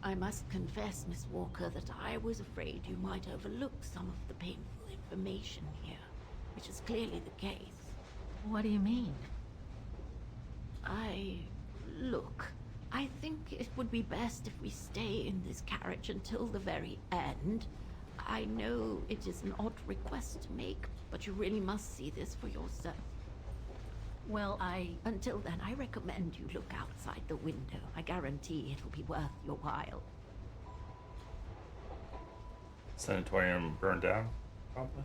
I must confess, Miss Walker, that I was afraid you might overlook some of the painful information here, which is clearly the case. What do you mean? Look, I think it would be best if we stay in this carriage until the very end. I know it is an odd request to make, but you really must see this for yourself. Well, Until then, I recommend you look outside the window. I guarantee it'll be worth your while. Sanatorium burned down, probably.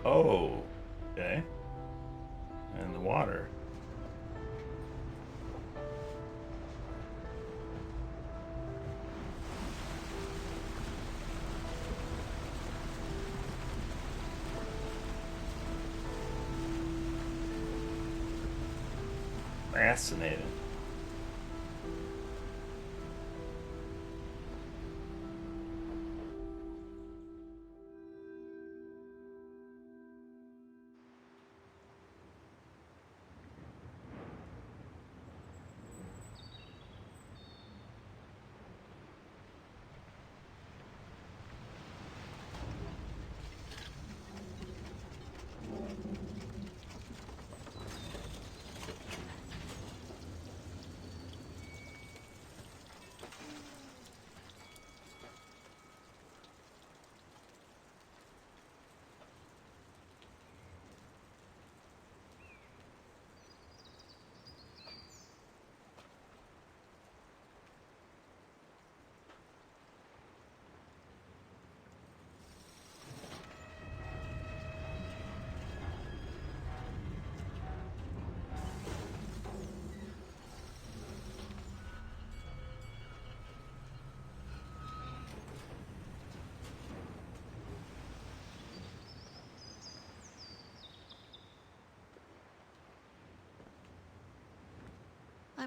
Oh, okay. And the water. Fascinating.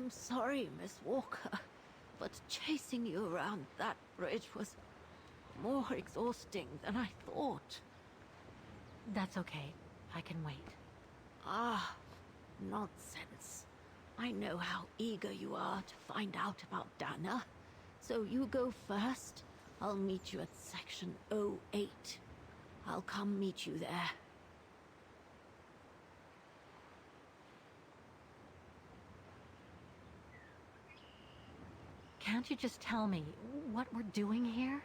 I'm sorry, Miss Walker, but chasing you around that bridge was more exhausting than I thought. That's okay. I can wait. Ah, nonsense. I know how eager you are to find out about Dana. So you go first. I'll meet you at section 08. I'll come meet you there. Can't you just tell me what we're doing here?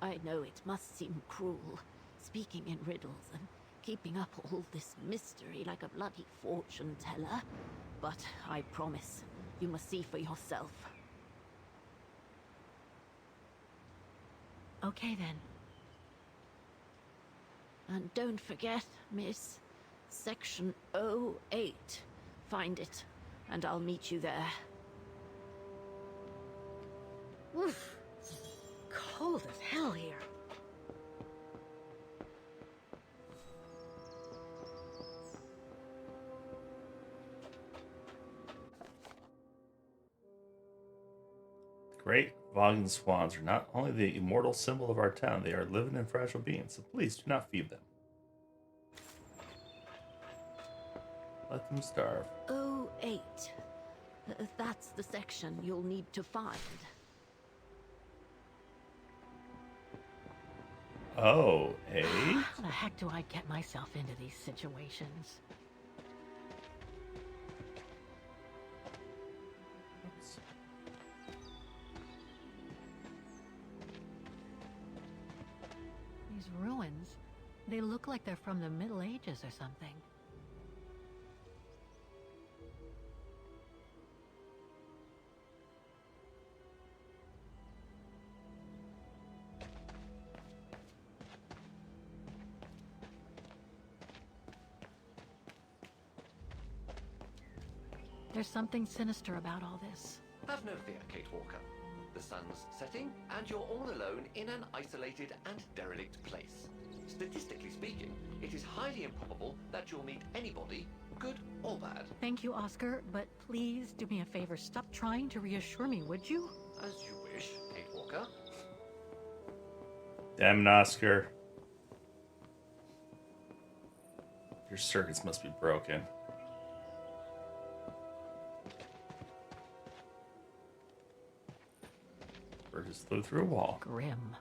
I know it must seem cruel, speaking in riddles and keeping up all this mystery like a bloody fortune teller, but I promise you must see for yourself. Okay then. And don't forget, miss, section 08. Find it, and I'll meet you there. Oof. Cold as hell here. The great Voggin swans are not only the immortal symbol of our town, they are living and fragile beings, so please do not feed them. Let them starve. 08. That's the section you'll need to find. Oh, eh? How the heck do I get myself into these situations? Oops. These ruins, they look like they're from the Middle Ages or something. There's something sinister about all this. Have no fear, Kate Walker. The sun's setting, and you're all alone in an isolated and derelict place. Statistically speaking, it is highly improbable that you'll meet anybody, good or bad. Thank you, Oscar, but please do me a favor. Stop trying to reassure me, would you? As you wish, Kate Walker. Damn it, Oscar. Your circuits must be broken. Bird just flew through a wall. Grim.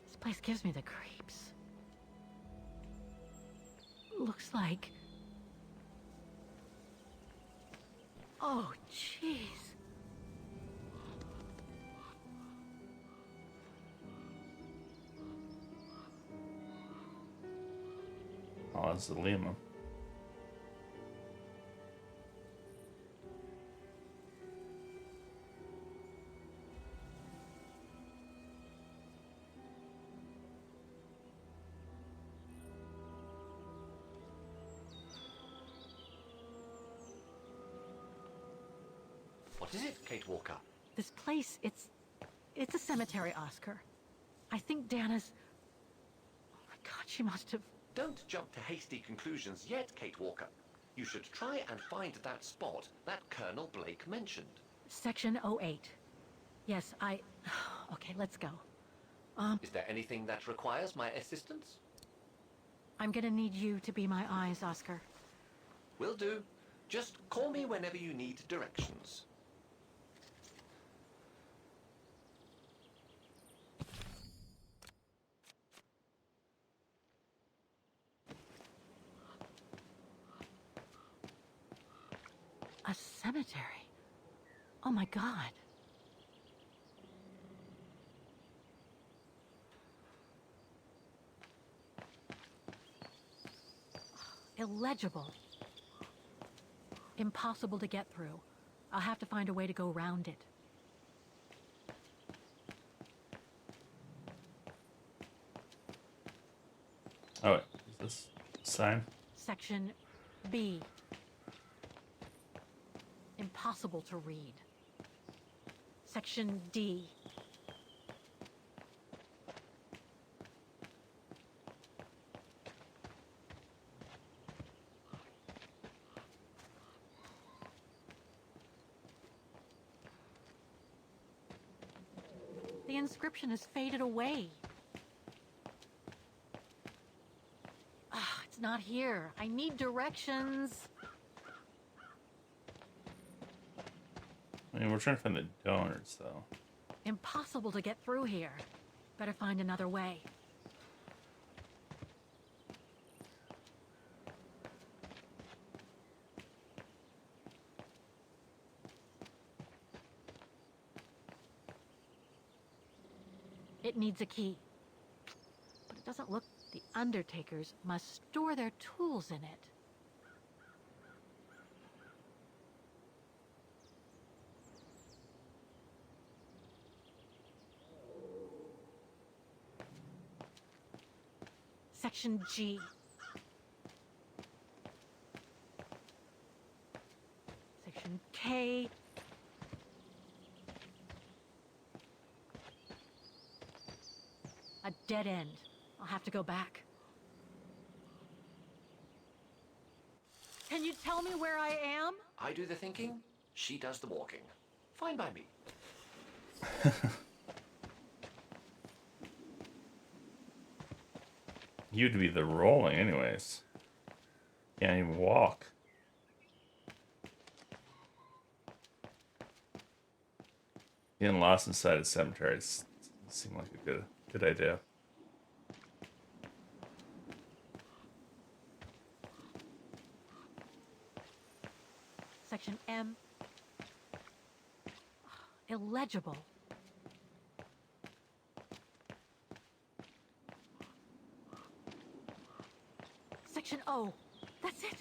This place gives me the creeps. Looks like... Oh, jeez. Oh, that's the Lima. What is it, Kate Walker? This place, it's a cemetery, Oscar. I think Dana's... Oh my god, she must have... Don't jump to hasty conclusions yet, Kate Walker. You should try and find that spot that Colonel Blake mentioned. Section 08. Yes, Okay, let's go. Is there anything that requires my assistance? I'm gonna need you to be my eyes, Oscar. Will do. Just call me whenever you need directions. A cemetery? Oh my god. Illegible. Impossible to get through. I'll have to find a way to go around it. sign. Section B. Impossible to read. Section D. The inscription has faded away. Ah, it's not here. I need directions. I mean, we're trying to find the donors, though. Impossible to get through here. Better find another way. It needs a key. But it doesn't look... The Undertakers must store their tools in it. Section G. Section K. A dead end. I'll have to go back. Can you tell me where I am? I do the thinking, she does the walking. Fine by me. You'd be the rolling, anyways. Can't even walk. Getting lost inside a cemetery seemed like a good idea. Section M. Illegible. Section O. That's it.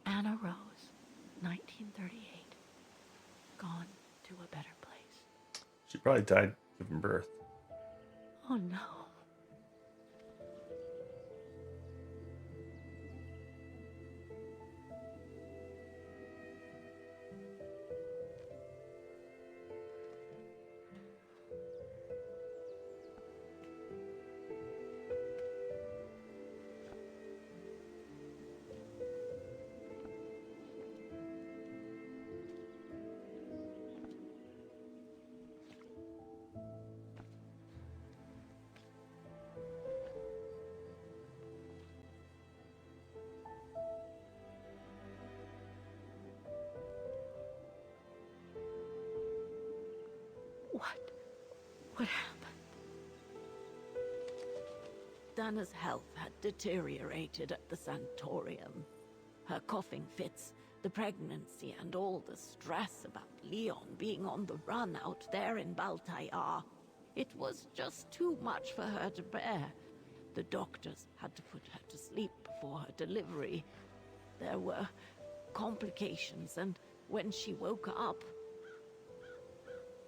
Anna Rose, 1938. Gone to a better place. She probably died giving birth. Oh no. What happened? Dana's health had deteriorated at the sanatorium. Her coughing fits, the pregnancy, and all the stress about Leon being on the run out there in Baltayar. It was just too much for her to bear. The doctors had to put her to sleep before her delivery. There were complications, and when she woke up,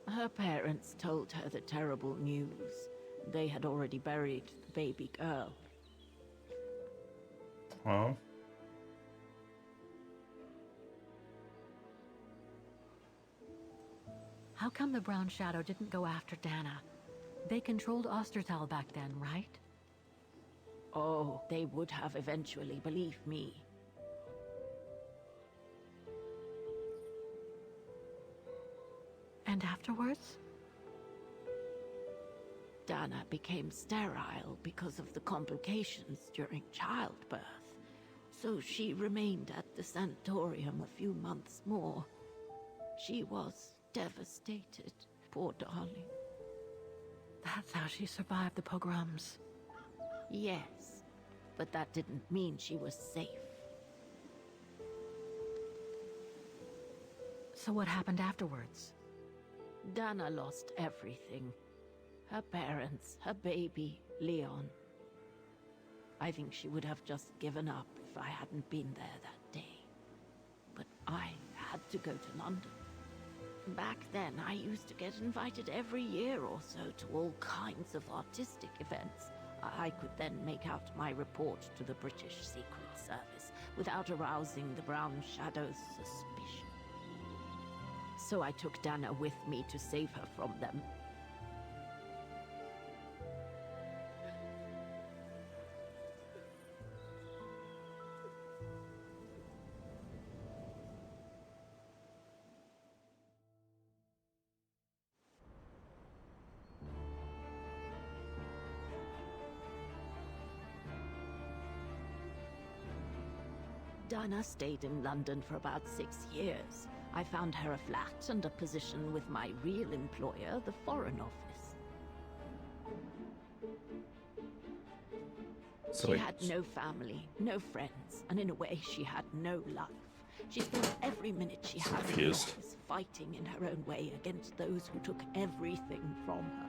her parents told her the terrible news. They had already buried the baby girl. Well, How come the Brown Shadow didn't go after Dana? They controlled Ostertal back then, right? Oh, they would have eventually, believe me. And afterwards? Dana became sterile because of the complications during childbirth. So she remained at the sanatorium a few months more. She was devastated, poor darling. That's how she survived the pogroms. Yes, but that didn't mean she was safe. So what happened afterwards? Dana lost everything. Her parents, her baby, Leon. I think she would have just given up if I hadn't been there that day. But I had to go to London. Back then, I used to get invited every year or so to all kinds of artistic events. I could then make out my report to the British Secret Service without arousing the Brown Shadow's suspicion. So I took Dana with me to save her from them. Dana stayed in London for about 6 years. I found her a flat and a position with my real employer, the Foreign Office. She had no family, no friends, and in a way she had no life. She spent every minute she had in the office fighting in her own way against those who took everything from her.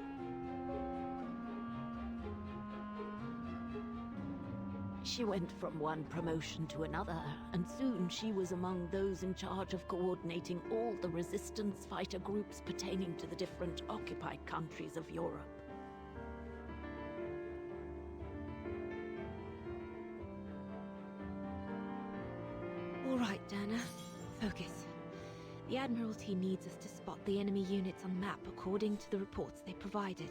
She went from one promotion to another, and soon she was among those in charge of coordinating all the resistance fighter groups pertaining to the different occupied countries of Europe. All right, Dana. Focus. The Admiralty needs us to spot the enemy units on the map according to the reports they provided.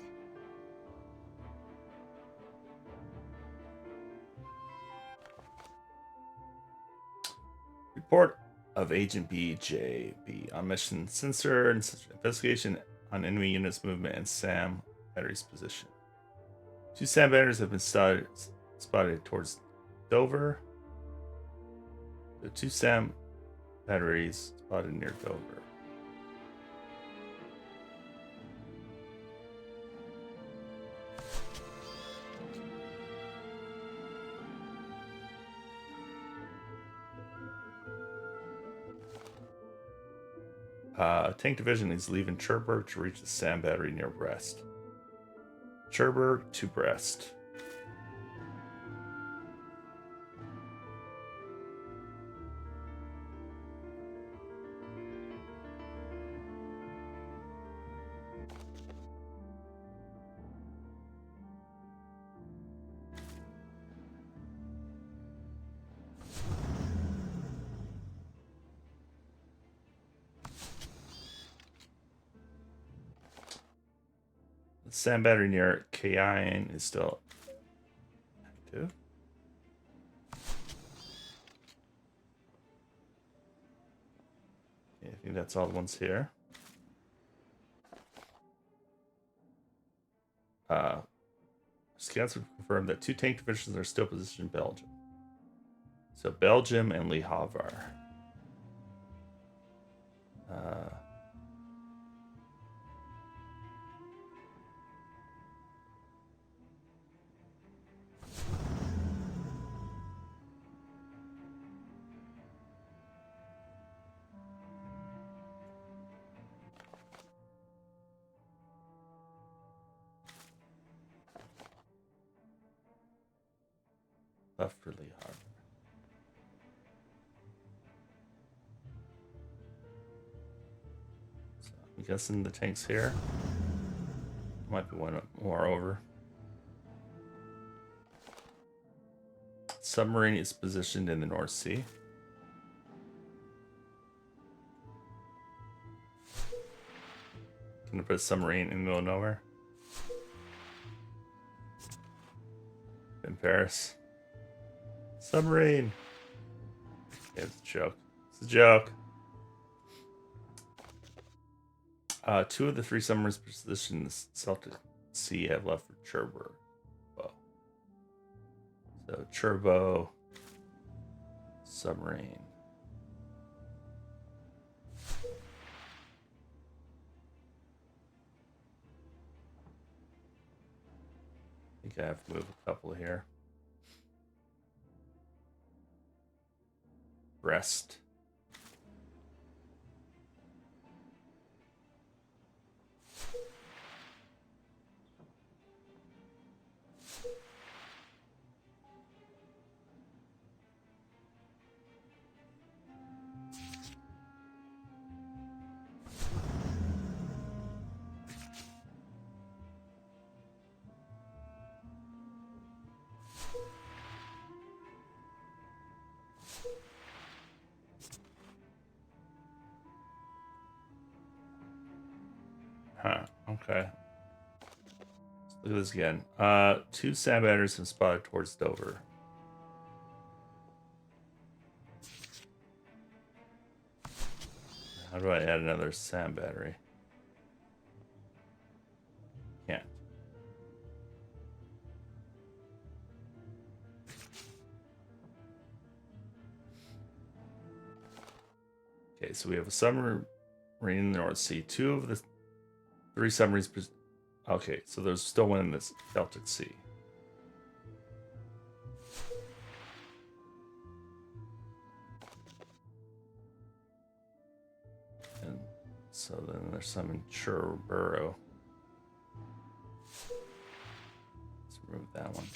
Report of Agent BJB on mission sensor and investigation on enemy units movement and SAM batteries position. 2 SAM batteries have been spotted towards Dover. The 2 SAM batteries spotted near Dover. Tank division is leaving Cherbourg to reach the SAM battery near Brest. Cherbourg to Brest. The SAM battery near Cayenne is still active. Okay, I think that's all the ones here. Scouts have confirmed that 2 tank divisions are still positioned in Belgium. So Belgium and Le Havre. Left for Le Havre. So I'm guessing the tank's here. Might be one more over. Submarine is positioned in the North Sea. Gonna put a submarine in the middle of nowhere. In Paris. Submarine! Yeah, it's a joke. It's a joke. 2 of the 3 submarines positioned in the Celtic Sea have left for Cherbourg. Whoa. So Cherbourg submarine. I think I have to move a couple here. Brest. Huh. Okay. Look at this again. 2 sand batteries have spotted towards Dover. How do I add another sand battery? Can't. Okay, so we have a submarine in the North Sea. 2 of the 3 submarines. Okay, so there's still one in the Celtic Sea. And so then there's some in Cherburrow. Let's remove that one.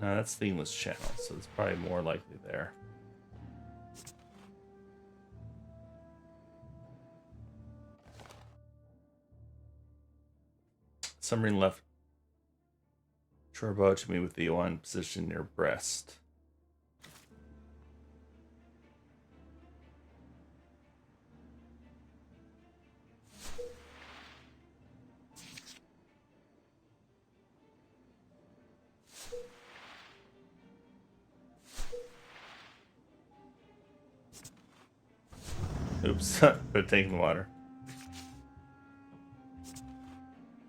No, that's the English Channel, so it's probably more likely there. Submarine left Cherburrow to me with the one position near Brest. Oops, put a tank in the water.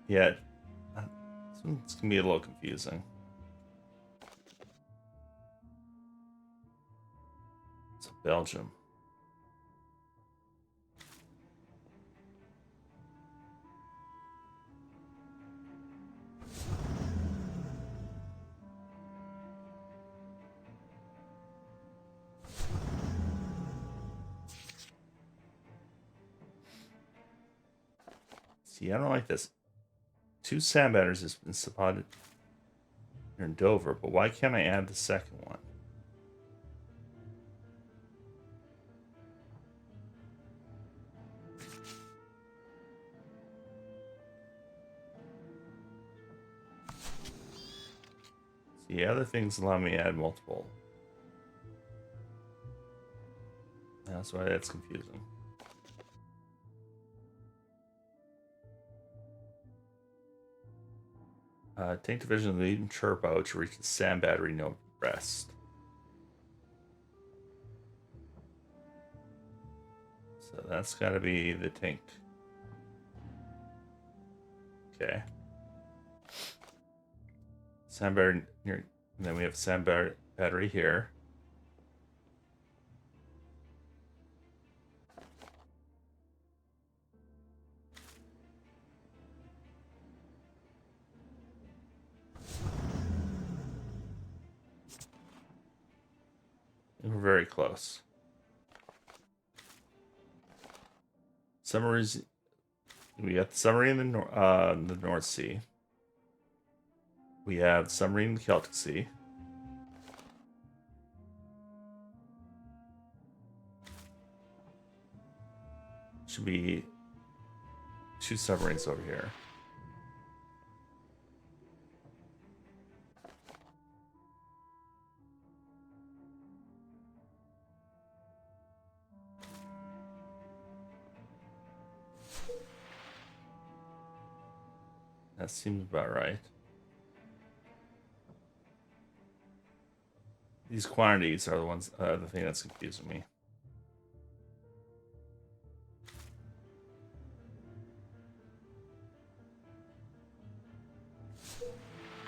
Yeah, it's gonna be a little confusing. So Belgium. See, I don't like this. 2 sand batteries has been spotted here in Dover, but why can't I add the second one? See, other things allow me to add multiple. That's why that's confusing. Tank division lead Cherburrow to reach the sand battery no rest. So that's got to be the tank. Okay. Sand battery here, and then we have sand battery here. And we're very close. Submarines. We got the submarine in the North Sea. We have the submarine in the Celtic Sea. Should be 2 submarines over here. That seems about right. These quantities are the ones, the thing that's confusing me.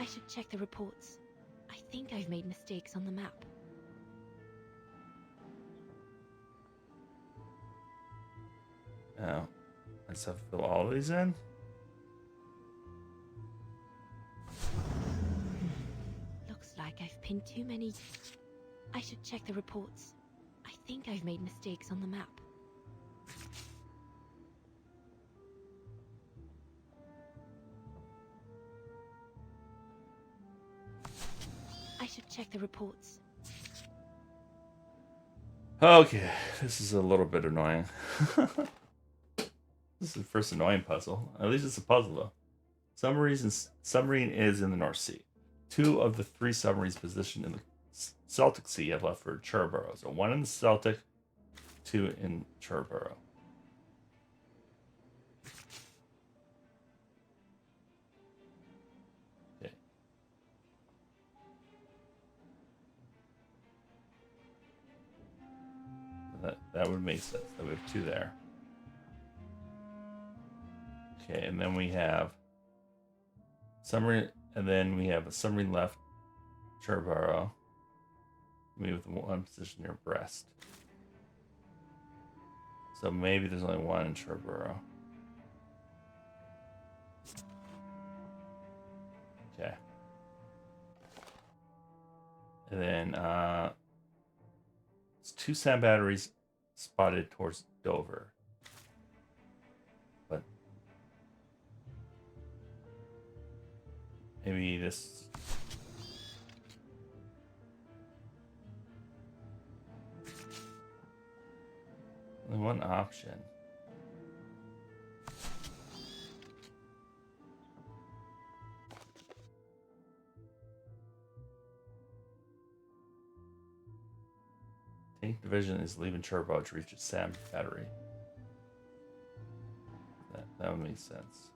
I should check the reports. I think I've made mistakes on the map. Oh, I just have to fill all of these in? Looks like I've pinned too many. I should check the reports. I think I've made mistakes on the map. I should check the reports. Okay, this is a little bit annoying. This is the first annoying puzzle. At least it's a puzzle, though. Submarine is in the North Sea. 2 of the 3 submarines positioned in the Celtic Sea have left for Cherburrow. So 1 in the Celtic, 2 in Cherburrow. that would make sense. That we have 2 there. Okay, and then we have submarine, and then we have a submarine left, Cherborough. Maybe with 1 position near Brest. So maybe there's only 1 in Cherborough. Okay. And then it's 2 sand batteries spotted towards Dover. But maybe this. Only 1 option. Tank division is leaving Turbo to reach its SAM battery. That would make sense.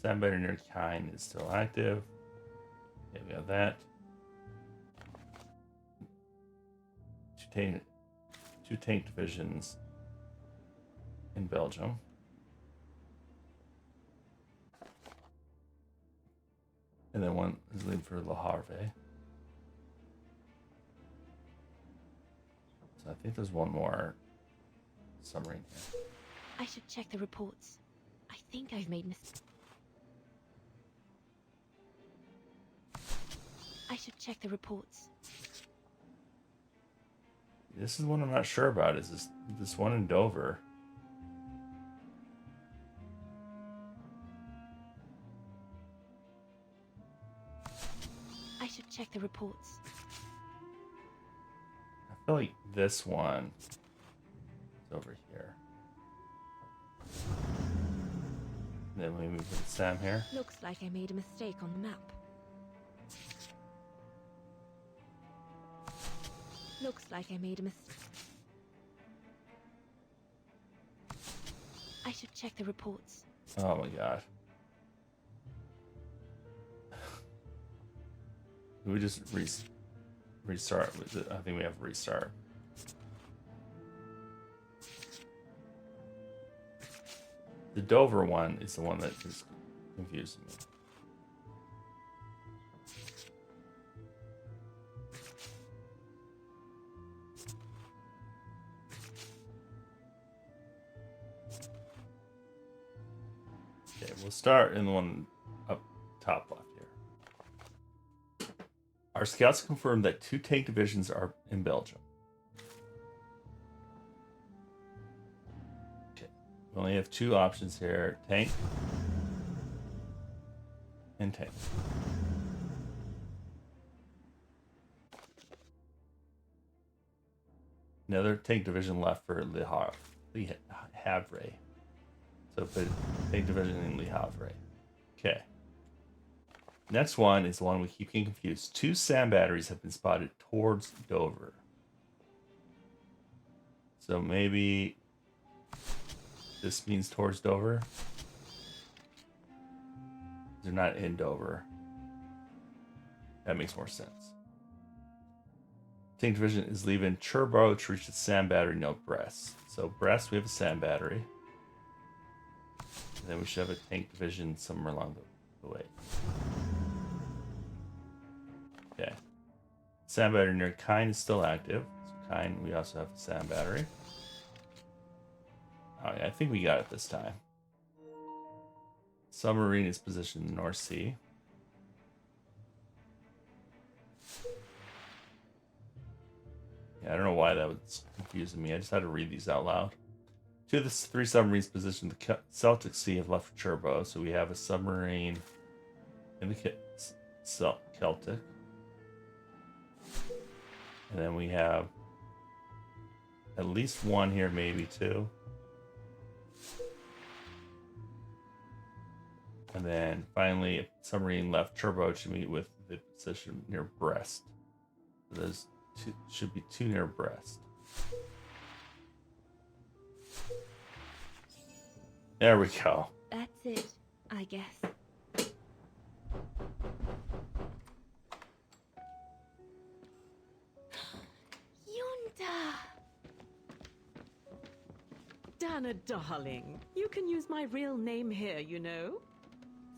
SAM battery near Kine is still active. Okay, we have that. Two tank divisions in Belgium. And then 1 is leaving for Le Havre. So I think there's 1 more submarine here. I should check the reports. I think I've made mistakes. I should check the reports. This is one I'm not sure about. Is this one in Dover? I should check the reports. I feel like this one is over here. Then we move with Sam here. Looks like I made a mistake on the map. Looks like I made a mistake. I should check the reports. Oh my god. We just restart with it. I think we have to restart. The Dover one is the one that is confusing me. Okay, we'll start in the one up top left here. Our scouts confirmed that 2 tank divisions are in Belgium. Okay, we only have 2 options here: tank and tank. Another tank division left for Le Havre. So put tank division in Le Havre. Okay. Next one is the one we keep getting confused. 2 SAM batteries have been spotted towards Dover. So maybe this means towards Dover. They're not in Dover. That makes more sense. Tank division is leaving Cherbourg to reach the SAM battery near Brest. So Brest, we have a SAM battery. And then we should have a tank division somewhere along the way. Okay. SAM battery near Kine is still active. So Kine, we also have a SAM battery. Oh yeah, I think we got it this time. Submarine is positioned in the North Sea. Yeah, I don't know why that was confusing me. I just had to read these out loud. 2 of the 3 submarines positioned in the Celtic Sea have left Cherbourg, so we have a submarine in the Celtic. And then we have at least 1 here, maybe 2. And then finally, a submarine left Cherbourg to meet with the position near Brest. So there's 2, should be 2 near Brest. There we go. That's it, I guess. Dana, darling. You can use my real name here, you know.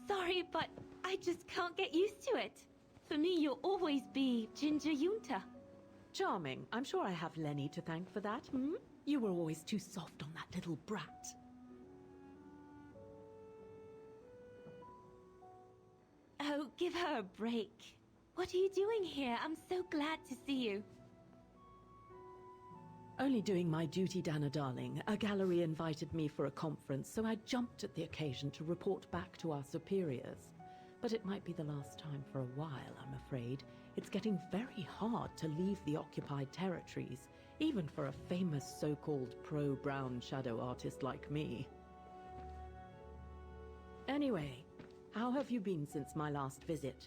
Sorry, but I just can't get used to it. For me, you'll always be Ginger Yunta. Charming. I'm sure I have Lenny to thank for that, hmm? You were always too soft on that little brat. Oh, give her a break. What are you doing here? I'm so glad to see you. Only doing my duty, Dana, darling. A gallery invited me for a conference, so I jumped at the occasion to report back to our superiors. But it might be the last time for a while, I'm afraid. It's getting very hard to leave the occupied territories, even for a famous so-called pro-Brown Shadow artist like me. Anyway, how have you been since my last visit?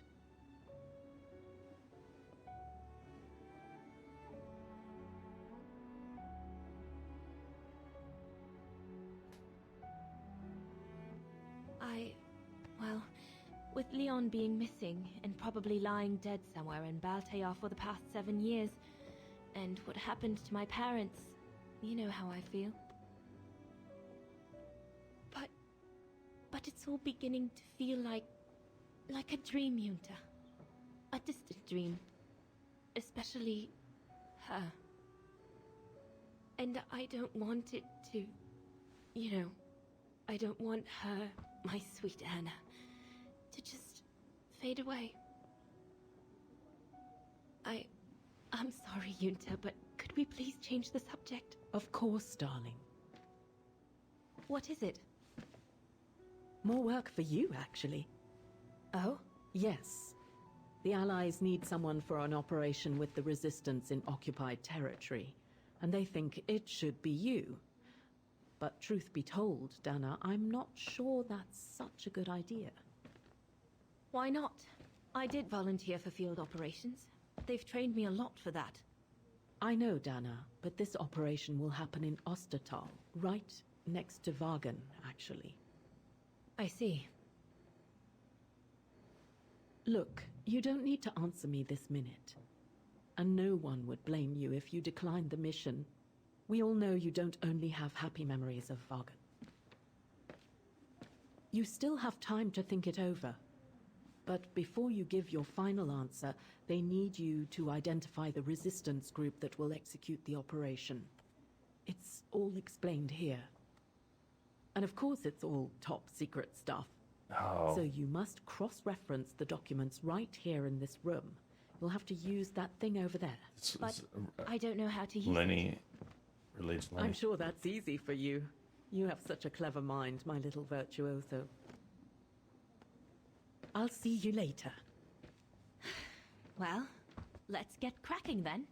Well, with Leon being missing and probably lying dead somewhere in Baltayar for the past 7 years, and what happened to my parents, you know how I feel. But it's all beginning to feel like a dream, Yunta. A distant dream. Especially her. And I don't want it to, you know, I don't want her, my sweet Anna, to just fade away. I'm sorry, Yunta, but could we please change the subject? Of course, darling. What is it? More work for you, actually. Oh? Yes. The Allies need someone for an operation with the Resistance in occupied territory, and they think it should be you. But truth be told, Dana, I'm not sure that's such a good idea. Why not? I did volunteer for field operations. They've trained me a lot for that. I know, Dana, but this operation will happen in Ostertal, right next to Wagen, actually. I see. Look, you don't need to answer me this minute. And no one would blame you if you declined the mission. We all know you don't only have happy memories of Wagen. You still have time to think it over. But before you give your final answer, they need you to identify the resistance group that will execute the operation. It's all explained here. And of course it's all top secret stuff. Oh. So you must cross-reference the documents right here in this room. You'll have to use that thing over there. But I don't know how to use Lenny relates to Lenny. I'm sure that's easy for you. You have such a clever mind, my little virtuoso. I'll see you later. Well, let's get cracking then.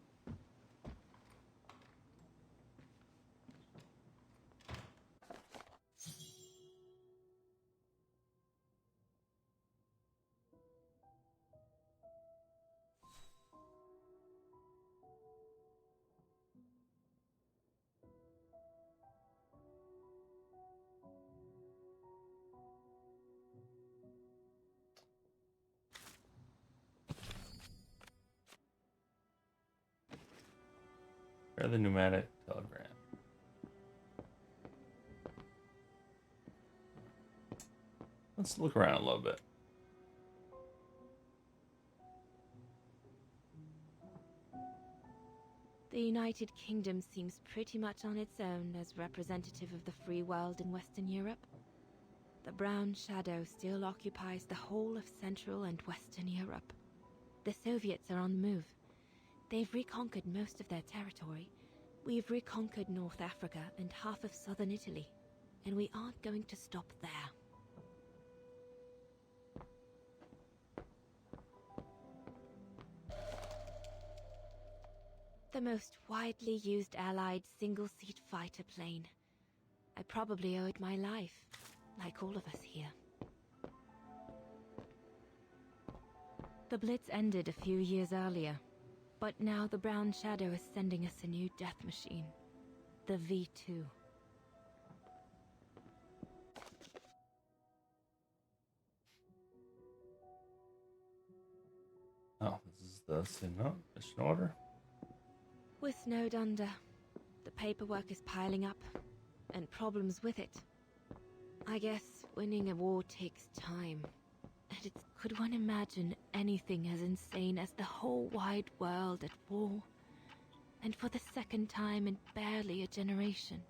Or the pneumatic telegram. Let's look around a little bit. The United Kingdom seems pretty much on its own as representative of the free world in Western Europe. The Brown Shadow still occupies the whole of Central and Western Europe. The Soviets are on the move. They've reconquered most of their territory. We've reconquered North Africa and half of southern Italy. And we aren't going to stop there. The most widely used Allied single-seat fighter plane. I probably owe it my life, like all of us here. The Blitz ended a few years earlier, but now the Brown Shadow is sending us a new death machine, the V2. Oh, this is the signal mission order. We're snowed under. The paperwork is piling up, and problems with it. I guess winning a war takes time. And could one imagine anything as insane as the whole wide world at war? And for the second time in barely a generation.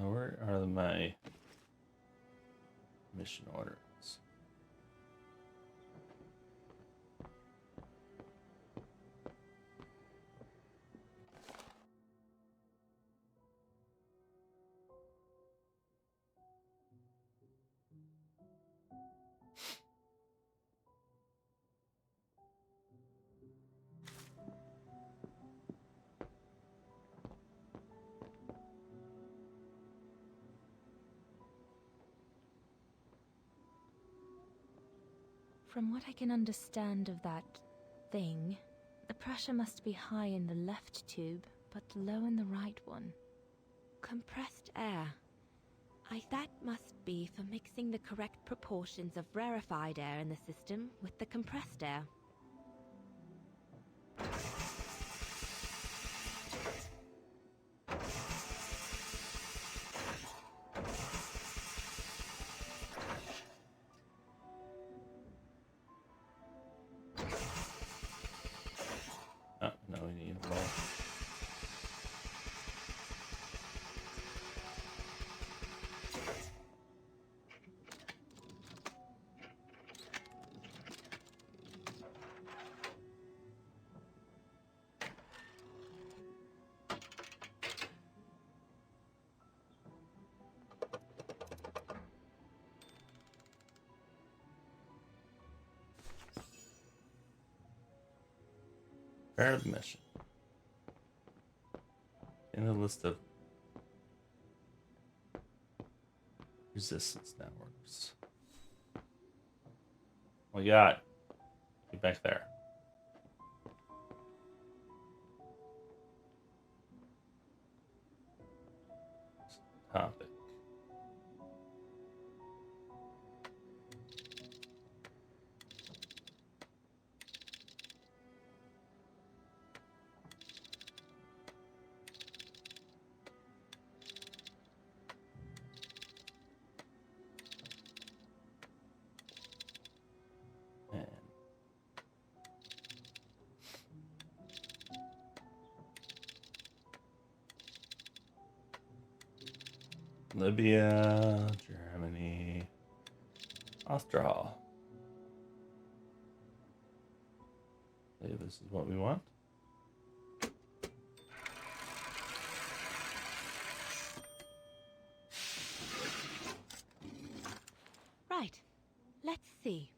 Where are my mission orders? From what I can understand of that thing, the pressure must be high in the left tube, but low in the right one. Compressed air. That must be for mixing the correct proportions of rarefied air in the system with the compressed air. Oh, no, we need a ball. Prepare the mission. In the list of resistance networks. Oh my god. Get back there. Topic. Libya, Germany, Austria. Maybe this is what we want. Right. Let's see.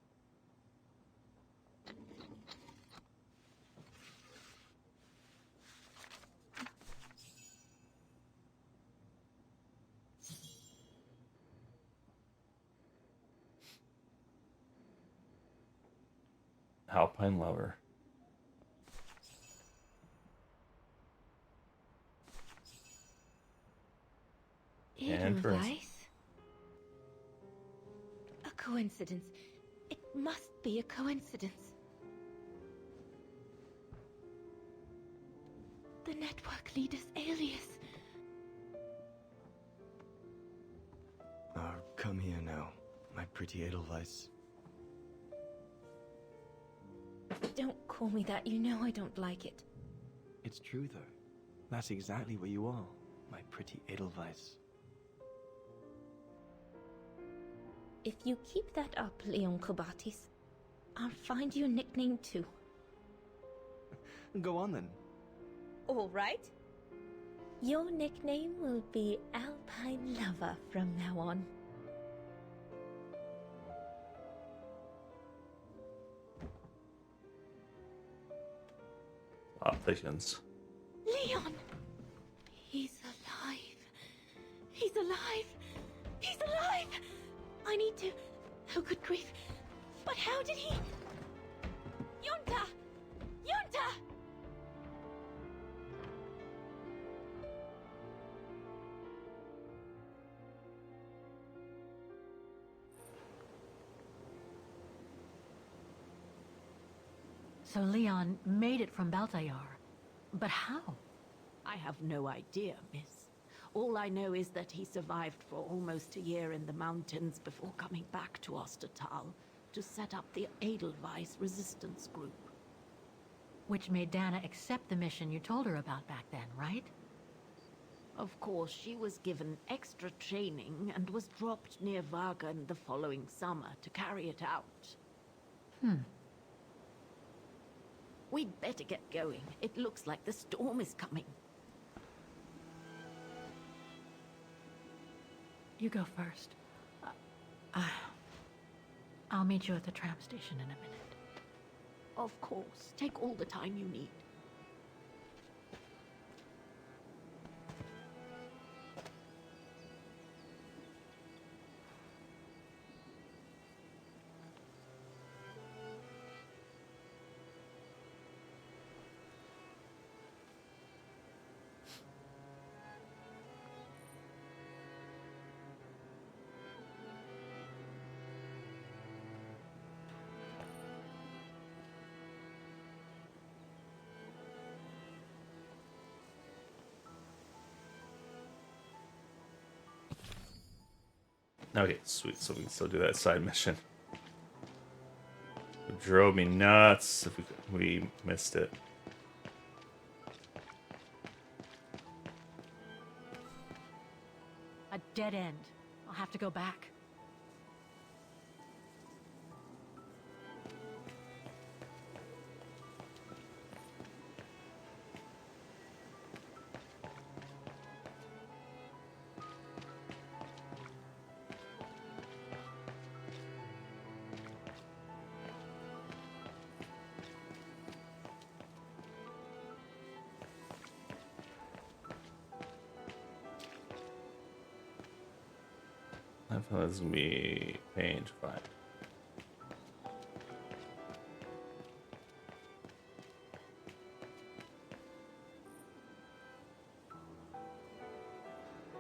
Alpine lover. And for Edelweiss? A coincidence. It must be a coincidence. The network leader's alias. Come here now, my pretty Edelweiss. Don't call me that. You know I don't like it. It's true, though. That's exactly what you are, my pretty Edelweiss. If you keep that up, Leon Kobatis, I'll find you a nickname too. Go on then. All right. Your nickname will be Alpine Lover from now on. Thickens. Leon! He's alive. He's alive. He's alive! I need to... Oh, good grief. But how did he... Yunta! Yunta! So Leon made it from Baltayar. But how? I have no idea, miss. All I know is that he survived for almost a year in the mountains before coming back to Ostertal to set up the Edelweiss resistance group. Which made Dana accept the mission you told her about back then, right? Of course, she was given extra training and was dropped near Vagan the following summer to carry it out. We'd better get going. It looks like the storm is coming. You go first. I'll meet you at the tram station in a minute. Of course. Take all the time you need. Okay, sweet. So we can still do that side mission. It drove me nuts if we missed it. A dead end. I'll have to go back. I feel this is gonna be a pain to find.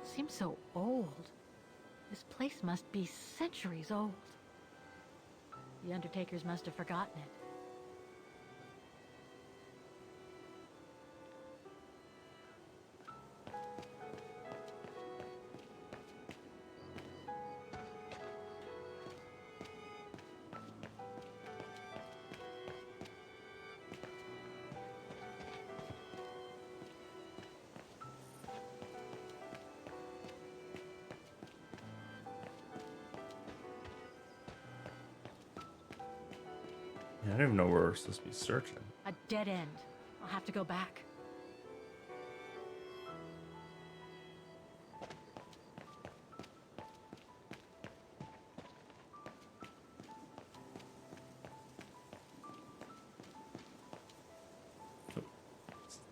Seems so old. This place must be centuries old. The Undertakers must have forgotten it. Yeah, I don't even know where we're supposed to be searching. A dead end. I'll have to go back.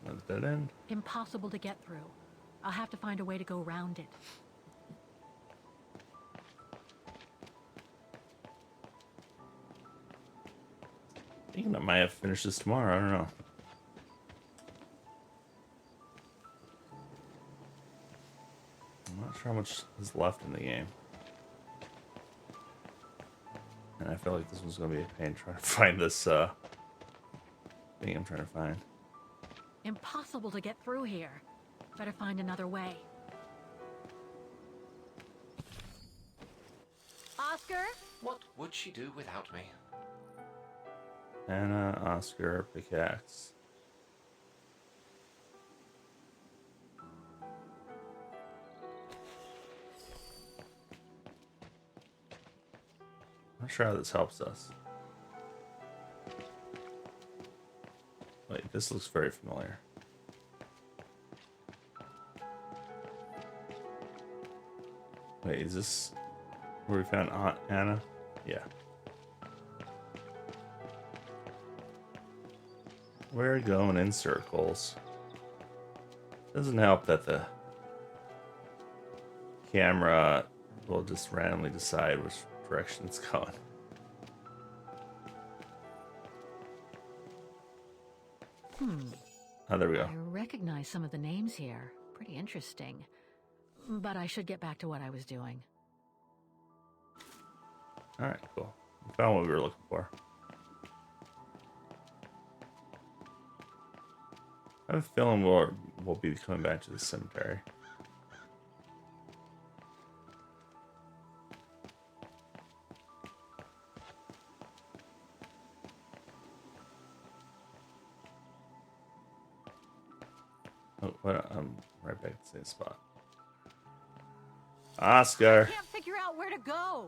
A dead end? Impossible to get through. I'll have to find a way to go around it. Thinking I might have finished this tomorrow. I don't know. I'm not sure how much is left in the game. And I feel like this was going to be a pain trying to find this thing I'm trying to find. Impossible to get through here. Better find another way. Oscar? What would she do without me? Anna, Oscar, pickaxe. Not sure how this helps us. Wait, this looks very familiar. Wait, is this where we found Aunt Anna? Yeah. We're going in circles. Doesn't help that the camera we'll just randomly decide which direction it's going. Oh, there we go. I recognize some of the names here. Pretty interesting. But I should get back to what I was doing. Alright, cool. We found what we were looking for. I have a feeling we'll be coming back to the cemetery. Oh, what? I'm right back at the same spot. Oscar! I can't figure out where to go!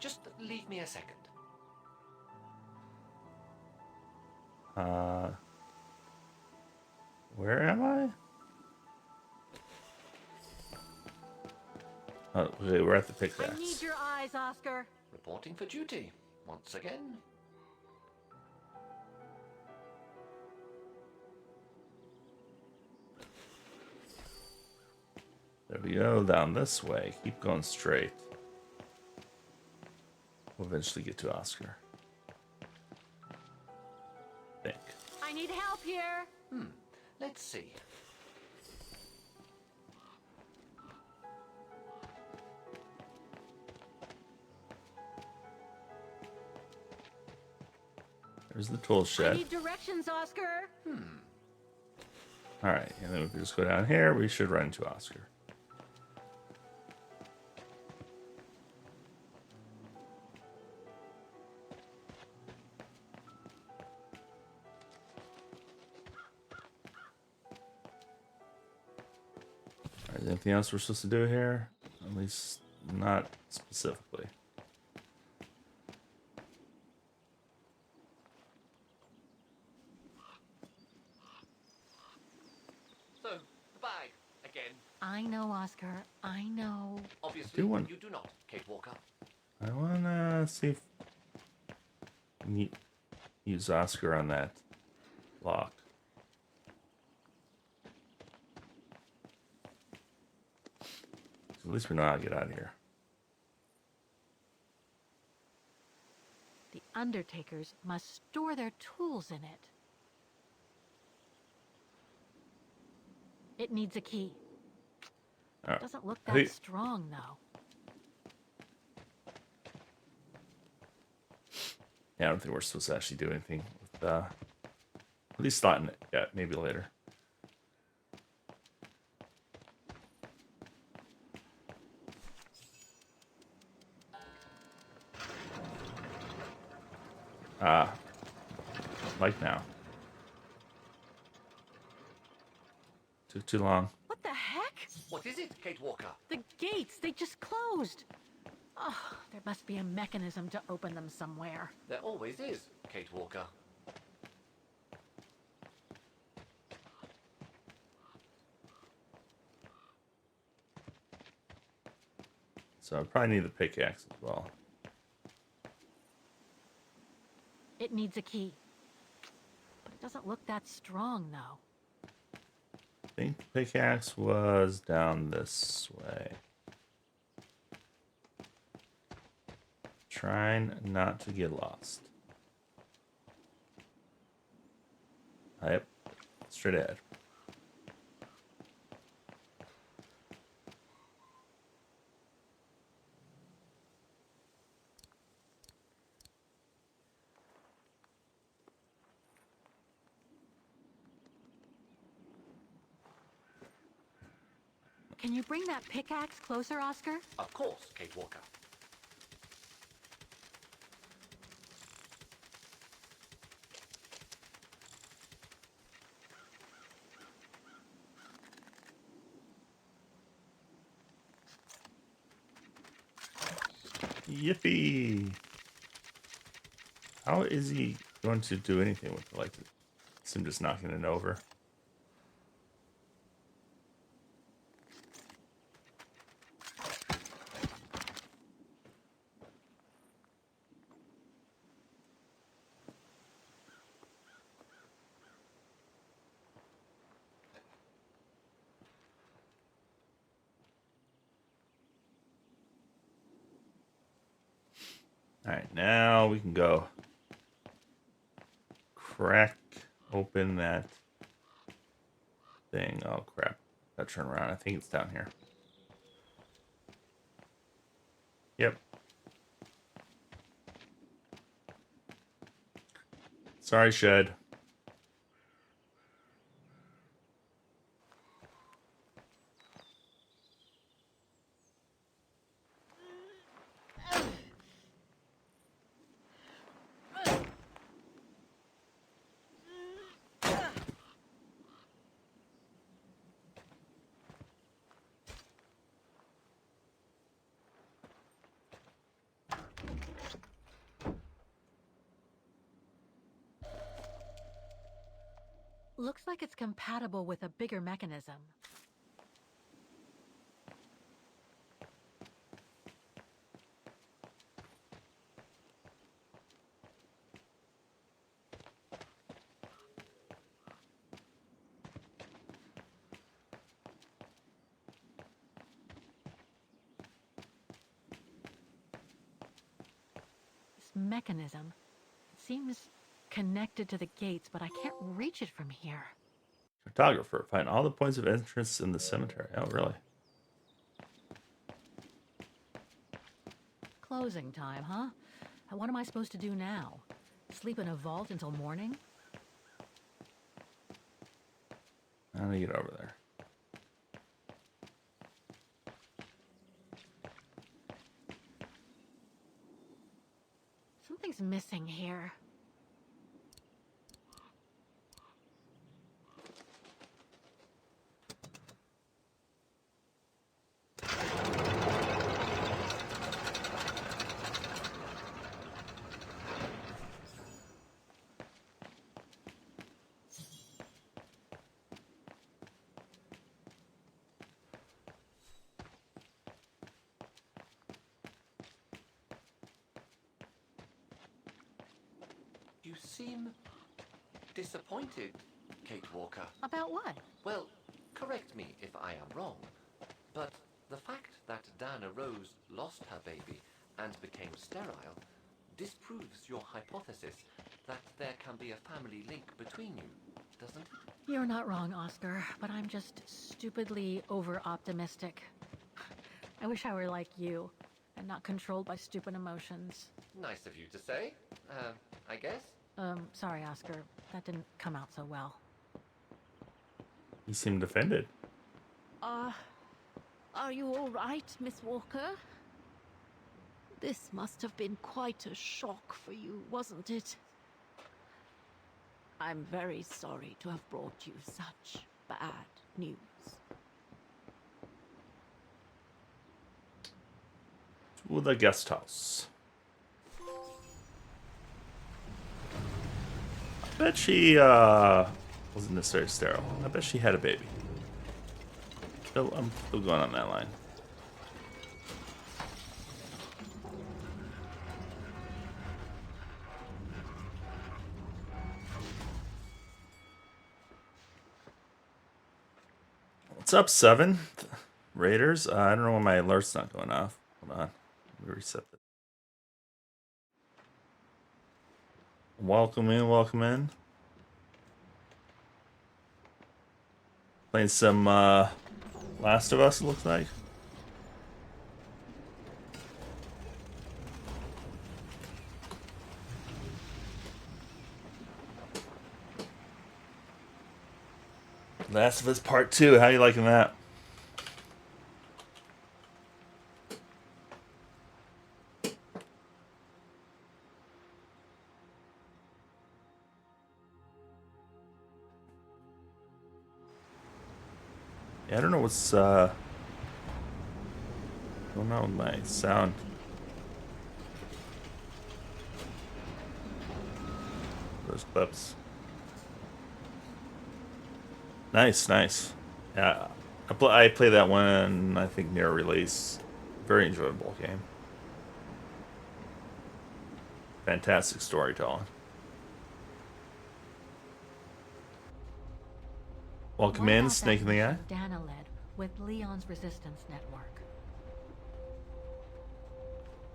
Just leave me a second. Where am I? Oh, okay, we're at the pickaxe. I need your eyes, Oscar. Reporting for duty, once again. There we go, down this way. Keep going straight. We'll eventually get to Oscar. I think. I need help here. Let's see. There's the tool I shed. need directions, Oscar. Alright, and then if we just go down here, we should run into Oscar. Alright, anything else we're supposed to do here? At least not specifically. So, the bag, again. I know, Oscar. I know. Obviously, want- you do not, Kate Walker. I wanna see if we use Oscar on that lock. At least we know how to get out of here. The Undertakers must store their tools in it. It needs a key. Alright. Doesn't look I that think- strong, though. Yeah, I don't think we're supposed to actually do anything with at least not in it yet, maybe later. Like now. Took too long. What the heck? What is it, Kate Walker? The gates, they just closed. Oh, there must be a mechanism to open them somewhere. There always is, Kate Walker. So I probably need the pickaxe as well. It needs a key. But it doesn't look that strong, though. I think the pickaxe was down this way. Trying not to get lost. Yep, straight ahead. Can you bring that pickaxe closer, Oscar? Of course, Kate Walker. Yippee! How is he going to do anything with it? Like, it's him just knocking it over. Alright, now we can go crack open that thing. Oh crap. Gotta turn around. I think it's down here. Yep. Sorry, Shed. Looks like it's compatible with a bigger mechanism. This mechanism, it seems connected to the gates, but I can't reach it from here. Cartographer. Find all the points of entrance in the cemetery. Oh, really? Closing time, huh? What am I supposed to do now? Sleep in a vault until morning? How do you get over there? Something's missing here. You seem disappointed, Kate Walker. About what? Well, correct me if I am wrong, but the fact that Diana Rose lost her baby and became sterile disproves your hypothesis that there can be a family link between you, doesn't it? You're not wrong, Oscar, but I'm just stupidly over-optimistic. I wish I were like you, and not controlled by stupid emotions. Nice of you to say, I guess. Sorry, Oscar. That didn't come out so well. He seemed offended. Are you all right, Miss Walker? This must have been quite a shock for you, wasn't it? I'm very sorry to have brought you such bad news. To the guest house. I bet she wasn't necessarily sterile. I bet she had a baby. So I'm still going on that line. What's up, 7? Raiders? I don't know why my alert's not going off. Hold on. Let me reset that. Welcome in, welcome in. Playing some Last of Us, it looks like. Last of Us Part 2, how you liking that? Yeah, I don't know what's going on with my sound. Those clips. Nice, nice. Yeah, I played that one, I think, near release. Very enjoyable game. Fantastic storytelling. Welcome What in, about Snake in that the Eye. mission Dana led with Leon's resistance network?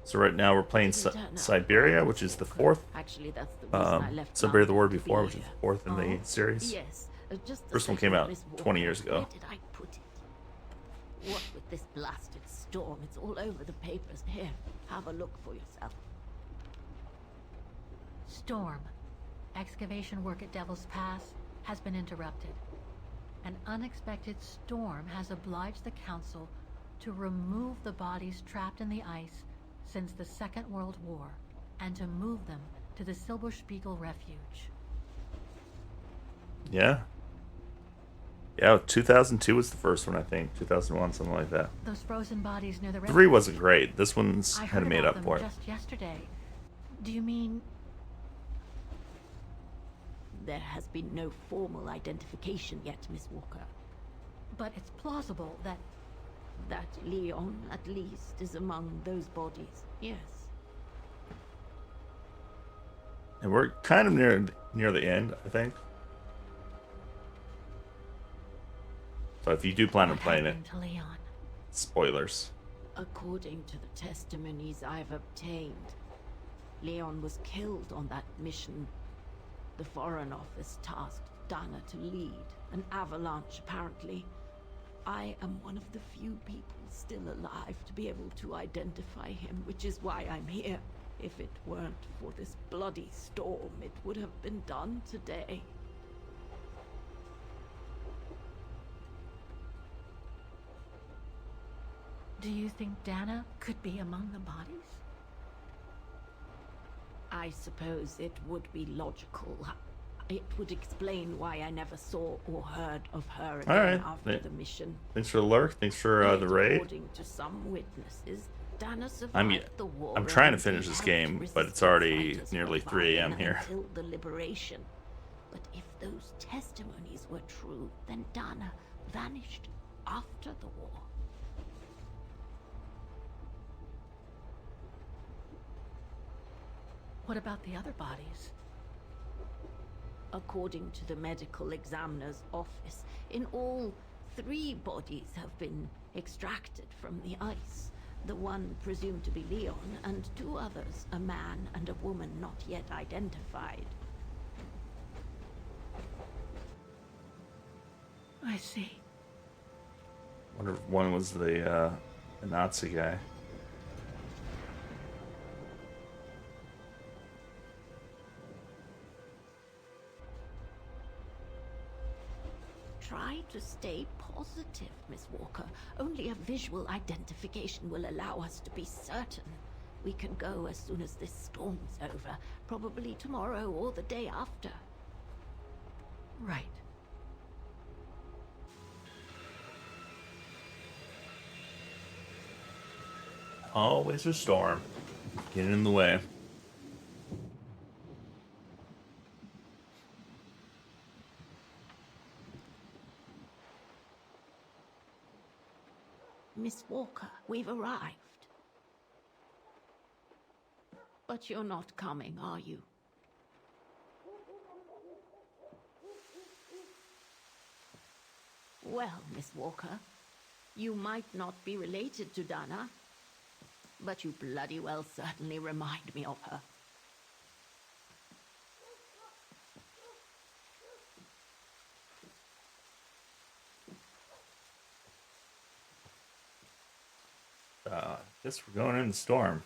So right now we're playing Syberia, which is the fourth. Actually, that's the reason I left Syberia the London War to be Before, which is here. the fourth in the series. Yes, just a First one came second, out Miss Walker. 20 years ago. Where did I put it? What with this blasted storm? It's all over the papers. Here, have a look for yourself. Storm. Excavation work at Devil's Pass has been interrupted. An unexpected storm has obliged the Council to remove the bodies trapped in the ice since the Second World War and to move them to the Silberspiegel Refuge. Yeah. Yeah, 2002 was the first one, I think. 2001, something like that. Those frozen bodies near the 3 wasn't great. This one's I kind of heard made about up for it. them just yesterday. Do you mean There has been no formal identification yet, Miss Walker. But it's plausible that Leon, at least, is among those bodies. Yes. And we're kind of near the end, I think. So if you do plan on playing it, to Leon? spoilers. According to the testimonies I've obtained, Leon was killed on that mission. The Foreign Office tasked Dana to lead an avalanche, apparently. I am one of the few people still alive to be able to identify him, which is why I'm here. If it weren't for this bloody storm, it would have been done today. Do you think Dana could be among the bodies? I suppose it would be logical. It would explain why I never saw or heard of her again after the mission. Thanks for the lurk. Thanks for the raid. According to some witnesses, Dana survived the war. I'm trying to finish this game, but it's already nearly 3 a.m. here. Until the liberation. But if those testimonies were true, then Dana vanished after the war. What about the other bodies? According to the medical examiner's office, in all, 3 bodies have been extracted from the ice. The one presumed to be Leon, and 2 others, a man and a woman not yet identified. I see. Wonder if one was the Nazi guy. Try to stay positive, Miss Walker. Only a visual identification will allow us to be certain. We can go as soon as this storm's over, probably tomorrow or the day after. Right. Always a storm. Getting in the way. Miss Walker, we've arrived. But you're not coming, are you? Well, Miss Walker, you might not be related to Dana, but you bloody well certainly remind me of her. Guess we're going in the storm.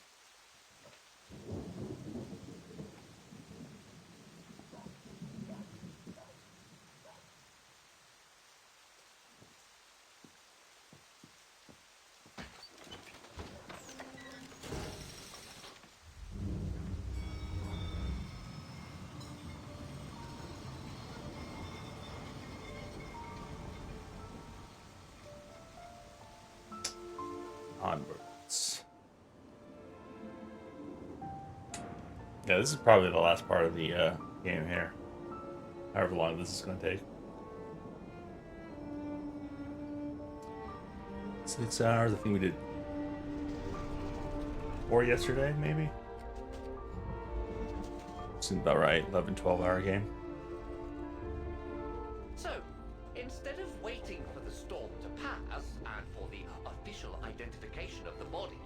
Onwards. Yeah, this is probably the last part of the game here. However long this is going to take. 6 hours. I think we did 4 yesterday, maybe. Seems about right. 11, 12-hour game. So, instead of waiting for the storm to pass and for the official identification of the bodies,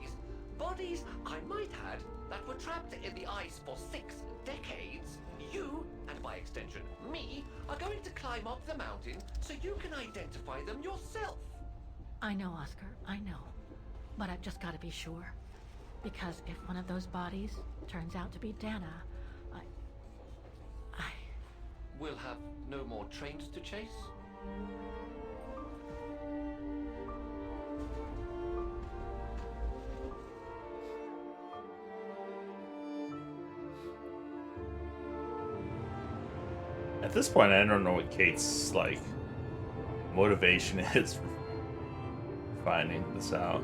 Bodies, I might add, that were trapped in the ice for 6 decades. You, and by extension me, are going to climb up the mountain so you can identify them yourself. I know, Oscar, I know. But I've just got to be sure. Because if one of those bodies turns out to be Dana, We'll have no more trains to chase? At this point, I don't know what Kate's, like, motivation is for finding this out.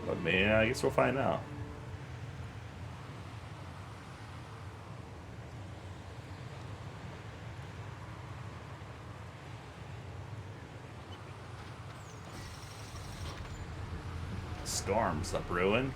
But maybe, I guess we'll find out. Storms up brewing.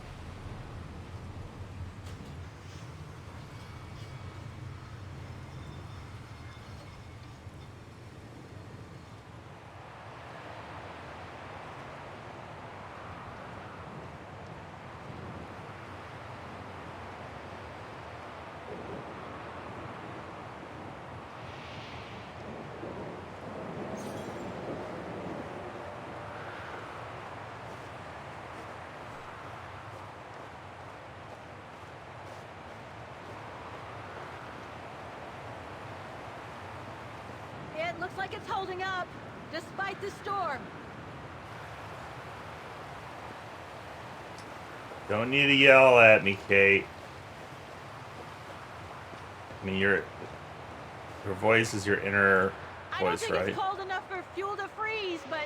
It looks like it's holding up, despite the storm. Don't need to yell at me, Kate. I mean, your voice is your inner I don't voice, think right? it's cold enough for fuel to freeze, but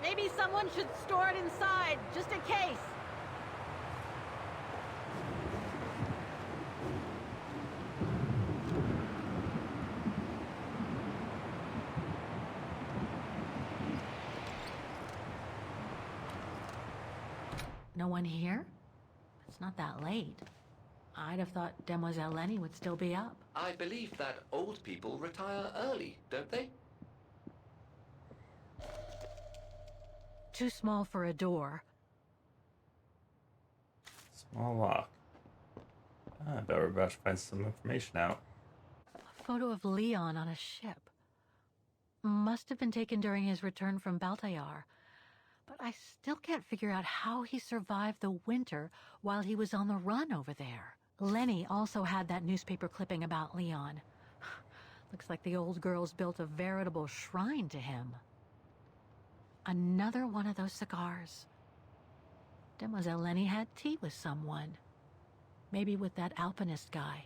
maybe someone should store it inside, just in case. No one here? It's not that late. I'd have thought Demoiselle Lenny would still be up. I believe that old people retire early, don't they? Too small for a door. Small lock. I bet we're about to find some information out. A photo of Leon on a ship. Must have been taken during his return from Baltayar. But I still can't figure out how he survived the winter while he was on the run over there. Lenny also had that newspaper clipping about Leon. Looks like the old girls built a veritable shrine to him. Another one of those cigars. Demoiselle Lenny had tea with someone. Maybe with that alpinist guy.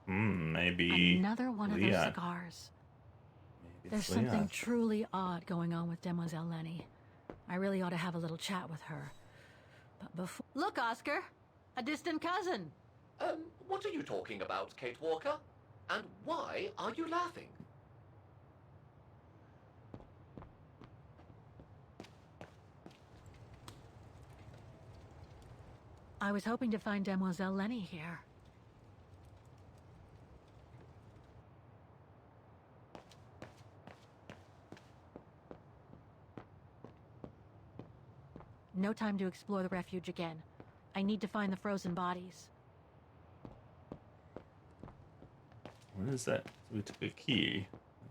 Maybe another one of those cigars. There's something truly odd going on with Demoiselle Lenny. I really ought to have a little chat with her. But before... Look, Oscar! A distant cousin! What are you talking about, Kate Walker? And why are you laughing? I was hoping to find Demoiselle Lenny here. No time to explore the refuge again. I need to find the frozen bodies. What is that? We took a key.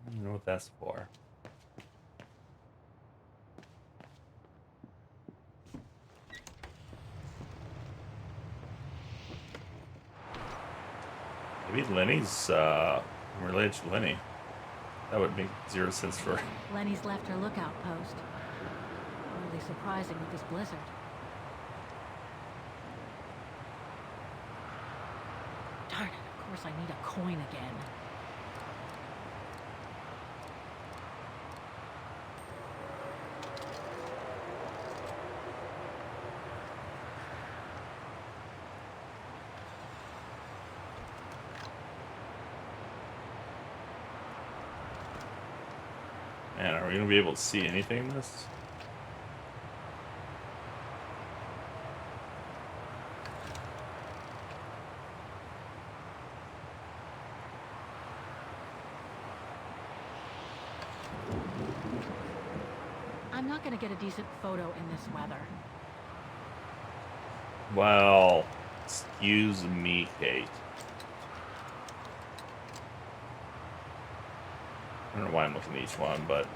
I don't know what that's for. Maybe Lenny's related to Lenny. That would make 0 sense for her. Lenny's left her lookout post. Really surprising with this blizzard. Darn it, of course I need a coin again. Man, are we gonna be able to see anything in this? I'm not gonna get a decent photo in this weather. Well, excuse me, Kate. I don't know why I'm looking at each one, but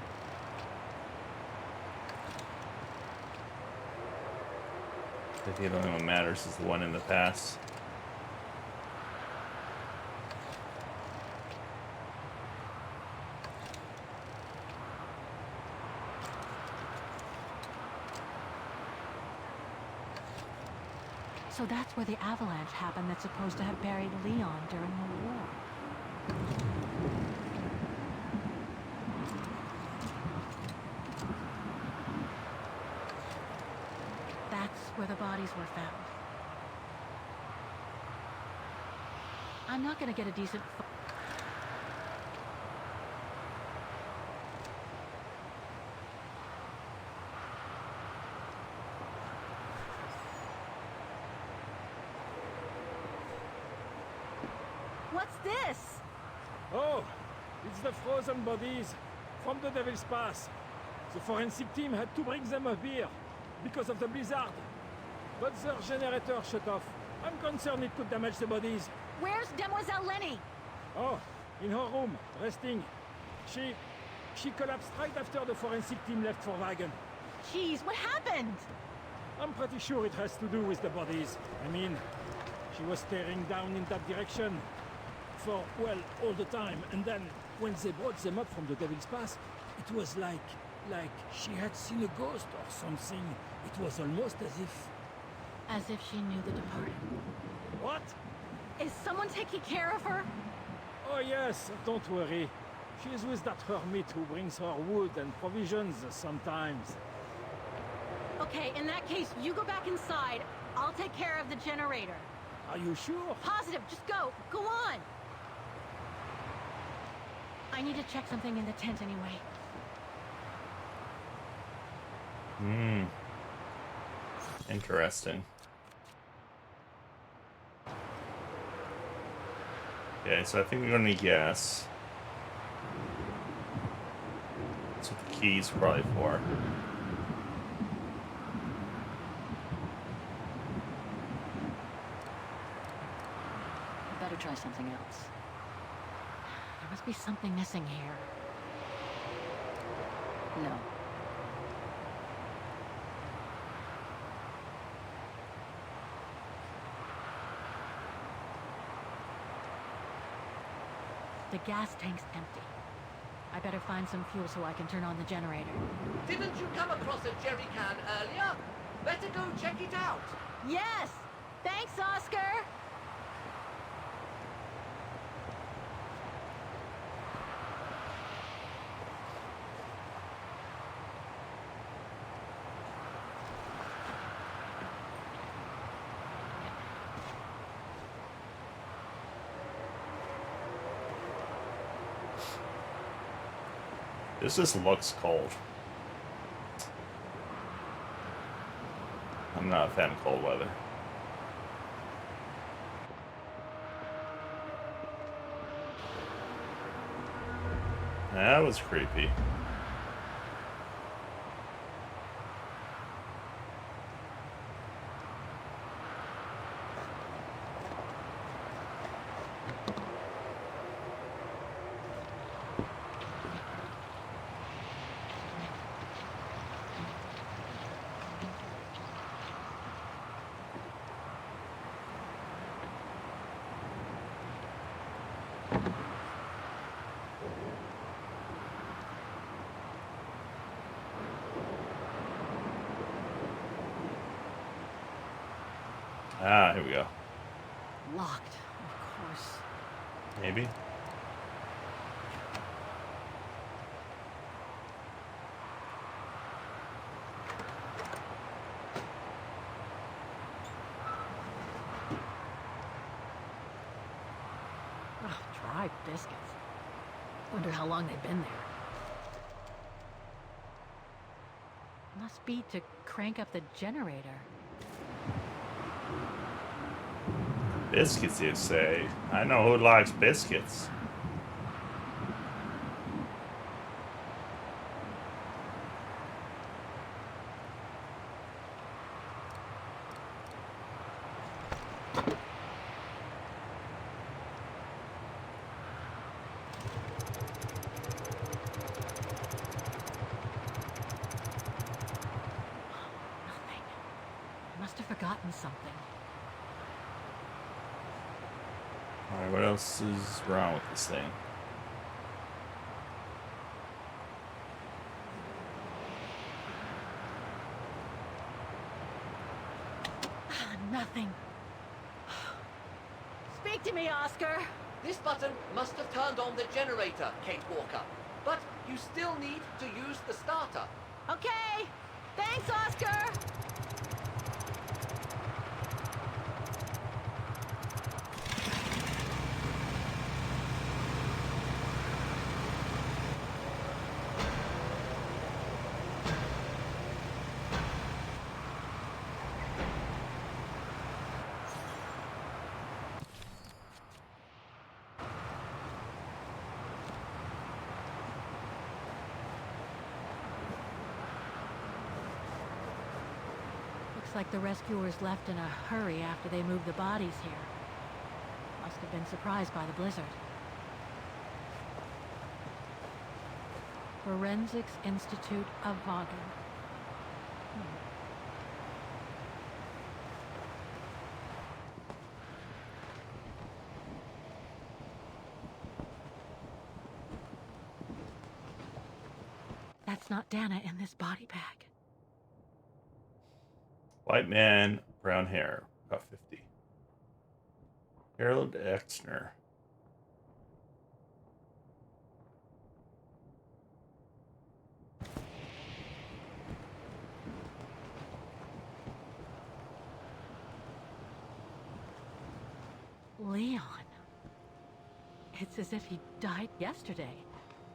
I think the only one that matters is the one in the past. So that's where the avalanche happened that's supposed to have buried Leon during the war. That's where the bodies were found. I'm not gonna get a decent What's this? Oh, it's the frozen bodies from the Devil's Pass. The forensic team had to bring them up here because of the blizzard. But their generator shut off. I'm concerned it could damage the bodies. Where's Demoiselle Lenny? Oh, in her room, resting. She collapsed right after the forensic team left for Wagen. Jeez, what happened? I'm pretty sure it has to do with the bodies. I mean, she was staring down in that direction for, well, all the time. And then, when they brought them up from the Devil's Pass, it was like she had seen a ghost or something. It was almost as if... As if she knew the departed. What? Is someone taking care of her? Oh yes, don't worry. She's with that hermit who brings her wood and provisions sometimes. Okay, in that case, you go back inside. I'll take care of the generator. Are you sure? Positive, just go. Go on. I need to check something in the tent anyway. Interesting. Okay, so I think we're gonna guess. That's what the key's probably for. Better try something else. There must be something missing here. No. The gas tank's empty. I better find some fuel so I can turn on the generator. Didn't you come across a jerry can earlier? Better go check it out. Yes! Thanks, Oscar! This just looks cold. I'm not a fan of cold weather. That was creepy. Ah, here we go. Locked, of course. Maybe. Oh, dry biscuits. Wonder how long they've been there. Must be to crank up the generator. Biscuits, you say? I know who likes biscuits. forgotten something. Alright, what else is wrong with this thing? Nothing. Speak to me, Oscar! This button must have turned on the generator, Kate Walker. But you still need to use the starter. Okay! Thanks, Oscar! Looks like the rescuers left in a hurry after they moved the bodies here. Must have been surprised by the blizzard. Forensics Institute of Vaughan. That's not Dana in this body bag. White man, brown hair, about 50. Harold Exner. Leon. It's as if he died yesterday.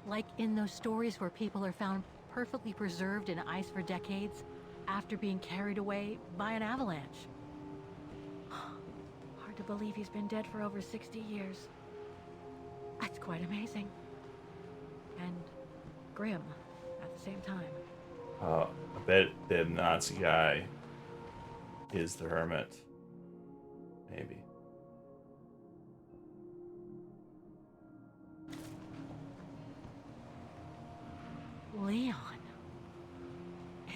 Like in those stories where people are found perfectly preserved in ice for decades after being carried away by an avalanche. Hard to believe he's been dead for over 60 years. That's quite amazing. And grim at the same time. I bet the Nazi guy is the hermit. Maybe. Leon.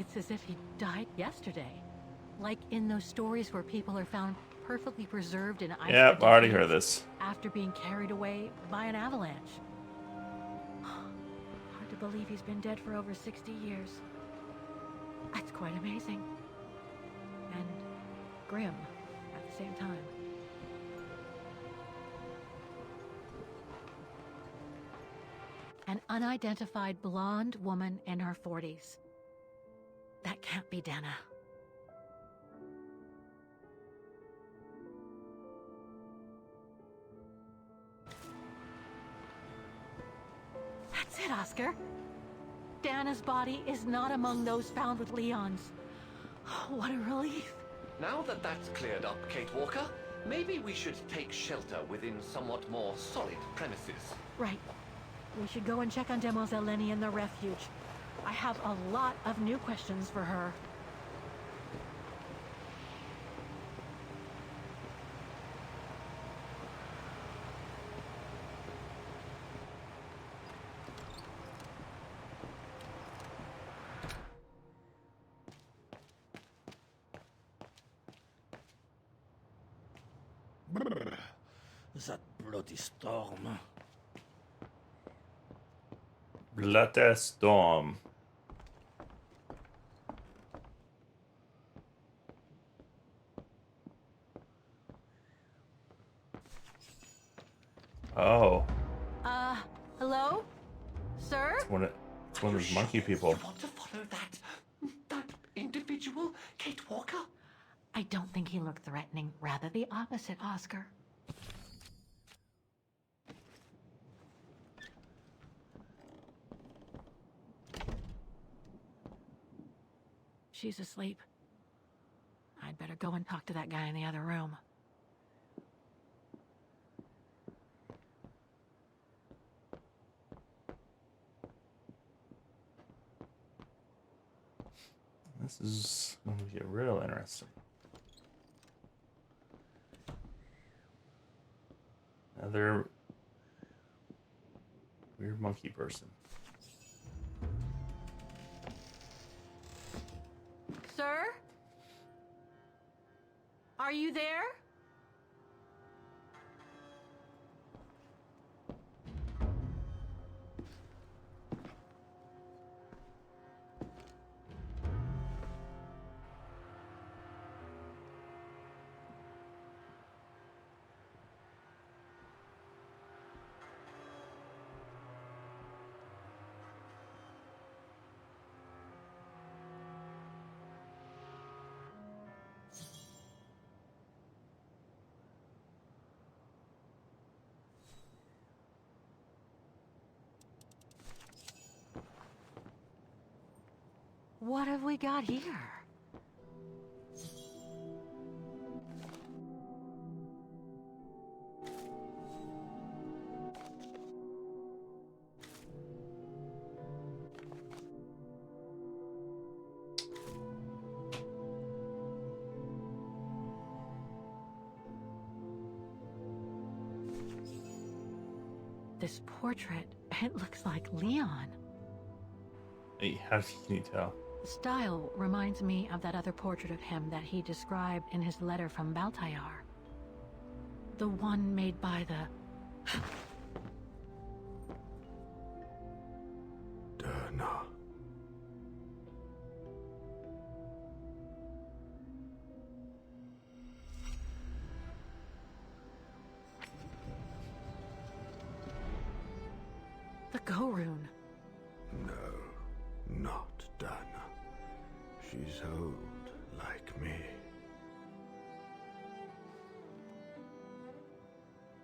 It's as if he died yesterday. Like in those stories where people are found perfectly preserved in ice. Yep, I already heard this. After being carried away by an avalanche. Hard to believe he's been dead for over 60 years. That's quite amazing. And grim at the same time. An unidentified blonde woman in her 40s. That can't be Dana. That's it, Oscar. Dana's body is not among those found with Leon's. What a relief. Now that that's cleared up, Kate Walker, maybe we should take shelter within somewhat more solid premises. Right. We should go and check on Demoiselle Lenny in the refuge. I have a lot of new questions for her. That bloody storm. Bloody storm. Oh. Hello? Sir? It's one of those monkey people. You want to follow that individual, Kate Walker? I don't think he looked threatening. Rather the opposite, Oscar. She's asleep. I'd better go and talk to that guy in the other room. This is going to get real interesting. Another weird monkey person. Sir? Are you there? What have we got here? This portrait, it looks like Leon. Hey, how can you tell? The style reminds me of that other portrait of him that he described in his letter from Baltayar. The one made by the... Derna. The Gorun. No, not Dana. She's old, like me.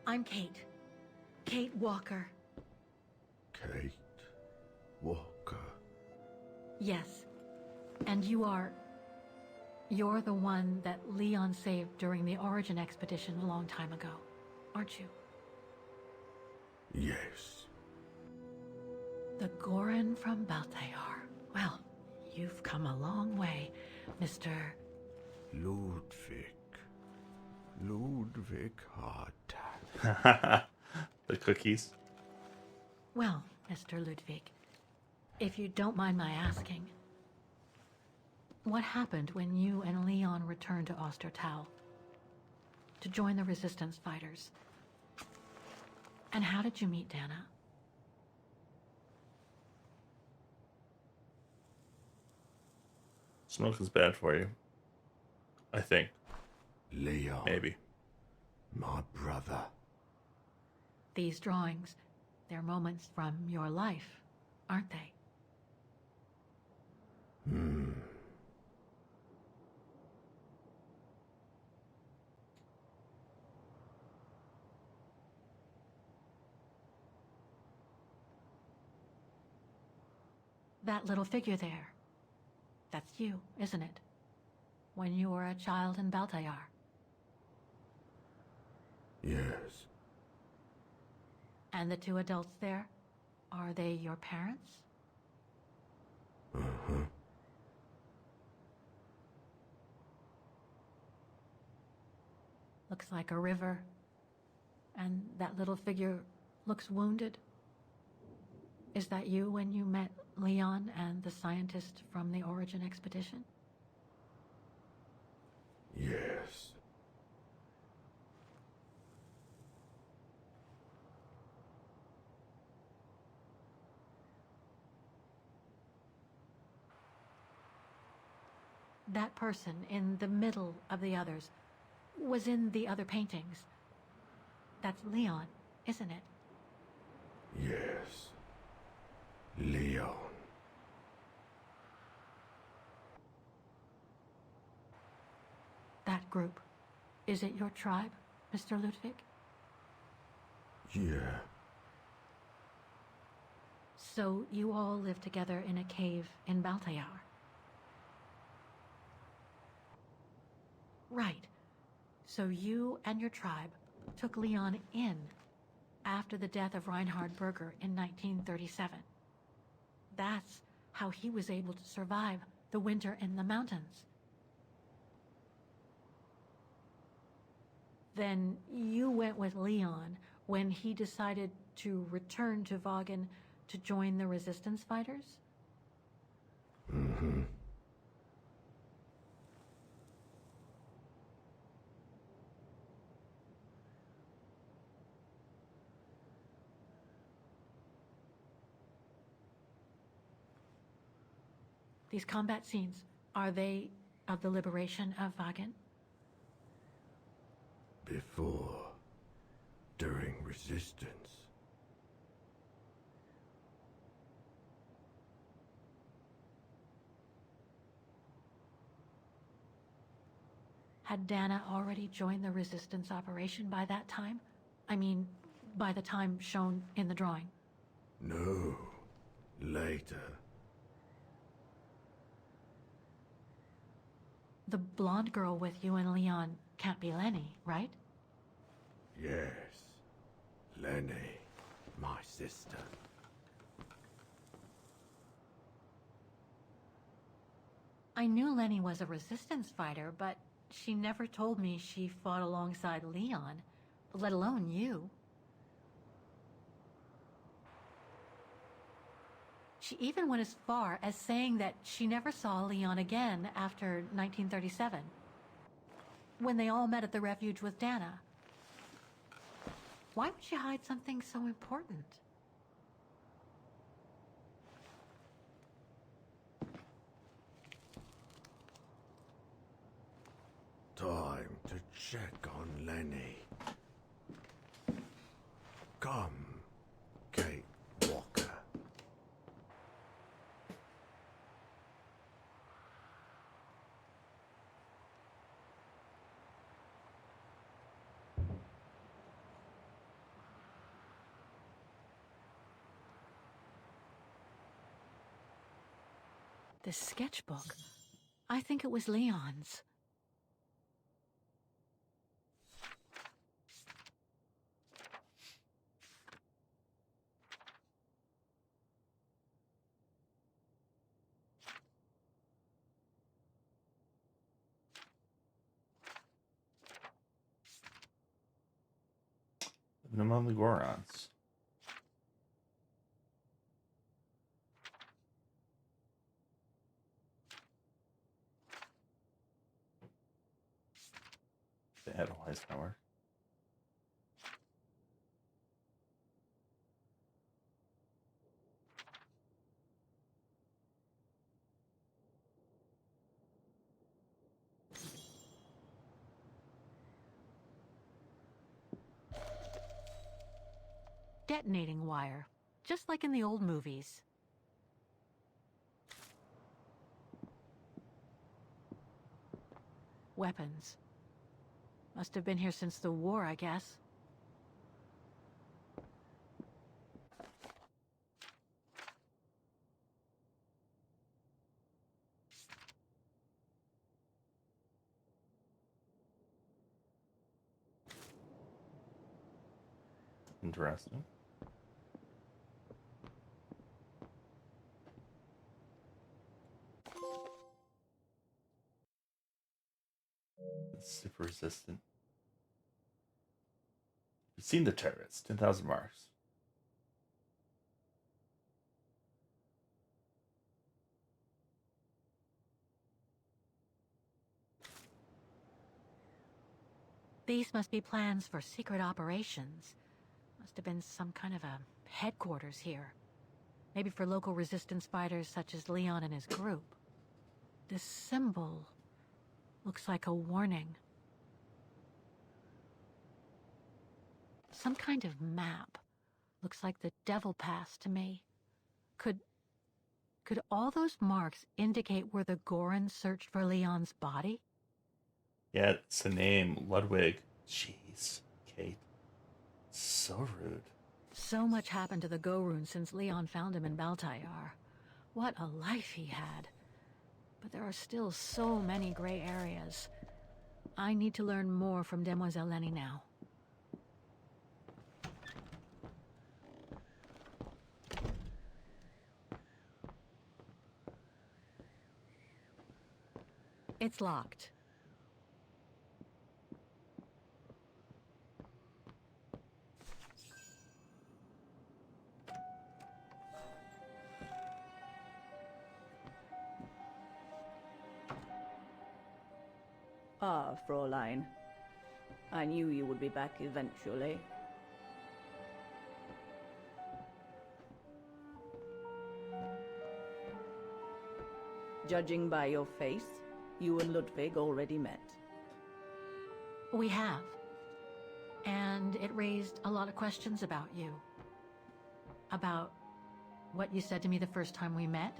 I'm Kate. Kate Walker. Kate Walker. Yes. And you're the one that Leon saved during the Origin expedition a long time ago, aren't you? Yes. The Goran from Baltayar. Well, you've come a long way, Mr. Ludwig. Ludwig Hardtack. The cookies. Well, Mr. Ludwig, if you don't mind my asking, what happened when you and Leon returned to Ostertal to join the Resistance fighters? And how did you meet Dana? Smoke is bad for you. I think. Leon. Maybe. My brother. These drawings, they're moments from your life, aren't they? That little figure there, that's you, isn't it? When you were a child in Baltayar. Yes. And the two adults there, are they your parents? Uh-huh. Looks like a river. And that little figure looks wounded. Is that you when you met Leon and the scientist from the Origin expedition? Yes. That person in the middle of the others was in the other paintings. That's Leon, isn't it? Yes. Leon. That group. Is it your tribe, Mr. Ludwig? Yeah. So you all live together in a cave in Baltayar? Right. So you and your tribe took Leon in after the death of Reinhard Berger in 1937. That's how he was able to survive the winter in the mountains. Then you went with Leon when he decided to return to Vaughan to join the Resistance fighters? Mm-hmm. These combat scenes, are they of the liberation of Vagan? Before, during resistance. Had Dana already joined the resistance operation by that time? I mean, by the time shown in the drawing. No, later. The blonde girl with you and Leon can't be Lenny, right? Yes, Lenny, my sister. I knew Lenny was a resistance fighter, but she never told me she fought alongside Leon, let alone you. She even went as far as saying that she never saw Leon again after 1937, when they all met at the refuge with Dana. Why would she hide something so important? Time to check on Lenny. Come, Kate Walker. This sketchbook. I think it was Leon's. Living among the Gorons. The Edelweiss Tower. Detonating wire, just like in the old movies. Weapons. Must have been here since the war, I guess. Interesting. It's super resistant. You've seen the terrorists. 10,000 marks. These must be plans for secret operations. Must have been some kind of a headquarters here. Maybe for local resistance fighters such as Leon and his group. This symbol looks like a warning. Some kind of map. Looks like the Devil Pass to me. Could all those marks indicate where the Gorons searched for Leon's body? Yeah, it's a name. Ludwig. Jeez, Kate. So rude. So much happened to the Gorun since Leon found him in Baltayar. What a life he had. But there are still so many gray areas. I need to learn more from Demoiselle Lenny now. It's locked. Ah, Fräulein. I knew you would be back eventually. Judging by your face, you and Ludwig already met. We have. And it raised a lot of questions about you. About what you said to me the first time we met,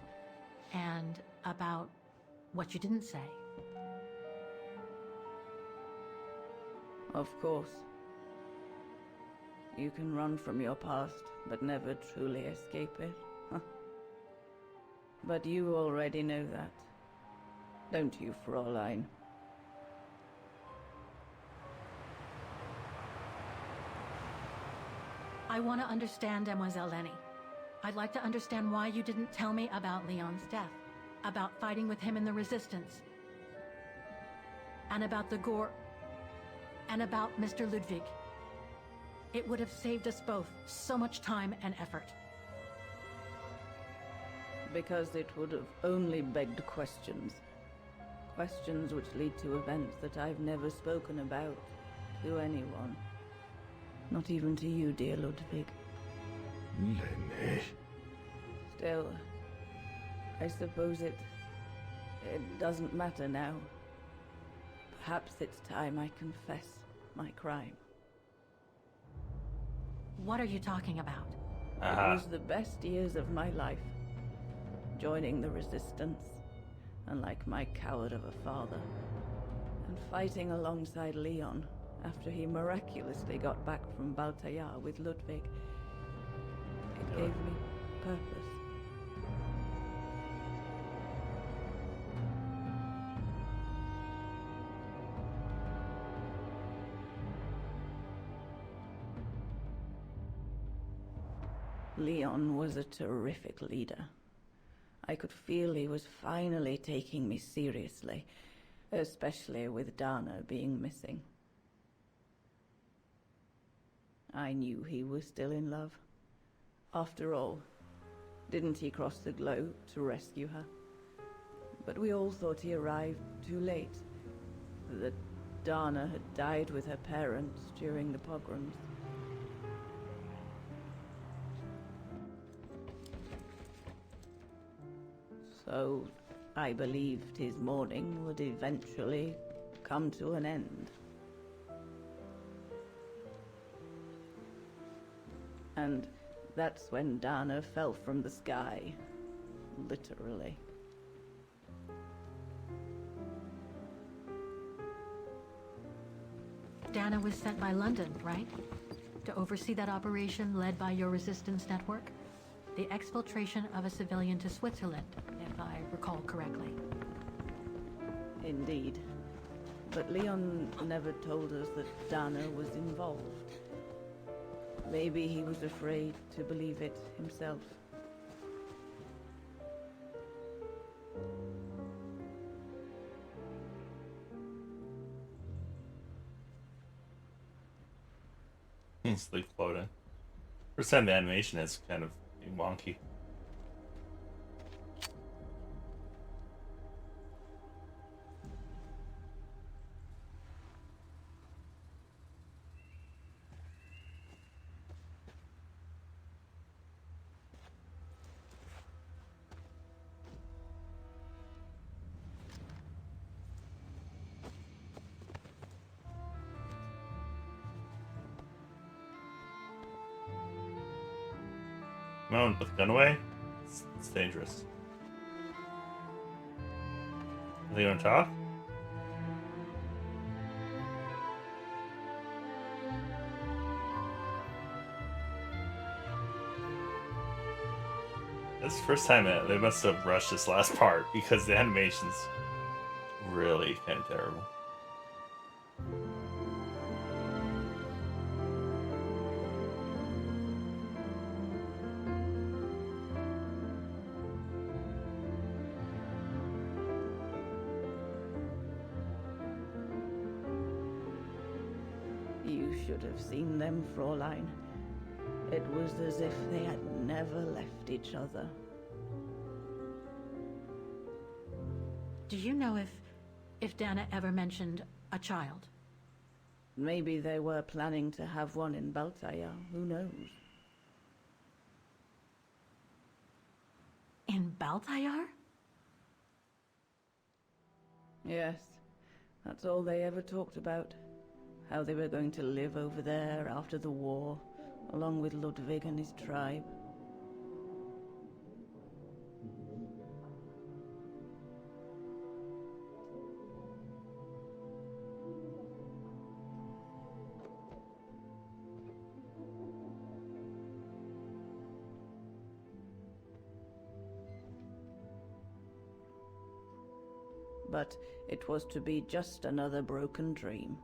and about what you didn't say. Of course. You can run from your past, but never truly escape it. But you already know that. Don't you, Fräulein? I want to understand Demoiselle Lenny. I'd like to understand why you didn't tell me about Leon's death, about fighting with him in the Resistance, and about the Gore, and about Mr. Ludwig. It would have saved us both so much time and effort. Because it would have only begged questions. Questions which lead to events that I've never spoken about to anyone. Not even to you, dear Ludwig. Lenny. Still, I suppose it doesn't matter now. Perhaps it's time I confess my crime. What are you talking about? It was the best years of my life. Joining the Resistance, unlike my coward of a father, and fighting alongside Leon after he miraculously got back from Baltayar with Ludwig. It gave me purpose. Leon was a terrific leader. I could feel he was finally taking me seriously, especially with Dana being missing. I knew he was still in love. After all, didn't he cross the globe to rescue her? But we all thought he arrived too late, that Dana had died with her parents during the pogroms. So I believed his mourning would eventually come to an end. And that's when Dana fell from the sky, literally. Dana was sent by London, right? To oversee that operation led by your resistance network? The exfiltration of a civilian to Switzerland, if I recall correctly. Indeed. But Leon never told us that Dana was involved. Maybe he was afraid to believe it himself. Sleep floating. First time the animation is kind of wonky. Come on, put the gun away. It's dangerous. Are they gonna talk? That's the first time they must have rushed this last part because the animation's really kind of terrible. You should have seen them, Fräulein. It was as if they had never left each other. Do you know if Dana ever mentioned a child? Maybe they were planning to have one in Baltaya, who knows? In Baltayar? Yes, that's all they ever talked about. How they were going to live over there after the war, along with Ludwig and his tribe. But it was to be just another broken dream.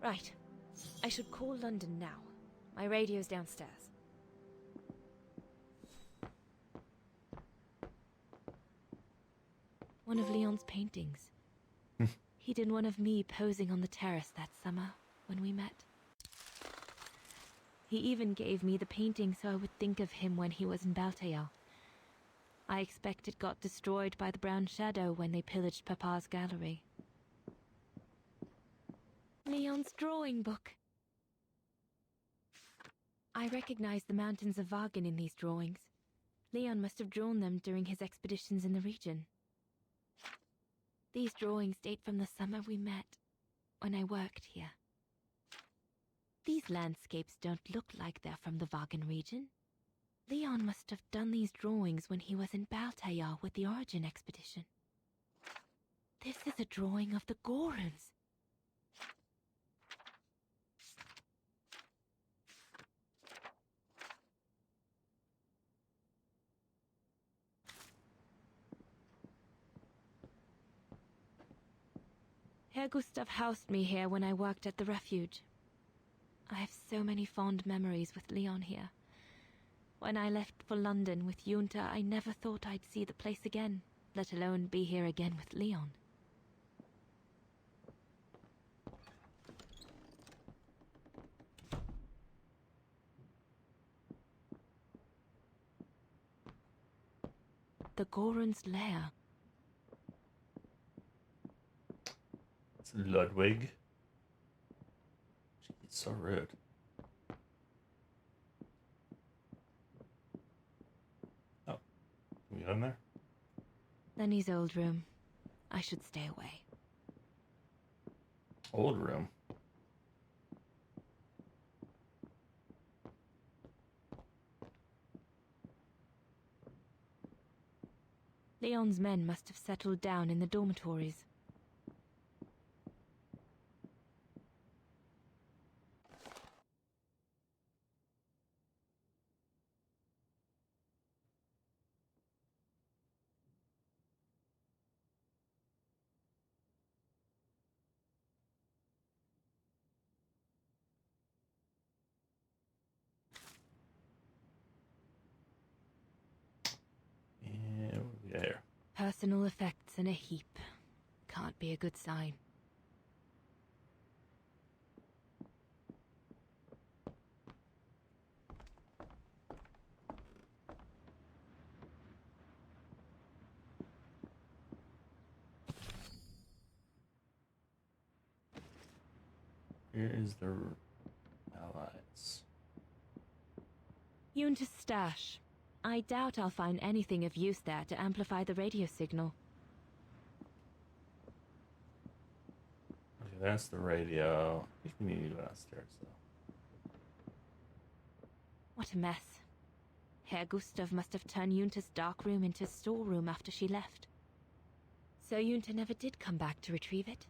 Right. I should call London now. My radio's downstairs. One of Leon's paintings. He did one of me posing on the terrace that summer when we met. He even gave me the painting so I would think of him when he was in Baltail. I expect it got destroyed by the Brown Shadow when they pillaged Papa's gallery. Leon's drawing book. I recognize the mountains of Vagen in these drawings. Leon must have drawn them during his expeditions in the region. These drawings date from the summer we met, when I worked here. These landscapes don't look like they're from the Vagen region. Leon must have done these drawings when he was in Baltail with the Origin expedition. This is a drawing of the Goruns. Herr Gustav housed me here when I worked at the refuge. I have so many fond memories with Leon here. When I left for London with Junta, I never thought I'd see the place again, let alone be here again with Leon. The Goron's lair. It's Ludwig. She's so rude. Oh, can we go in there? Lenny's old room. I should stay away. Old room. Leon's men must have settled down in the dormitories. And over there. Personal effects in a heap. Can't be a good sign. Here is the allies. Junta's stash. I doubt I'll find anything of use there to amplify the radio signal. Okay, that's the radio. I think we need to go downstairs, though. What a mess. Herr Gustav must have turned Junta's dark room into a storeroom after she left. So Junta never did come back to retrieve it?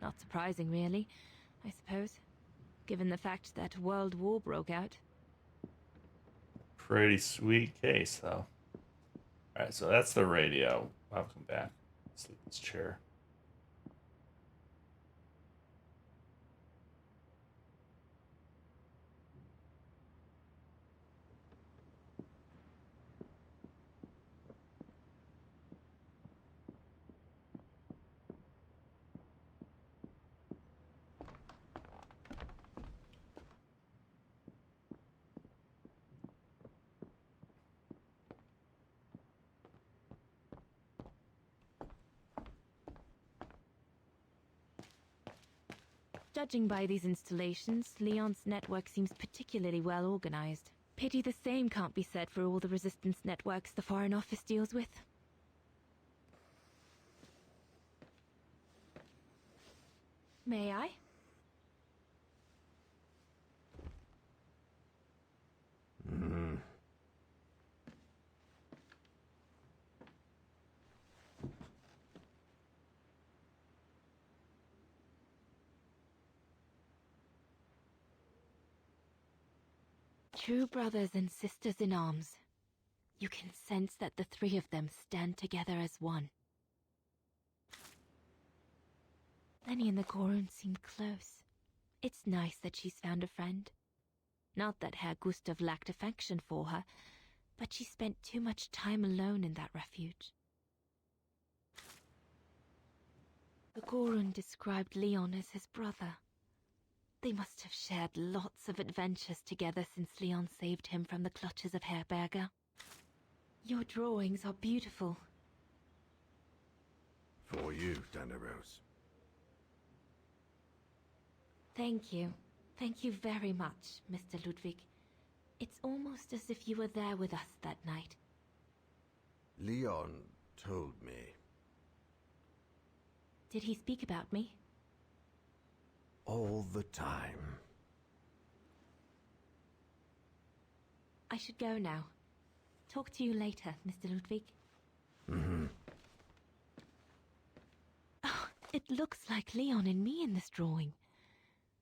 Not surprising, really, I suppose, given the fact that World War broke out. Pretty sweet case, though. Alright, so that's the radio. I'll come back. Sleep in this chair. Judging by these installations, Leon's network seems particularly well organized. Pity the same can't be said for all the resistance networks the Foreign Office deals with. May I? True brothers and sisters in arms. You can sense that the three of them stand together as one. Lenny and the Gorun seem close. It's nice that she's found a friend. Not that Herr Gustav lacked affection for her, but she spent too much time alone in that refuge. The Gorun described Leon as his brother. They must have shared lots of adventures together since Leon saved him from the clutches of Herberger. Your drawings are beautiful. For you, Daneros. Thank you. Thank you very much, Mr. Ludwig. It's almost as if you were there with us that night. Leon told me. Did he speak about me? All the time. I should go now. Talk to you later, Mr. Ludwig. Oh, it looks like Leon and me in this drawing.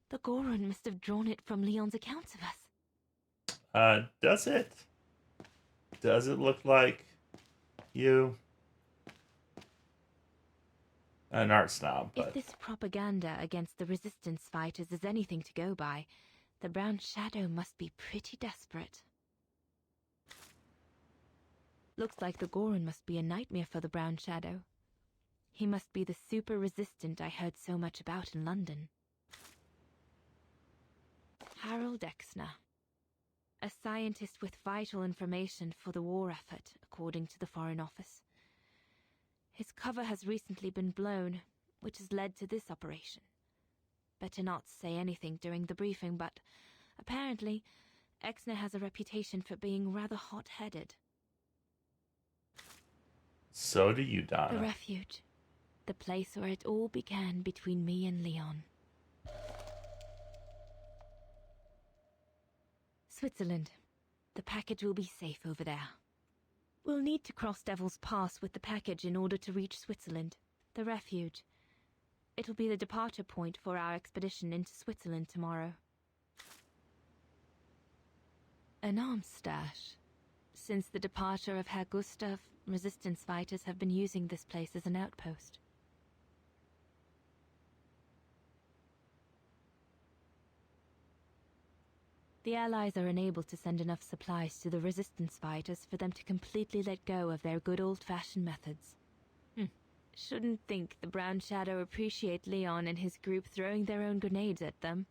The Gorun must have drawn it from Leon's accounts of us. Does it? Does it look like you? An art snob, but... If this propaganda against the resistance fighters is anything to go by, the Brown Shadow must be pretty desperate. Looks like the Gorun must be a nightmare for the Brown Shadow. He must be the super resistant I heard so much about in London. Harold Exner. A scientist with vital information for the war effort, according to the Foreign Office. His cover has recently been blown, which has led to this operation. Better not say anything during the briefing, but apparently, Exner has a reputation for being rather hot-headed. So do you, Donna. The refuge. The place where it all began between me and Leon. Switzerland. The package will be safe over there. We'll need to cross Devil's Pass with the package in order to reach Switzerland, the refuge. It'll be the departure point for our expedition into Switzerland tomorrow. An arms stash. Since the departure of Herr Gustav, resistance fighters have been using this place as an outpost. The Allies are unable to send enough supplies to the resistance fighters for them to completely let go of their good old-fashioned methods. Shouldn't think the Brown Shadow appreciate Leon and his group throwing their own grenades at them.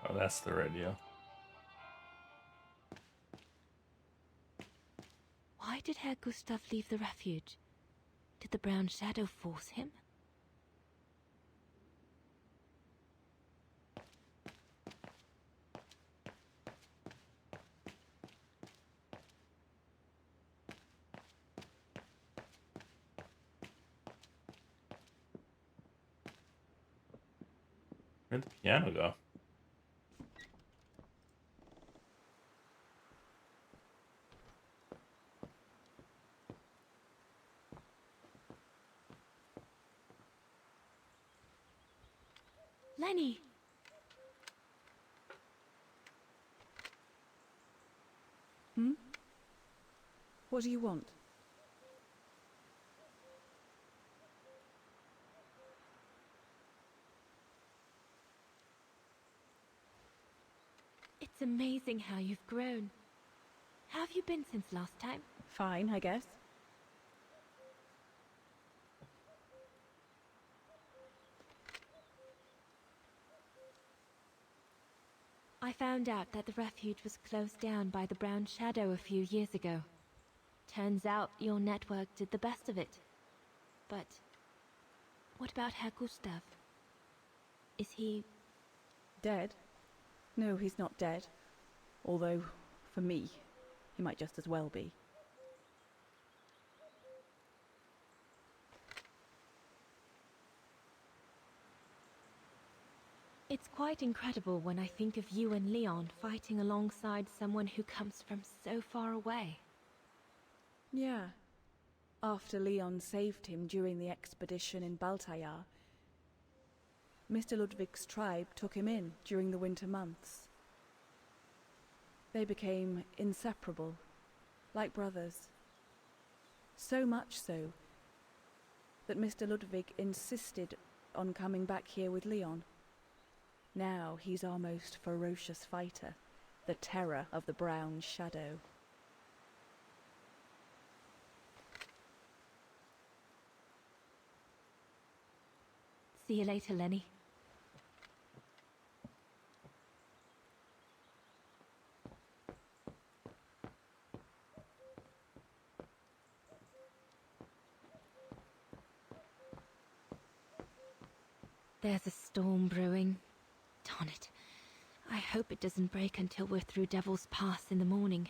Oh, that's the radio. Why did Herr Gustav leave the refuge? Did the Brown Shadow force him? Where'd the piano go? Lenny! What do you want? It's amazing how you've grown. How have you been since last time? Fine, I guess. I found out that the refuge was closed down by the Brown Shadow a few years ago. Turns out your network did the best of it. But what about Herr Gustav? Is he... Dead? No, he's not dead. Although, for me, he might just as well be. It's quite incredible when I think of you and Leon fighting alongside someone who comes from so far away. Yeah. After Leon saved him during the expedition in Baltayar, Mr. Ludwig's tribe took him in during the winter months. They became inseparable, like brothers. So much so that Mr. Ludwig insisted on coming back here with Leon. Now he's our most ferocious fighter, the terror of the Brown Shadow. See you later, Lenny. There's a storm brewing. Darn it. I hope it doesn't break until we're through Devil's Pass in the morning.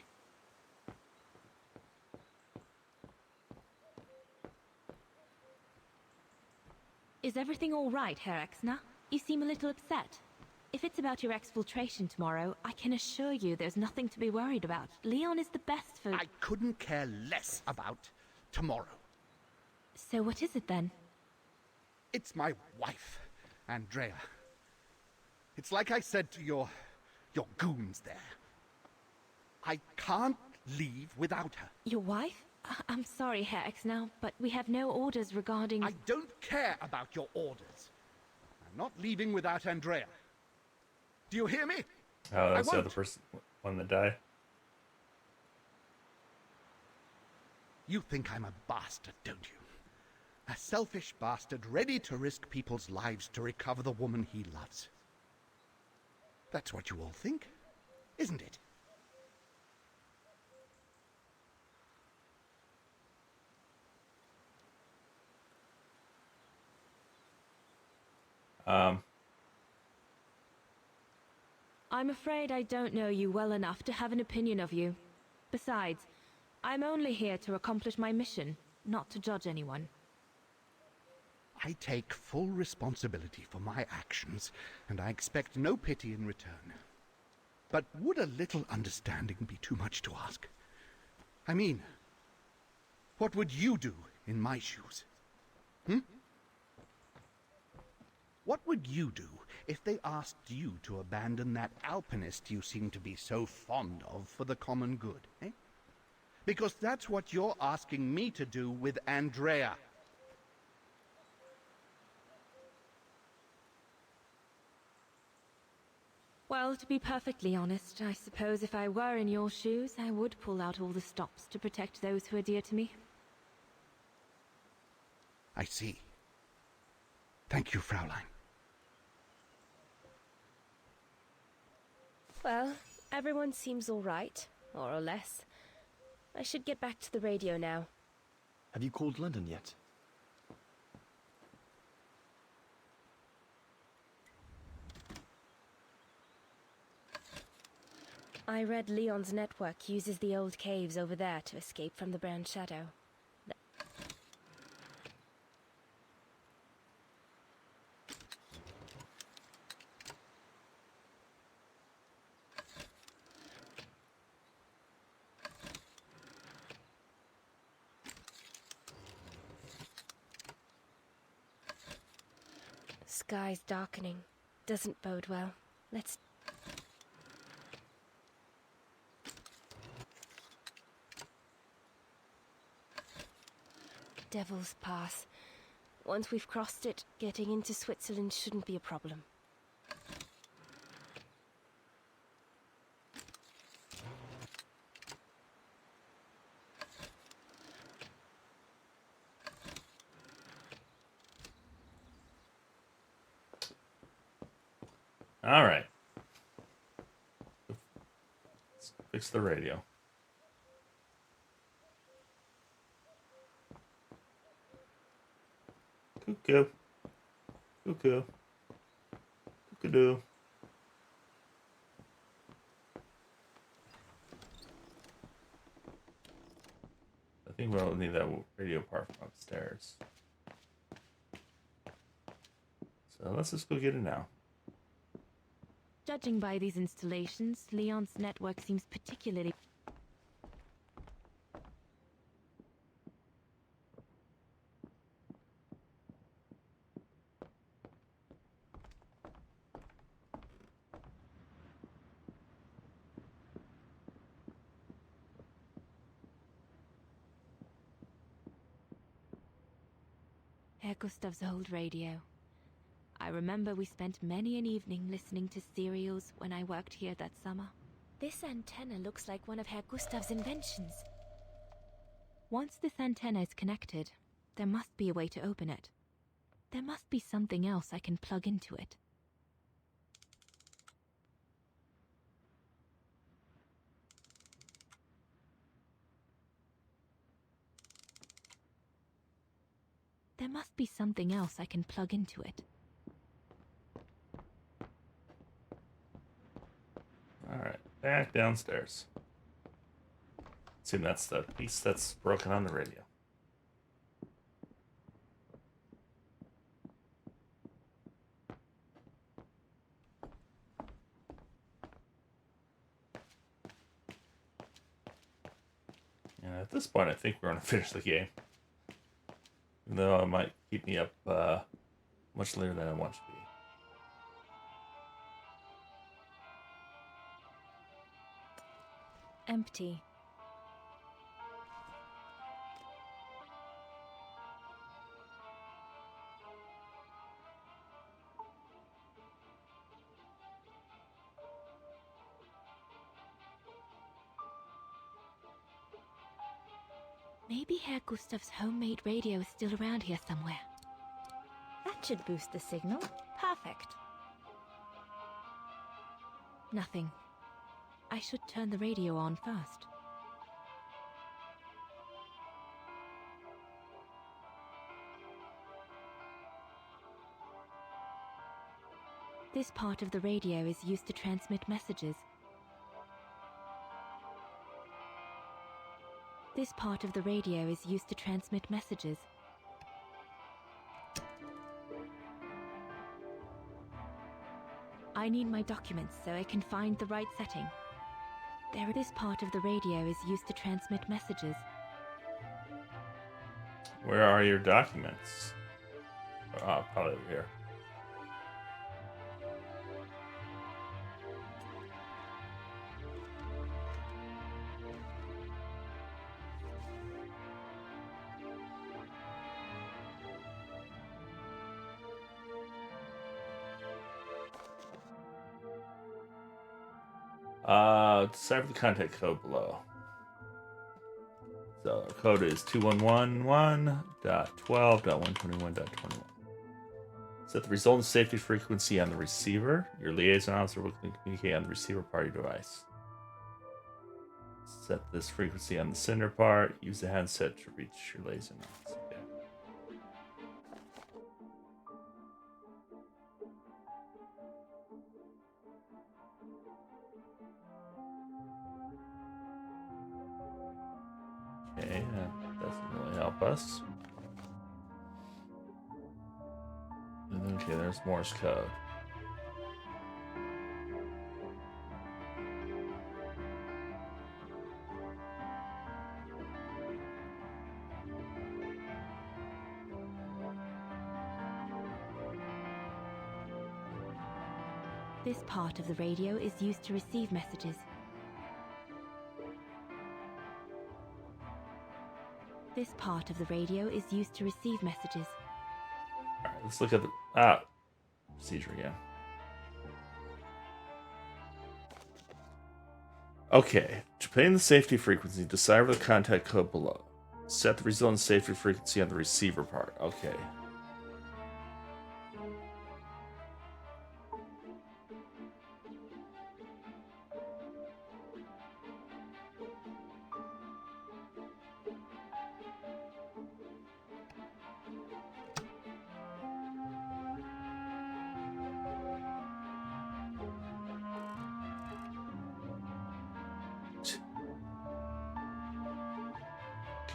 Is everything all right, Herr Exner? You seem a little upset. If it's about your exfiltration tomorrow, I can assure you there's nothing to be worried about. Leon is the best for... I couldn't care less about tomorrow. So what is it then? It's my wife, Andrea. It's like I said to your goons there. I can't leave without her. Your wife? I'm sorry, Herr Exner, but we have no orders regarding... I don't care about your orders. I'm not leaving without Andrea. Do you hear me? Oh, that's the other person, one that died. You think I'm a bastard, don't you? A selfish bastard ready to risk people's lives to recover the woman he loves. That's what you all think, isn't it? I'm afraid I don't know you well enough to have an opinion of you. Besides, I'm only here to accomplish my mission, not to judge anyone. I take full responsibility for my actions, and I expect no pity in return. But would a little understanding be too much to ask? I mean, what would you do in my shoes? What would you do if they asked you to abandon that alpinist you seem to be so fond of for the common good, eh? Because that's what you're asking me to do with Andrea. Well, to be perfectly honest, I suppose if I were in your shoes, I would pull out all the stops to protect those who are dear to me. I see. Thank you, Fraulein. Well, everyone seems all right, more or less. I should get back to the radio now. Have you called London yet? I read Leon's network uses the old caves over there to escape from the Brown Shadow. Sky's darkening. Doesn't bode well. Let's... Devil's Pass. Once we've crossed it, getting into Switzerland shouldn't be a problem. All right. fix the radio. Cuckoo. Cuckoo. Cuckoo-doo. I think we'll need that radio part from upstairs. So let's just go get it now. Judging by these installations, Leon's network seems particularly... Herr Gustav's old radio. I remember we spent many an evening listening to serials when I worked here that summer. This antenna looks like one of Herr Gustav's inventions. Once this antenna is connected, there must be a way to open it. There must be something else I can plug into it. There must be something else I can plug into it. Alright, back downstairs. Assume that's the piece that's broken on the radio. And at this point, I think we're going to finish the game. Even though it might keep me up much later than I want to be. Empty. Maybe Herr Gustav's homemade radio is still around here somewhere. That should boost the signal. Perfect. Nothing. I should turn the radio on first. This part of the radio is used to transmit messages. This part of the radio is used to transmit messages. I need my documents so I can find the right setting. This part of the radio is used to transmit messages. Where are your documents? Oh, probably over here. Decipher the contact code below. So our code is 2111.12.121.21. Set the resultant safety frequency on the receiver. Your liaison officer will communicate on the receiver part of your device. Set this frequency on the sender part. Use the handset to reach your liaison officer. Okay. Okay, that doesn't really help us. Okay, there's Morse code. This part of the radio is used to receive messages. This part of the radio is used to receive messages. Alright, let's look at the procedure again. Okay, to obtain the safety frequency, decipher the contact code below. Set the resultant safety frequency on the receiver part. Okay.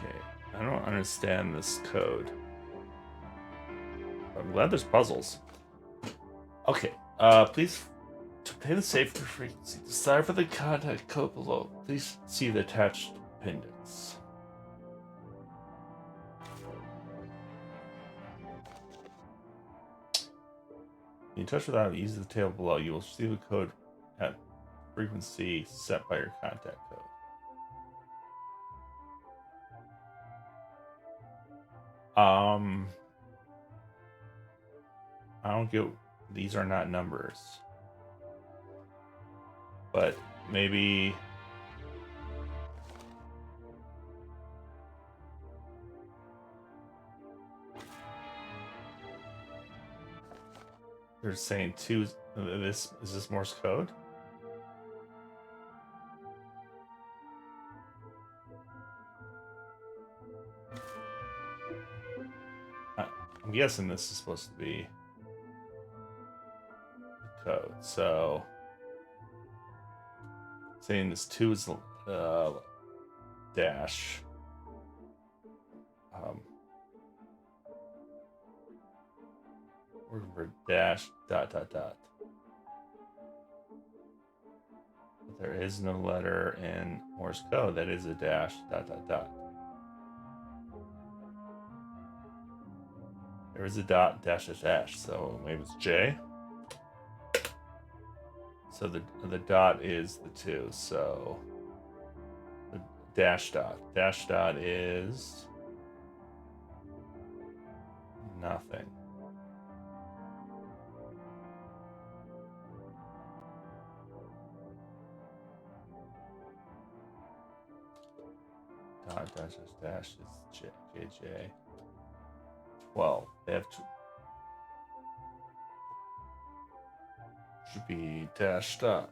Okay, I don't understand this code. I'm glad there's puzzles. Okay, please, to obtain the safe frequency, decipher the contact code below. Please see the attached appendix. When you touch without using the table below, you will receive a code at frequency set by your contact code. I don't get. These are not numbers, but maybe. They're saying two. This is this Morse code? I'm guessing this is supposed to be the code. So saying this 2 is dash. Working for dash dot. But there is no letter in Morse code that is a dash dot. There is a dot dash. So maybe it's J. So the dot is the 2. So the dash dot is nothing. Dot dash is JJ. 12. They have to. Should be dash dot.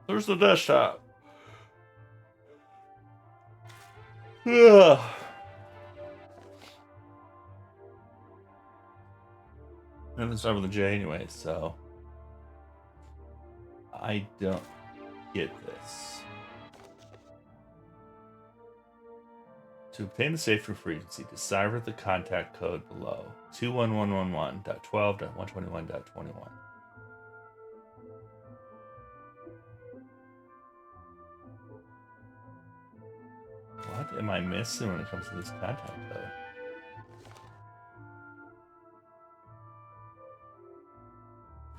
There's the dash dot. Ugh. And it's over the J anyway, so I don't get this. To obtain the safe frequency, decipher the contact code below 21111.12.121.21. What am I missing when it comes to this contact code?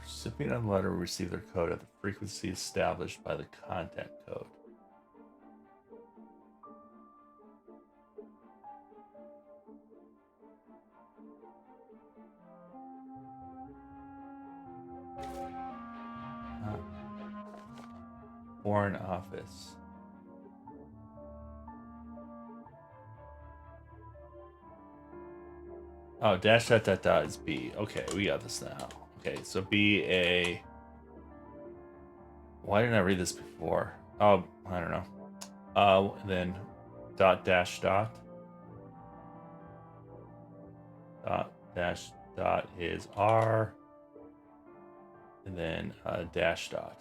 Recipient of the letter will receive their code at the frequency established by the contact code. Foreign Office. Oh, dash dot is B. Okay, we got this now. Okay, so B A. Why didn't I read this before? Oh, I don't know. Then dot dash dot. Dot dash dot is R. And then dash dot.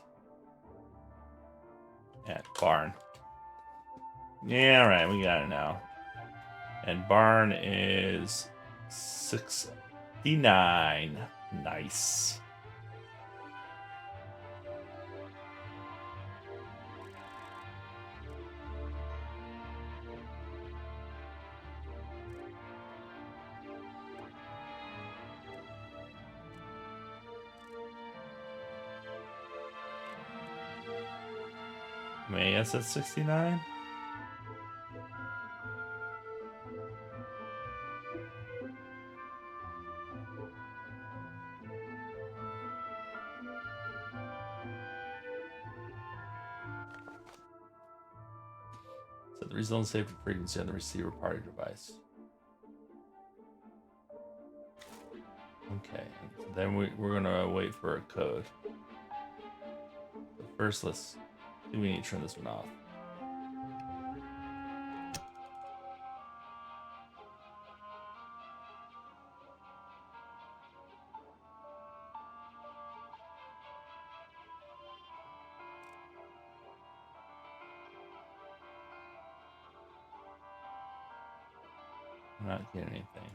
At barn. Yeah, alright, we got it now. And barn is 69. Nice. I mean, yes, that's 69. So the result is saved frequency on the receiver party device. Okay, then we're gonna wait for a code. But first, let's see, we need to turn this one off. I'm not getting anything.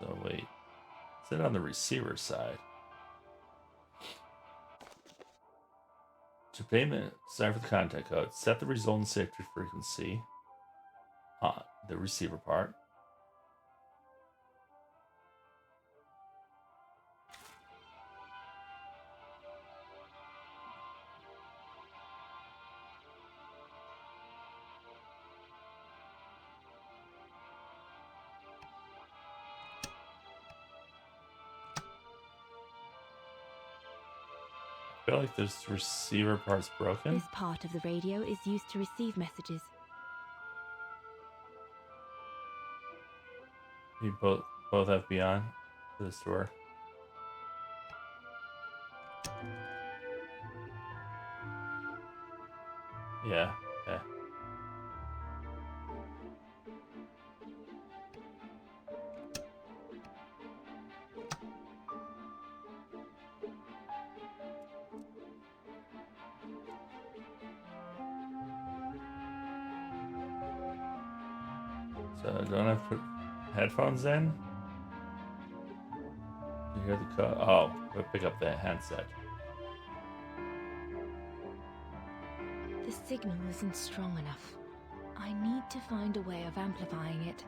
So wait, is it on the receiver side? To payment, sign for the contact code. Set the resultant safety frequency on the receiver part. I feel like this receiver part's broken. This part of the radio is used to receive messages. You both have beyond for this to work. Yeah. Okay. So I don't have to put headphones in. You hear the code? Oh, we'll pick up the handset. The signal isn't strong enough. I need to find a way of amplifying it.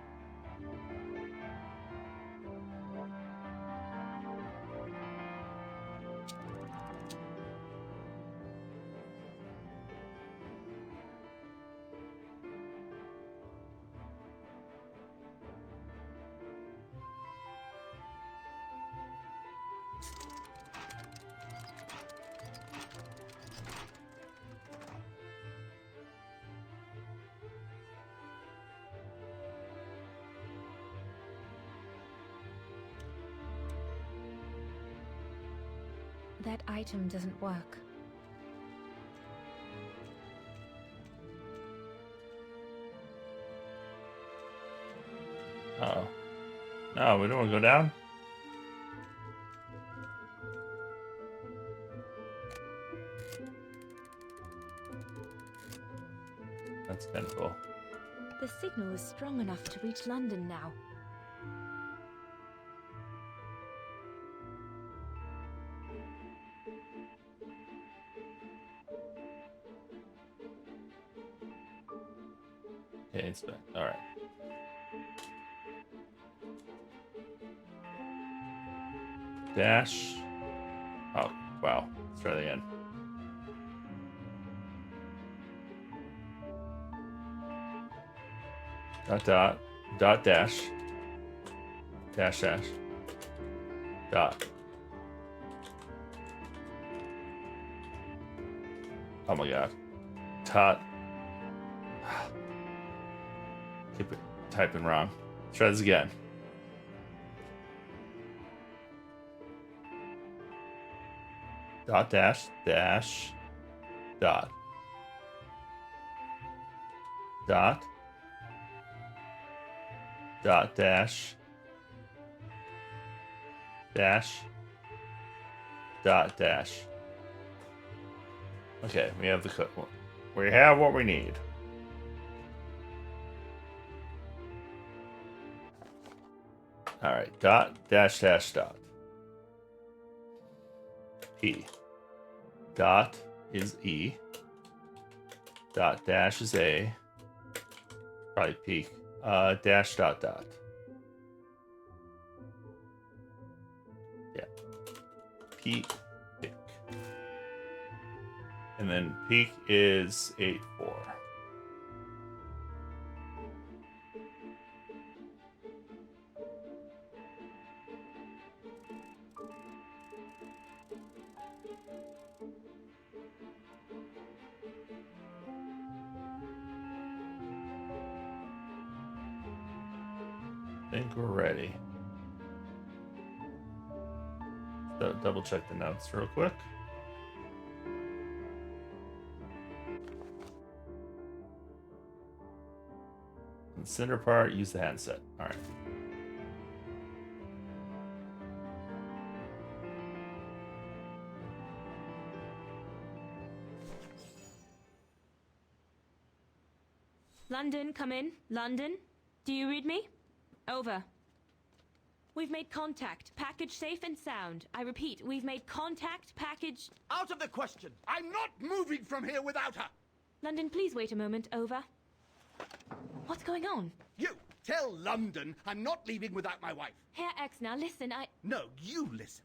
That item doesn't work. Uh-oh. No, we don't want to go down. That's kind of cool. The signal is strong enough to reach London now. Okay, it's back. All right. Dash. Oh, wow. Let's try that again. Dot dash. Dash dash. Dot. Oh my god. Dot. Keep it typing wrong. Let's try this again. Dot dash dash dot dot dot dash dash dot dash. Okay, we have the code. We have what we need. All right, dot dash dash dot. P. Dot is E. Dot dash is A. Probably P. Dash dot dot. Yeah. Peak. Pick. And then peak is 8-4. I think we're ready. So double check the notes real quick. And center part, use the handset. All right. London, come in. London? Do you read me? Over. We've made contact. Package safe and sound. I repeat, we've made contact. Package... Out of the question! I'm not moving from here without her! London, please wait a moment. Over. What's going on? You! Tell London I'm not leaving without my wife. Herr X, now listen, No, you listen.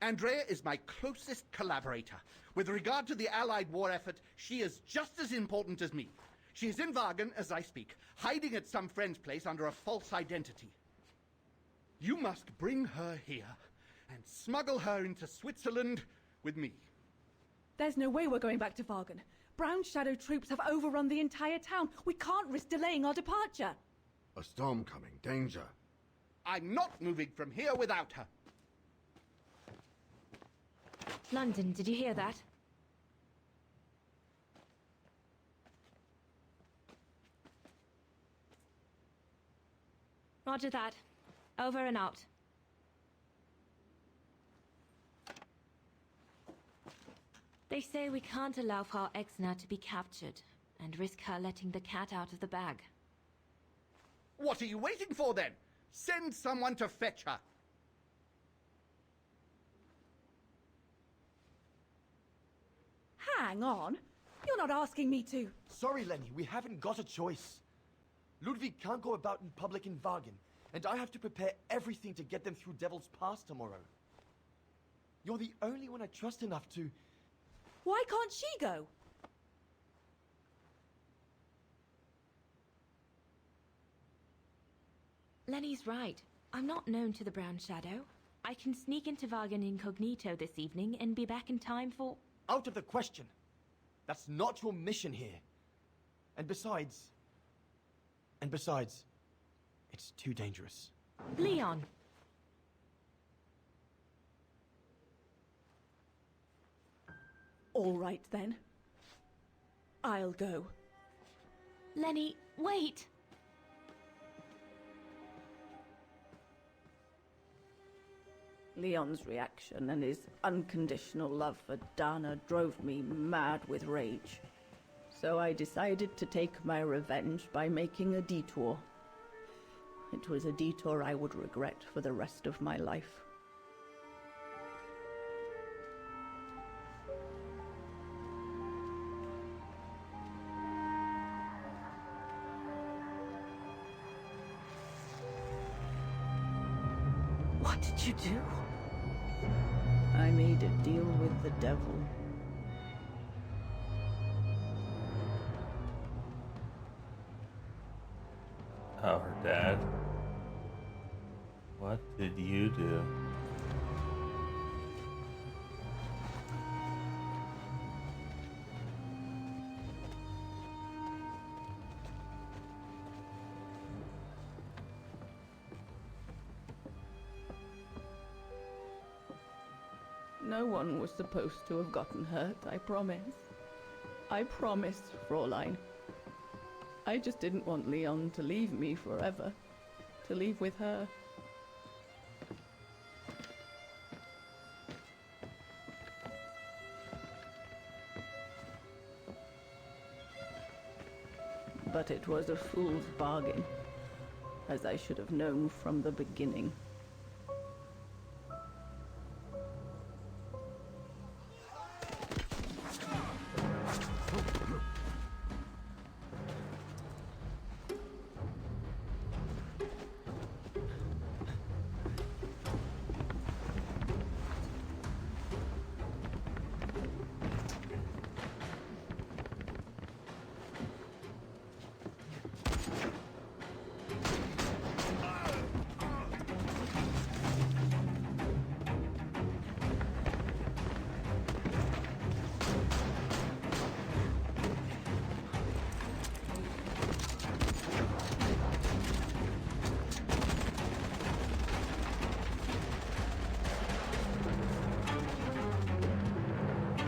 Andrea is my closest collaborator. With regard to the Allied war effort, she is just as important as me. She is in Wagen as I speak, hiding at some friend's place under a false identity. You must bring her here and smuggle her into Switzerland with me. There's no way we're going back to Wagen. Brown Shadow troops have overrun the entire town. We can't risk delaying our departure. A storm coming. Danger. I'm not moving from here without her. London, did you hear that? Roger that. Over and out. They say we can't allow Frau Exner to be captured and risk her letting the cat out of the bag. What are you waiting for then? Send someone to fetch her. Hang on. You're not asking me to. Sorry, Lenny, we haven't got a choice. Ludwig can't go about in public in Wagen, and I have to prepare everything to get them through Devil's Pass tomorrow. You're the only one I trust enough to... Why can't she go? Lenny's right. I'm not known to the Brown Shadow. I can sneak into Wagen incognito this evening and be back in time for... Out of the question. That's not your mission here. And besides, it's too dangerous. Leon! All right, then. I'll go. Lenny, wait! Leon's reaction and his unconditional love for Dana drove me mad with rage. So I decided to take my revenge by making a detour. It was a detour I would regret for the rest of my life. What did you do? I made a deal with the devil. Oh, her dad. What did you do? No one was supposed to have gotten hurt, I promise. I promise, Fräulein. I just didn't want Leon to leave me forever. To leave with her. But it was a fool's bargain, as I should have known from the beginning.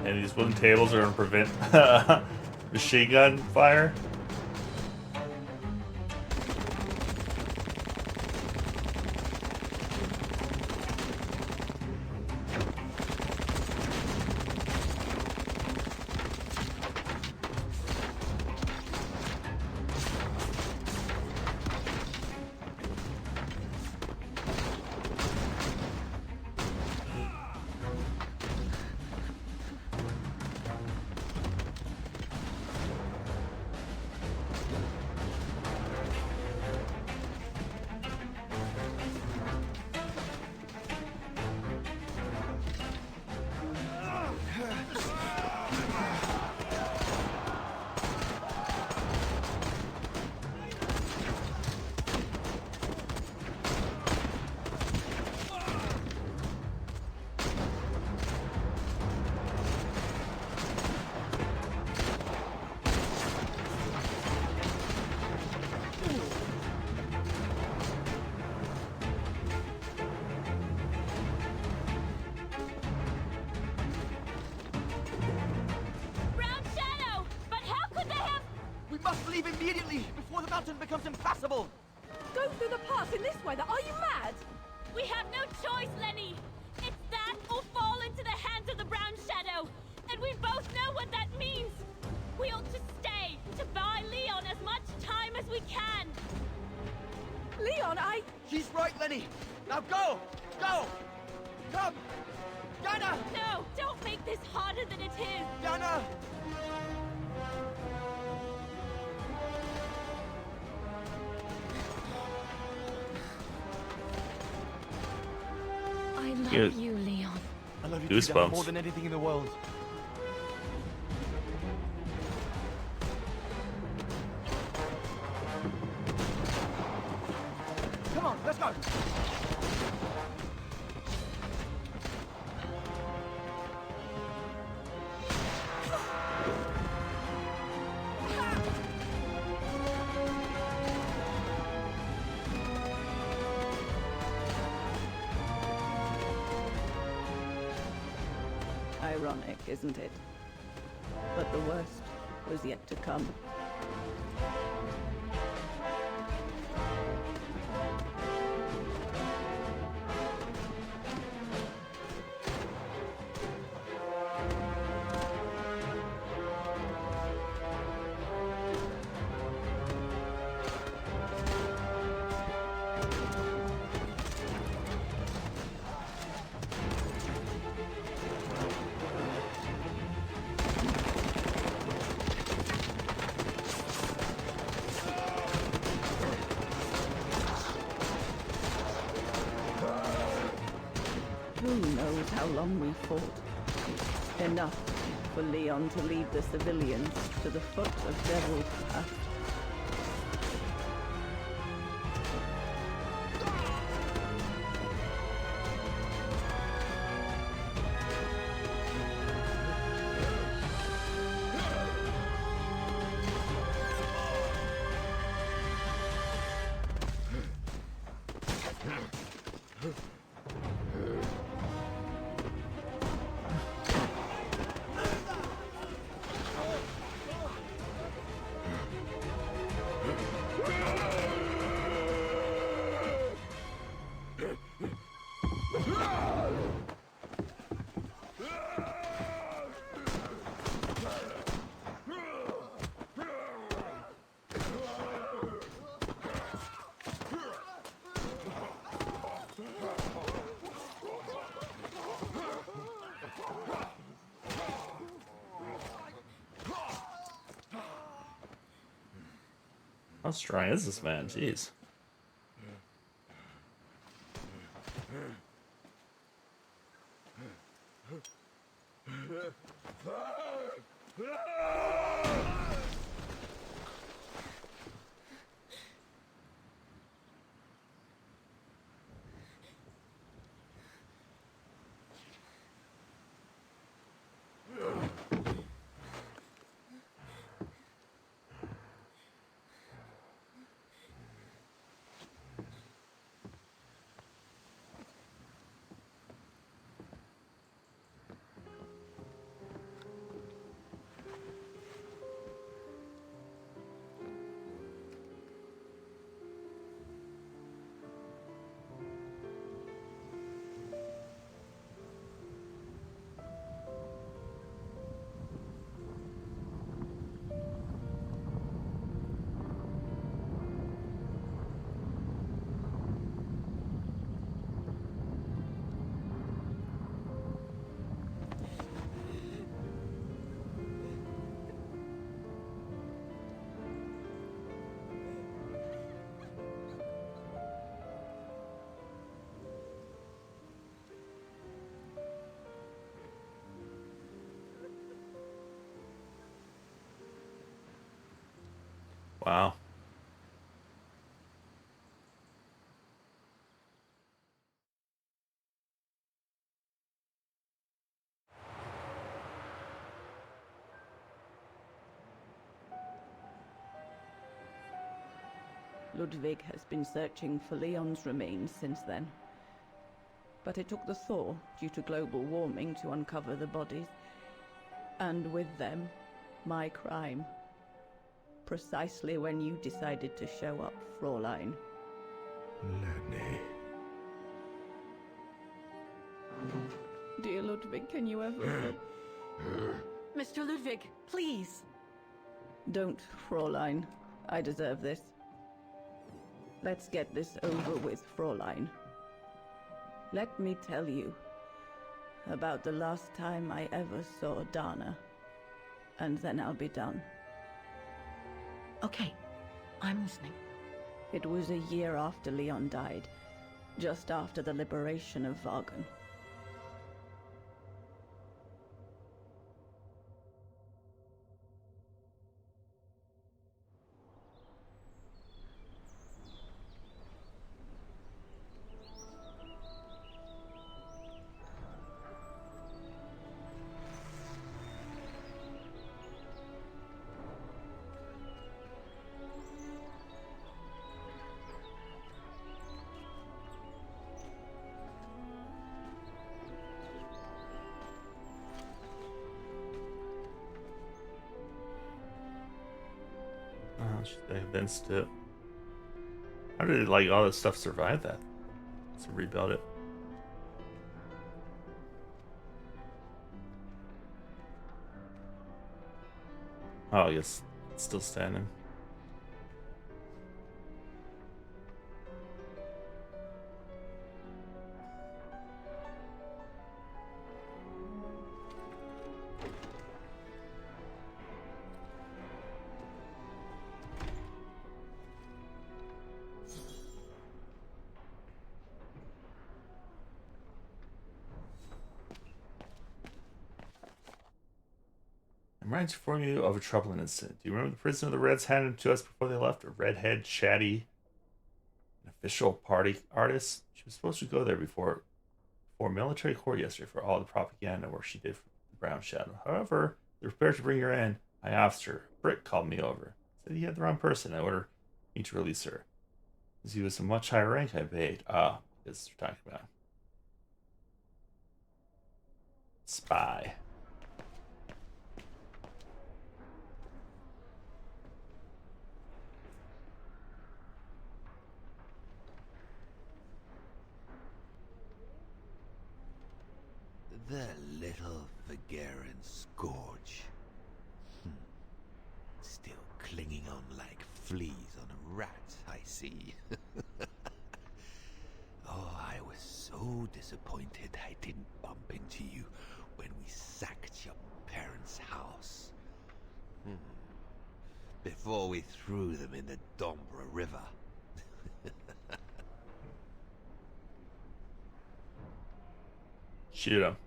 And these wooden tables are going to prevent machine gun fire. mountain becomes impassable! Go through the pass in this weather? Are you mad? We have no choice, Lenny! It's that or fall into the hands of the Brown Shadow! And we both know what that means! We ought to stay, to buy Leon as much time as we can! Leon, She's right, Lenny! Now go! Go! Come! Dana! No! Don't make this harder than it is! Dana! I love Good. you, Leon. I love you too, Dana, Goosebumps. more than anything in the world. Come on, let's go! Ironic, isn't it? But the worst was yet to come. Who knows how long we fought? Enough for Leon to lead the civilians to the foot of Devil's Pass. How strong is this man? Jeez. Wow. Ludwig has been searching for Leon's remains since then. But it took the thaw due to global warming to uncover the bodies. And with them, my crime. precisely when you decided to show up, Fräulein. Lenny. Dear Ludwig, can you ever... Mr. Ludwig, please. Don't, Fräulein. I deserve this. Let's get this over with, Fräulein. Let me tell you about the last time I ever saw Dana, and then I'll be done. Okay, I'm listening. It was a year after Leon died, just after the liberation of Vagen. They evinced it. How did like all this stuff survive that? To rebuild it. Oh, I guess it's still standing. Reminds you of a troubling incident. Do you remember the prisoner the Reds handed to us before they left? A redhead, chatty, an official party artist. She was supposed to go there before military court yesterday for all the propaganda work she did for the Brown Shadow. However, they were prepared to bring her in. My officer, Brick, called me over. Said he had the wrong person. I ordered me to release her. As he was a much higher rank, I paid. Because they're talking about spy. The little Vagaran scourge. Still clinging on like fleas on a rat, I see. Oh, I was so disappointed I didn't bump into you when we sacked your parents' house. Before we threw them in the Dombra River. Shoot him.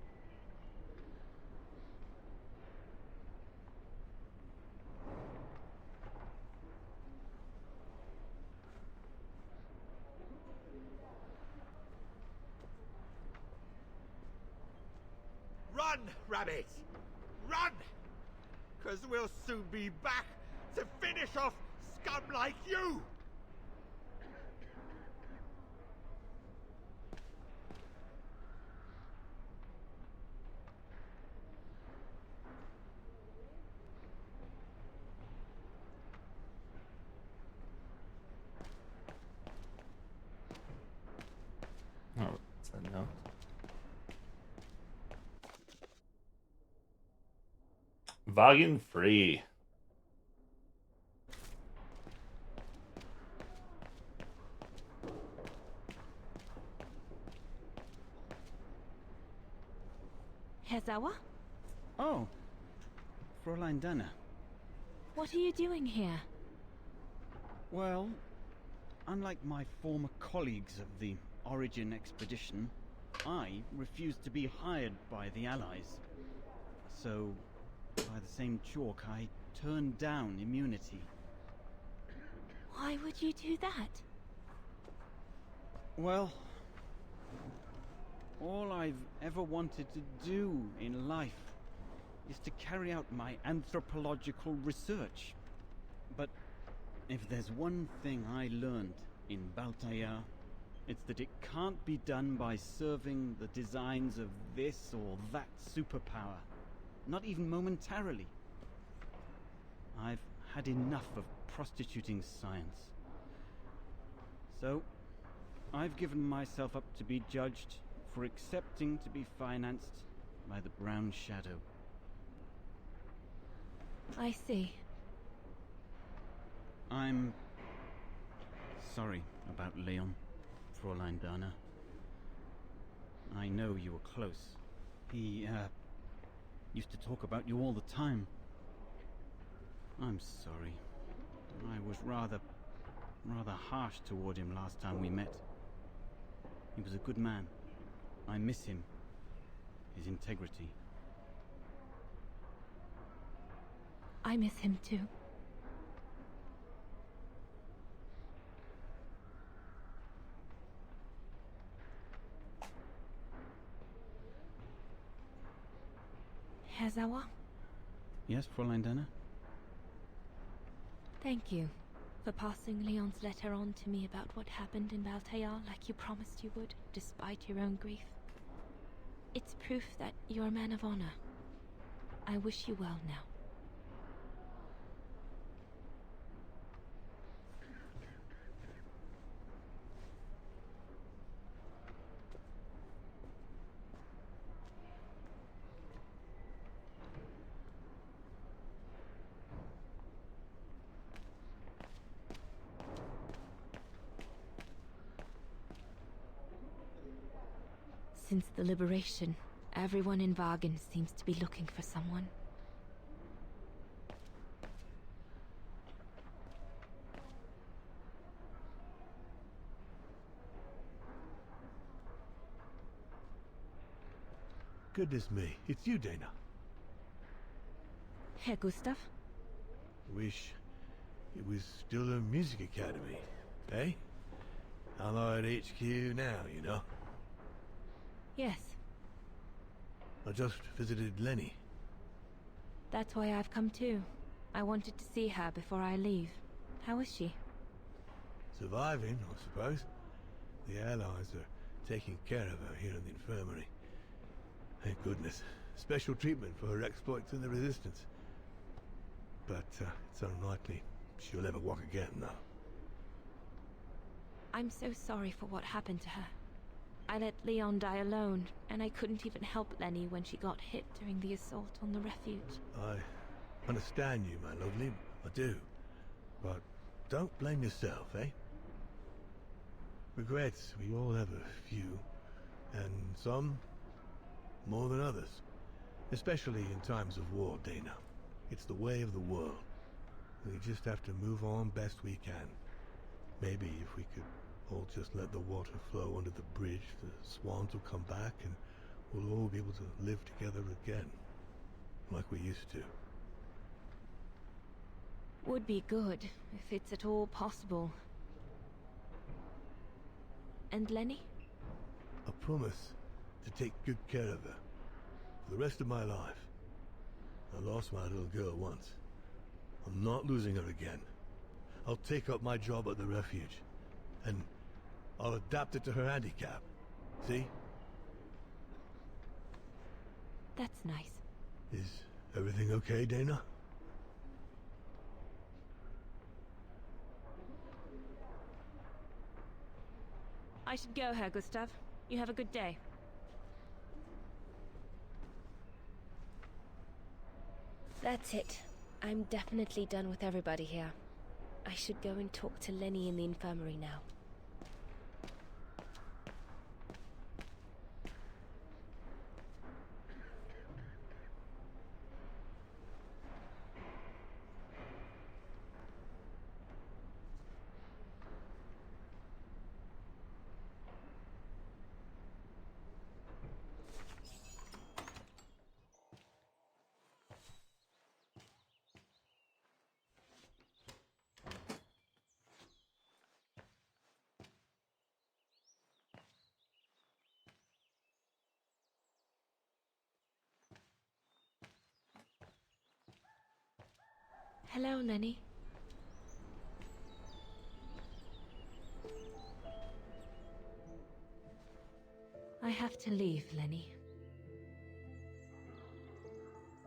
Run, Rabbit! Run! 'Cause we'll soon be back to finish off scum like you! Oh, what's that now? Vagen free. Herzawa? Oh, Fräulein Dana. What are you doing here? Well, unlike my former colleagues of the Origin expedition, I refused to be hired by the Allies. So, by the same chalk, I turned down immunity. Why would you do that? Well, all I've ever wanted to do in life is to carry out my anthropological research. But if there's one thing I learned in Baltaya, it's that it can't be done by serving the designs of this or that superpower. Not even momentarily. I've had enough of prostituting science. So, I've given myself up to be judged for accepting to be financed by the Brown Shadow. I see. I'm sorry about Leon, Fräulein Dana. I know you were close. He, used to talk about you all the time. I'm sorry. I was rather harsh toward him last time we met. He was a good man. I miss him. His integrity. I miss him too. Herr Sauer? Yes, Fräulein Dana? Thank you for passing Leon's letter on to me about what happened in Baltayar like you promised you would, despite your own grief. It's proof that you're a man of honor. I wish you well now. Since the liberation, everyone in Wagen seems to be looking for someone. Goodness me, it's you, Dana. Herr Gustav? Wish it was still a music academy, eh? Allied HQ now, you know. Yes, I just visited Lenny. that's why I've come too. I wanted to see her before I leave. How is she? Surviving, I suppose. The Allies are taking care of her here in the infirmary. Thank goodness. Special treatment for her exploits in the Resistance. But it's unlikely she'll ever walk again, though. I'm so sorry for what happened to her. I let Leon die alone, and I couldn't even help Lenny when she got hit during the assault on the refuge. I understand you, my lovely. I do. But don't blame yourself, eh? Regrets, we all have a few. And some more than others. Especially in times of war, Dana. It's the way of the world. We just have to move on best we can. Maybe if we could all just let the water flow under the bridge, the swans will come back and we'll all be able to live together again. Like we used to. Would be good, if it's at all possible. And Lenny? I promise to take good care of her. For the rest of my life. I lost my little girl once. I'm not losing her again. I'll take up my job at the refuge. And I'll adapt it to her handicap. See? That's nice. Is everything okay, Dana? I should go, Herr Gustav. You have a good day. That's it. I'm definitely done with everybody here. I should go and talk to Lenny in the infirmary now. Hello, Lenny. I have to leave, Lenny.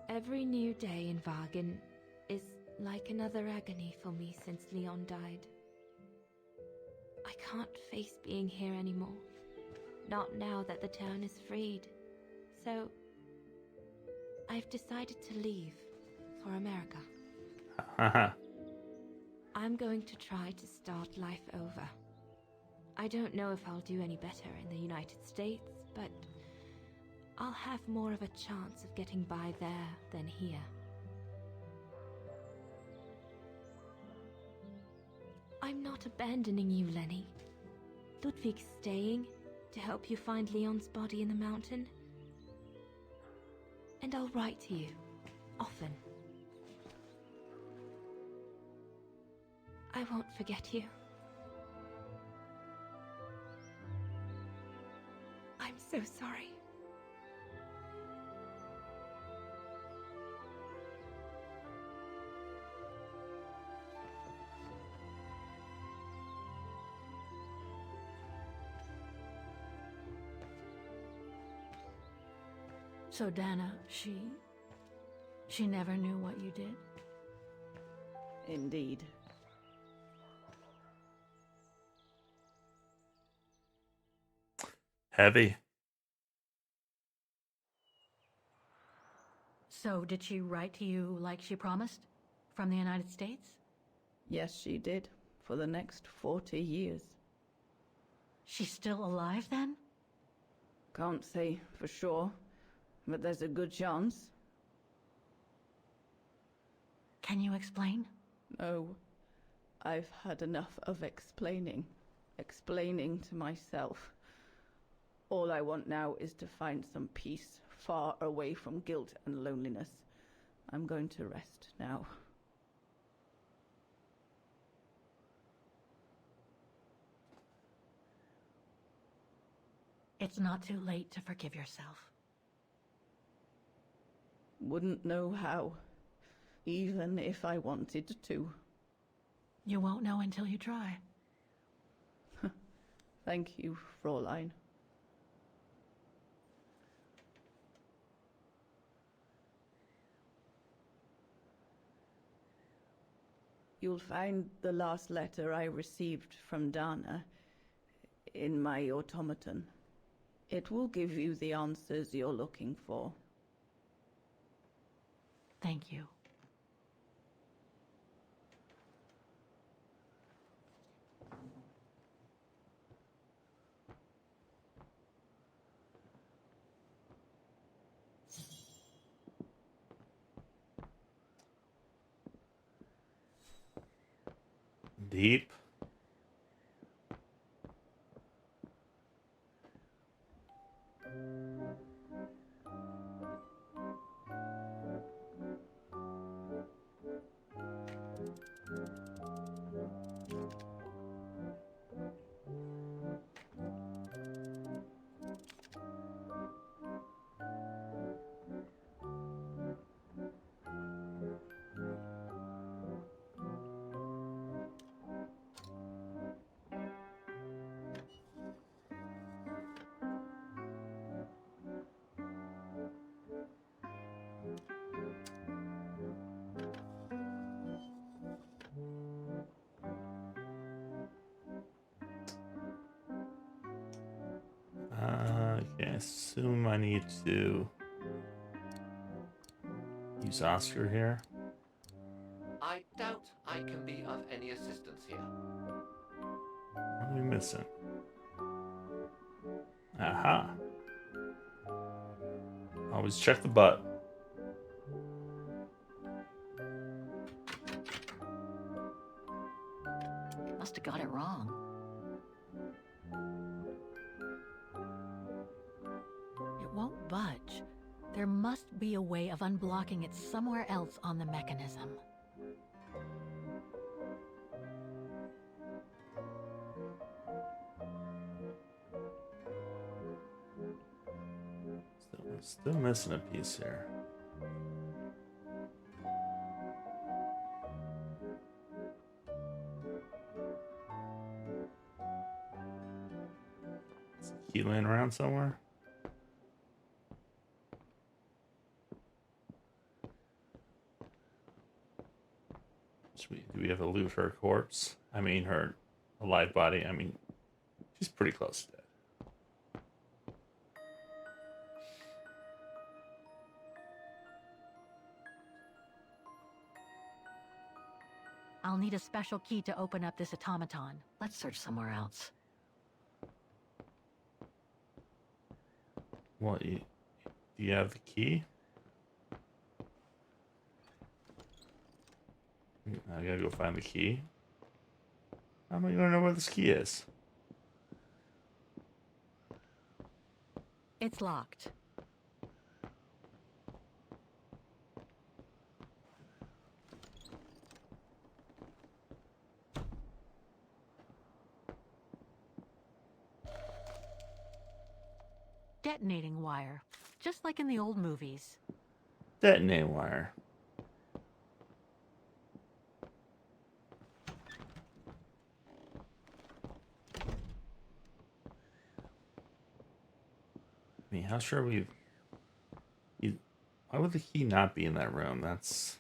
Every new day in Wagen is like another agony for me since Leon died. I can't face being here anymore. Not now that the town is freed. So, I've decided to leave for America. I'm going to try to start life over. I don't know if I'll do any better in the United States, but I'll have more of a chance of getting by there than here. I'm not abandoning you, Lenny. Ludwig's staying to help you find Leon's body in the mountain. And I'll write to you, often. I won't forget you. I'm so sorry. So Dana, she never knew what you did? Indeed. Heavy. So did she write to you like she promised? From the United States? Yes, she did. For the next 40 years. She's still alive then? Can't say for sure, but there's a good chance. Can you explain? No. I've had enough of explaining. Explaining to myself. All I want now is to find some peace, far away from guilt and loneliness. I'm going to rest now. It's not too late to forgive yourself. Wouldn't know how, even if I wanted to. You won't know until you try. Thank you, Fräulein. You'll find the last letter I received from Dana in my automaton. It will give you the answers you're looking for. Thank you. Deep. I assume I need to use Oscar here. I doubt I can be of any assistance here. What are we missing? Aha. Always check the butt. Must have got it wrong. It won't budge. There must be a way of unblocking it somewhere else on the mechanism. Still missing a piece here. Is the key laying around somewhere? Do we have to loot her corpse? I mean, her alive body. I mean, she's pretty close to dead. I'll need a special key to open up this automaton. Let's search somewhere else. What? Do you have the key? I gotta go find the key. How am I gonna know where this key is? It's locked. Detonating wire, just like in the old movies. Detonating wire. I mean, how sure we've... Why would the key not be in that room? That's...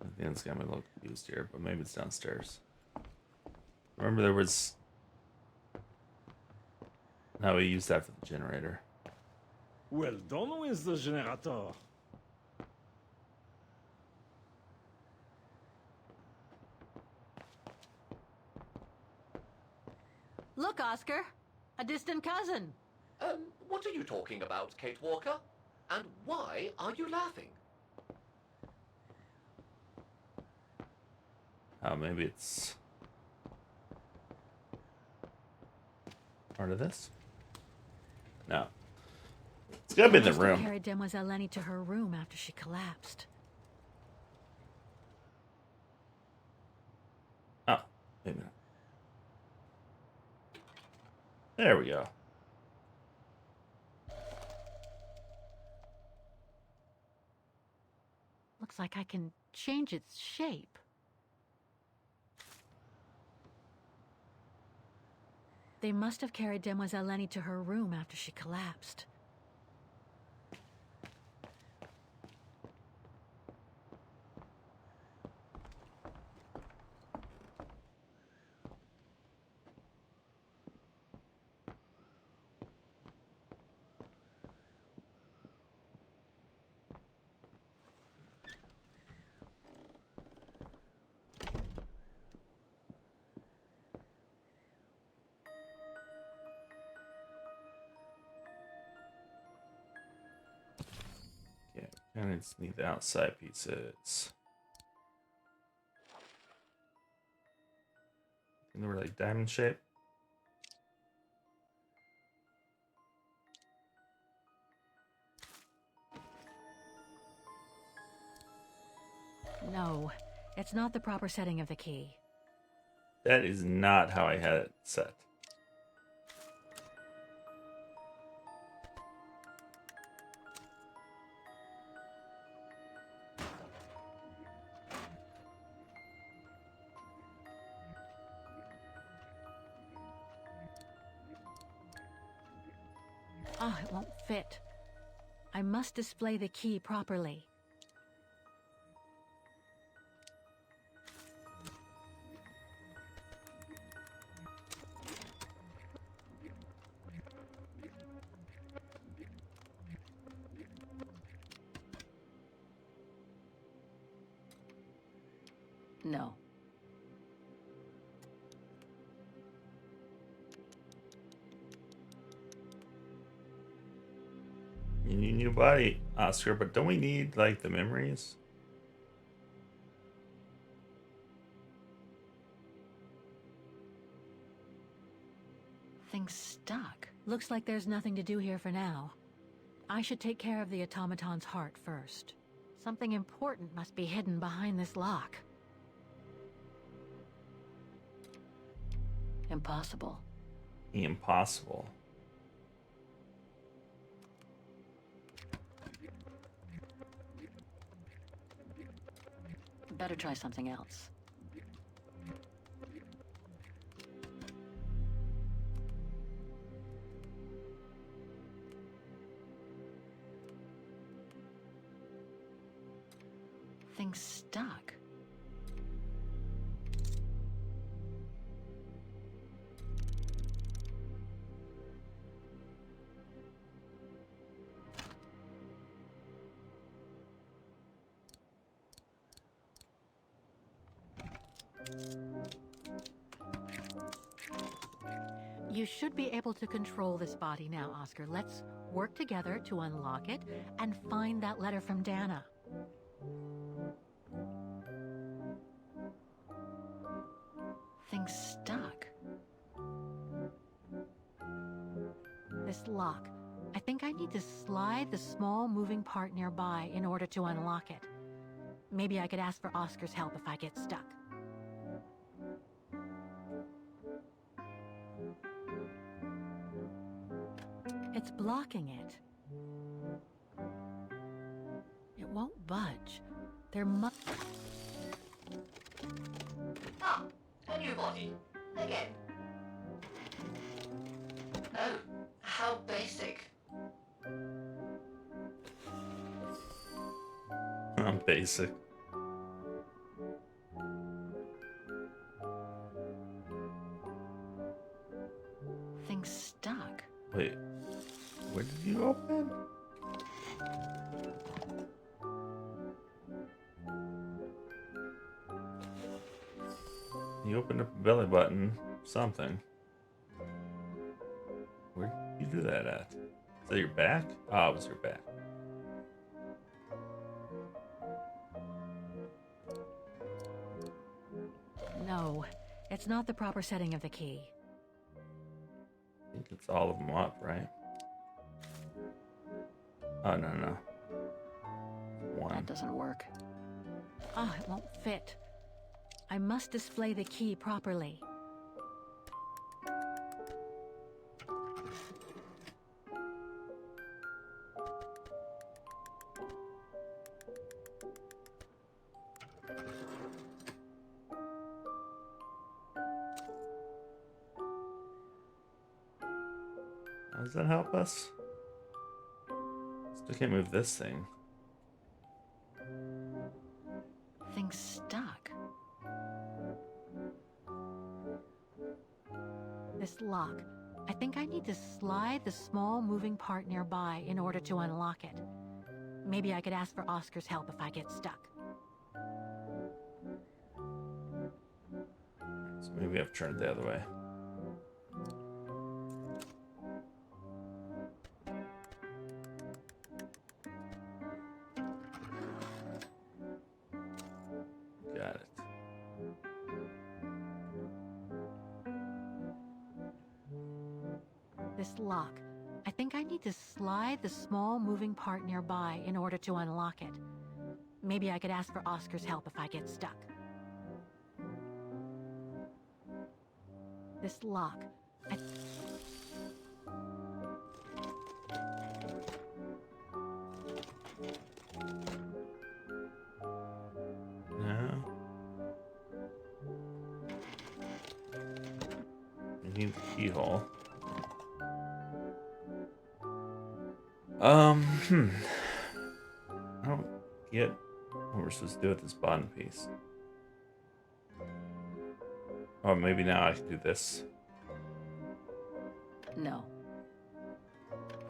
I think it's got me a little confused here, but maybe it's downstairs. Remember there was... No, we used that for the generator. Well done with the generator. Look, Oscar, a distant cousin. What are you talking about, Kate Walker? And why are you laughing? Oh, maybe it's... part of this? No. It's gotta be in the Must have room. carried Demoiselle Lenny to her room after she collapsed. Oh, wait a minute. There we go. Looks like I can change its shape. They must have carried Demoiselle Lenny to her room after she collapsed. Yeah, and it's need the outside pieces. And they were like diamond shape. No, it's not the proper setting of the key. That is not how I had it set. Ah, it won't fit. I must display the key properly. No. You need a new body, Oscar, but don't we need like the memories? Thing's stuck. Looks like there's nothing to do here for now. I should take care of the automaton's heart first. Something important must be hidden behind this lock. Impossible. Impossible. Better try something else. Thing's stuck. You should be able to control this body now, Oscar. Let's work together to unlock it and find that letter from Dana. Thing's stuck. This lock. I think I need to slide the small moving part nearby in order to unlock it. Maybe I could ask for Oscar's help if I get stuck. It's blocking it. It won't budge. There must... Ah, a new body. Again. Oh, how basic. I'm basic. Thing's stuck. Wait, where did you open? You opened up a belly button, something. Where did you do that at? Is that your back? Oh, it was your back. No, it's not the proper setting of the key. I think it's all of them up, right? Oh, no. One. That doesn't work. Ah, it won't fit. I must display the key properly. How does that help us? Still can't move this thing. Thing's stuck. This lock. I think I need to slide the small moving part nearby in order to unlock it. Maybe I could ask for Oscar's help if I get stuck. So maybe I've turned the other way. Got it. This lock. I think I need to slide the small moving part nearby in order to unlock it. Maybe I could ask for Oscar's help if I get stuck. This lock. No. I need the keyhole. I don't get what we're supposed to do with this bottom piece. Oh, maybe now I can do this. No.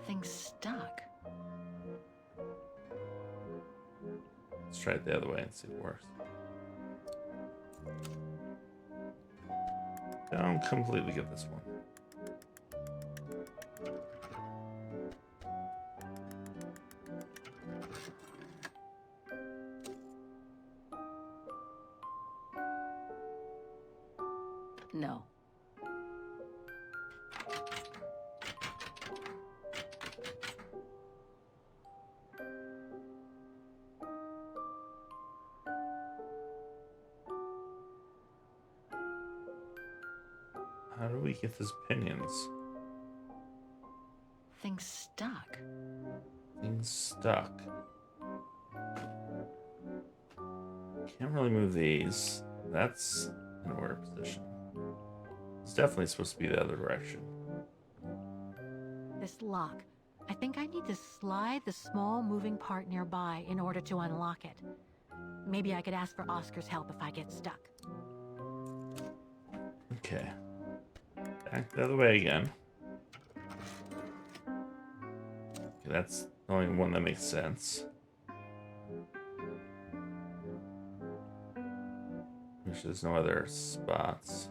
Thing's stuck. Let's try it the other way and see if it works. I don't completely get this one. No. How do we get those pinions? Thing's stuck. Thing's stuck. Can't really move these. That's in order position. It's definitely supposed to be the other direction. This lock. I think I need to slide the small moving part nearby in order to unlock it. Maybe I could ask for Oscar's help if I get stuck. Okay. Back the other way again. Okay, that's the only one that makes sense. Which there's no other spots.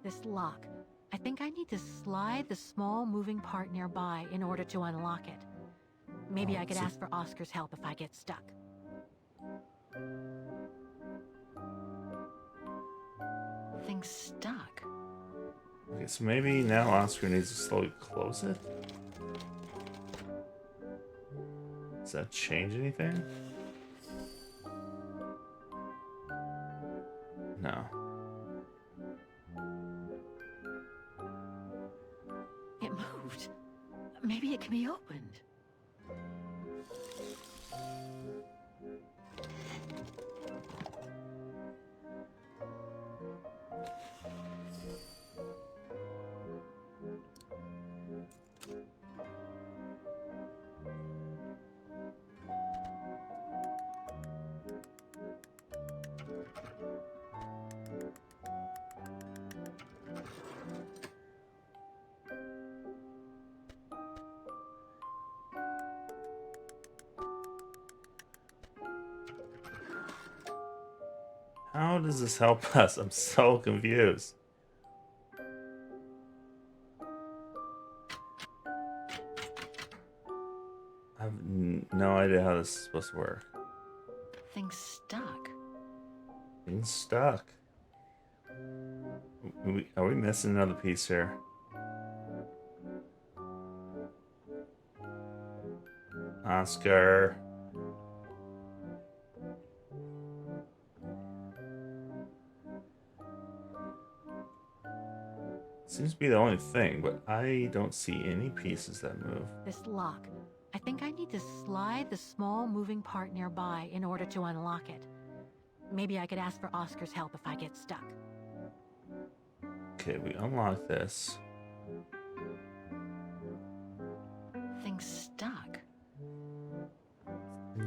This lock. I think I need to slide the small moving part nearby in order to unlock it. Maybe I could ask for Oscar's help if I get stuck. Thing's stuck. Okay, so maybe now Oscar needs to slowly close it? Does that change anything? No. It moved. Maybe it can be opened. How does this help us? I'm so confused. I have no idea how this is supposed to work. Thing's stuck. Thing's stuck. Are we missing another piece here? Oscar. Seems to be the only thing, but I don't see any pieces that move. This lock. I think I need to slide the small moving part nearby in order to unlock it. Maybe I could ask for Oscar's help if I get stuck. Okay, we unlock this. Thing's stuck.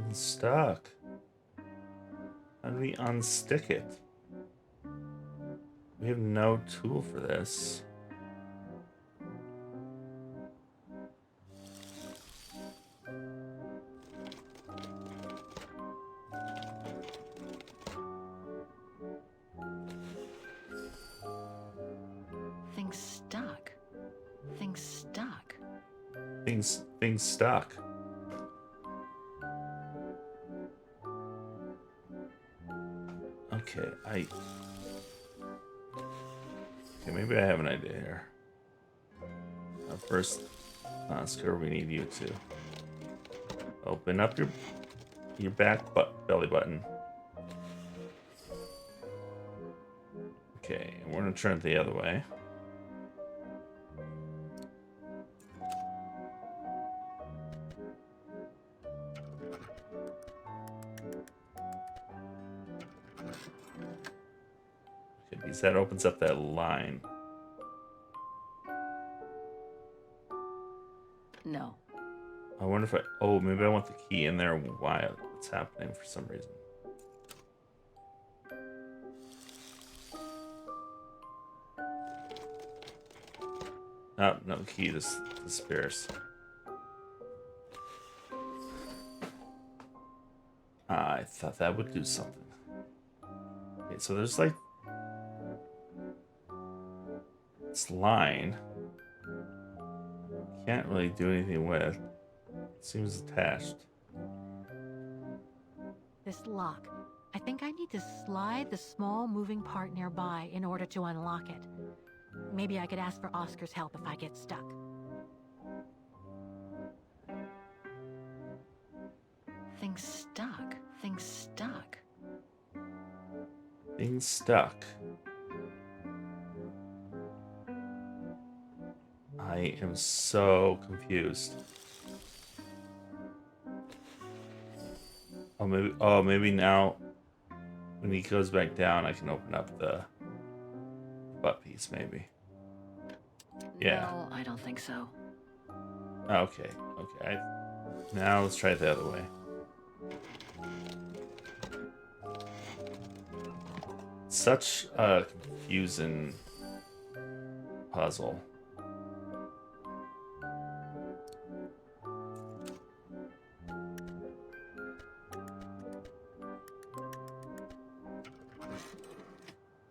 It's stuck. How do we unstick it? We have no tool for this. Thing's stuck. Thing's stuck. Things stuck. Okay, okay, maybe I have an idea here. First, Oscar, we need you to open up your back belly button. Okay, and we're gonna turn it the other way. Okay, because that opens up that line. No. I wonder if maybe I want the key in there while it's happening for some reason. Oh, no, the key just disappears. I thought that would do something. Okay, so there's like this line. Can't really do anything with. It seems attached. This lock. I think I need to slide the small moving part nearby in order to unlock it. Maybe I could ask for Oscar's help if I get stuck. Thing's stuck. Thing's stuck. Thing's stuck. I am so confused. Maybe now when he goes back down I can open up the butt piece maybe. Yeah. No, I don't think so. Okay. Now let's try it the other way. Such a confusing puzzle.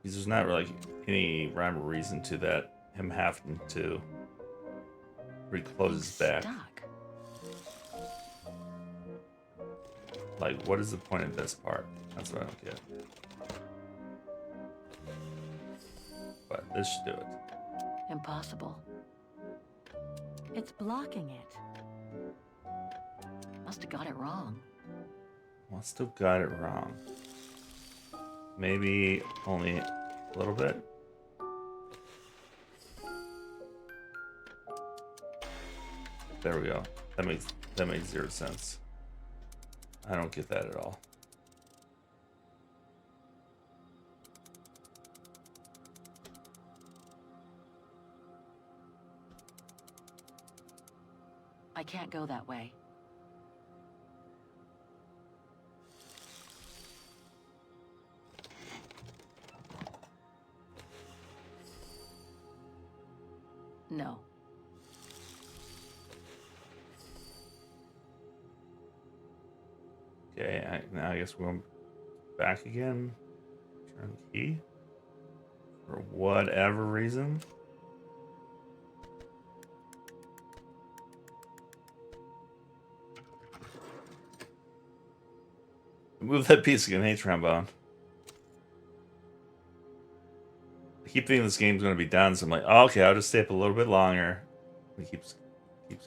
Because there's not really any rhyme or reason to that. Him having to reclose his back. Stuck. Like, what is the point of this part? That's what I don't get. But this should do it. Impossible. It's blocking it. Must have got it wrong. Must have got it wrong. Maybe only a little bit. There we go. That makes 0 sense. I don't get that at all. I can't go that way. No. Okay, now I guess we're going back again. Turn key. For whatever reason. Move that piece again, hey trombone. I keep thinking this game's going to be done, so I'm like, oh, okay, I'll just stay up a little bit longer. It keeps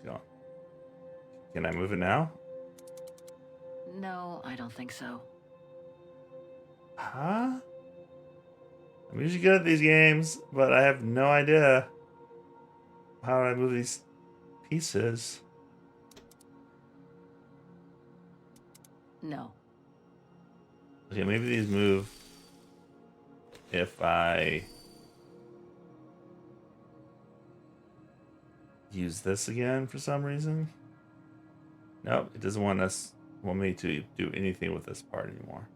going. Can I move it now? No, I don't think so. Huh? I'm usually good at these games, but I have no idea how do I move these pieces. No. Okay, maybe these move if I use this again for some reason. Nope, it doesn't want me to do anything with this part anymore.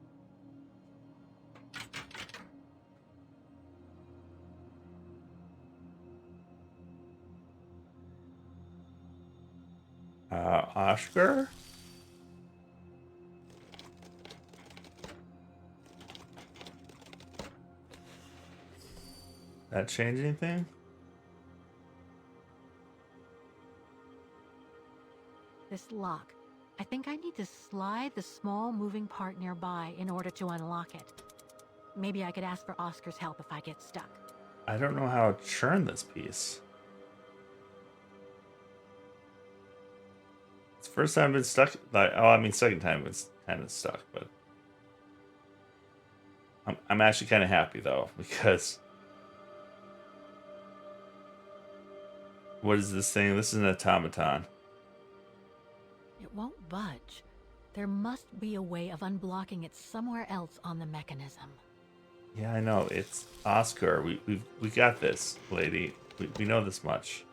Oscar? That change anything? This lock. I think I need to slide the small moving part nearby in order to unlock it. Maybe I could ask for Oscar's help if I get stuck. I don't know how to churn this piece. It's the first time I've been stuck. Like, oh, I mean, second time it's kind of stuck, but I'm actually kind of happy though, because what is this thing? This is an automaton. It won't budge. There must be a way of unblocking it somewhere else on the mechanism. Yeah, I know. It's Oscar. We got this, lady. We know this much.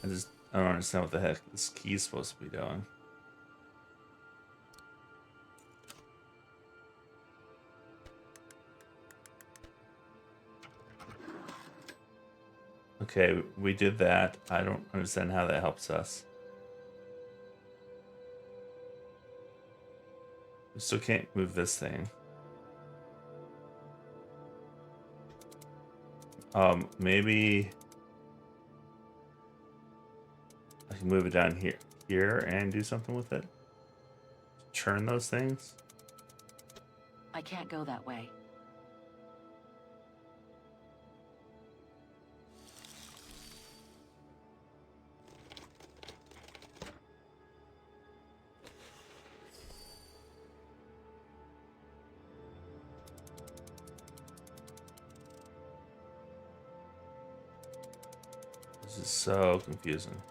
I don't understand what the heck this key is supposed to be doing. Okay, we did that. I don't understand how that helps us. We still can't move this thing. Maybe I can move it down here and do something with it. Churn those things. I can't go that way. This is so confusing.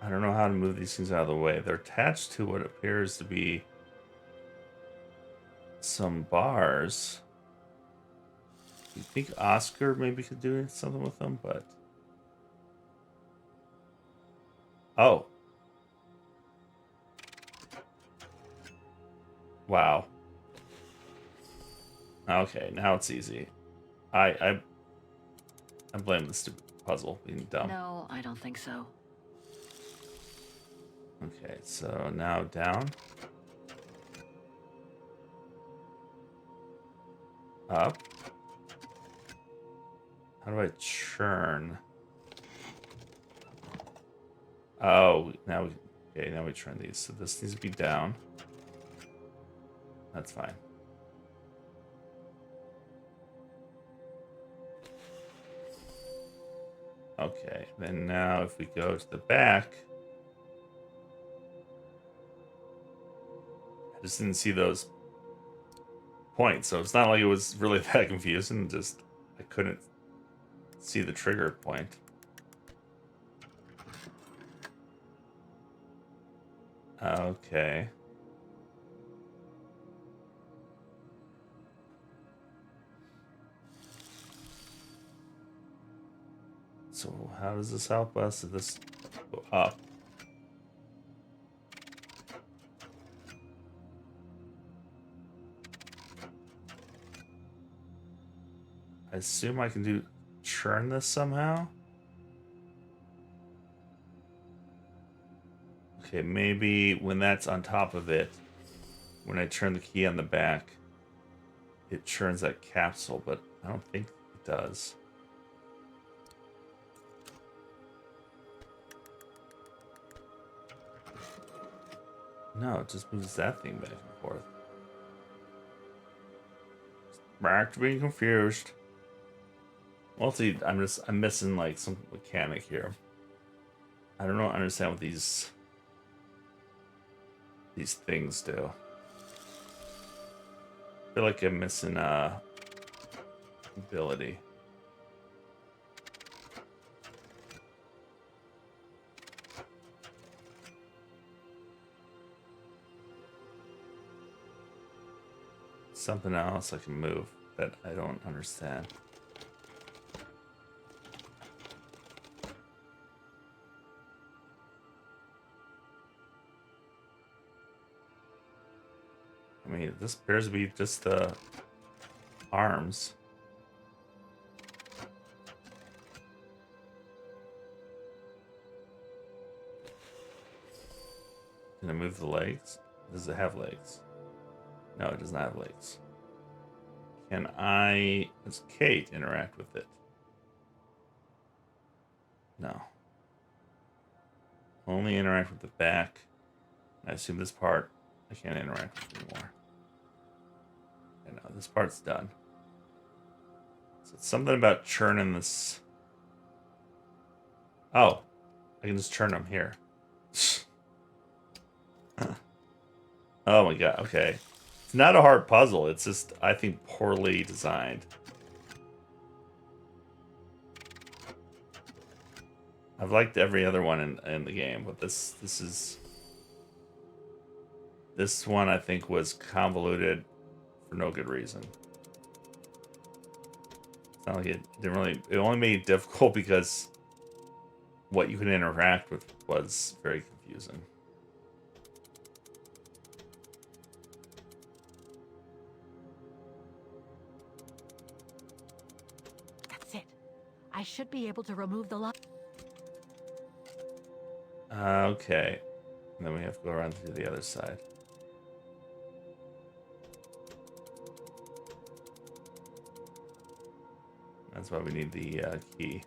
I don't know how to move these things out of the way. They're attached to what appears to be some bars. You think Oscar maybe could do something with them, but... Oh. Wow. Okay, now it's easy. I blame the stupid puzzle being dumb. No, I don't think so. Okay, so now down. Up. How do I churn? Oh, now we turn these. So this needs to be down. That's fine. Okay, then now if we go to the back, I just didn't see those points, so it's not like it was really that confusing, just I couldn't see the trigger point. Okay. So how does this help us? Does this go up? I assume I can churn this somehow? Okay, maybe when that's on top of it, when I turn the key on the back, it churns that capsule, but I don't think it does. No, it just moves that thing back and forth. Back to being confused. Mostly, I'm missing like some mechanic here. I don't understand what these things do. I feel like I'm missing ability. Something else I can move that I don't understand. I mean, this appears to be just the arms. Can I move the legs? Does it have legs? No, it does not have legs. Can I, as Kate, interact with it? No. Only interact with the back. I assume this part I can't interact with anymore. I know, this part's done. So it's something about churning this. Oh, I can just churn them here. Oh my god, okay. It's not a hard puzzle, it's just, I think, poorly designed. I've liked every other one in the game, but this one I think was convoluted for no good reason. It's not like it only made it difficult because what you could interact with was very confusing. That's it. I should be able to remove the lock. Okay. And then we have to go around to the other side. That's why we need the key.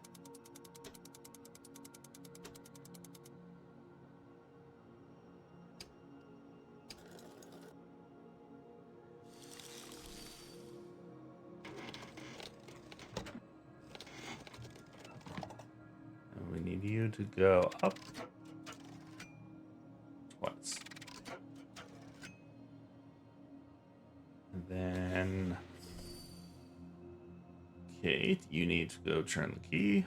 And we need you to go up twice. And then Kate, you need to go turn the key.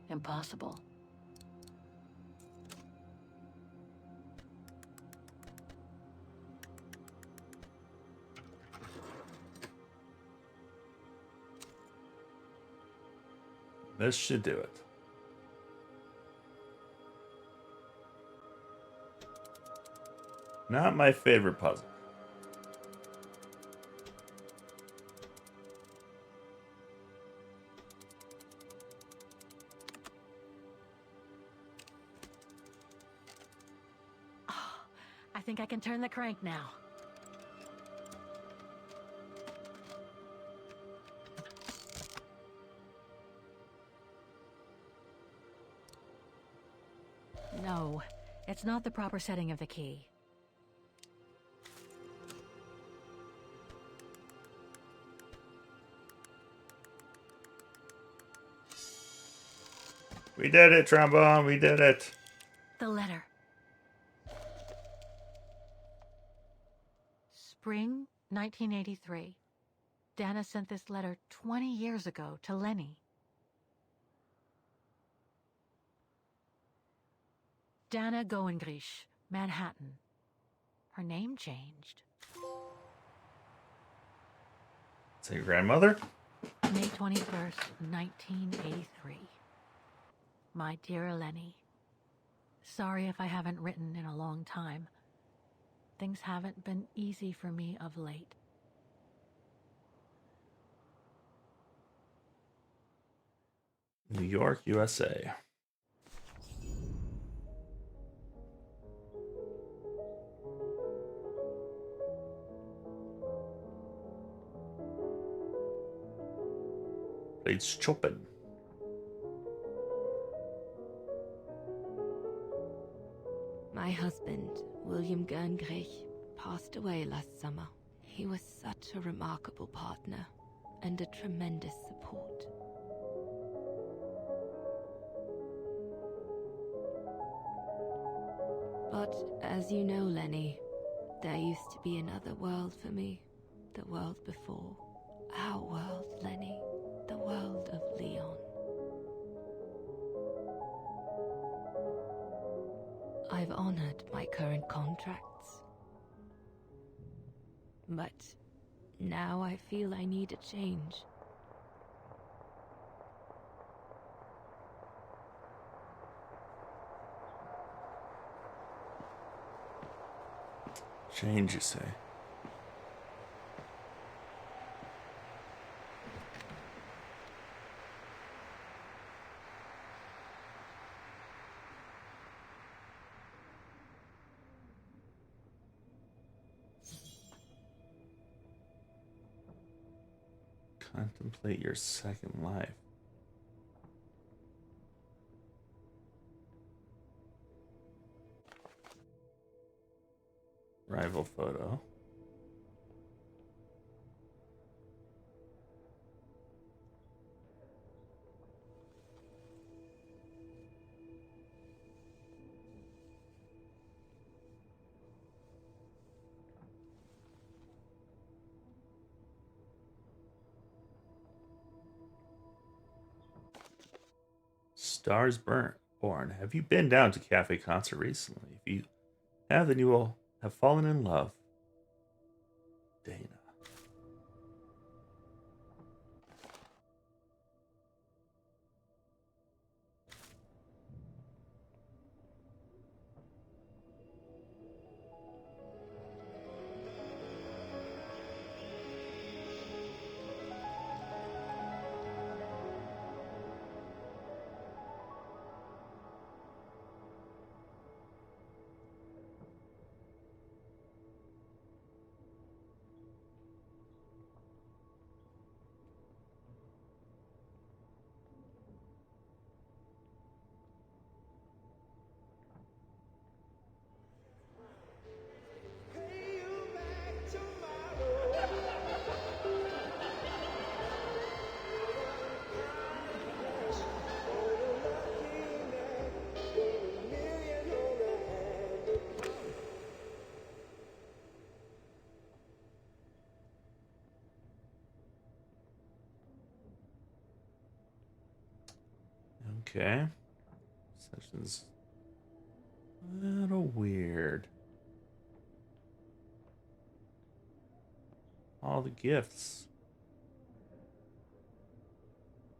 Impossible. This should do it. Not my favorite puzzle. I think I can turn the crank now. No, it's not the proper setting of the key. We did it, Trombone. We did it. The letter. Spring 1983. Dana sent this letter 20 years ago to Lenny. Dana Goengrish, Manhattan. Her name changed. Is that your grandmother? May 21st, 1983. My dear Lenny, sorry if I haven't written in a long time. Things haven't been easy for me of late. New York, USA. It's Chopin. My husband, William Gerngrich, passed away last summer. He was such a remarkable partner and a tremendous support. But as you know, Lenny, there used to be another world for me. The world before. Our world, Lenny. The world of Leon. I've honored my current contracts. But now I feel I need a change. Change, you say? Contemplate your second life. Rival photo. Stars Born. Have you been down to Cafe Concert recently? If you have, then you will have fallen in love. Dana. Okay. Session's a little weird. All the gifts.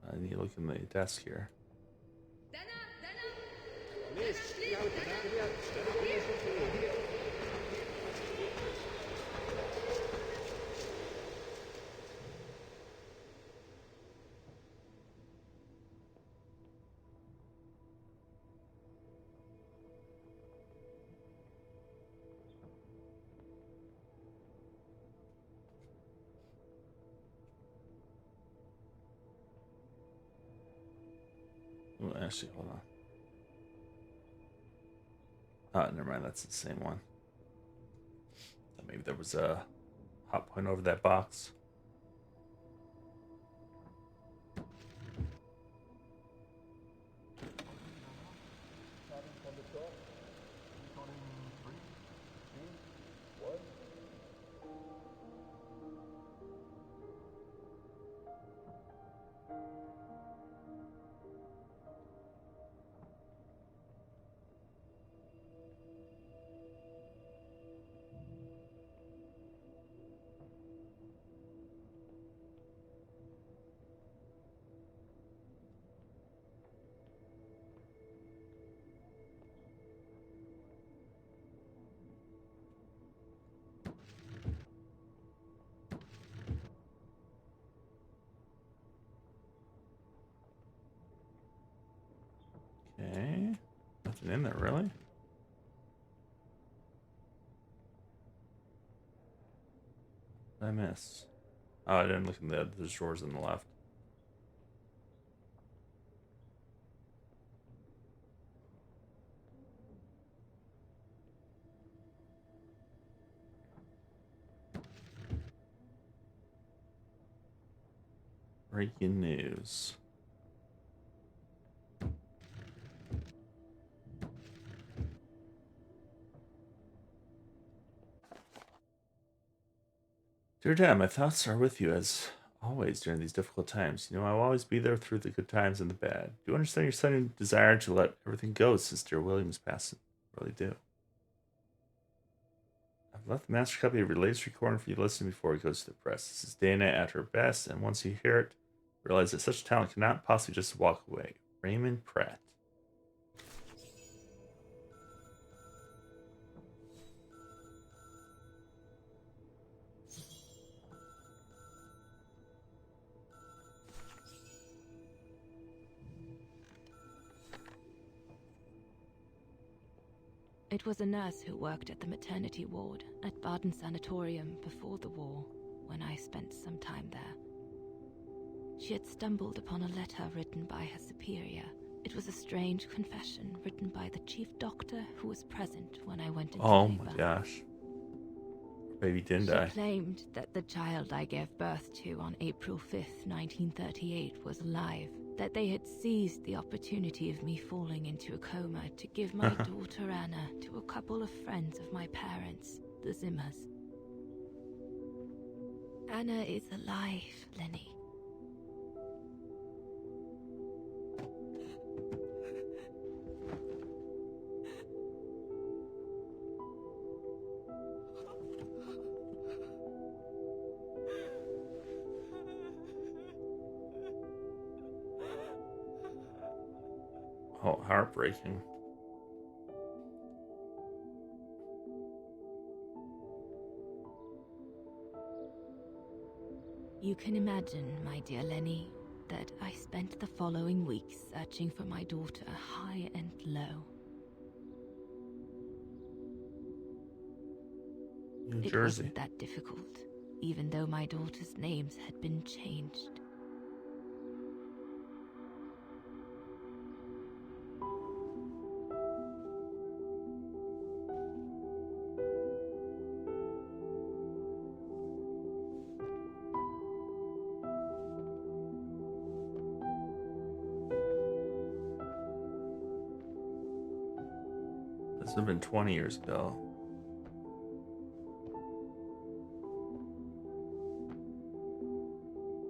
I need to look in the desk here. Oh, actually, hold on. Oh, never mind. That's the same one. Maybe there was a hot point over that box. Okay. Nothing in there, really? What did I miss? Oh, I didn't look in the drawers on the left. Breaking news. Dear Dad, my thoughts are with you as always during these difficult times. You know, I'll always be there through the good times and the bad. Do you understand your sudden desire to let everything go since dear William's passing? I really do. I've left the master copy of your latest recording for you to listen to before it goes to the press. This is Dana at her best, and once you hear it, realize that such talent cannot possibly just walk away. Raymond Pratt. It was a nurse who worked at the maternity ward at Baden Sanatorium before the war, when I spent some time there. She had stumbled upon a letter written by her superior. It was a strange confession written by the chief doctor who was present when I went into labor. My gosh. Baby didn't die. She claimed that the child I gave birth to on April 5th, 1938 was alive, that they had seized the opportunity of me falling into a coma to give my daughter Anna to a couple of friends of my parents, the Zimmers. Anna is alive, Lenny. Oh, heartbreaking. You can imagine, my dear Lenny, that I spent the following weeks searching for my daughter high and low. New It Jersey. wasn't that difficult, even though my daughter's names had been changed. This would have been 20 years ago.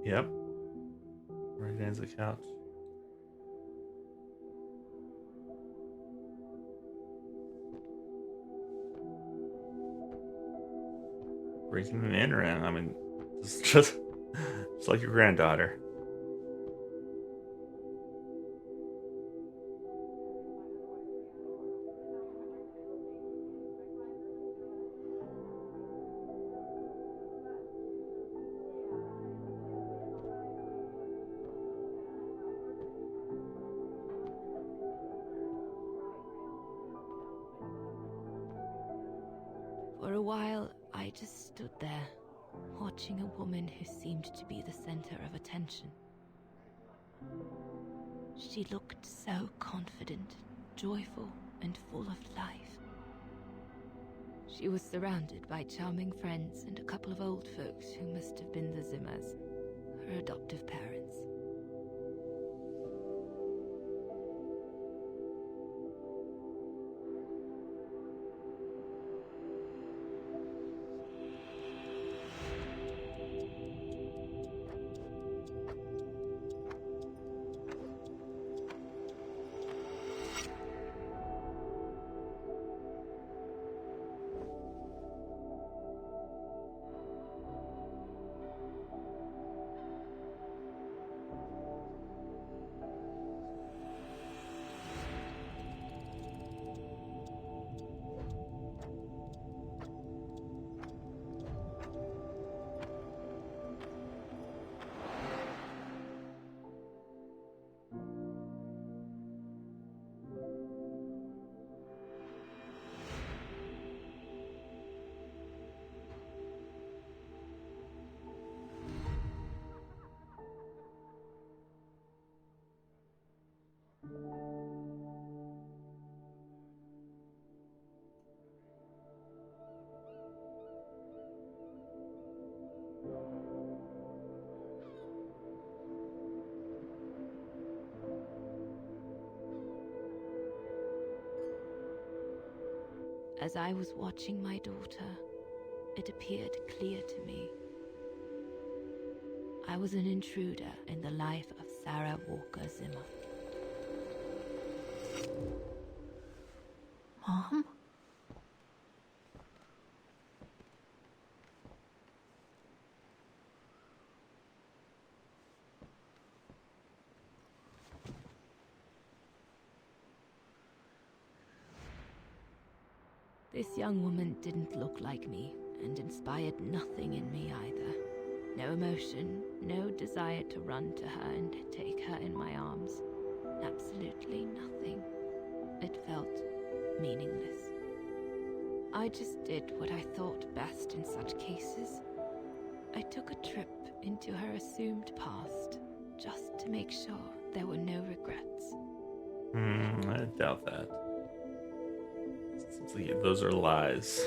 Yep. Right against the couch. Breaking and entering. I mean, it's just like your granddaughter. For a while, I just stood there, watching a woman who seemed to be the center of attention. She looked so confident, joyful, and full of life. She was surrounded by charming friends and a couple of old folks who must have been the Zimmers, her adoptive parents. As I was watching my daughter, it appeared clear to me. I was an intruder in the life of Sarah Walker Zimmer. Mom? This young woman didn't look like me and inspired nothing in me either. No emotion, no desire to run to her and take her in my arms. Absolutely nothing. It felt meaningless. I just did what I thought best in such cases. I took a trip into her assumed past, just to make sure there were no regrets. I doubt that. Seems like those are lies.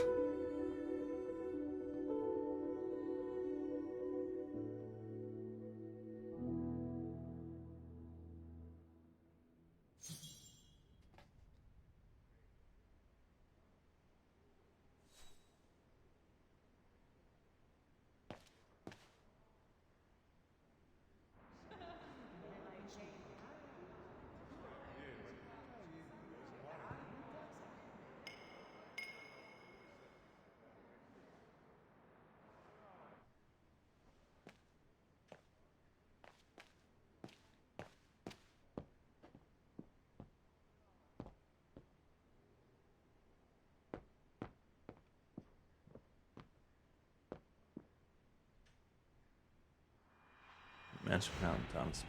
Magic Mountain, Thomas.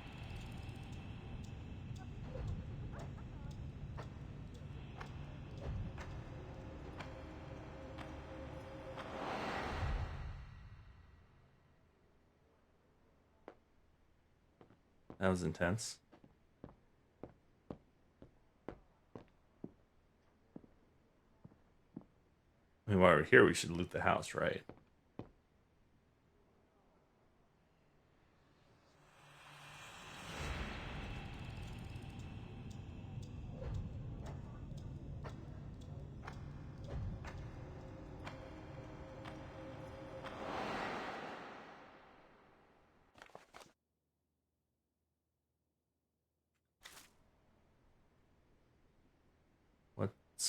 That was intense. I mean, while we're here, we should loot the house, right?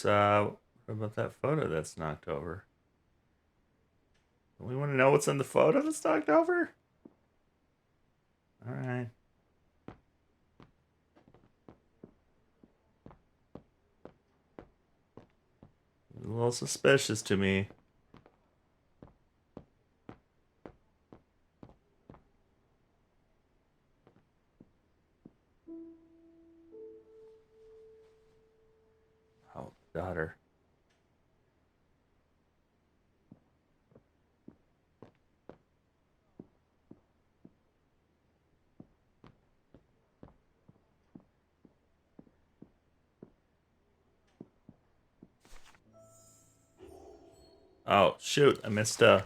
What about that photo that's knocked over? We want to know what's in the photo that's knocked over? All right. A little suspicious to me. Oh, daughter. Oh, shoot. I missed the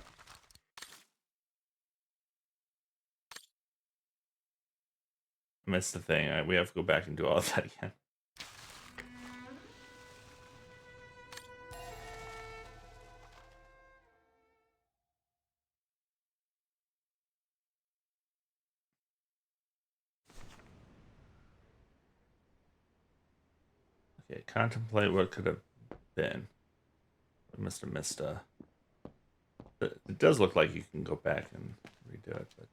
thing. We have to go back and do all of that again. Okay, contemplate what could have been. I must have missed it does look like you can go back and redo it, but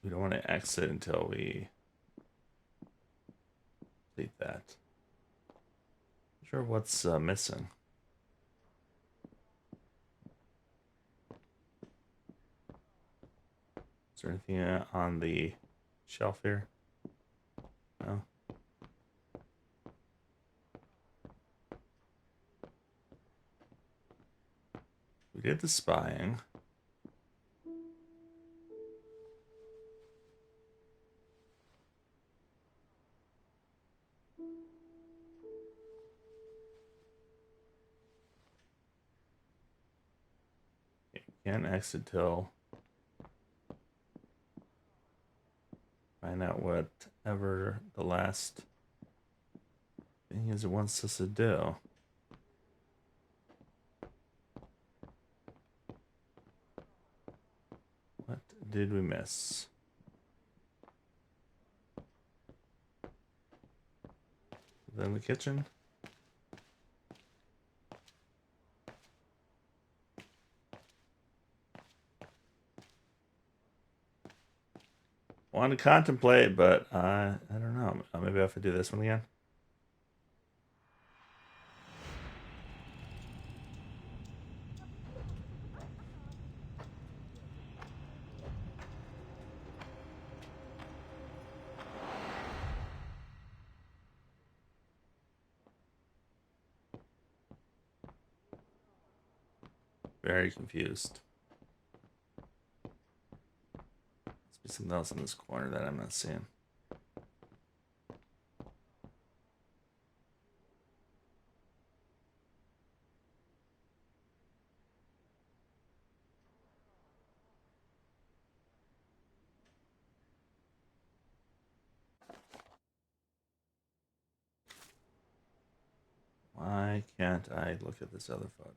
we don't want to exit until we complete that. Not sure what's missing. Is there anything on the shelf here? No. We did the spying. Can't exit till find out whatever the last thing is it wants us to do. What did we miss? Then the kitchen. Want to contemplate, but I don't know. Maybe I have to do this one again. Very confused. Must be something else in this corner that I'm not seeing. Why can't I look at this other photo?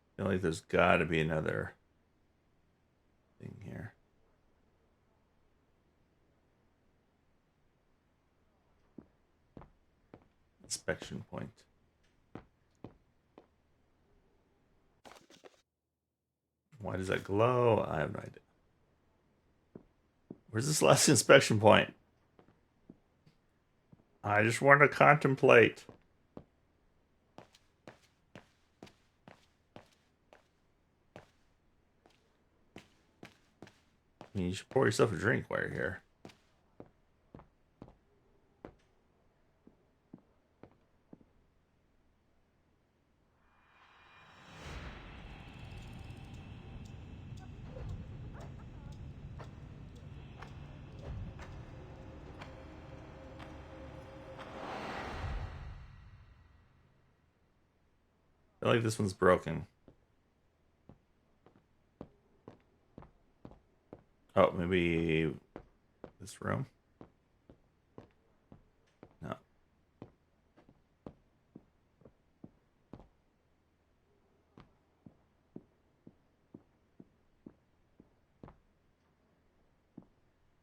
I feel like there's got to be another thing here. Inspection point. Why does that glow? I have no idea. Where's this last inspection point? I just want to contemplate. I mean, you should pour yourself a drink while you're here. I feel like this one's broken. Oh, maybe this room? No.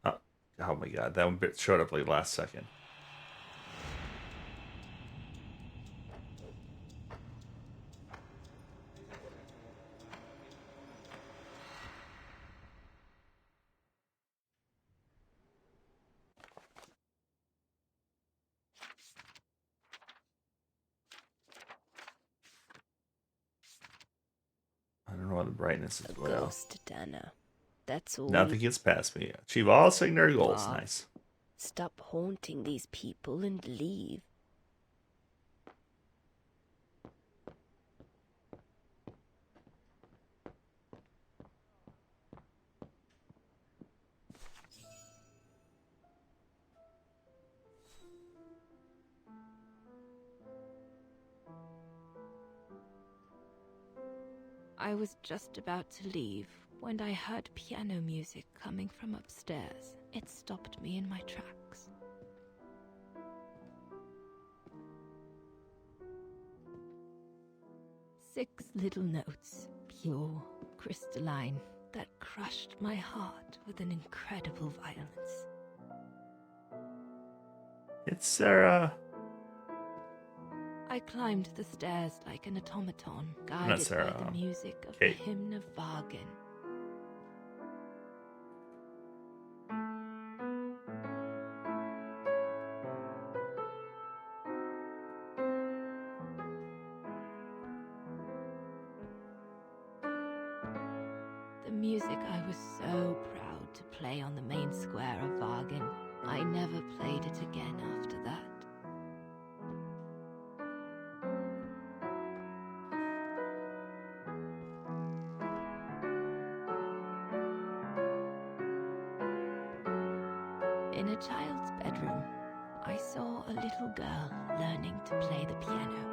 Oh my god, that one bit showed up like last second. I don't know why the brightness is low. Ghost Dana. That's all. Nothing gets past me. Achieve all secondary goals. Bob, Nice. Stop haunting these people and leave. I was just about to leave when I heard piano music coming from upstairs. It stopped me in my tracks. Six little notes, pure, crystalline, that crushed my heart with an incredible violence. It's Sarah. I climbed the stairs like an automaton, guided by Sarah. the music of Kate. the hymn of Wagen. The music I was so proud to play on the main square of Wagen. I never played it again after that. In a child's bedroom, I saw a little girl learning to play the piano.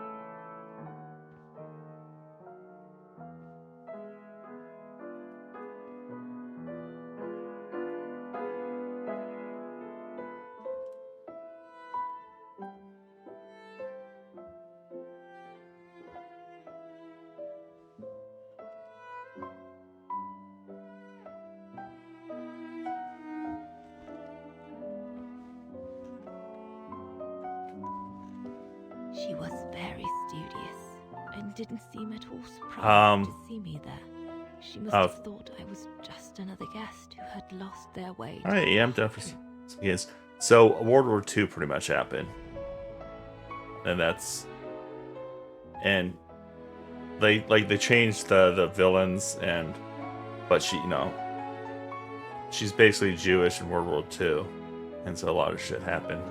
She was very studious and didn't seem at all surprised to see me there. She must have thought I was just another guest who had lost their way. All right, yeah, I'm done for some years. So World War II pretty much happened, and they changed the villains, but she's basically Jewish in World War II, and so a lot of shit happened.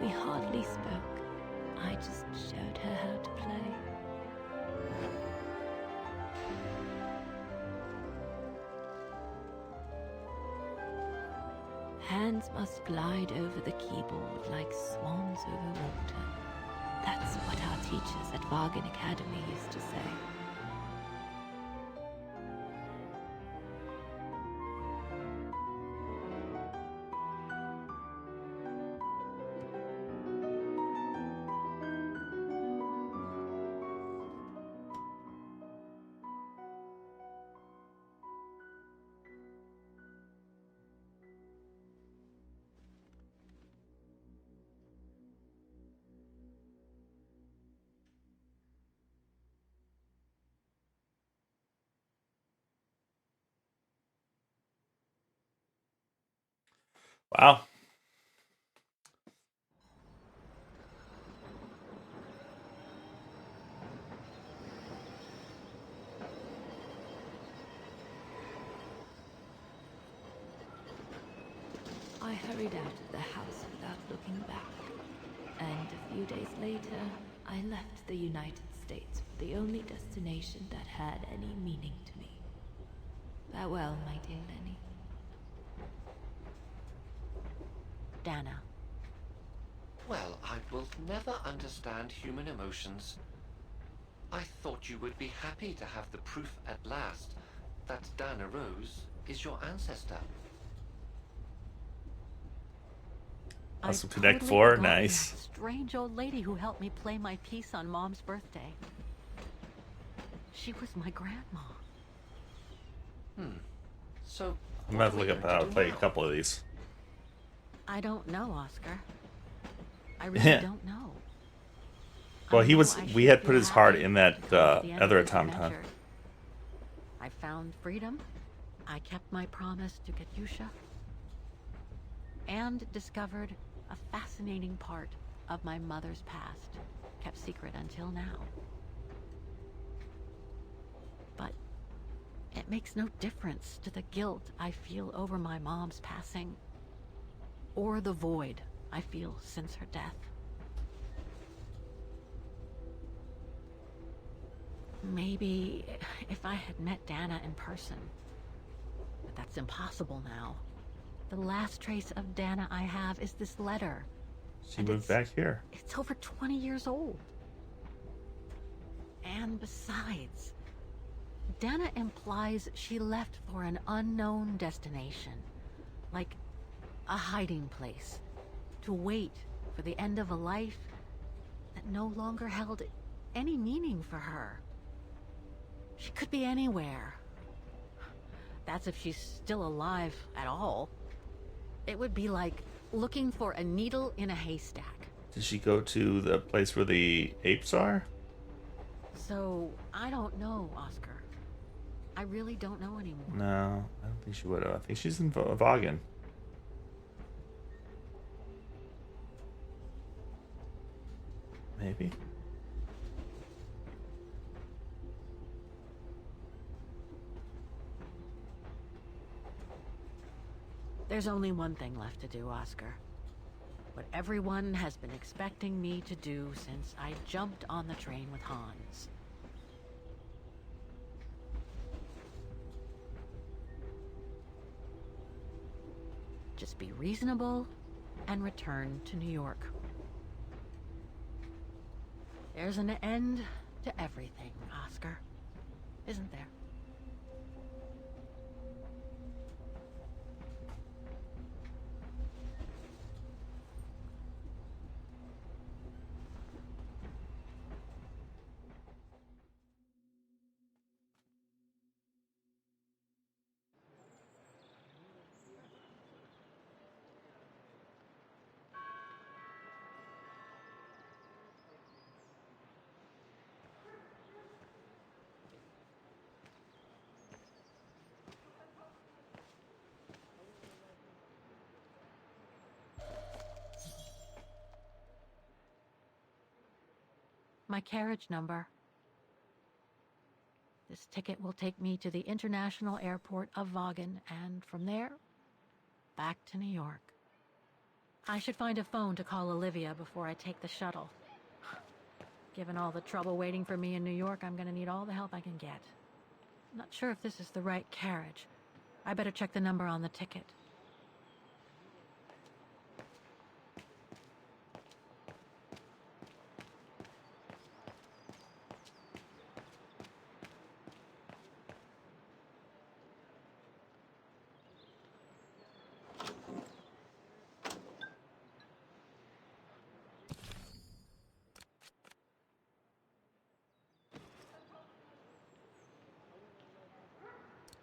We hardly spoke. I just showed her how to play. Hands must glide over the keyboard like swans over water. That's what our teachers at Wagen Academy used to say. Wow. I hurried out of the house without looking back. And a few days later, I left the United States for the only destination that had any meaning to me. Farewell, my dear Lenny. Dana. Well, I will never understand human emotions. I thought you would be happy to have the proof at last that Dana Rose is your ancestor. Awesome Connect 4, nice. That strange old lady who helped me play my piece on Mom's birthday. She was my grandma. So, I'm gonna have to look up how to play a couple of these. I don't know, Oscar. I really don't know. Well, I he know was. I We should had feel put his heart happy in that because at the end of other this automaton. adventure, I found freedom. I kept my promise to Katyusha. And discovered a fascinating part of my mother's past, kept secret until now. But it makes no difference to the guilt I feel over my mom's passing, or the void I feel since her death. Maybe if I had met Dana in person, but that's impossible now. The last trace of Dana I have is this letter. She moved back here. It's over 20 years old. And besides, Dana implies she left for an unknown destination, like a hiding place, to wait for the end of a life that no longer held any meaning for her. She could be anywhere. That's if she's still alive at all. It would be like looking for a needle in a haystack. Did she go to the place where the apes are? So, I don't know, Oscar. I really don't know anymore. No, I don't think she would have. I think she's in Vaughan. Maybe. There's only one thing left to do, Oscar. What everyone has been expecting me to do since I jumped on the train with Hans. Just be reasonable and return to New York. There's an end to everything, Oscar. Isn't there? My carriage number. This ticket will take me to the international airport of Vaughan, and from there, back to New York. I should find a phone to call Olivia before I take the shuttle. Given all the trouble waiting for me in New York, I'm gonna need all the help I can get. I'm not sure if this is the right carriage. I better check the number on the ticket.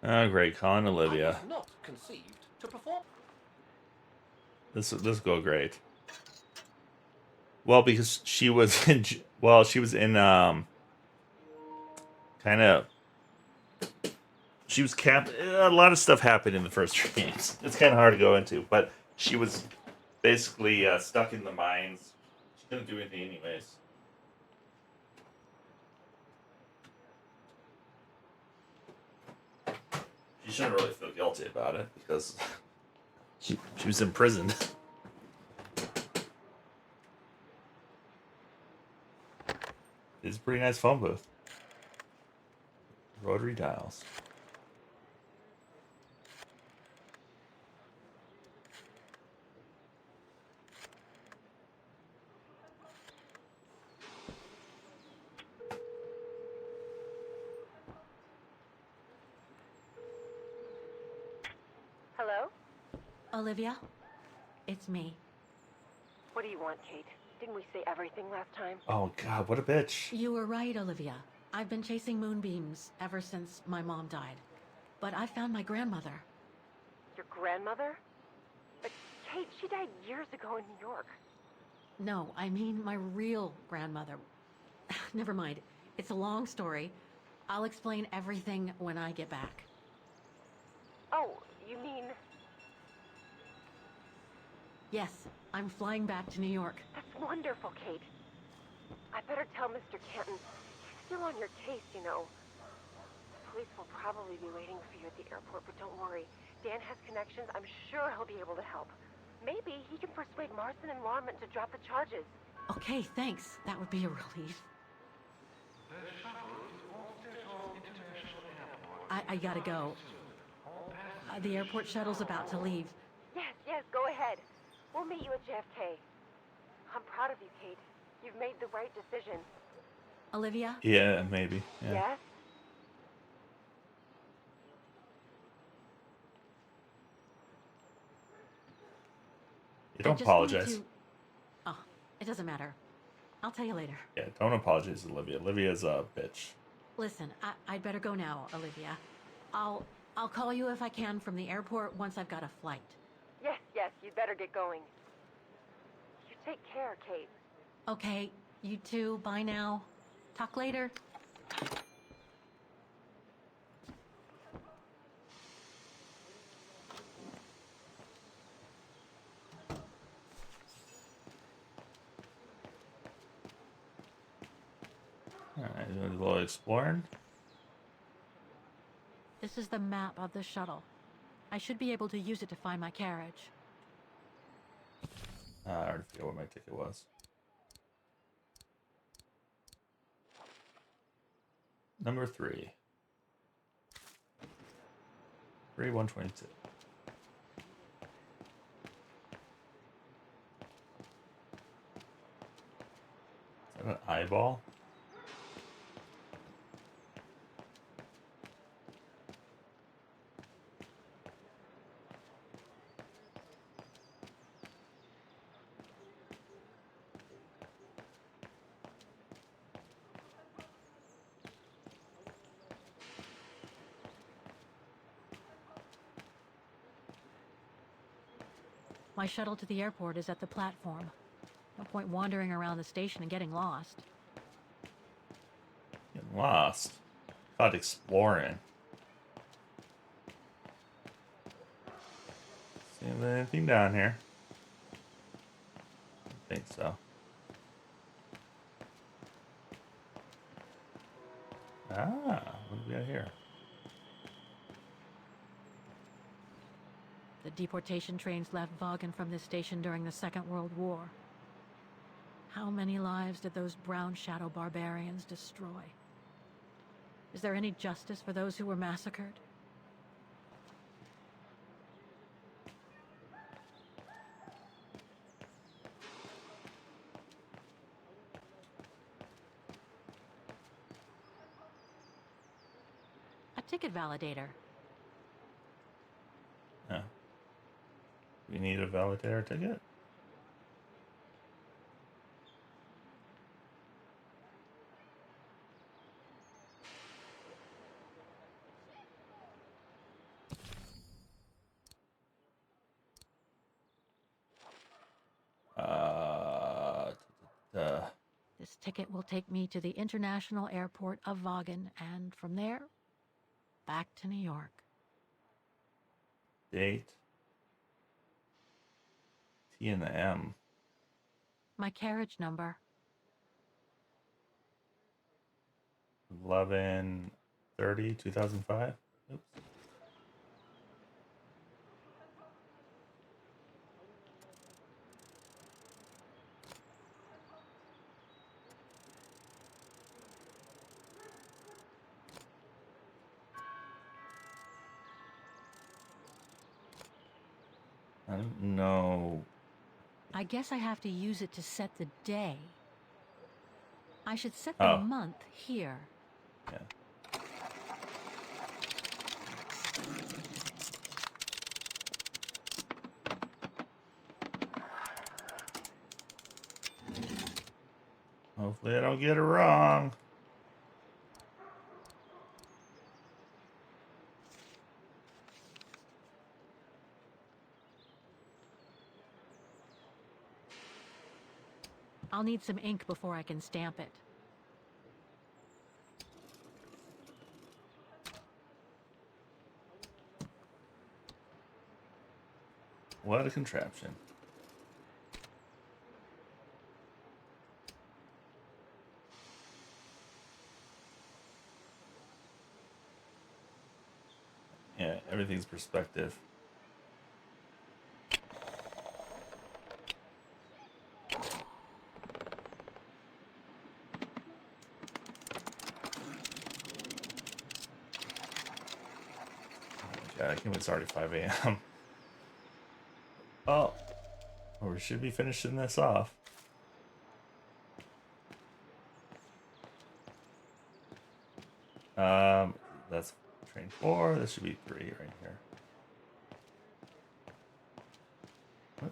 Oh, great, calling Olivia. I was not conceived to perform. This will go great. Well, because she was in. Well, she was in kind of. She was capped. A lot of stuff happened in the first games. It's kind of hard to go into, but she was basically stuck in the mines. She couldn't do anything anyways. She shouldn't really feel guilty about it because she was imprisoned. It's a pretty nice phone booth. Rotary dials. Hello? Olivia? It's me. What do you want, Kate? Didn't we say everything last time? Oh God, what a bitch. You were right, Olivia. I've been chasing moonbeams ever since my mom died. But I found my grandmother. Your grandmother? But Kate, she died years ago in New York. No, I mean my real grandmother. Never mind. It's a long story. I'll explain everything when I get back. Oh, you mean... Yes, I'm flying back to New York. That's wonderful, Kate. I better tell Mr. Canton. He's still on your case, you know. Police will probably be waiting for you at the airport, but don't worry. Dan has connections. I'm sure he'll be able to help. Maybe he can persuade Marston and Lorman to drop the charges. Okay, thanks. That would be a relief. I gotta go. The airport shuttle's about to leave. Yes, go ahead. We'll meet you at JFK. I'm proud of you, Kate. You've made the right decision. Olivia? Yeah, maybe. Yeah. Yes? You don't apologize. To... Oh, it doesn't matter. I'll tell you later. Yeah, don't apologize, Olivia. Olivia's a bitch. Listen, I'd better go now, Olivia. I'll call you if I can from the airport once I've got a flight. Yes, you'd better get going. You take care, Kate. Okay, you too. Bye now. Talk later. Alright, doing a little exploring. This is the map of the shuttle. I should be able to use it to find my carriage. I already forget what my ticket was. Number 3. 122. Is that an eyeball? My shuttle to the airport is at the platform. No point wandering around the station and getting lost. Getting lost? Thought exploring. See anything down here? I think so. Ah, what do we got here? The deportation trains left Vaughan from this station during the Second World War. How many lives did those brown shadow barbarians destroy? Is there any justice for those who were massacred? A ticket validator. Yeah. We need a validator ticket? This ticket will take me to the International Airport of Vaughan, and from there, back to New York. Date. T and the M. My carriage number. 11/30/2005. Oops. I don't know. I guess I have to use it to set the day. I should set the month here. Yeah. Hopefully I don't get it wrong. I'll need some ink before I can stamp it. What a contraption. Yeah, everything's perspective. God, I can't believe it's already 5 a.m. Oh, we should be finishing this off. That's train 4. This should be 3 right here. What?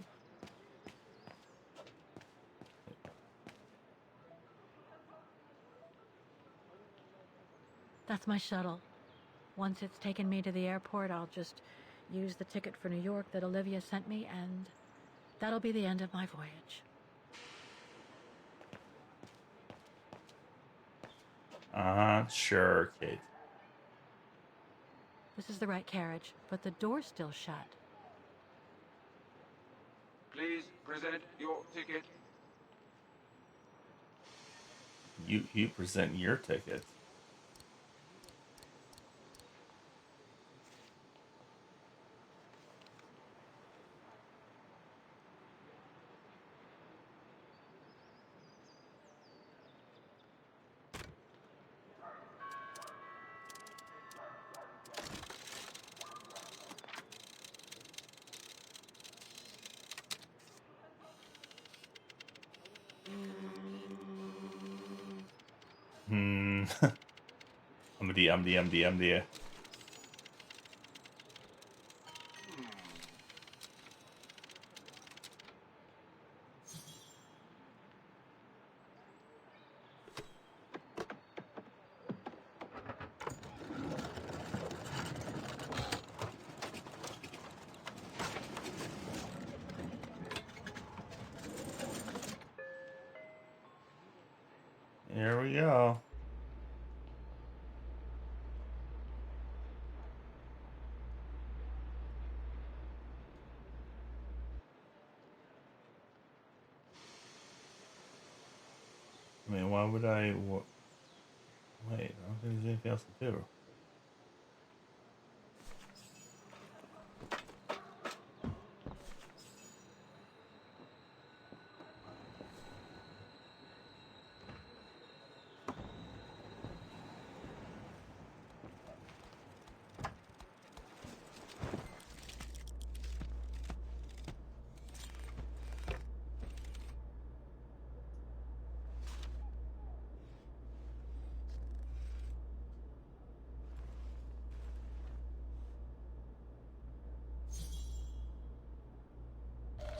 That's my shuttle. Once it's taken me to the airport, I'll just use the ticket for New York that Olivia sent me, and that'll be the end of my voyage. Sure, Kate. This is the right carriage, but the door's still shut. Please present your ticket. You present your ticket. MD. Here we go. I mean, why would I... Wait, I don't think there's anything else to do.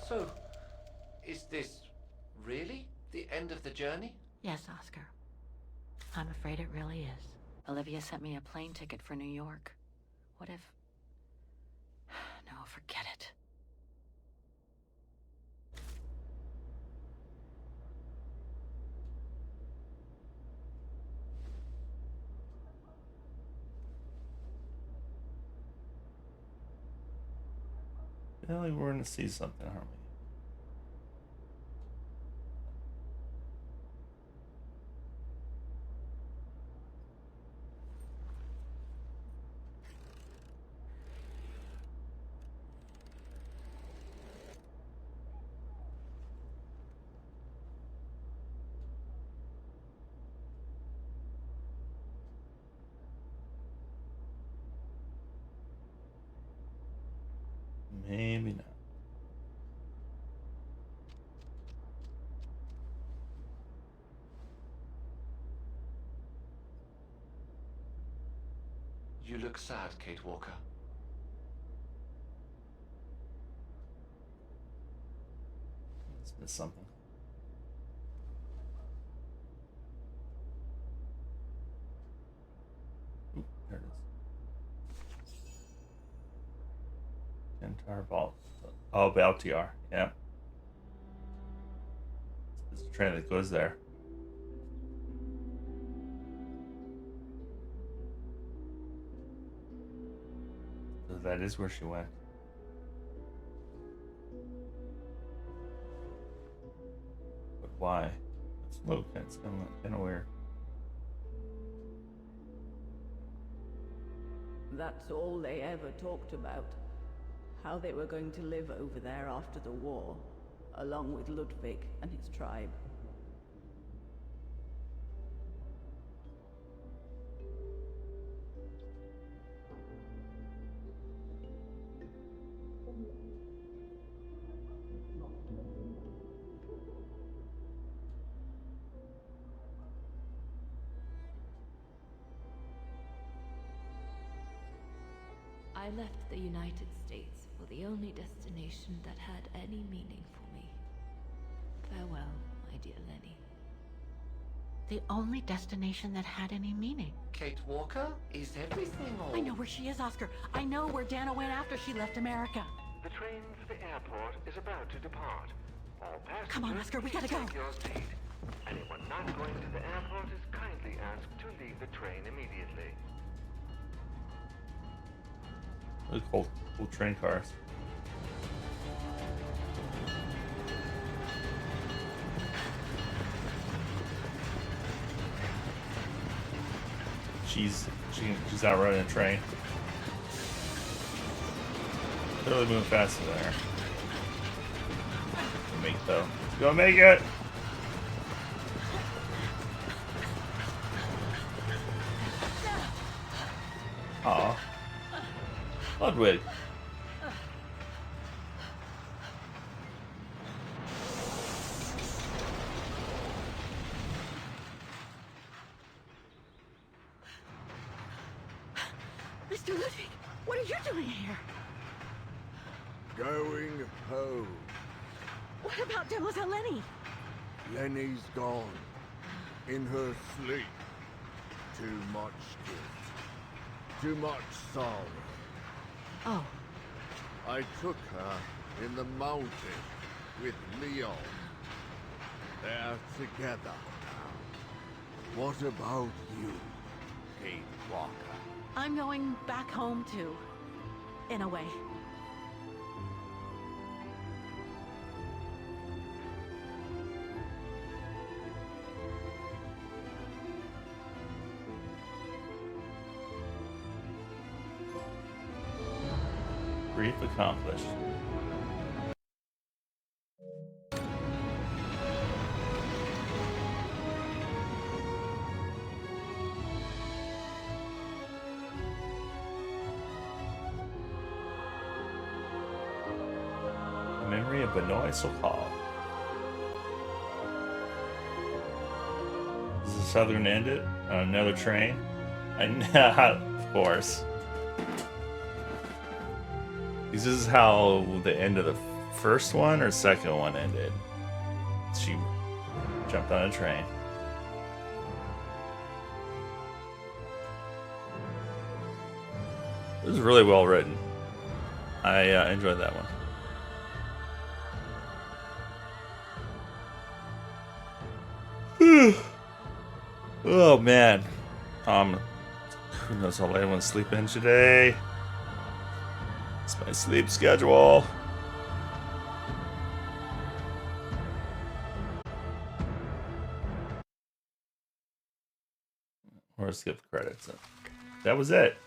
So, is this really the end of the journey? Yes, Oscar. I'm afraid it really is. Olivia sent me a plane ticket for New York. What if... No, forget it. Really, we're gonna see something, aren't we? Maybe not. You look sad, Kate Walker. Let's miss something. Oop, there it is. Centaur Vault. Oh, Baltiar. Yeah. It's train that goes there. So that is where she went. But why? Smoke. That's kind of weird. That's all they ever talked about. How they were going to live over there after the war, along with Ludwig and his tribe. I left the United States for the only destination that had any meaning for me. Farewell, my dear Lenny. The only destination that had any meaning. Kate Walker? Is everything all... I know where she is, Oscar. I know where Dana went after she left America. The train for the airport is about to depart. All passengers, Come on, Oscar, we gotta go. take your seat. Anyone not going to the airport is kindly asked to leave the train immediately. Really cool train cars. She's out running a train. Totally moving faster than her. Make though. Go make it! Aw. Ludwig. Mr. Ludwig, what are you doing here? Going home. What about Demoiselle Lenny? Lenny's gone. In her sleep. Too much guilt. Too much sorrow. Oh. I took her in the mountain with Leon. They're together now. What about you, Kate Walker? I'm going back home too. In a way. Brief accomplished. Memory of Benoit Sokal. Is this how they're gonna end it? On another train? Of course. This is how the end of the first one or second one ended. She jumped on a train. It was really well written. I enjoyed that one. Oh man. Who knows how late I want to sleep in today? It's my sleep schedule. Or skip the credits. That was it.